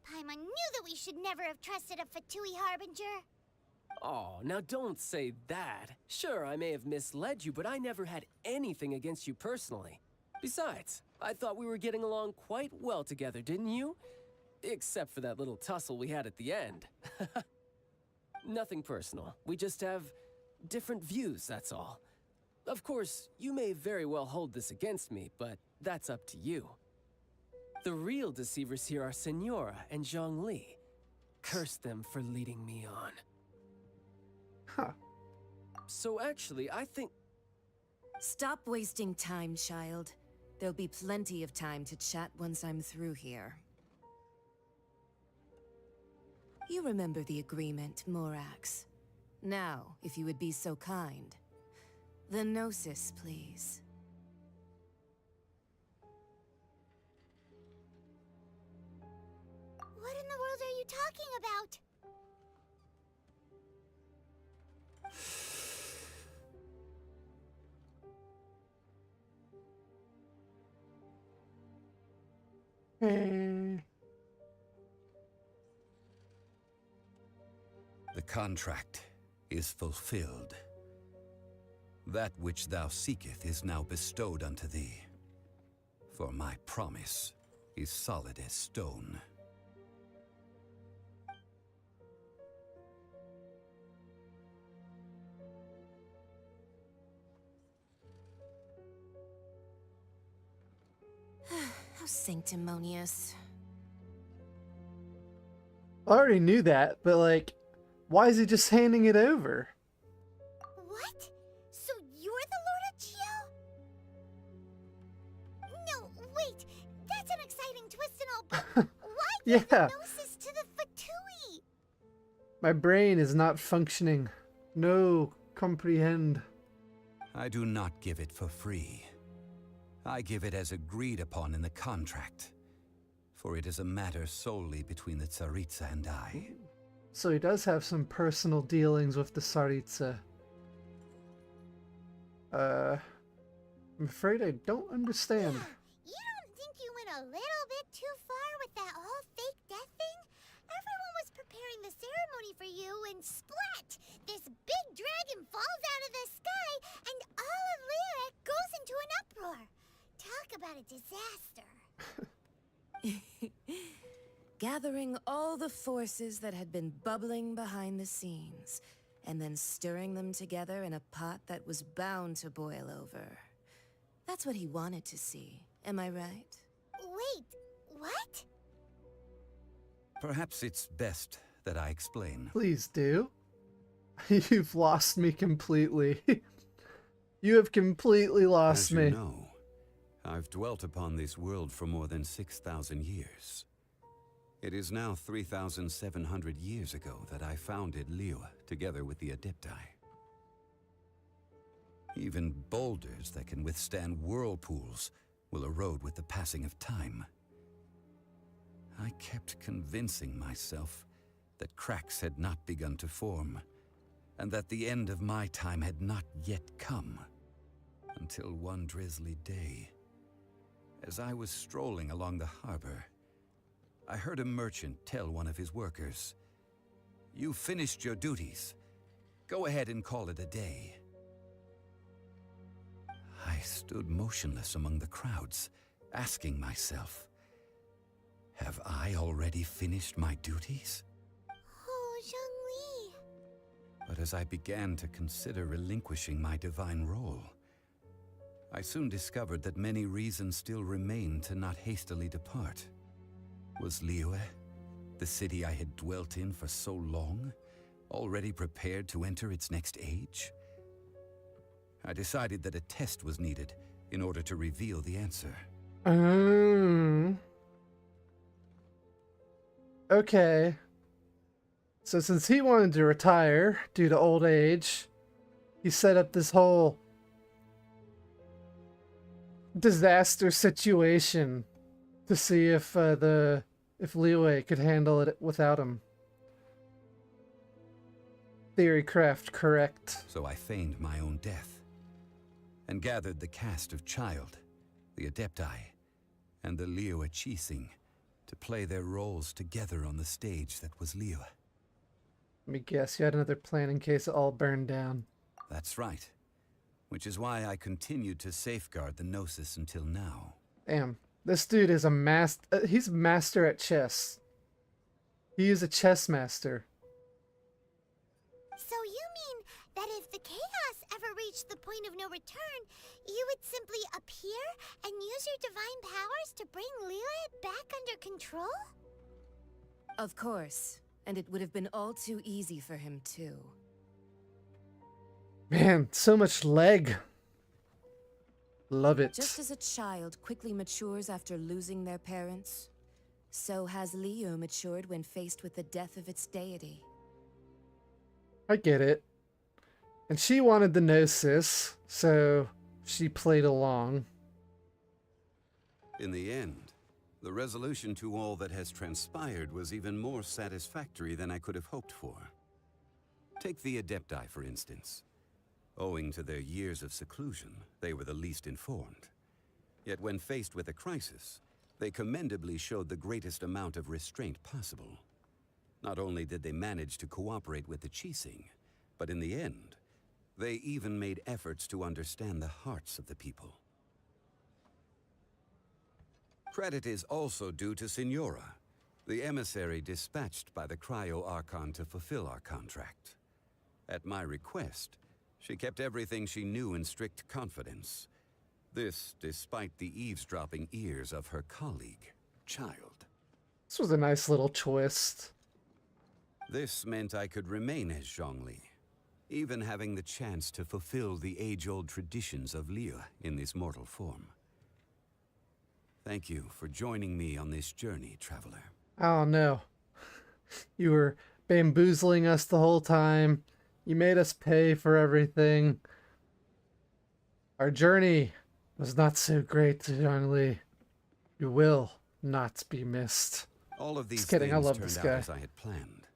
Paimon knew that we should never have trusted a Fatui Harbinger. Oh, now don't say that. Sure, I may have misled you, but I never had anything against you personally. Besides, I thought we were getting along quite well together, didn't you? Except for that little tussle we had at the end. Nothing personal. We just have different views, that's all. Of course, you may very well hold this against me, but that's up to you. The real deceivers here are Senora and Zhongli. Curse them for leading me on. Huh. So actually, I think... Stop wasting time, child. There'll be plenty of time to chat once I'm through here. You remember the agreement, Morax. Now, if you would be so kind. The Gnosis, please. What in the world are you talking about? The contract is fulfilled. That which thou seeketh is now bestowed unto thee. For my promise is solid as stone. How sanctimonious. I already knew that, but like, why is he just handing it over? What? So you're the Lord of Chio? No, wait. That's an exciting twist and all, but why give Yeah. the Gnosis to the Fatui? My brain is not functioning. No comprehend. I do not give it for free. I give it as agreed upon in the contract. For it is a matter solely between the Tsaritsa and I. So he does have some personal dealings with the Tsaritsa. I'm afraid I don't understand. You don't think you went a little bit too far with that whole fake death thing? Everyone was preparing the ceremony for you and splat! This big dragon falls out of the sky and all of Liyue goes into an uproar. Talk about a disaster. Gathering all the forces that had been bubbling behind the scenes, and then stirring them together in a pot that was bound to boil over. That's what he wanted to see, am I right? Wait, what? Perhaps it's best that I explain. Please do. You've lost me completely. You have completely lost As me. you know, I've dwelt upon this world for more than 6,000 years. It is now 3,700 years ago that I founded Liyue, together with the Adepti. Even boulders that can withstand whirlpools will erode with the passing of time. I kept convincing myself that cracks had not begun to form, and that the end of my time had not yet come. Until one drizzly day, as I was strolling along the harbor, I heard a merchant tell one of his workers, "You finished your duties. Go ahead and call it a day." I stood motionless among the crowds, asking myself, have I already finished my duties? Oh, Zhongli. But as I began to consider relinquishing my divine role, I soon discovered that many reasons still remained to not hastily depart. Was Liyue, the city I had dwelt in for so long, already prepared to enter its next age? I decided that a test was needed in order to reveal the answer. Okay. So since he wanted to retire due to old age, he set up this whole disaster situation to see if Liyue could handle it without him. Theorycraft correct. So I feigned my own death, and gathered the cast of Child, the Adepti, and the Liyue Qixing to play their roles together on the stage that was Liyue. Let me guess, you had another plan in case it all burned down. That's right. Which is why I continued to safeguard the Gnosis until now. Damn, this dude is a he's master at chess. He is a chess master. So you mean that if the chaos ever reached the point of no return, you would simply appear and use your divine powers to bring Liyue back under control? Of course, and it would have been all too easy for him too. Man, so much leg. Love it. Just as a child quickly matures after losing their parents, so has Liyue matured when faced with the death of its deity. I get it. And she wanted the Gnosis, so she played along. In the end, the resolution to all that has transpired was even more satisfactory than I could have hoped for. Take the Adepti, for instance. Owing to their years of seclusion, they were the least informed. Yet when faced with a crisis, they commendably showed the greatest amount of restraint possible. Not only did they manage to cooperate with the Qixing, but in the end, they even made efforts to understand the hearts of the people. Credit is also due to Signora, the emissary dispatched by the Liyue Archon to fulfill our contract. At my request, she kept everything she knew in strict confidence. This despite the eavesdropping ears of her colleague, Child. This was a nice little twist. This meant I could remain as Zhongli, even having the chance to fulfill the age-old traditions of Liyue in this mortal form. Thank you for joining me on this journey, traveler. Oh no. You were bamboozling us the whole time. You made us pay for everything. Our journey was not so great, Zhongli. You will not be missed. All of these Just kidding, I things love turned this out guy. as I had planned.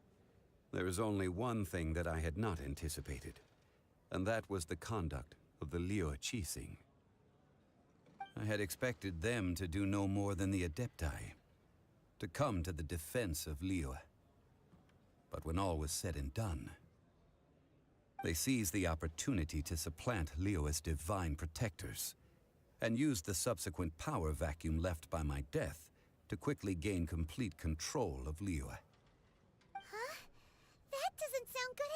There is only one thing that I had not anticipated, and that was the conduct of the Liyue Archon. I had expected them to do no more than the Adepti, to come to the defense of Liyue. But when all was said and done, they seized the opportunity to supplant Liyue as divine protectors, and used the subsequent power vacuum left by my death to quickly gain complete control of Liyue. Huh? That doesn't sound good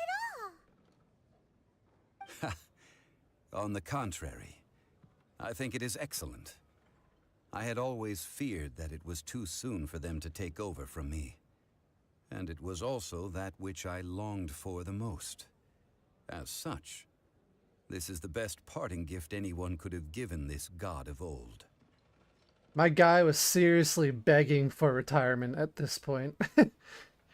at all. On the contrary, I think it is excellent. I had always feared that it was too soon for them to take over from me. And it was also that which I longed for the most. As such, this is the best parting gift anyone could have given this god of old. My guy was seriously begging for retirement at this point.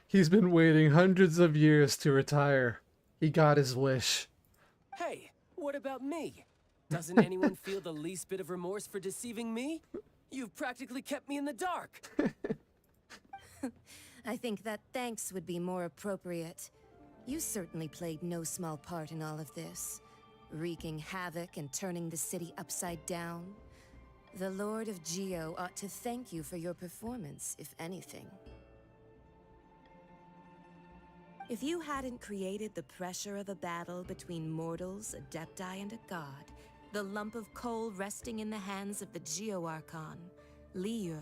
He's been waiting hundreds of years to retire. He got his wish. Hey, what about me? Doesn't anyone feel the least bit of remorse for deceiving me? You've practically kept me in the dark. I think that thanks would be more appropriate. You certainly played no small part in all of this, wreaking havoc and turning the city upside down. The Lord of Geo ought to thank you for your performance, if anything. If you hadn't created the pressure of a battle between mortals, Adepti, and a god, the lump of coal resting in the hands of the Liyue Archon, Liyue,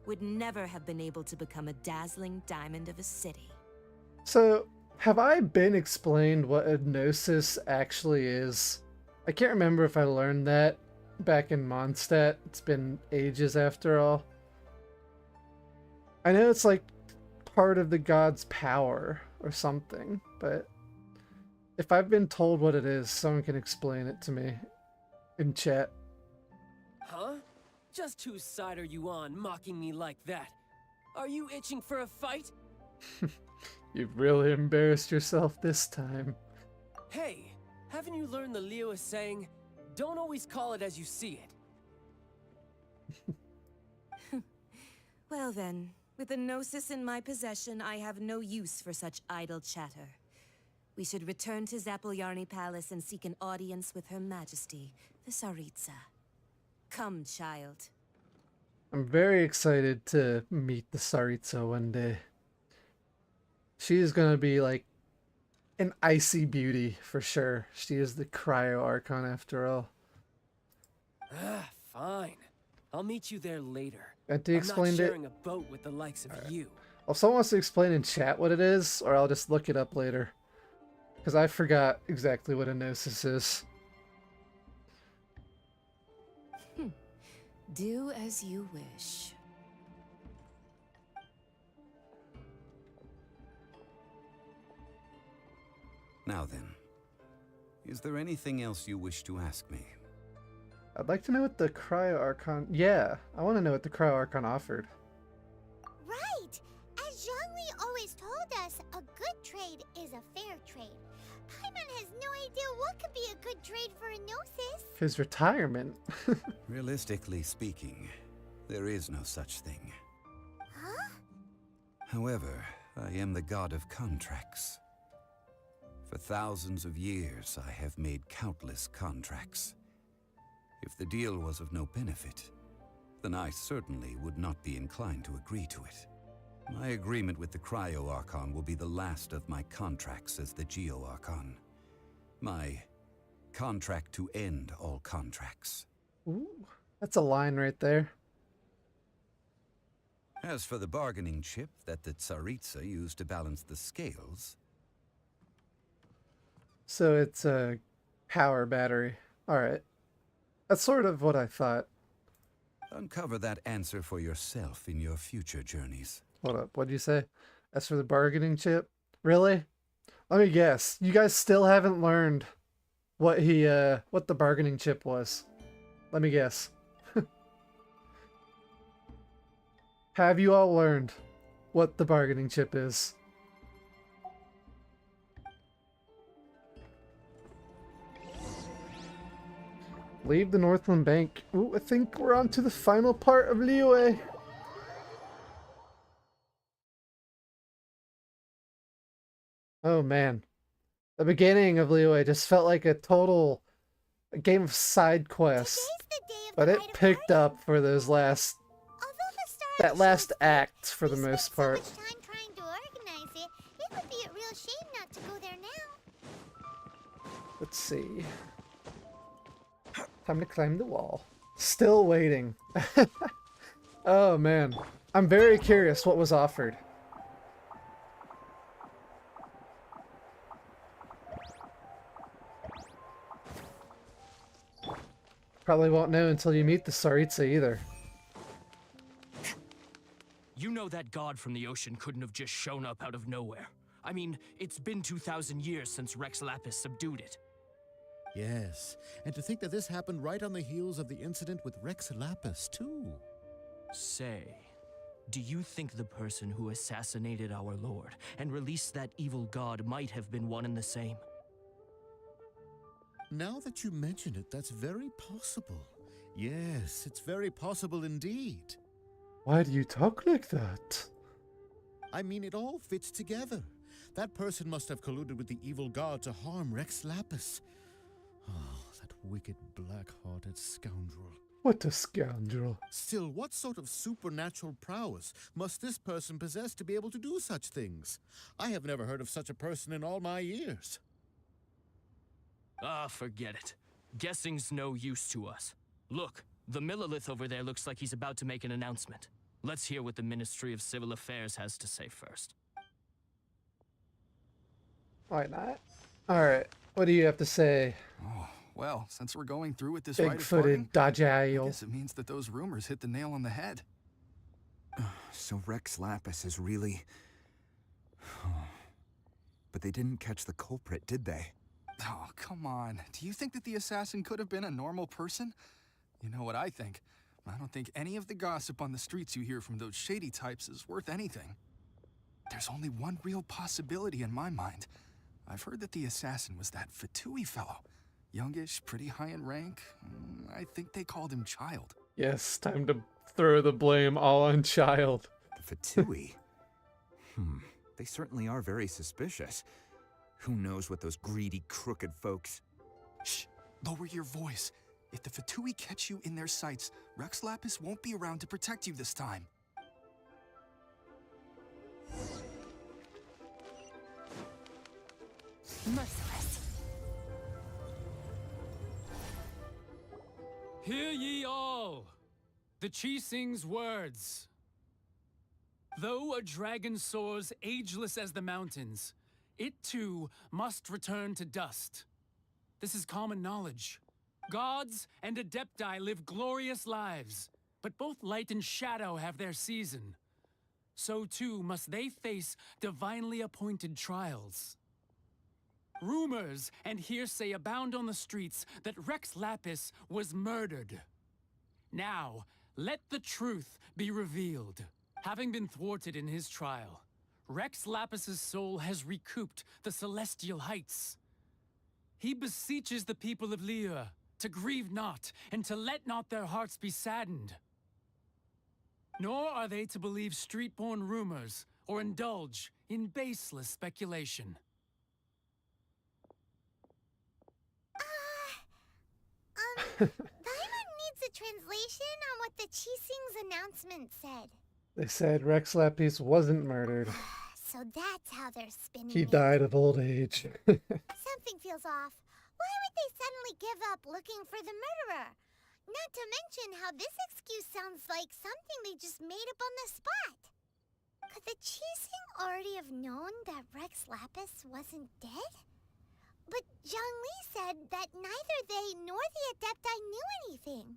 would never have been able to become a dazzling diamond of a city. So, have I been explained what a gnosis actually is? I can't remember if I learned that back in Mondstadt. It's been ages after all. I know it's like part of the god's power or something, but if I've been told what it is, someone can explain it to me in chat. Huh? Just whose side are you on, mocking me like that? Are you itching for a fight? You've really embarrassed yourself this time. Hey, haven't you learned the Liyue saying, don't always call it as you see it? Well then, with the Gnosis in my possession, I have no use for such idle chatter. We should return to Zapoljarny Palace and seek an audience with Her Majesty, the Tsaritsa. Come, child. I'm very excited to meet the Tsaritsa one day. She's gonna be like an icy beauty for sure. She is the Cryo Archon after all. Fine. I'll meet you there later. Auntie explained I'm not it. sharing a boat with the likes of you. Well, if someone wants to explain in chat what it is, or I'll just look it up later. Because I forgot exactly what a gnosis is. Do as you wish. Now then, is there anything else you wish to ask me? I'd like to know what the Cryo Archon... Yeah, I want to know what the Cryo Archon offered. Right! As Zhongli always told us, a good trade is a fair trade. Paimon has no idea what could be a good trade for a gnosis. His retirement. Realistically speaking, there is no such thing. Huh? However, I am the god of contracts. For thousands of years, I have made countless contracts. If the deal was of no benefit, then I certainly would not be inclined to agree to it. My agreement with the Cryo Archon will be the last of my contracts as the Geo Archon. My contract to end all contracts. Ooh, that's a line right there. As for the bargaining chip that the Tsaritsa used to balance the scales... So it's a power battery. Alright. That's sort of what I thought. Uncover that answer for yourself in your future journeys. Hold up, what'd you say? As for the bargaining chip? Really? Let me guess. You guys still haven't learned what what the bargaining chip was. Let me guess. Have you all learned what the bargaining chip is? Leave the Northland Bank. Ooh, I think we're on to the final part of Liyue. Oh man. The beginning of Liyue just felt like a total game of side quests. But it picked up for those that last act for the most part. Trying to organize it, it would be a real shame not to go there now. Let's see. Time to climb the wall. Still waiting. Oh man. I'm very curious what was offered. Probably won't know until you meet the Tsaritsa either. You know that god from the ocean couldn't have just shown up out of nowhere. I mean, it's been 2,000 years since Rex Lapis subdued it. Yes, and to think that this happened right on the heels of the incident with Rex Lapis, too. Say, do you think the person who assassinated our lord and released that evil god might have been one and the same? Now that you mention it, that's very possible. Yes, it's very possible indeed. Why do you talk like that? I mean, it all fits together. That person must have colluded with the evil god to harm Rex Lapis. Oh, that wicked, black-hearted scoundrel. What a scoundrel. Still, what sort of supernatural prowess must this person possess to be able to do such things? I have never heard of such a person in all my years. Ah, forget it. Guessing's no use to us. Look, the Millilith over there looks like he's about to make an announcement. Let's hear what the Ministry of Civil Affairs has to say first. Why not? Alright, what do you have to say? Oh, well, since we're going through with this rite of Big-footed parting, I Dajayel. guess it means that those rumors hit the nail on the head. So Rex Lapis is really... But they didn't catch the culprit, did they? Oh, come on. Do you think that the assassin could have been a normal person? You know what I think. I don't think any of the gossip on the streets you hear from those shady types is worth anything. There's only one real possibility in my mind. I've heard that the assassin was that Fatui fellow. Youngish, pretty high in rank. I think they called him Child. Yes, time to throw the blame all on Child. The Fatui? They certainly are very suspicious. Who knows what those greedy, crooked folks... Shh! Lower your voice. If the Fatui catch you in their sights, Rex Lapis won't be around to protect you this time. Merciless. Hear ye all, the Qixing's words. Though a dragon soars ageless as the mountains, it too must return to dust. This is common knowledge. Gods and Adepti live glorious lives, but both light and shadow have their season. So too must they face divinely appointed trials. Rumors and hearsay abound on the streets that Rex Lapis was murdered. Now, let the truth be revealed. Having been thwarted in his trial, Rex Lapis's soul has recouped the celestial heights. He beseeches the people of Liyue to grieve not and to let not their hearts be saddened. Nor are they to believe street-born rumors or indulge in baseless speculation. Phainon needs a translation on what the Qixing's announcement said. They said Rex Lapis wasn't murdered. So that's how they're spinning He it. died of old age. Something feels off. Why would they suddenly give up looking for the murderer? Not to mention how this excuse sounds like something they just made up on the spot. Could the Qixing already have known that Rex Lapis wasn't dead? But Zhongli said that neither they nor the Adepti knew anything.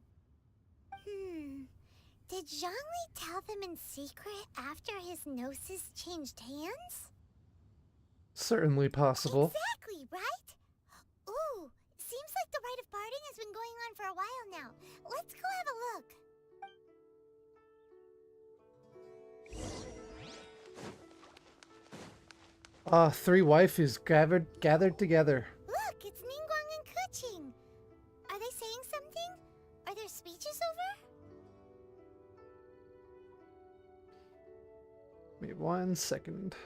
Did Zhongli tell them in secret after his gnosis changed hands? Certainly possible. Exactly, right? Ooh, seems like the rite of parting has been going on for a while now. Let's go have a look. Three waifus gathered together. Look, it's Ningguang and Keqing. Are they saying something? Are their speeches over? Wait 1 second.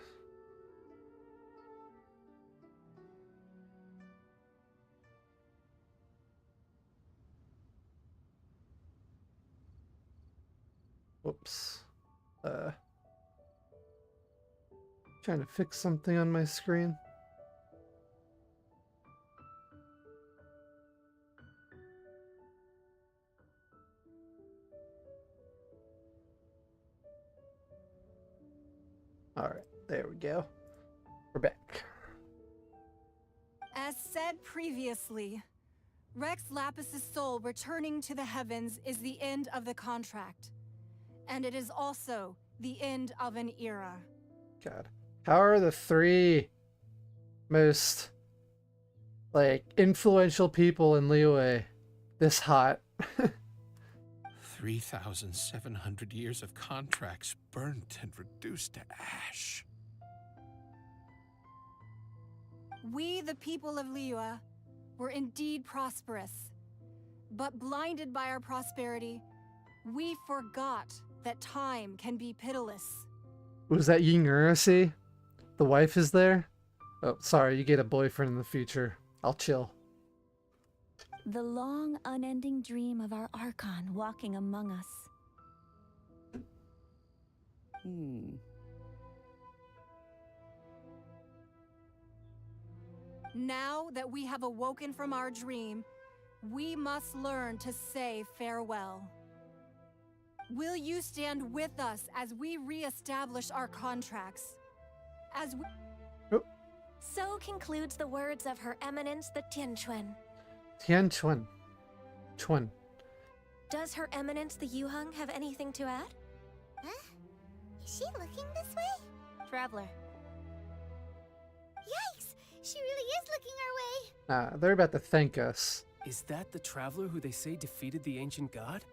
Trying to fix something on my screen. Alright, there we go. We're back. As said previously, Rex Lapis' soul returning to the heavens is the end of the contract. And it is also the end of an era. God. How are the 3 most, like, influential people in Liyue this hot? 3,700 years of contracts burnt and reduced to ash. We, the people of Liyue, were indeed prosperous. But blinded by our prosperity, we forgot that time can be pitiless. Was that Ying see? The wife is there? Oh, sorry, you get a boyfriend in the future. I'll chill. The long, unending dream of our Archon walking among us. Now that we have awoken from our dream, we must learn to say farewell. Will you stand with us as we re-establish our contracts? As we... So concludes the words of Her Eminence the Tianquan. Tianquan. Does Her Eminence the Yuheng have anything to add? Huh? Is she looking this way? Traveler. Yikes! She really is looking our way! They're about to thank us. Is that the traveler who they say defeated the ancient god?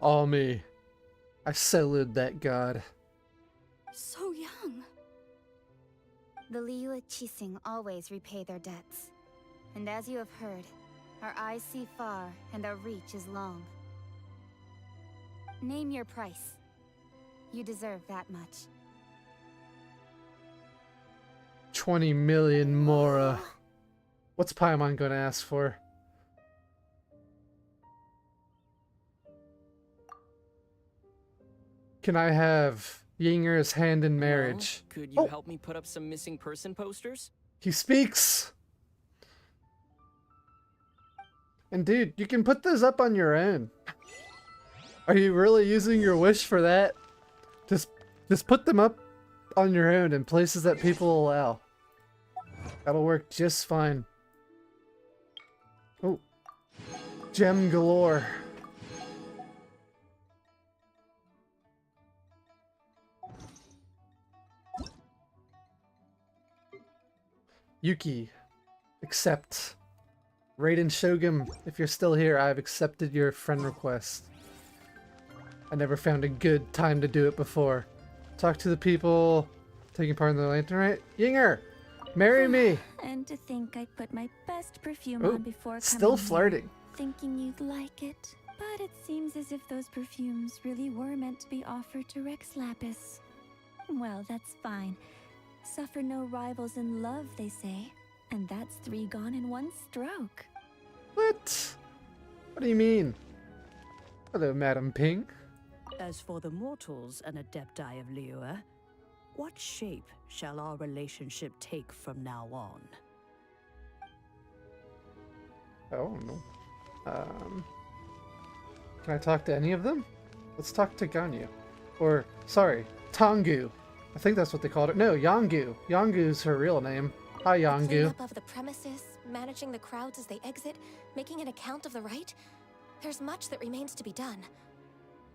All me. I salute that god. So young. The Liyue Qixing always repay their debts. And as you have heard, our eyes see far and our reach is long. Name your price. You deserve that much. 20 million Mora. What's Paimon gonna ask for? Can I have Yinger's hand in marriage? Well, could you help me put up some missing person posters? He speaks! And dude, you can put those up on your own. Are you really using your wish for that? Just put them up on your own in places that people allow. That'll work just fine. Oh. Gem galore. Yuki, accept. Raiden Shogun, if you're still here, I've accepted your friend request. I never found a good time to do it before. Talk to the people taking part in the lantern rite. Yinger, marry me. And to think I put my best perfume on before coming still flirting. Here, thinking you'd like it. But it seems as if those perfumes really were meant to be offered to Rex Lapis. Well, that's fine. Suffer no rivals in love, they say. And that's 3 gone in 1 stroke. What? What do you mean? Hello, Madam Ping. As for the mortals and Adepti of Liyue, what shape shall our relationship take from now on? Oh, no. Can I talk to any of them? Let's talk to Ganyu. Or, sorry, Tongu. I think that's what they called it. No, Yongu. Yongu's her real name. Hi, Yongu. Cleanup of the premises, managing the crowds as they exit, making an account of the rite. There's much that remains to be done.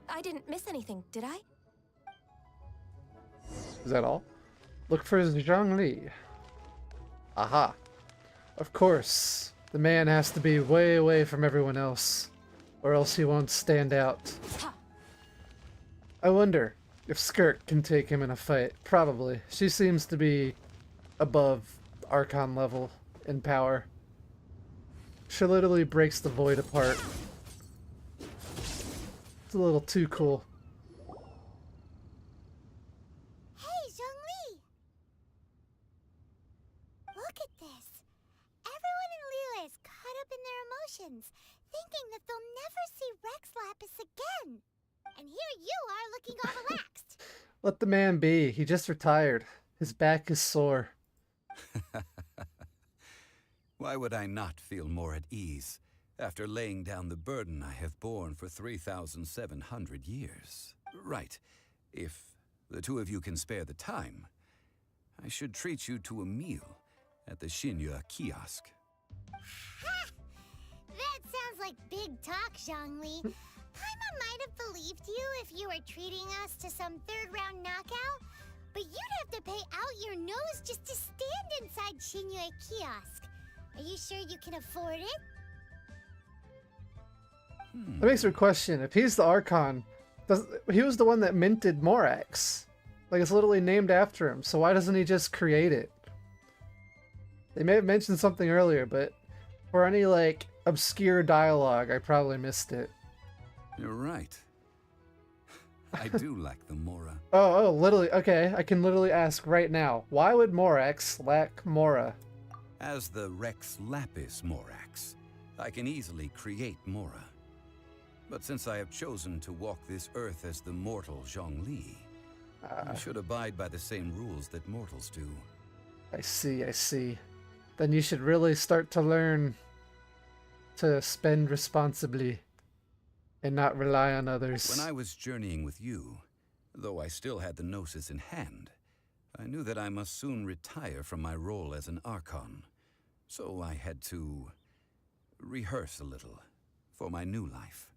I didn't miss anything, did I? Is that all? Look for Zhongli. Aha. Of course. The man has to be way away from everyone else, or else he won't stand out. I wonder if Skirt can take him in a fight. Probably. She seems to be above Archon level in power. She literally breaks the void apart. It's a little too cool. Hey, Zhongli! Look at this. Everyone in Liyue is caught up in their emotions, thinking that they'll never see Rex Lapis again. And here there you are looking all relaxed. Let the man be. He just retired. His back is sore. Why would I not feel more at ease after laying down the burden I have borne for 3,700 years? Right. If the two of you can spare the time, I should treat you to a meal at the Liyue kiosk. Ha! That sounds like big talk, Zhongli. Paimon might have believed you if you were treating us to some third-round knockout, but you'd have to pay out your nose just to stand inside Liyue kiosk. Are you sure you can afford it? That makes me question, if he's the Archon, he was the one that minted Morax. Like, it's literally named after him, so why doesn't he just create it? They may have mentioned something earlier, but for any, like, obscure dialogue, I probably missed it. You're right. I do like the Mora. Oh, literally. Okay, I can literally ask right now. Why would Morax lack Mora? As the Rex Lapis Morax, I can easily create Mora. But since I have chosen to walk this earth as the mortal Zhongli, I should abide by the same rules that mortals do. I see, I see. Then you should really start to learn to spend responsibly and not rely on others. When I was journeying with you, though I still had the Gnosis in hand, I knew that I must soon retire from my role as an Archon. So I had to rehearse a little for my new life.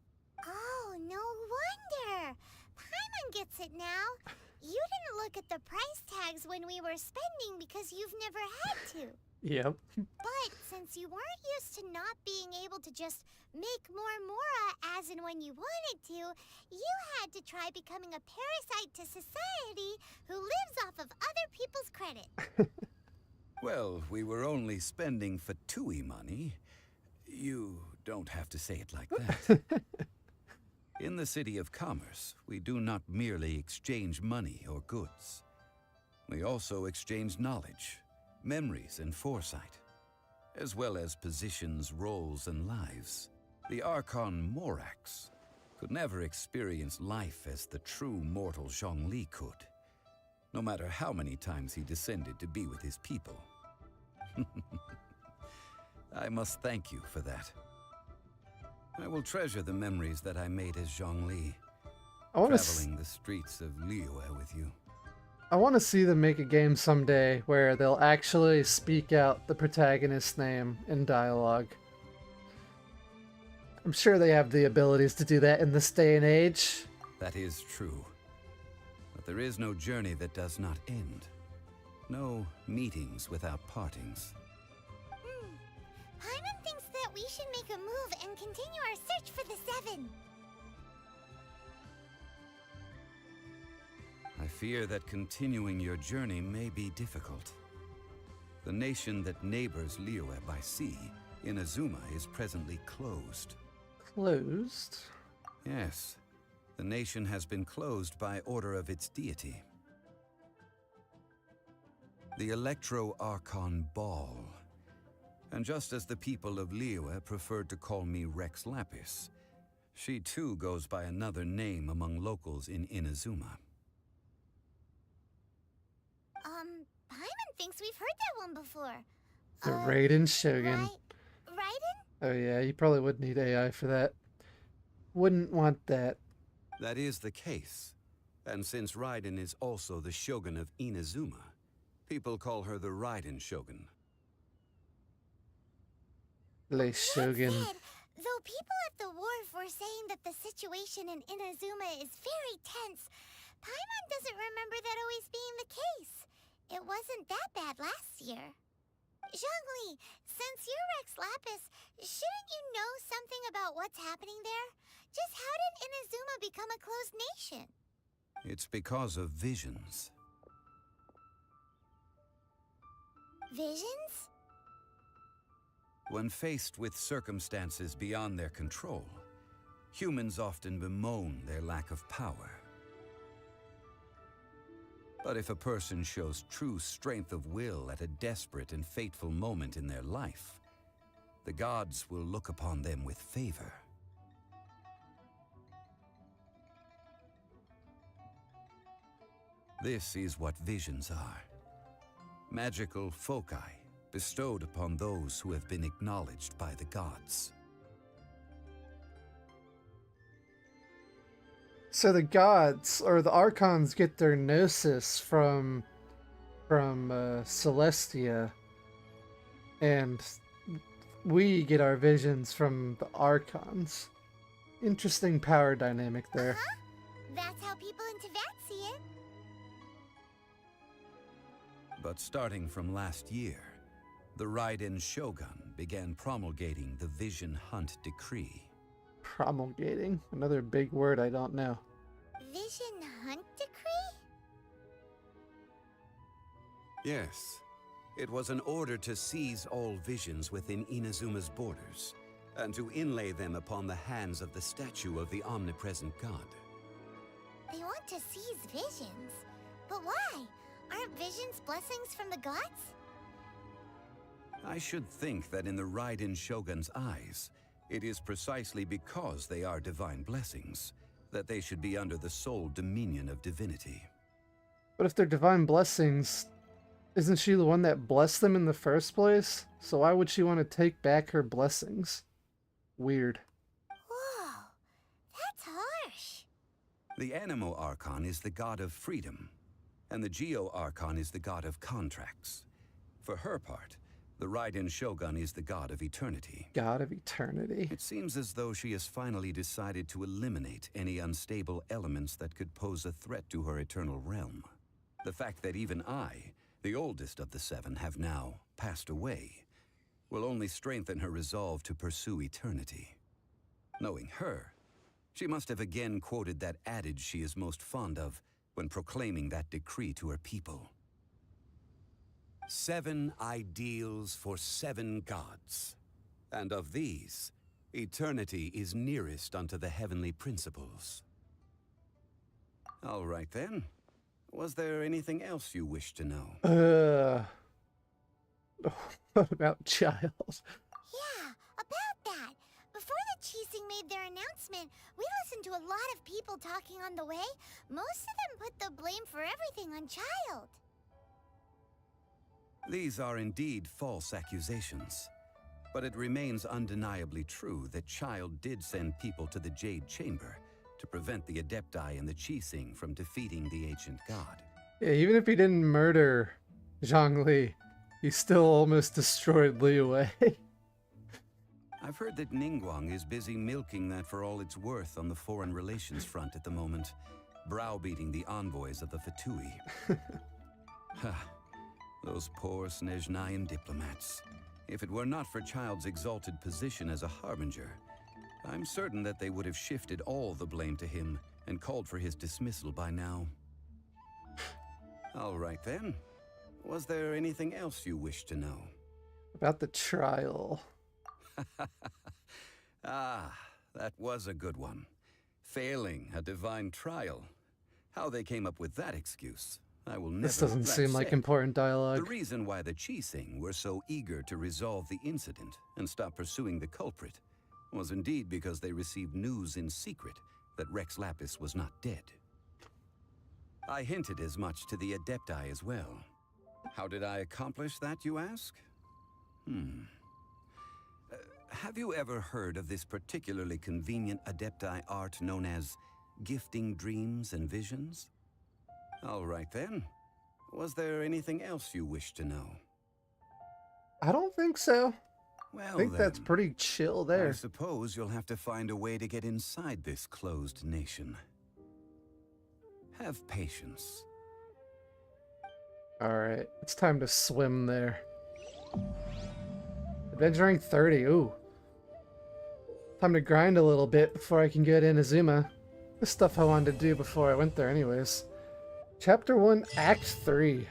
Oh, no wonder. Paimon gets it now. You didn't look at the price tags when we were spending because you've never had to. Yep. But since you weren't used to not being able to just make more Mora as and when you wanted to, you had to try becoming a parasite to society who lives off of other people's credit. Well, we were only spending Fatui money. You don't have to say it like that. In the City of Commerce, we do not merely exchange money or goods. We also exchange knowledge, memories, and foresight, as well as positions, roles, and lives. The Archon Morax could never experience life as the true mortal Zhongli could, no matter how many times he descended to be with his people. I must thank you for that. I will treasure the memories that I made as Zhongli, traveling the streets of Liyue with you. I want to see them make a game someday where they'll actually speak out the protagonist's name in dialogue. I'm sure they have the abilities to do that in this day and age. That is true. But there is no journey that does not end. No meetings without partings. Paimon thinks that we should make a move and continue our search for the Seven. I fear that continuing your journey may be difficult. The nation that neighbors Liyue by sea, Inazuma, is presently closed. Closed? Yes. The nation has been closed by order of its deity. The Electro Archon Ball. And just as the people of Liyue preferred to call me Rex Lapis, she too goes by another name among locals in Inazuma. Paimon thinks we've heard that one before. The Raiden Shogun. Raiden? Oh yeah, you probably would need AI for that. Wouldn't want that. That is the case. And since Raiden is also the Shogun of Inazuma, people call her the Raiden Shogun. Le Shogun. That said, though people at the wharf were saying that the situation in Inazuma is very tense, Paimon doesn't remember that always being the case. It wasn't that bad last year. Zhongli, since you're Rex Lapis, shouldn't you know something about what's happening there? Just how did Inazuma become a closed nation? It's because of visions. Visions? When faced with circumstances beyond their control, humans often bemoan their lack of power. But if a person shows true strength of will at a desperate and fateful moment in their life, the gods will look upon them with favor. This is what visions are. Magical foci bestowed upon those who have been acknowledged by the gods. So the gods, or the Archons, get their gnosis from Celestia, and we get our visions from the Archons. Interesting power dynamic there. That's how people in Tibet see it. But starting from last year, the Raiden Shogun began promulgating the Vision Hunt Decree. Promulgating? Another big word I don't know. Vision Hunt Decree? Yes. It was an order to seize all visions within Inazuma's borders, and to inlay them upon the hands of the statue of the omnipresent god. They want to seize visions. But why? Aren't visions blessings from the gods? I should think that in the Raiden Shogun's eyes, it is precisely because they are divine blessings that they should be under the sole dominion of divinity. But if they're divine blessings, isn't she the one that blessed them in the first place? So why would she want to take back her blessings? Weird. Whoa, that's harsh. The Anemo Archon is the god of freedom, and the Geo Archon is the god of contracts. For her part, the Raiden Shogun is the god of eternity. God of eternity. It seems as though she has finally decided to eliminate any unstable elements that could pose a threat to her eternal realm. The fact that even I, the oldest of the seven, have now passed away, will only strengthen her resolve to pursue eternity. Knowing her, she must have again quoted that adage she is most fond of when proclaiming that decree to her people. 7 ideals for 7 gods, and of these, eternity is nearest unto the heavenly principles. All right then. Was there anything else you wish to know? What about child? Yeah, about that. Before the Qixing made their announcement, we listened to a lot of people talking on the way. Most of them put the blame for everything on Child. These are indeed false accusations, but it remains undeniably true that Child did send people to the Jade Chamber to prevent the Adepti and the Qixing from defeating the ancient god. Yeah, even if he didn't murder Zhongli, he still almost destroyed Liyue. I've heard that Ningguang is busy milking that for all it's worth on the foreign relations front at the moment, browbeating the envoys of the Fatui. Ha! Those poor Snezhnayan diplomats. If it were not for Child's exalted position as a harbinger, I'm certain that they would have shifted all the blame to him and called for his dismissal by now. All right then. Was there anything else you wish to know? About the trial. Ah, that was a good one. Failing a divine trial. How they came up with that excuse, I will never. This doesn't seem like important dialogue. The reason why the Qixing were so eager to resolve the incident and stop pursuing the culprit was indeed because they received news in secret that Rex Lapis was not dead. I hinted as much to the Adepti as well. How did I accomplish that, you ask? Have you ever heard of this particularly convenient Adepti art known as gifting dreams and visions? All right then. Was there anything else you wish to know? I don't think so. Well, I think that's then, pretty chill there. I suppose you'll have to find a way to get inside this closed nation. Have patience. Alright, it's time to swim there. Adventuring 30, ooh. Time to grind a little bit before I can get Inazuma. This stuff I wanted to do before I went there anyways. Chapter 1, Act 3.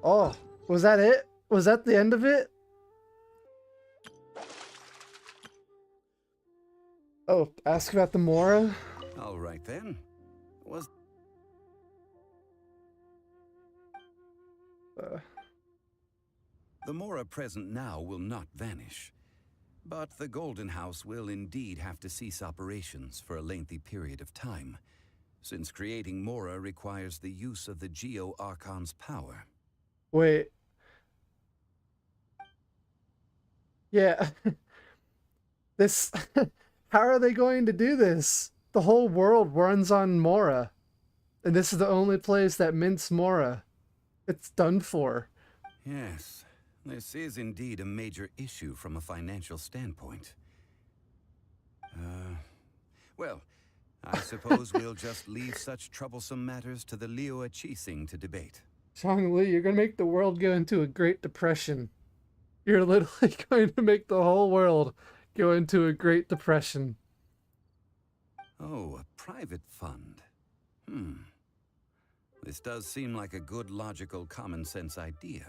Oh, was that it? Was that the end of it? Oh, ask about the Mora? All right then. Was... The Mora present now will not vanish. But the Golden House will indeed have to cease operations for a lengthy period of time. since creating Mora requires the use of the Liyue Archon's power. Wait. Yeah. This... How are they going to do this? The whole world runs on Mora. And this is the only place that mints Mora. It's done for. Yes, this is indeed a major issue from a financial standpoint. Well, I suppose we'll just leave such troublesome matters to the Liyue Qixing to debate. Zhongli, you're going to make the world go into a Great Depression. You're literally going to make the whole world go into a Great Depression. Oh, a private fund. This does seem like a good, logical, common-sense idea.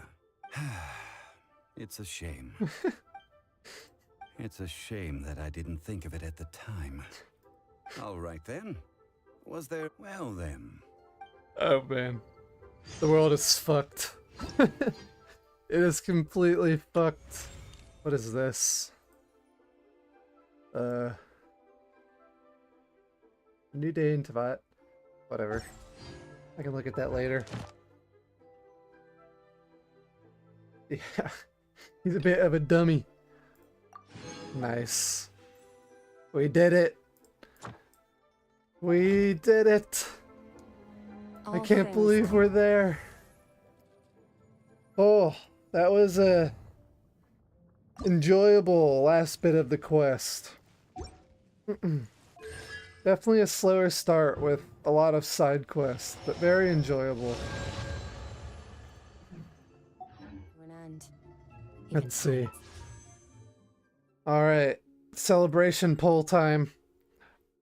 It's a shame. It's a shame that I didn't think of it at the time. All right, then. Was there... Well, then. Oh, man. The world is fucked. It is completely fucked. What is this? New day in Tavat. Whatever. I can look at that later. Yeah. He's a bit of a dummy. Nice. We did it. We did it. I can't believe we're there. Oh, that was a enjoyable last bit of the quest. Definitely a slower start with a lot of side quests, but very enjoyable. Let's see. Alright, celebration poll time.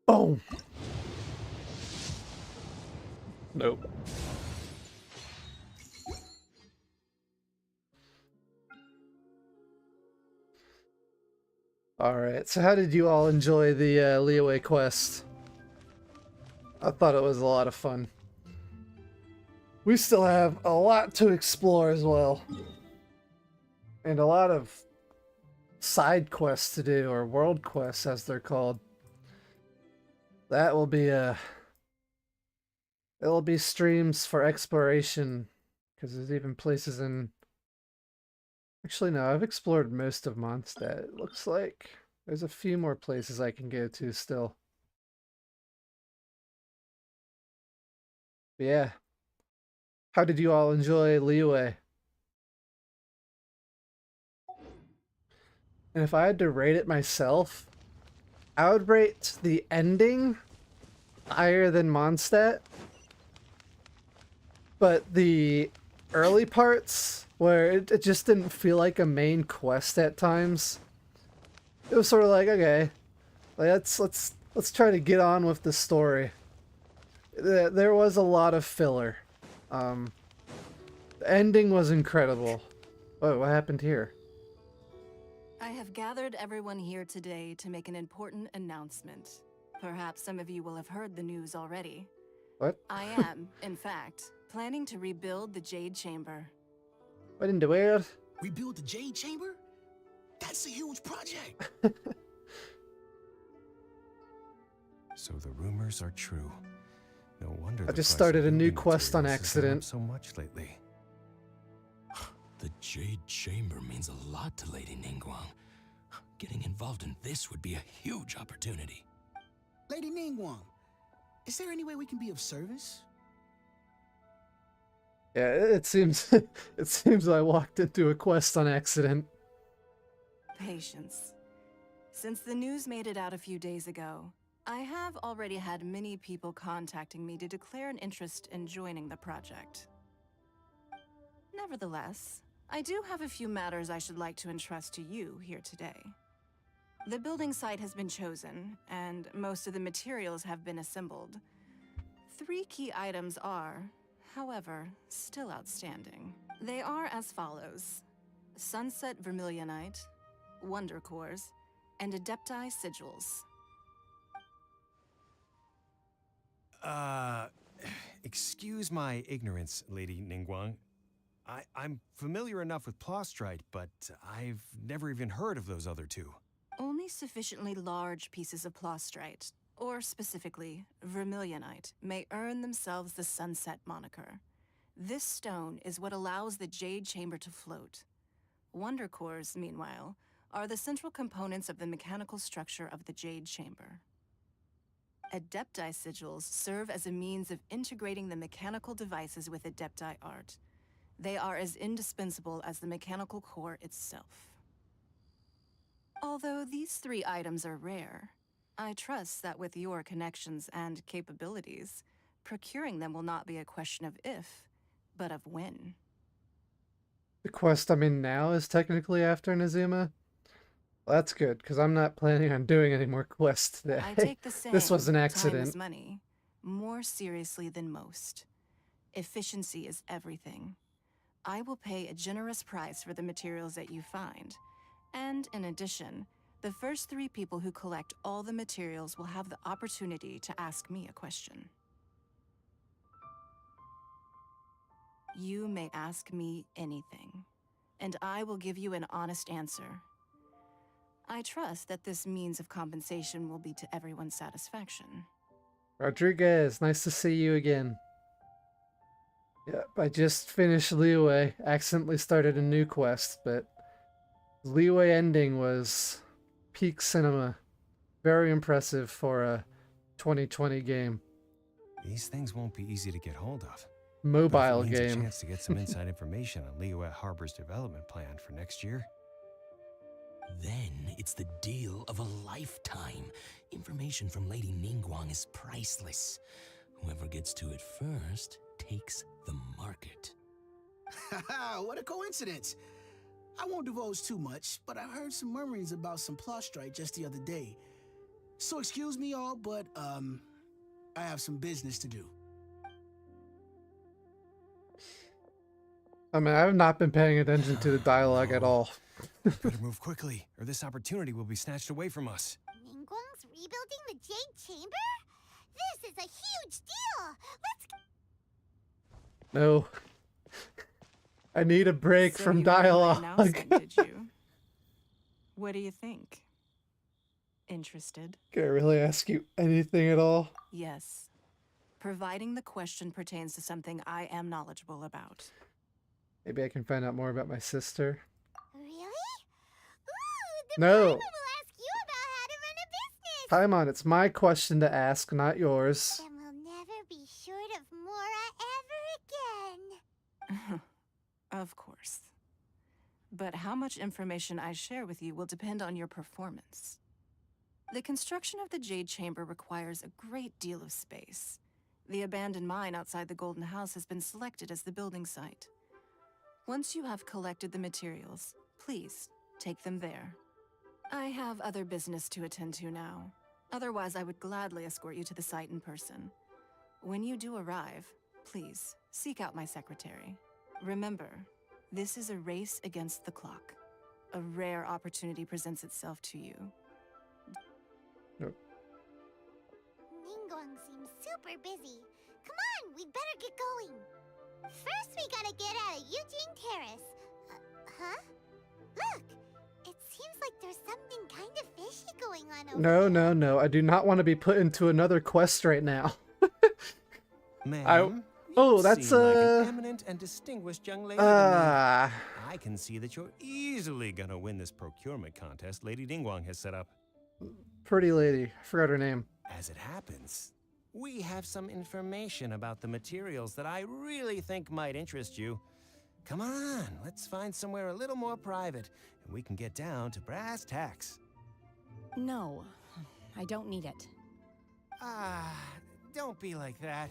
Boom! Nope. Alright, so how did you all enjoy the Liyue quest? I thought it was a lot of fun. We still have a lot to explore as well. And a lot of side quests to do, or world quests as they're called. That will be it'll be streams for exploration, because there's even places in... Actually, no, I've explored most of Mondstadt. It looks like there's a few more places I can go to still. But yeah. How did you all enjoy Liyue? And if I had to rate it myself, I would rate the ending higher than Mondstadt. But the early parts, where it just didn't feel like a main quest at times, it was sort of like, okay, like, let's try to get on with the story. There was a lot of filler. The ending was incredible. Oh, what happened here? I have gathered everyone here today to make an important announcement. Perhaps some of you will have heard the news already. What? I am, in fact, planning to rebuild the Jade Chamber. What in the world? Rebuild the Jade Chamber? That's a huge project. So the rumors are true. No wonder I just started a new quest on accident. So much lately. The Jade Chamber means a lot to Lady Ningguang. Getting involved in this would be a huge opportunity. Lady Ningguang, is there any way we can be of service? Yeah, it seems it seems I walked into a quest on accident. Patience. Since the news made it out a few days ago, I have already had many people contacting me to declare an interest in joining the project. Nevertheless, I do have a few matters I should like to entrust to you here today. The building site has been chosen, and most of the materials have been assembled. 3 key items are, however, still outstanding. They are as follows: Sunset Vermilionite, Wonder Cores, and Adepti Sigils. Excuse my ignorance, Lady Ningguang. I'm familiar enough with Plostrite, but I've never even heard of those other two. Only sufficiently large pieces of Plostrite, or specifically, vermilionite, may earn themselves the Sunset moniker. This stone is what allows the Jade Chamber to float. Wonder cores, meanwhile, are the central components of the mechanical structure of the Jade Chamber. Adepti sigils serve as a means of integrating the mechanical devices with Adepti art. They are as indispensable as the mechanical core itself. Although these 3 items are rare, I trust that with your connections and capabilities, procuring them will not be a question of if, but of when. The quest I'm in now is technically after Nazuma. Well, that's good, because I'm not planning on doing any more quests today. I take the saying, This was an time accident. is money, more seriously than most. Efficiency is everything. I will pay a generous price for the materials that you find. And in addition, the first 3 people who collect all the materials will have the opportunity to ask me a question. You may ask me anything, and I will give you an honest answer. I trust that this means of compensation will be to everyone's satisfaction. Rodriguez, nice to see you again. Yep, I just finished Liyue. Accidentally started a new quest, but Liyue ending was peak cinema. Very impressive for a 2020 game. These things won't be easy to get hold of. Mobile But if it means game. a chance to get some inside information on Liyue Harbor's development plan for next year. Then it's the deal of a lifetime. Information from Lady Ningguang is priceless. Whoever gets to it first takes the market. Haha, what a coincidence. I won't divulge too much, but I heard some murmurings about some Plostrite just the other day. So excuse me all, but I have some business to do. I mean, I've not been paying attention to the dialogue at all. Better move quickly, or this opportunity will be snatched away from us. Ningguang's rebuilding the Jade Chamber? This is a huge deal! Let's No. I need a break So from you heard my dialogue. announcement, did you? What do you think? Interested? Can I really ask you anything at all? Yes. Providing the question pertains to something I am knowledgeable about. Maybe I can find out more about my sister. Really? Ooh, the No. Paimon will ask you about how to run a business! Paimon, it's my question to ask, not yours. Then we'll never be short of Mora ever again. Of course. But how much information I share with you will depend on your performance. The construction of the Jade Chamber requires a great deal of space. The abandoned mine outside the Golden House has been selected as the building site. Once you have collected the materials, please take them there. I have other business to attend to now. Otherwise, I would gladly escort you to the site in person. When you do arrive, please seek out my secretary. Remember, this is a race against the clock. A rare opportunity presents itself to you. Ningguang seems super busy. Come on, we'd better get going. First, we gotta get out of Eugene Terrace. Huh? Look! It seems like there's something kind of fishy going on over No, here. no, no. I do not want to be put into another quest right now. Ma'am, Oh, you that's seem like an eminent and distinguished young lady to me. I can see that you're easily gonna win this procurement contest Lady Ningguang has set up. Pretty lady. I forgot her name. As it happens, we have some information about the materials that I really think might interest you. Come on, let's find somewhere a little more private, and we can get down to brass tacks. No, I don't need it. Don't be like that.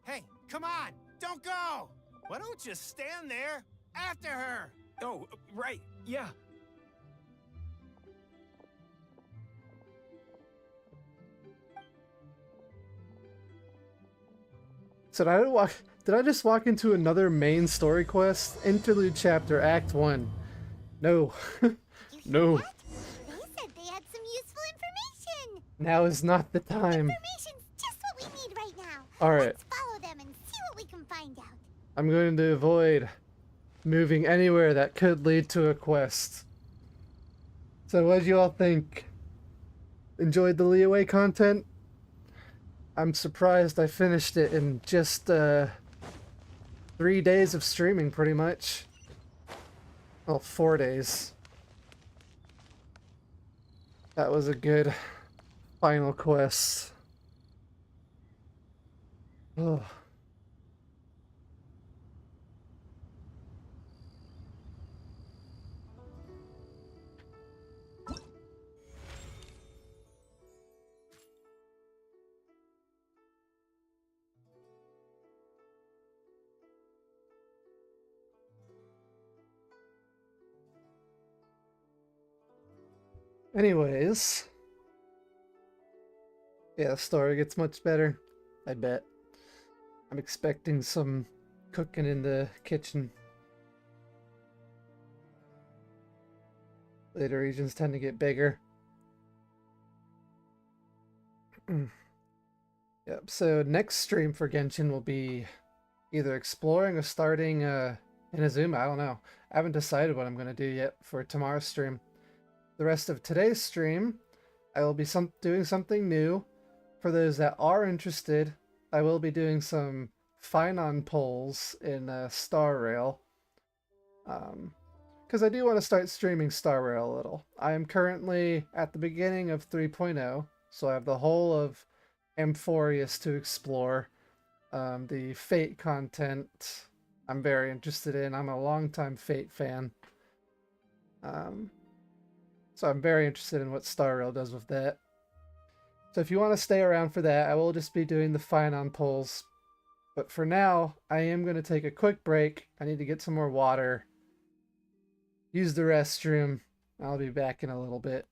Hey, come on, don't go! Why don't you stand there after her? Oh, right, yeah. So did I just walk into another main story quest? Interlude chapter, Act 1. No. No. They said they had some useful information. Now is not the time. Information's just what we need right now. Alright. Let's follow them and see what we can find out. I'm going to avoid moving anywhere that could lead to a quest. So what do you all think? enjoyed the Liyue content. I'm surprised I finished it in just 3 days of streaming, pretty much. Well, 4 days. That was a good final quest. Oh. Anyways, yeah, the story gets much better, I bet. I'm expecting some cooking in the kitchen. Later regions tend to get bigger. Yep, so next stream for Genshin will be either exploring or starting Inazuma, I don't know. I haven't decided what I'm going to do yet for tomorrow's stream. The rest of today's stream, I will be doing something new. For those that are interested, I will be doing some Phainon polls in Star Rail. Because I do want to start streaming Star Rail a little. I am currently at the beginning of 3.0, so I have the whole of Amphorius to explore. The Fate content I'm very interested in. I'm a longtime Fate fan. So I'm very interested in what Star Rail does with that. So if you want to stay around for that, I will just be doing the Phainon polls. But for now, I am going to take a quick break. I need to get some more water. Use the restroom. I'll be back in a little bit.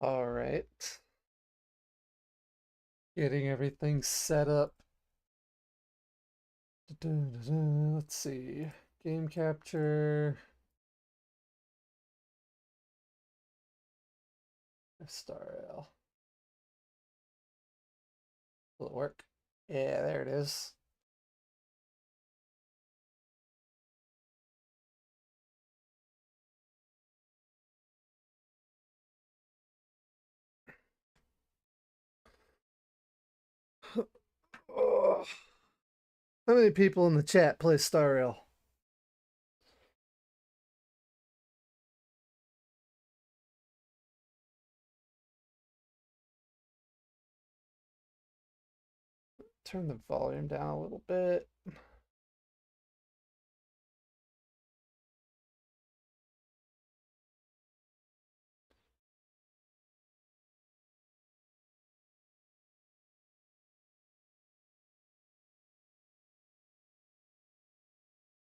All right. Getting everything set up. Let's see. Game capture. Star. Will it work? Yeah, there it is. Oh. How many people in the chat play Star Rail? Turn the volume down a little bit.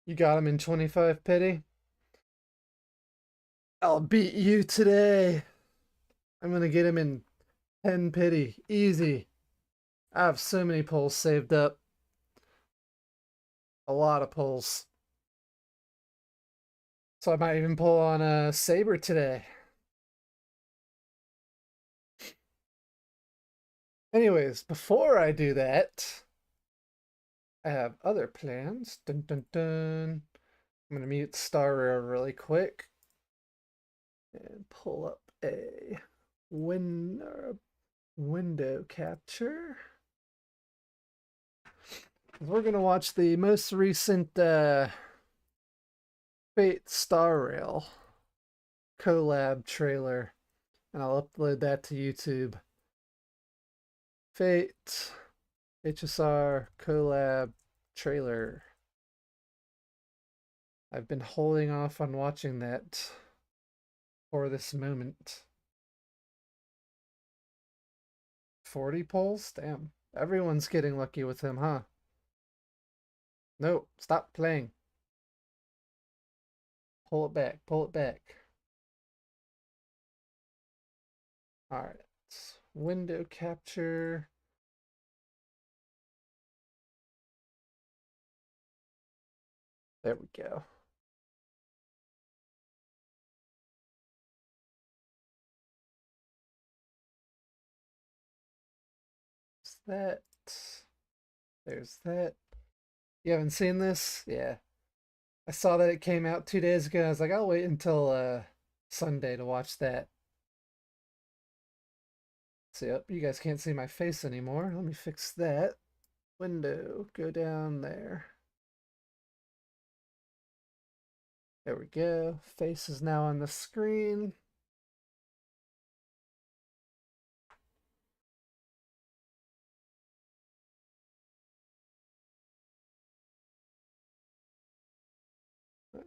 You got him in 25 pity? I'll beat you today. I'm gonna get him in 10 pity. Easy. I have so many pulls saved up. A lot of pulls. So I might even pull on a Saber today. Anyways, before I do that, I have other plans. Dun dun dun. I'm gonna mute Star Rail really quick and pull up a window capture. We're gonna watch the most recent Fate Star Rail collab trailer, and I'll upload that to YouTube. Fate HSR collab trailer. I've been holding off on watching that for this moment. 40 polls? Damn. Everyone's getting lucky with him, huh? No, stop playing. Pull it back, pull it back. Alright. Window capture. There we go. That. There's that. You haven't seen this? Yeah. I saw that it came out 2 days ago. I was like, I'll wait until Sunday to watch that. So, yep, you guys can't see my face anymore. Let me fix that. Window, go down there. There we go. Face is now on the screen.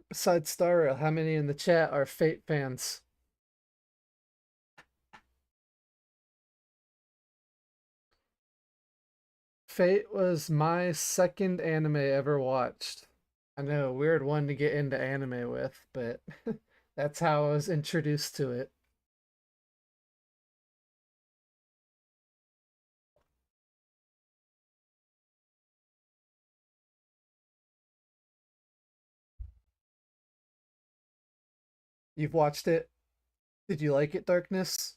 Besides Star Rail, how many in the chat are Fate fans? Fate was my second anime ever watched. I know, weird one to get into anime with, but that's how I was introduced to it. You've watched it? Did you like it, Darkness?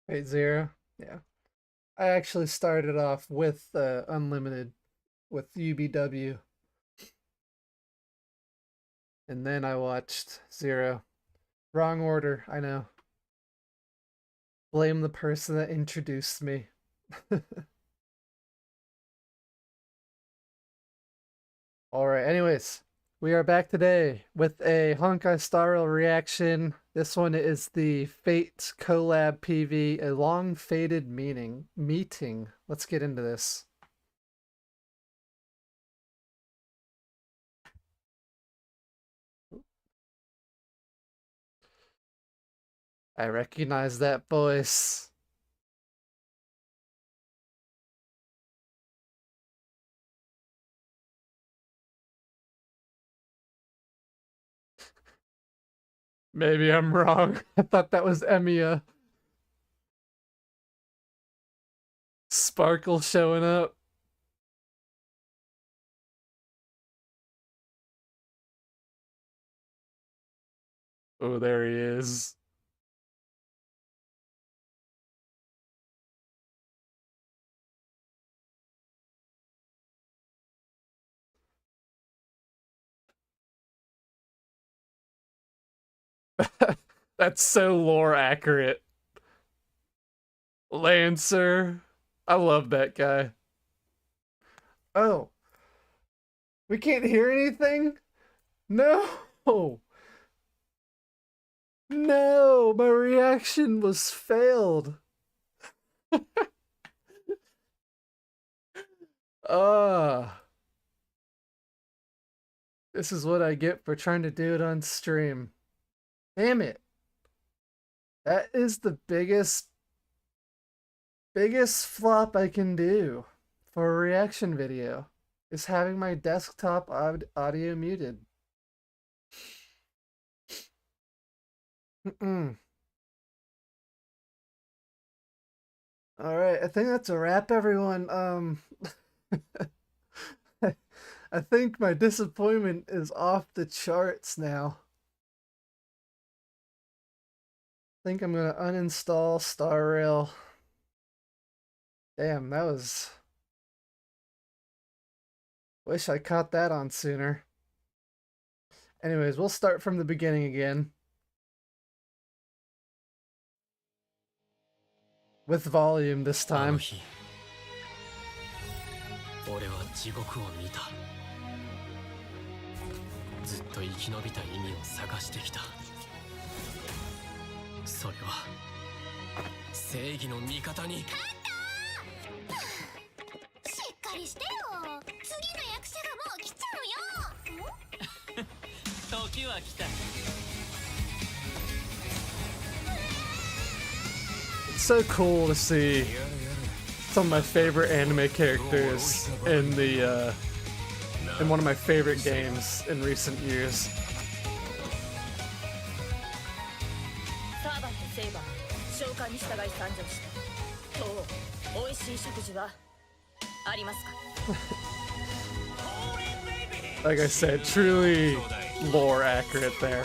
Fate Zero? Yeah. I actually started off with Unlimited, with UBW. And then I watched Zero. Wrong order, I know. Blame the person that introduced me. Alright, anyways. We are back today with a Honkai Star Rail reaction. This one is the Fate collab PV, a long faded meeting. Let's get into this. I recognize that voice. Maybe I'm wrong. I thought that was Emiya. Sparkle showing up. Oh, there he is. That's so lore accurate. Lancer. I love that guy. Oh. We can't hear anything? No. No, my reaction was failed. This is what I get for trying to do it on stream. Damn it. That is the biggest flop I can do for a reaction video, is having my desktop audio muted. Alright, I think that's a wrap, everyone. I think my disappointment is off the charts now. I think I'm gonna uninstall Star Rail. Damn, that was... Wish I caught that on sooner. Anyways, we'll start from the beginning again. With volume this time. 俺は地獄を見た。ずっと生き延びた意味を探してきた。それは正義の味方に。しっかりしてよ。次の役者がもう来ちゃうよ。時は来た。It's so cool to see some of my favorite anime characters in the in one of my favorite games in recent years. Like I said, truly lore accurate there.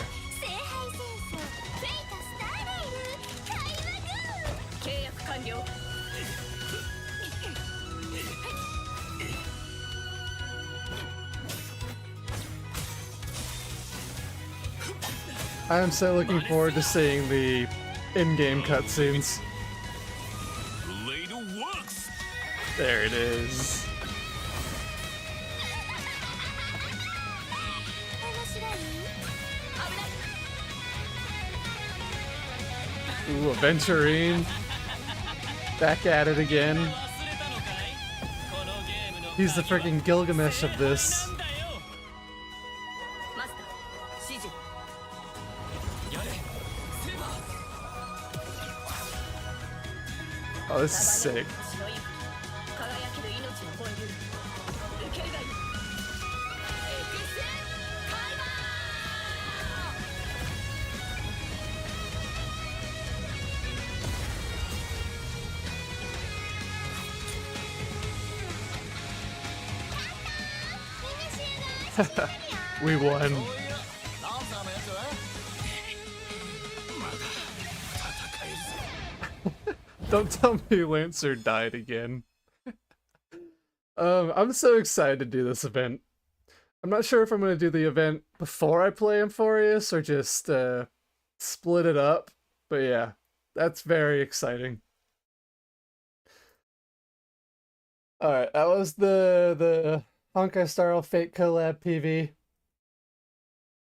I am so looking forward to seeing the in-game cutscenes. There it is. Ooh, Aventurine. Back at it again. He's the freaking Gilgamesh of this. Oh, this is sick. We won. Don't tell me Lancer died again. I'm so excited to do this event. I'm not sure if I'm going to do the event before I play Amphorius or just split it up. But yeah, that's very exciting. Alright, that was the Honkai Star Rail Fate collab PV.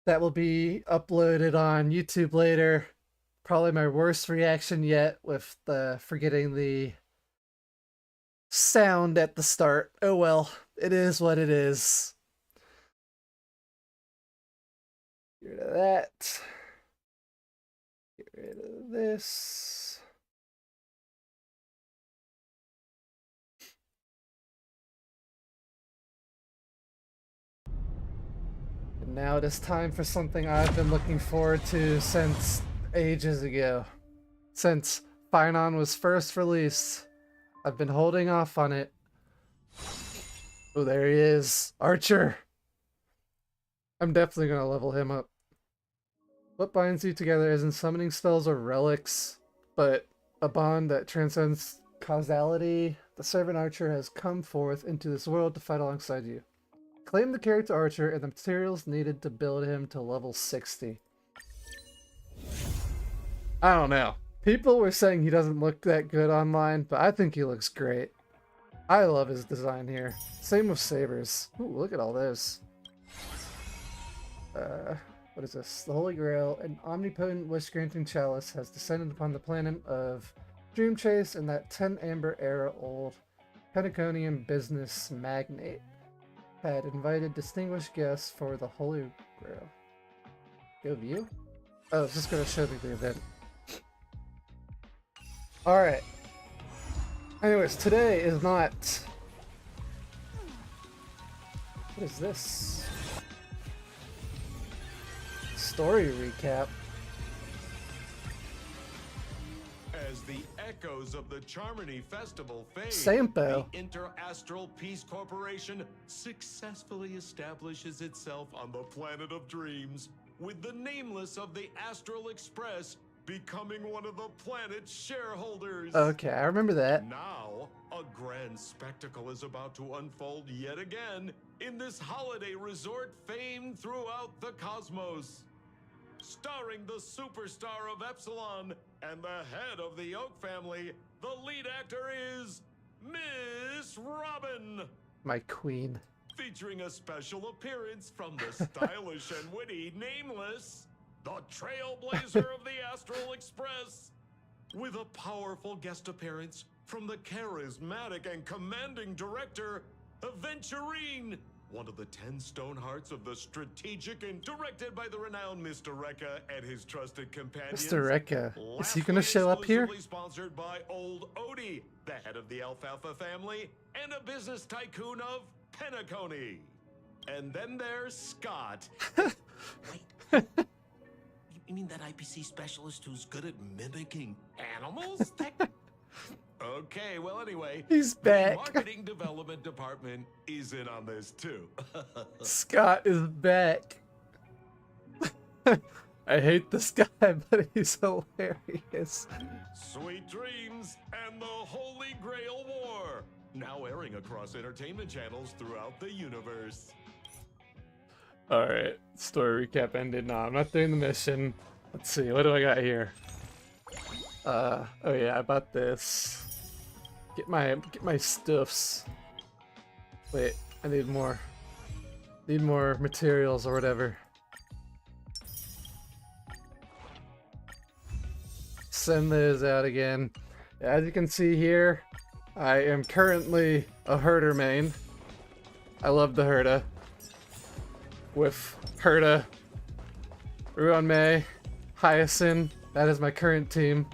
That will be uploaded on YouTube later. Probably my worst reaction yet, with the forgetting the sound at the start. Oh well, it is what it is. Get rid of that. Get rid of this. And now it is time for something I've been looking forward to since ages ago. Since Phainon was first released, I've been holding off on it. Oh, there he is. Archer! I'm definitely gonna level him up. What binds you together isn't summoning spells or relics, but a bond that transcends causality. The servant Archer has come forth into this world to fight alongside you. Claim the character Archer and the materials needed to build him to level 60. I don't know. People were saying he doesn't look that good online, but I think he looks great. I love his design here. Same with sabers. Ooh, look at all those. What is this? The Holy Grail, an omnipotent wish-granting chalice, has descended upon the planet of Dream Chase, and that 10 Amber era-old Pentaconian business magnate had invited distinguished guests for the Holy Grail. Go view? Oh, it's just going to show me the event. Alright. Anyways, today is not... What is this? Story recap. As the echoes of the Charmony Festival fade, Sampo. the Interastral Peace Corporation successfully establishes itself on the planet of dreams, with the nameless of the Astral Express becoming one of the planet's shareholders. Okay, I remember that. Now, a grand spectacle is about to unfold yet again in this holiday resort famed throughout the cosmos. Starring the superstar of Epsilon and the head of the Oak family, the lead actor is Miss Robin. My queen. Featuring a special appearance from the stylish and witty Nameless, the trailblazer of the Astral Express. With a powerful guest appearance from the charismatic and commanding director, Aventurine, one of the 10 stone hearts of the strategic and directed by the renowned Mr. Rekka and his trusted companions. Mr. Rekka, is he gonna show up here? Sponsored by Old Odie, the head of the Alfalfa family, and a business tycoon of Pentacony. And then there's Scott. Wait, you mean that IPC specialist who's good at mimicking animals? Okay, well anyway, he's back. The marketing development department is in on this too. Scott is back. I hate this guy, but he's hilarious. Sweet Dreams and the Holy Grail War, now airing across entertainment channels throughout the universe. Alright, story recap ended. No, I'm not doing the mission. Let's see, what do I got here? Oh yeah, I bought this. Get my stuffs. Wait, I need more. Need more materials or whatever. Send those out again. As you can see here, I am currently a herder main. I love the herda. With Herda, Ruan-Mei, Hyacinth, that is my current team.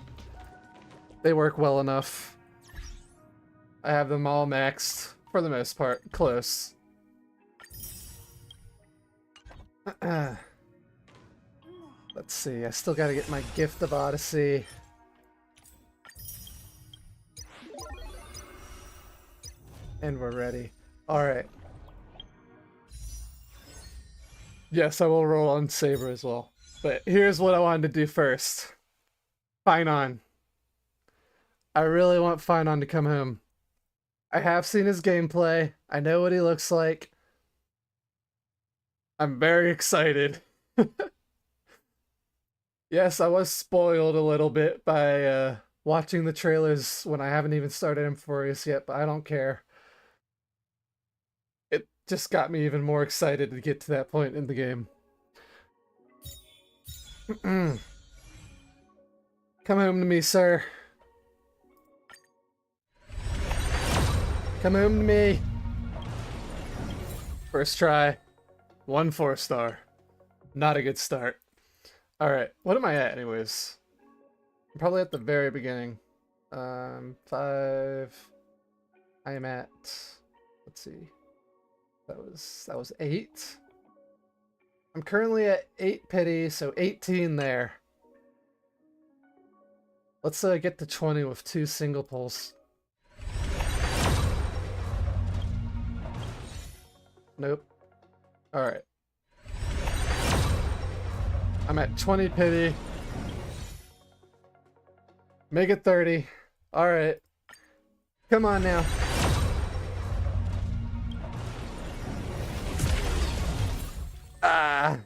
They work well enough. I have them all maxed, for the most part, close. Let's see, I still gotta get my Gift of Odyssey. And we're ready. Alright. Yes, I will roll on Saber as well. But here's what I wanted to do first. Phainon. I really want Phainon to come home. I have seen his gameplay. I know what he looks like. I'm very excited. Yes, I was spoiled a little bit by watching the trailers when I haven't even started Emphorius yet, but I don't care. It just got me even more excited to get to that point in the game. Come home to me, sir. Come home to me. First try. 1 4-star. Not a good start. Alright, what am I at anyways? I'm probably at the very beginning. 5. I am at, let's see. That was 8. I'm currently at 8 pity, so 18 there. Let's get to 20 with 2 single pulls. Nope. Alright. I'm at 20 pity. Make it 30. Alright. Come on now. Ah.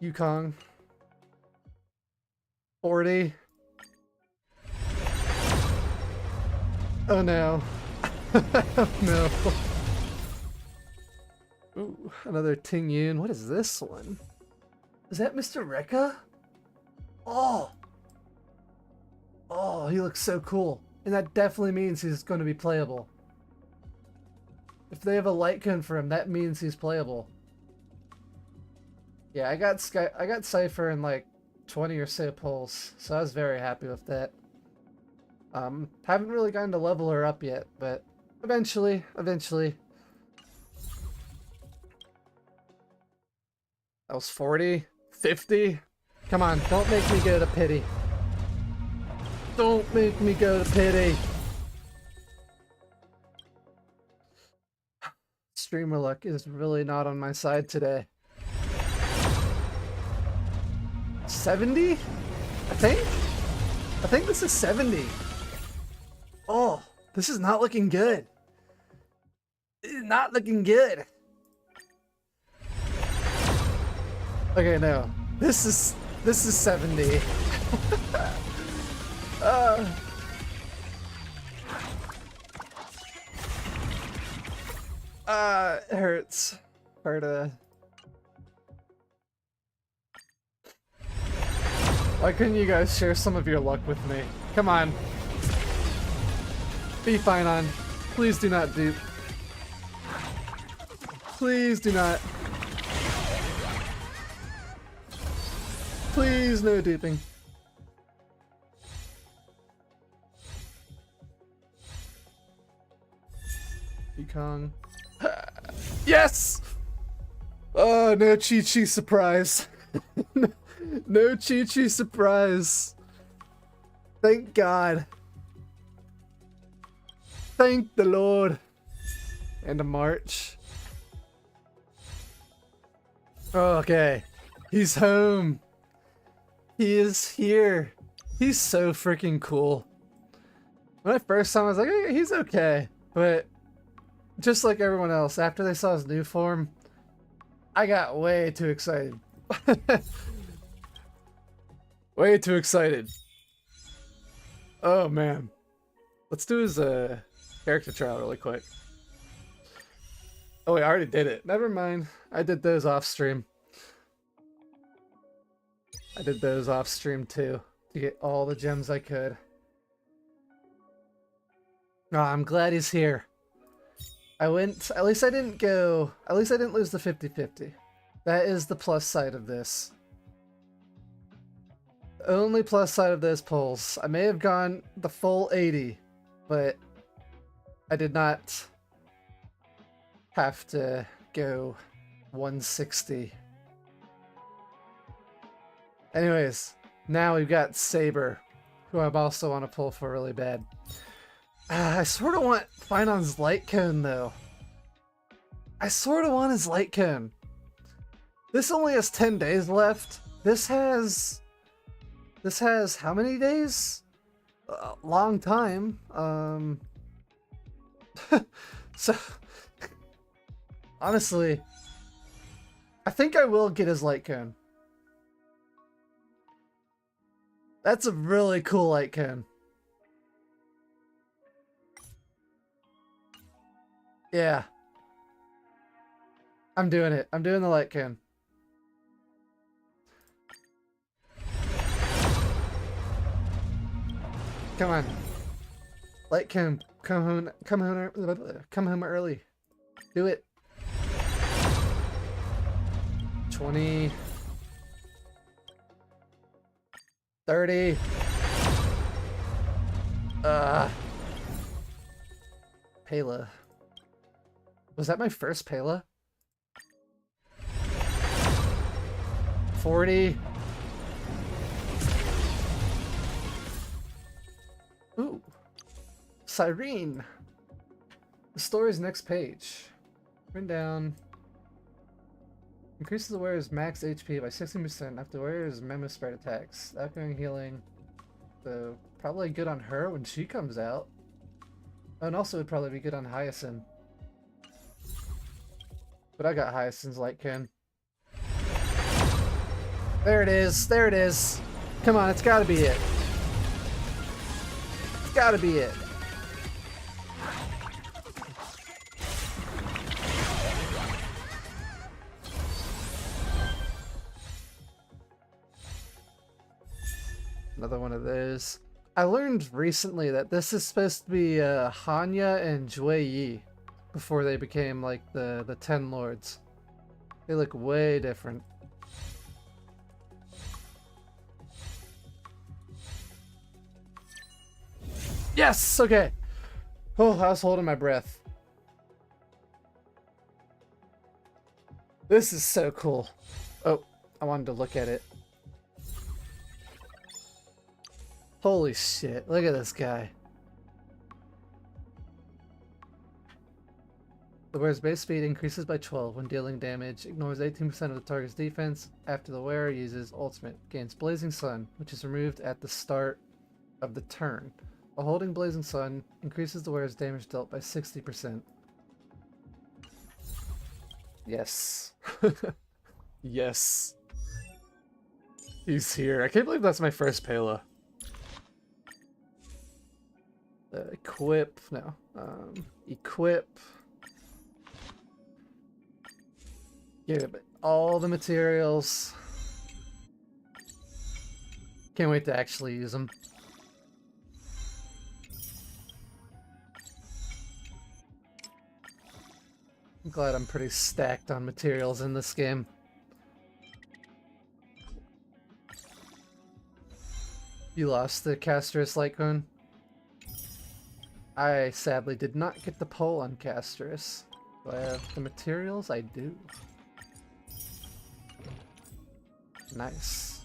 Yukong. 40. Oh no. Oh no. Ooh, another Ting Yun. What is this one? Is that Mr. Rekka? Oh! Oh, he looks so cool. And that definitely means he's going to be playable. If they have a light cone for him, that means he's playable. Yeah, I got Cypher in like 20 or so pulls, so I was very happy with that. Haven't really gotten to level her up yet, but eventually. That was 40, 50. Come on, don't make me go to pity. Don't make me go to pity. Streamer luck is really not on my side today. 70? I think this is 70. Oh, this is not looking good. It is not looking good. Okay, no. This is 70. It hurts. Why couldn't you guys share some of your luck with me? Come on. Be Phainon. Please do not dupe. Please do not. Please no duping. Yukong. Yes! Oh, no Chi-Chi surprise. No Chi-Chi surprise. Thank God. Thank the Lord. And a March. Okay. He's home. He is here. He's so freaking cool. When I first saw him, I was like, hey, he's okay. But just like everyone else, after they saw his new form, I got way too excited. Way too excited. Oh man. Let's do his character trial really quick. Oh wait, I already did it. Never mind. I did those off stream. I did those off stream too, to get all the gems I could. Oh, I'm glad he's here. At least I didn't lose the 50-50. That is the plus side of this. The only plus side of those pulls. I may have gone the full 80, but I did not have to go 160. Anyways, now we've got Saber, who I also want to pull for really bad. I sort of want Phainon's light cone though. I sort of want his light cone. This only has 10 days left. This has how many days? A long time. So honestly, I think I will get his light cone. That's a really cool light cone. Yeah. I'm doing it. I'm doing the light cone. Come on. Light come home early. Do it. 20. 30. Pela. Was that my first Pela? 40. Ooh. Cyrene. The story's next page. Written down. Increases the wearer's max HP by 16% after the wearer's memo spread attacks. Outgoing healing. So probably good on her when she comes out. Oh, and also would probably be good on Hyacinth. But I got Hyacinth's light can. There it is. There it is. Come on, it's gotta be it. It's gotta be it. Another one of those. I learned recently that this is supposed to be Hanya and Jue Yi before they became like the 10 lords. They look way different. Yes! Okay. Oh, I was holding my breath. This is so cool. Oh, I wanted to look at it. Holy shit, look at this guy. The wearer's base speed increases by 12 when dealing damage, ignores 18% of the target's defense after the wearer uses ultimate, gains Blazing Sun, which is removed at the start of the turn. While holding Blazing Sun, increases the wearer's damage dealt by 60%. Yes. Yes. He's here. I can't believe that's my first Pela. Equip, no. Equip. Give it all the materials. Can't wait to actually use them. I'm glad I'm pretty stacked on materials in this game. You lost the Castrus Lycone? I sadly did not get the poll on Castrus. Do I have the materials? I do. Nice.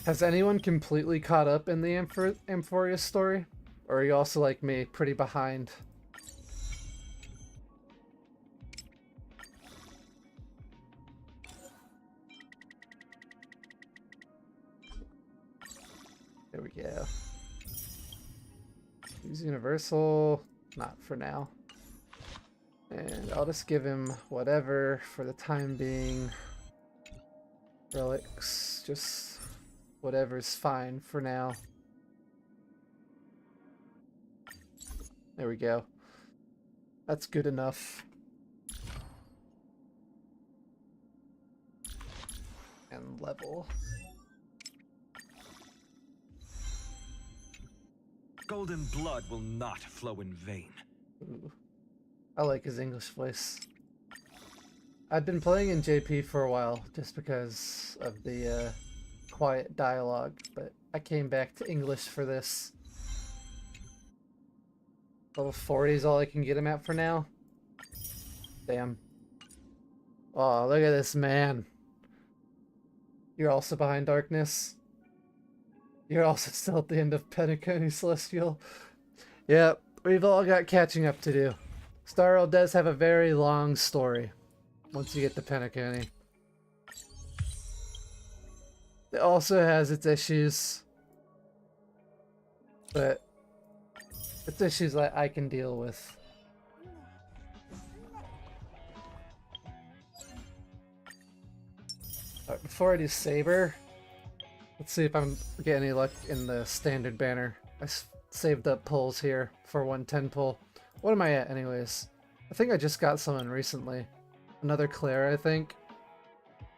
Has anyone completely caught up in the Amphoria story? Or are you also like me, pretty behind? There we go. Use Universal, not for now. And I'll just give him whatever for the time being. Relics, just whatever's fine for now. There we go. That's good enough. And level. Golden blood will not flow in vain. Ooh. I like his English voice. I've been playing in JP for a while just because of the quiet dialogue, but I came back to English for this. Level 40 is all I can get him at for now. Damn. Oh, look at this man. You're also behind darkness. You're also still at the end of Penacony Celestial. Yep, we've all got catching up to do. Star Rail does have a very long story once you get to Penacony. It also has its issues, but it's issues that I can deal with. Alright, before I do Saber, let's see if I'm getting any luck in the standard banner. I saved up pulls here for 110 pull. What am I at anyways? I think I just got someone recently. Another Claire, I think.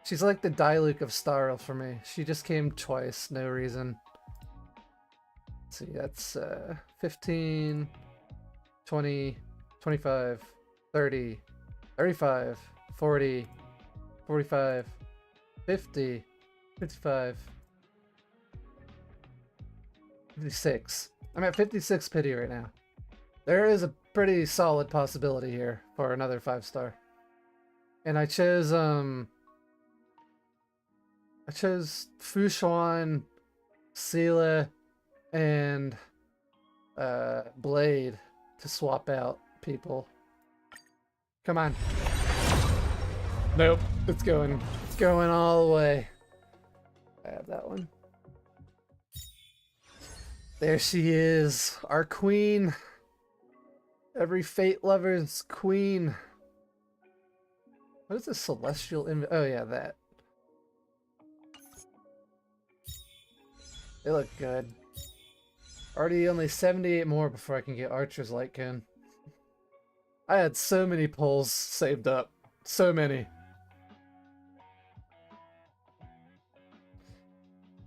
She's like the Diluc of Starl for me. She just came twice, no reason. Let's see, that's 15, 20, 25, 30, 35, 40, 45, 50, 55, 56. I'm at 56 pity right now. There is a pretty solid possibility here for another 5-star. And I chose Fushuan, Sela, and Blade to swap out people. Come on. Nope, it's going all the way. I have that one. There she is, our queen. Every fate lover's queen. What is this celestial oh yeah, that. They look good. Already only 78 more before I can get Archer's Light Cone. I had so many pulls saved up. So many.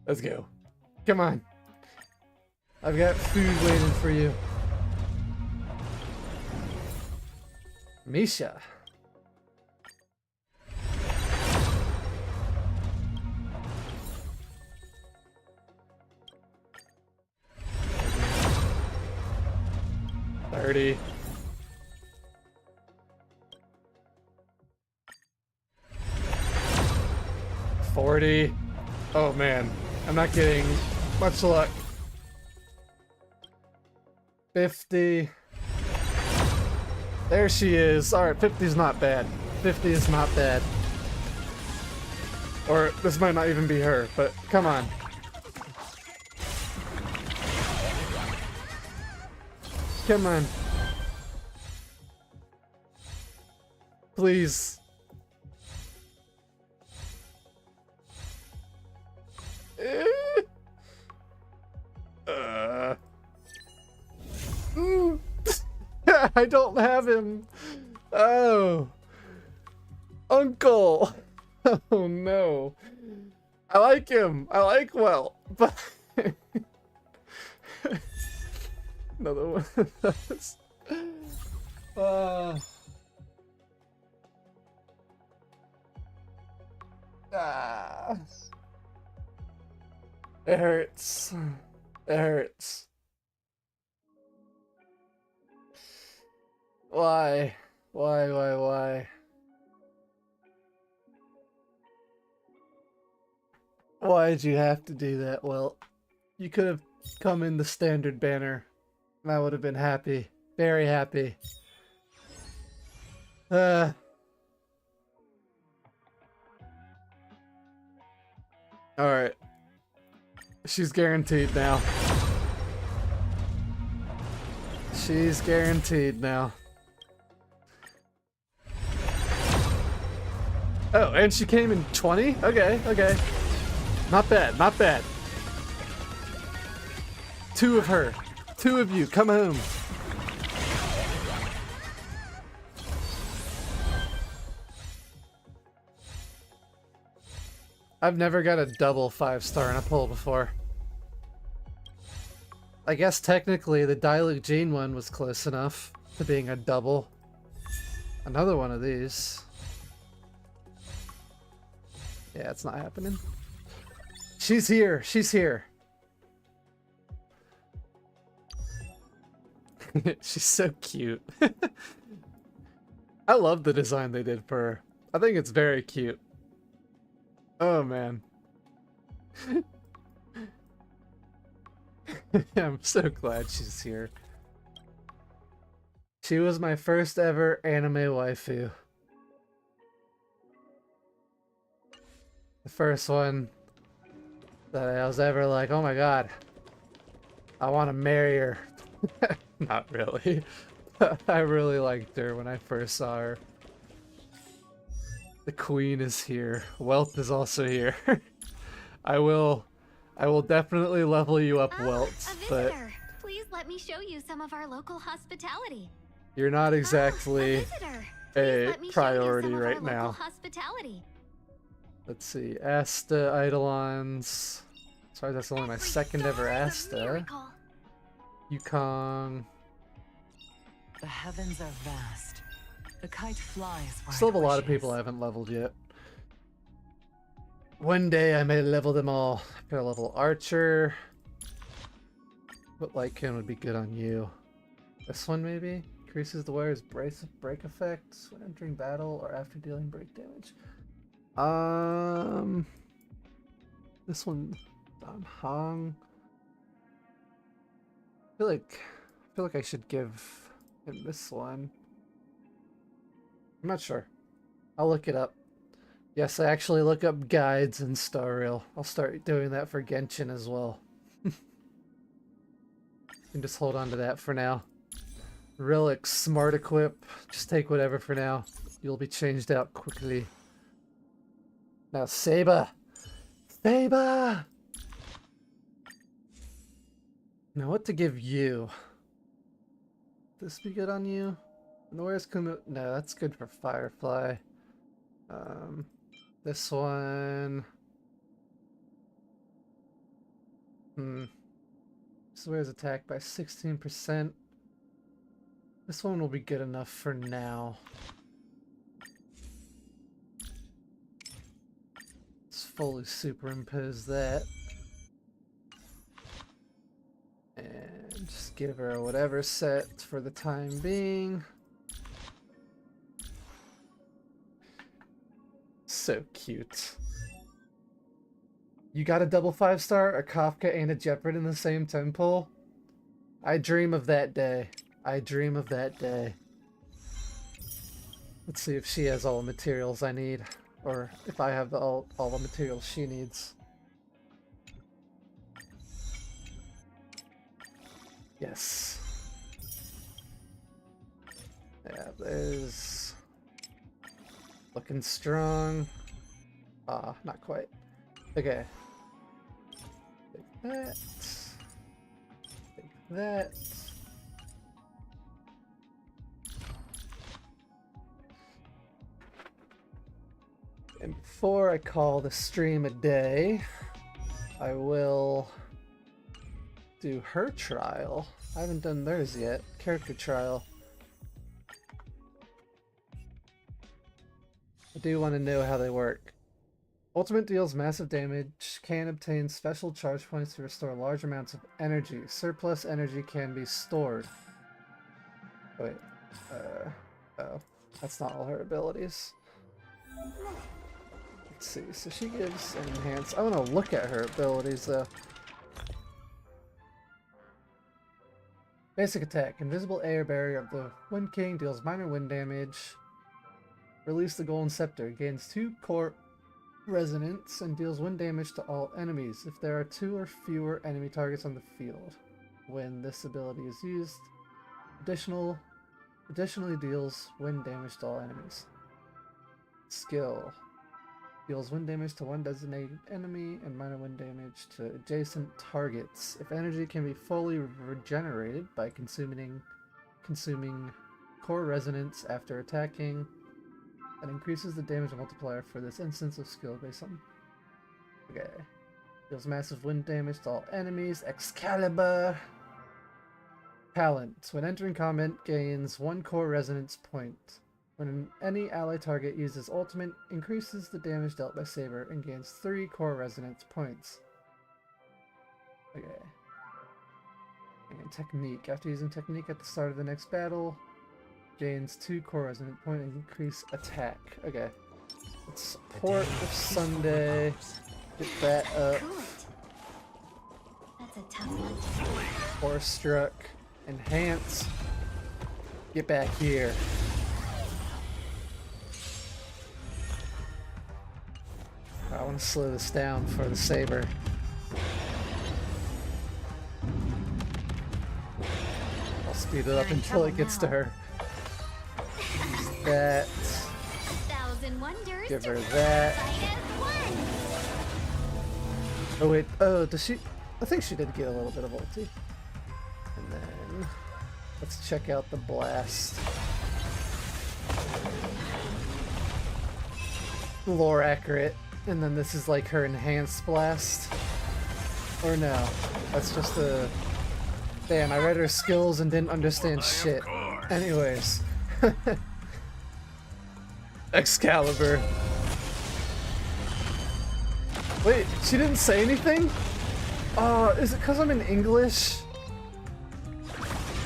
Let's go. Come on. I've got food waiting for you. Misha. $30. $40. Oh man, I'm not getting much luck. $50. There she is. Alright, 50's not bad. 50 is not bad. Or this might not even be her, but come on. Come on. Please. I don't have him. Oh. Uncle. Oh no. I like him. I like Well, but another one of those. It hurts. It hurts. Why? Why? Why'd you have to do that? Well, you could have come in the standard banner. And I would have been happy. Very happy. Alright. She's guaranteed now. She's guaranteed now. Oh, and she came in 20? Okay, okay. Not bad, not bad. 2 of her. 2 of you, come home. I've never got a double 5-star in a pull before. I guess technically the Diluc Gene one was close enough to being a double. Another one of these. Yeah, it's not happening. She's here. She's here. She's so cute. I love the design they did for her. I think it's very cute. Oh, man. I'm so glad she's here. She was my first ever anime waifu. The first one that I was ever like, oh my god, I want to marry her. Not really. I really liked her when I first saw her. The queen is here. Wealth is also here. I will definitely level you up, Wealth, but please let me show you some of our local hospitality. You're not exactly a let me priority show you some right of our now. local hospitality. Let's see, Asta, Eidolons. Sorry, that's only my second ever Asta. Yukong. The heavens are vast. The kite flies where Still have a it lot of wishes. people I haven't leveled yet. One day I may level them all. Gotta level Archer. What Lycan would be good on you? This one maybe? Increases the wearer's break effects when entering battle or after dealing break damage. This one, Hong. I feel like I should give him this one. I'm not sure. I'll look it up. Yes, I actually look up guides in Star Rail. I'll start doing that for Genshin as well. And just hold on to that for now. Relic, Smart Equip. Just take whatever for now. You'll be changed out quickly. Now, Saber! Saber! Now, what to give you? This be good on you? And where's Kumu? No, that's good for Firefly. This one. This wears attack by 16%. This one will be good enough for now. Let's fully superimpose that. And just give her a whatever set for the time being. So cute. You got a double 5-star, a Kafka, and a Jeopard in the same temple? I dream of that day. I dream of that day. Let's see if she has all the materials I need. Or if I have all the materials she needs. Yes. Yeah, there's... Looking strong. Ah, not quite. Okay. Take that. Take that. And before I call the stream a day, I will do her trial. I haven't done theirs yet. Character trial. I do want to know how they work. Ultimate deals massive damage, can obtain special charge points to restore large amounts of energy. Surplus energy can be stored. Wait. Oh. That's not all her abilities. Let's see. So she gives an enhance. I want to look at her abilities though. Basic attack. Invisible air barrier of the Wind King deals minor wind damage. Release the Golden Scepter. Gains 2 core resonance and deals wind damage to all enemies if there are 2 or fewer enemy targets on the field. When this ability is used, additionally deals wind damage to all enemies. Skill. Deals wind damage to one designated enemy and minor wind damage to adjacent targets. If energy can be fully regenerated by consuming core resonance after attacking, that increases the damage multiplier for this instance of skill based on... Okay. Deals massive wind damage to all enemies. Excalibur! Talent. When entering combat, gains 1 core resonance point. When any ally target uses ultimate, increases the damage dealt by Saber and gains 3 core resonance points. Okay. And technique. After using technique at the start of the next battle, gains 2 core resonant point and increase attack. Okay. Let's support with Sunday. Get that up. That's a tough one. Force struck. Enhance. Get back here. I want to slow this down for the Saber. I'll speed it up until it gets to her. That. Give her that. Oh wait, oh, does she? I think she did get a little bit of ulti. And then let's check out the blast. lore accurate, and then this is like her enhanced blast. Or no, that's just a... Damn, I read her skills and didn't understand shit. Anyways. Excalibur. Wait, she didn't say anything? Is it because I'm in English?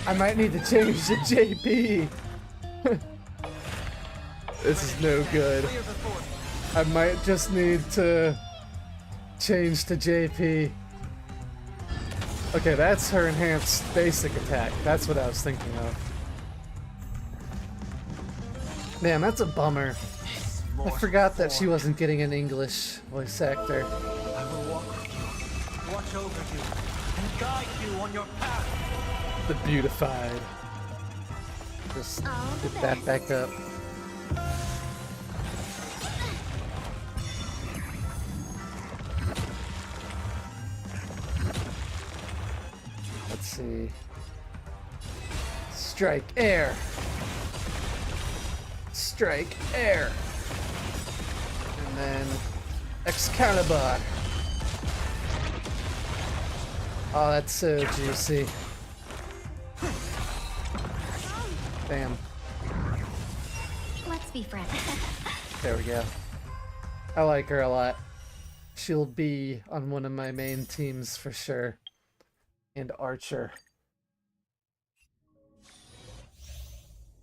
I might need to change to JP. This is no good. I might just need to change to JP. Okay, that's her enhanced basic attack. That's what I was thinking of. Man, that's a bummer. I forgot that she wasn't getting an English voice actor. I will walk with you, watch over you, and guide you on your path. The beautified. Just get that back up. Let's see. Strike air. Strike air. And then Excalibur. Oh, that's so juicy. Bam. Let's be friends. There we go. I like her a lot. She'll be on one of my main teams for sure. And Archer.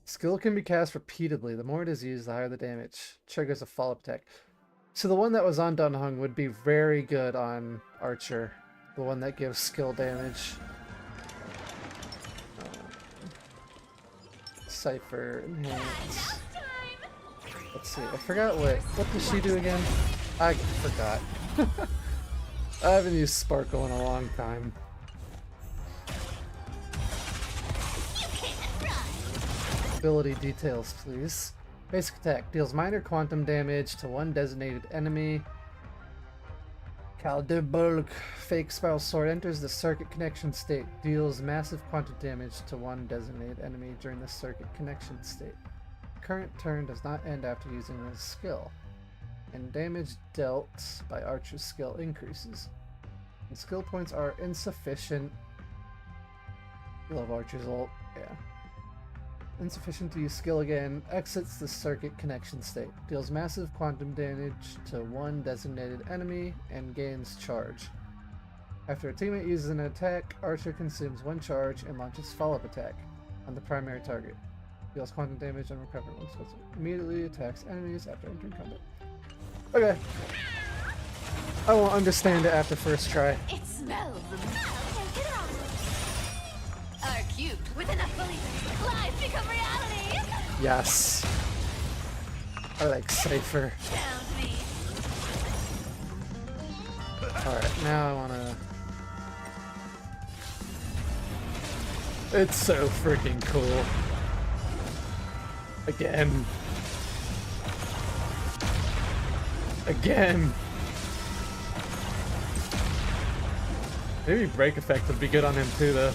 Skill can be cast repeatedly. The more it is used, the higher the damage. Triggers a follow-up attack. So the one that was on Dunhung would be very good on Archer. The one that gives skill damage. Cypher enhance. Let's see. I forgot what does she do again? I forgot. I haven't used Sparkle in a long time. Ability details, please. Basic attack deals minor quantum damage to one designated enemy. Calderbulk Fake Spiral Sword enters the circuit connection state. Deals massive quantum damage to one designated enemy during the circuit connection state. Current turn does not end after using this skill. And damage dealt by Archer's skill increases. And skill points are insufficient. You love Archer's ult, yeah. Insufficient to use skill again. Exits the circuit connection state. Deals massive quantum damage to one designated enemy and gains charge. After a teammate uses an attack, Archer consumes one charge and launches follow-up attack on the primary target. Deals quantum damage and recovery once immediately attacks enemies after entering combat. Okay. I won't understand it after first try. It smells. Are cubed with enough belief. Lies become reality. Yes. I like Cypher. Alright, now I wanna... It's so freaking cool. Again. Again. Maybe Break Effect would be good on him too, though.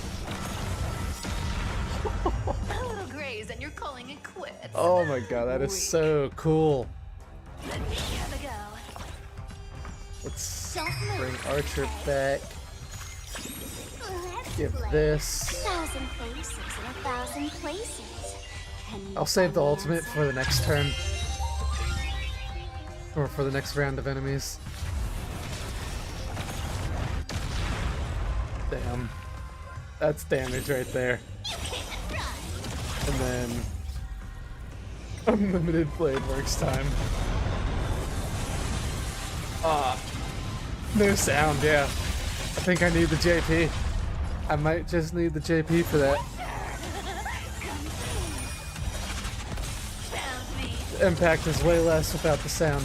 A little graze and you're calling it quits. Oh my god, that is so cool. Let me have a go. Let's Don't bring move. Archer back. Let's Give play. this. 1,000 faces in 1,000 places. Can you I'll save the find ultimate answer? for the next turn. Or for the next round of enemies. Damn. That's damage right there. And then... Unlimited Blade Works time. No sound, yeah. I think I need the JP. I might just need the JP for that. The impact is way less without the sound.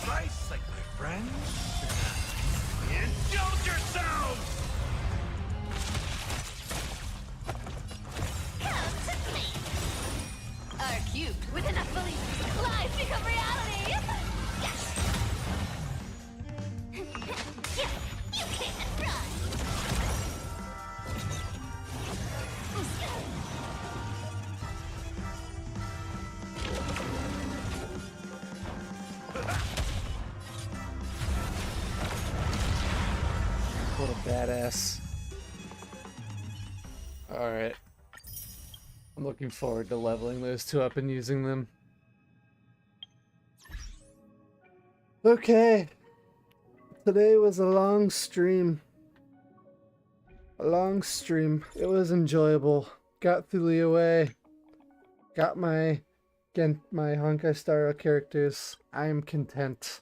Nice, like my friend. Indulge yourselves! Are cubed with enough belief. Lies become reality. Yes. guess. Alright. I'm looking forward to leveling those two up and using them. Okay. Today was a long stream. A long stream. It was enjoyable. Got through Liyue. Got my honkai style characters. I am content.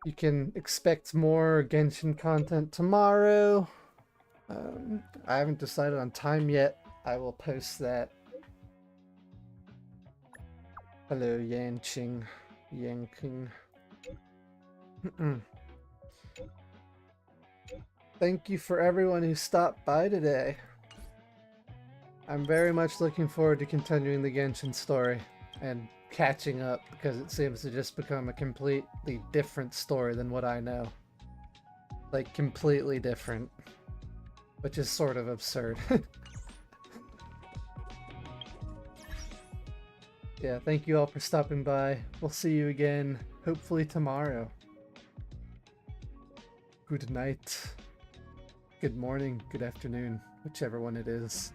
You can expect more Genshin content tomorrow. I haven't decided on time yet. I will post that. Hello, Yanqing. Yanqing. Thank you for everyone who stopped by today. I'm very much looking forward to continuing the Genshin story and catching up, because it seems to just become a completely different story than what I know. Like, completely different. Which is sort of absurd. Yeah, thank you all for stopping by. We'll see you again, hopefully tomorrow. Good night. Good morning, good afternoon, whichever one it is.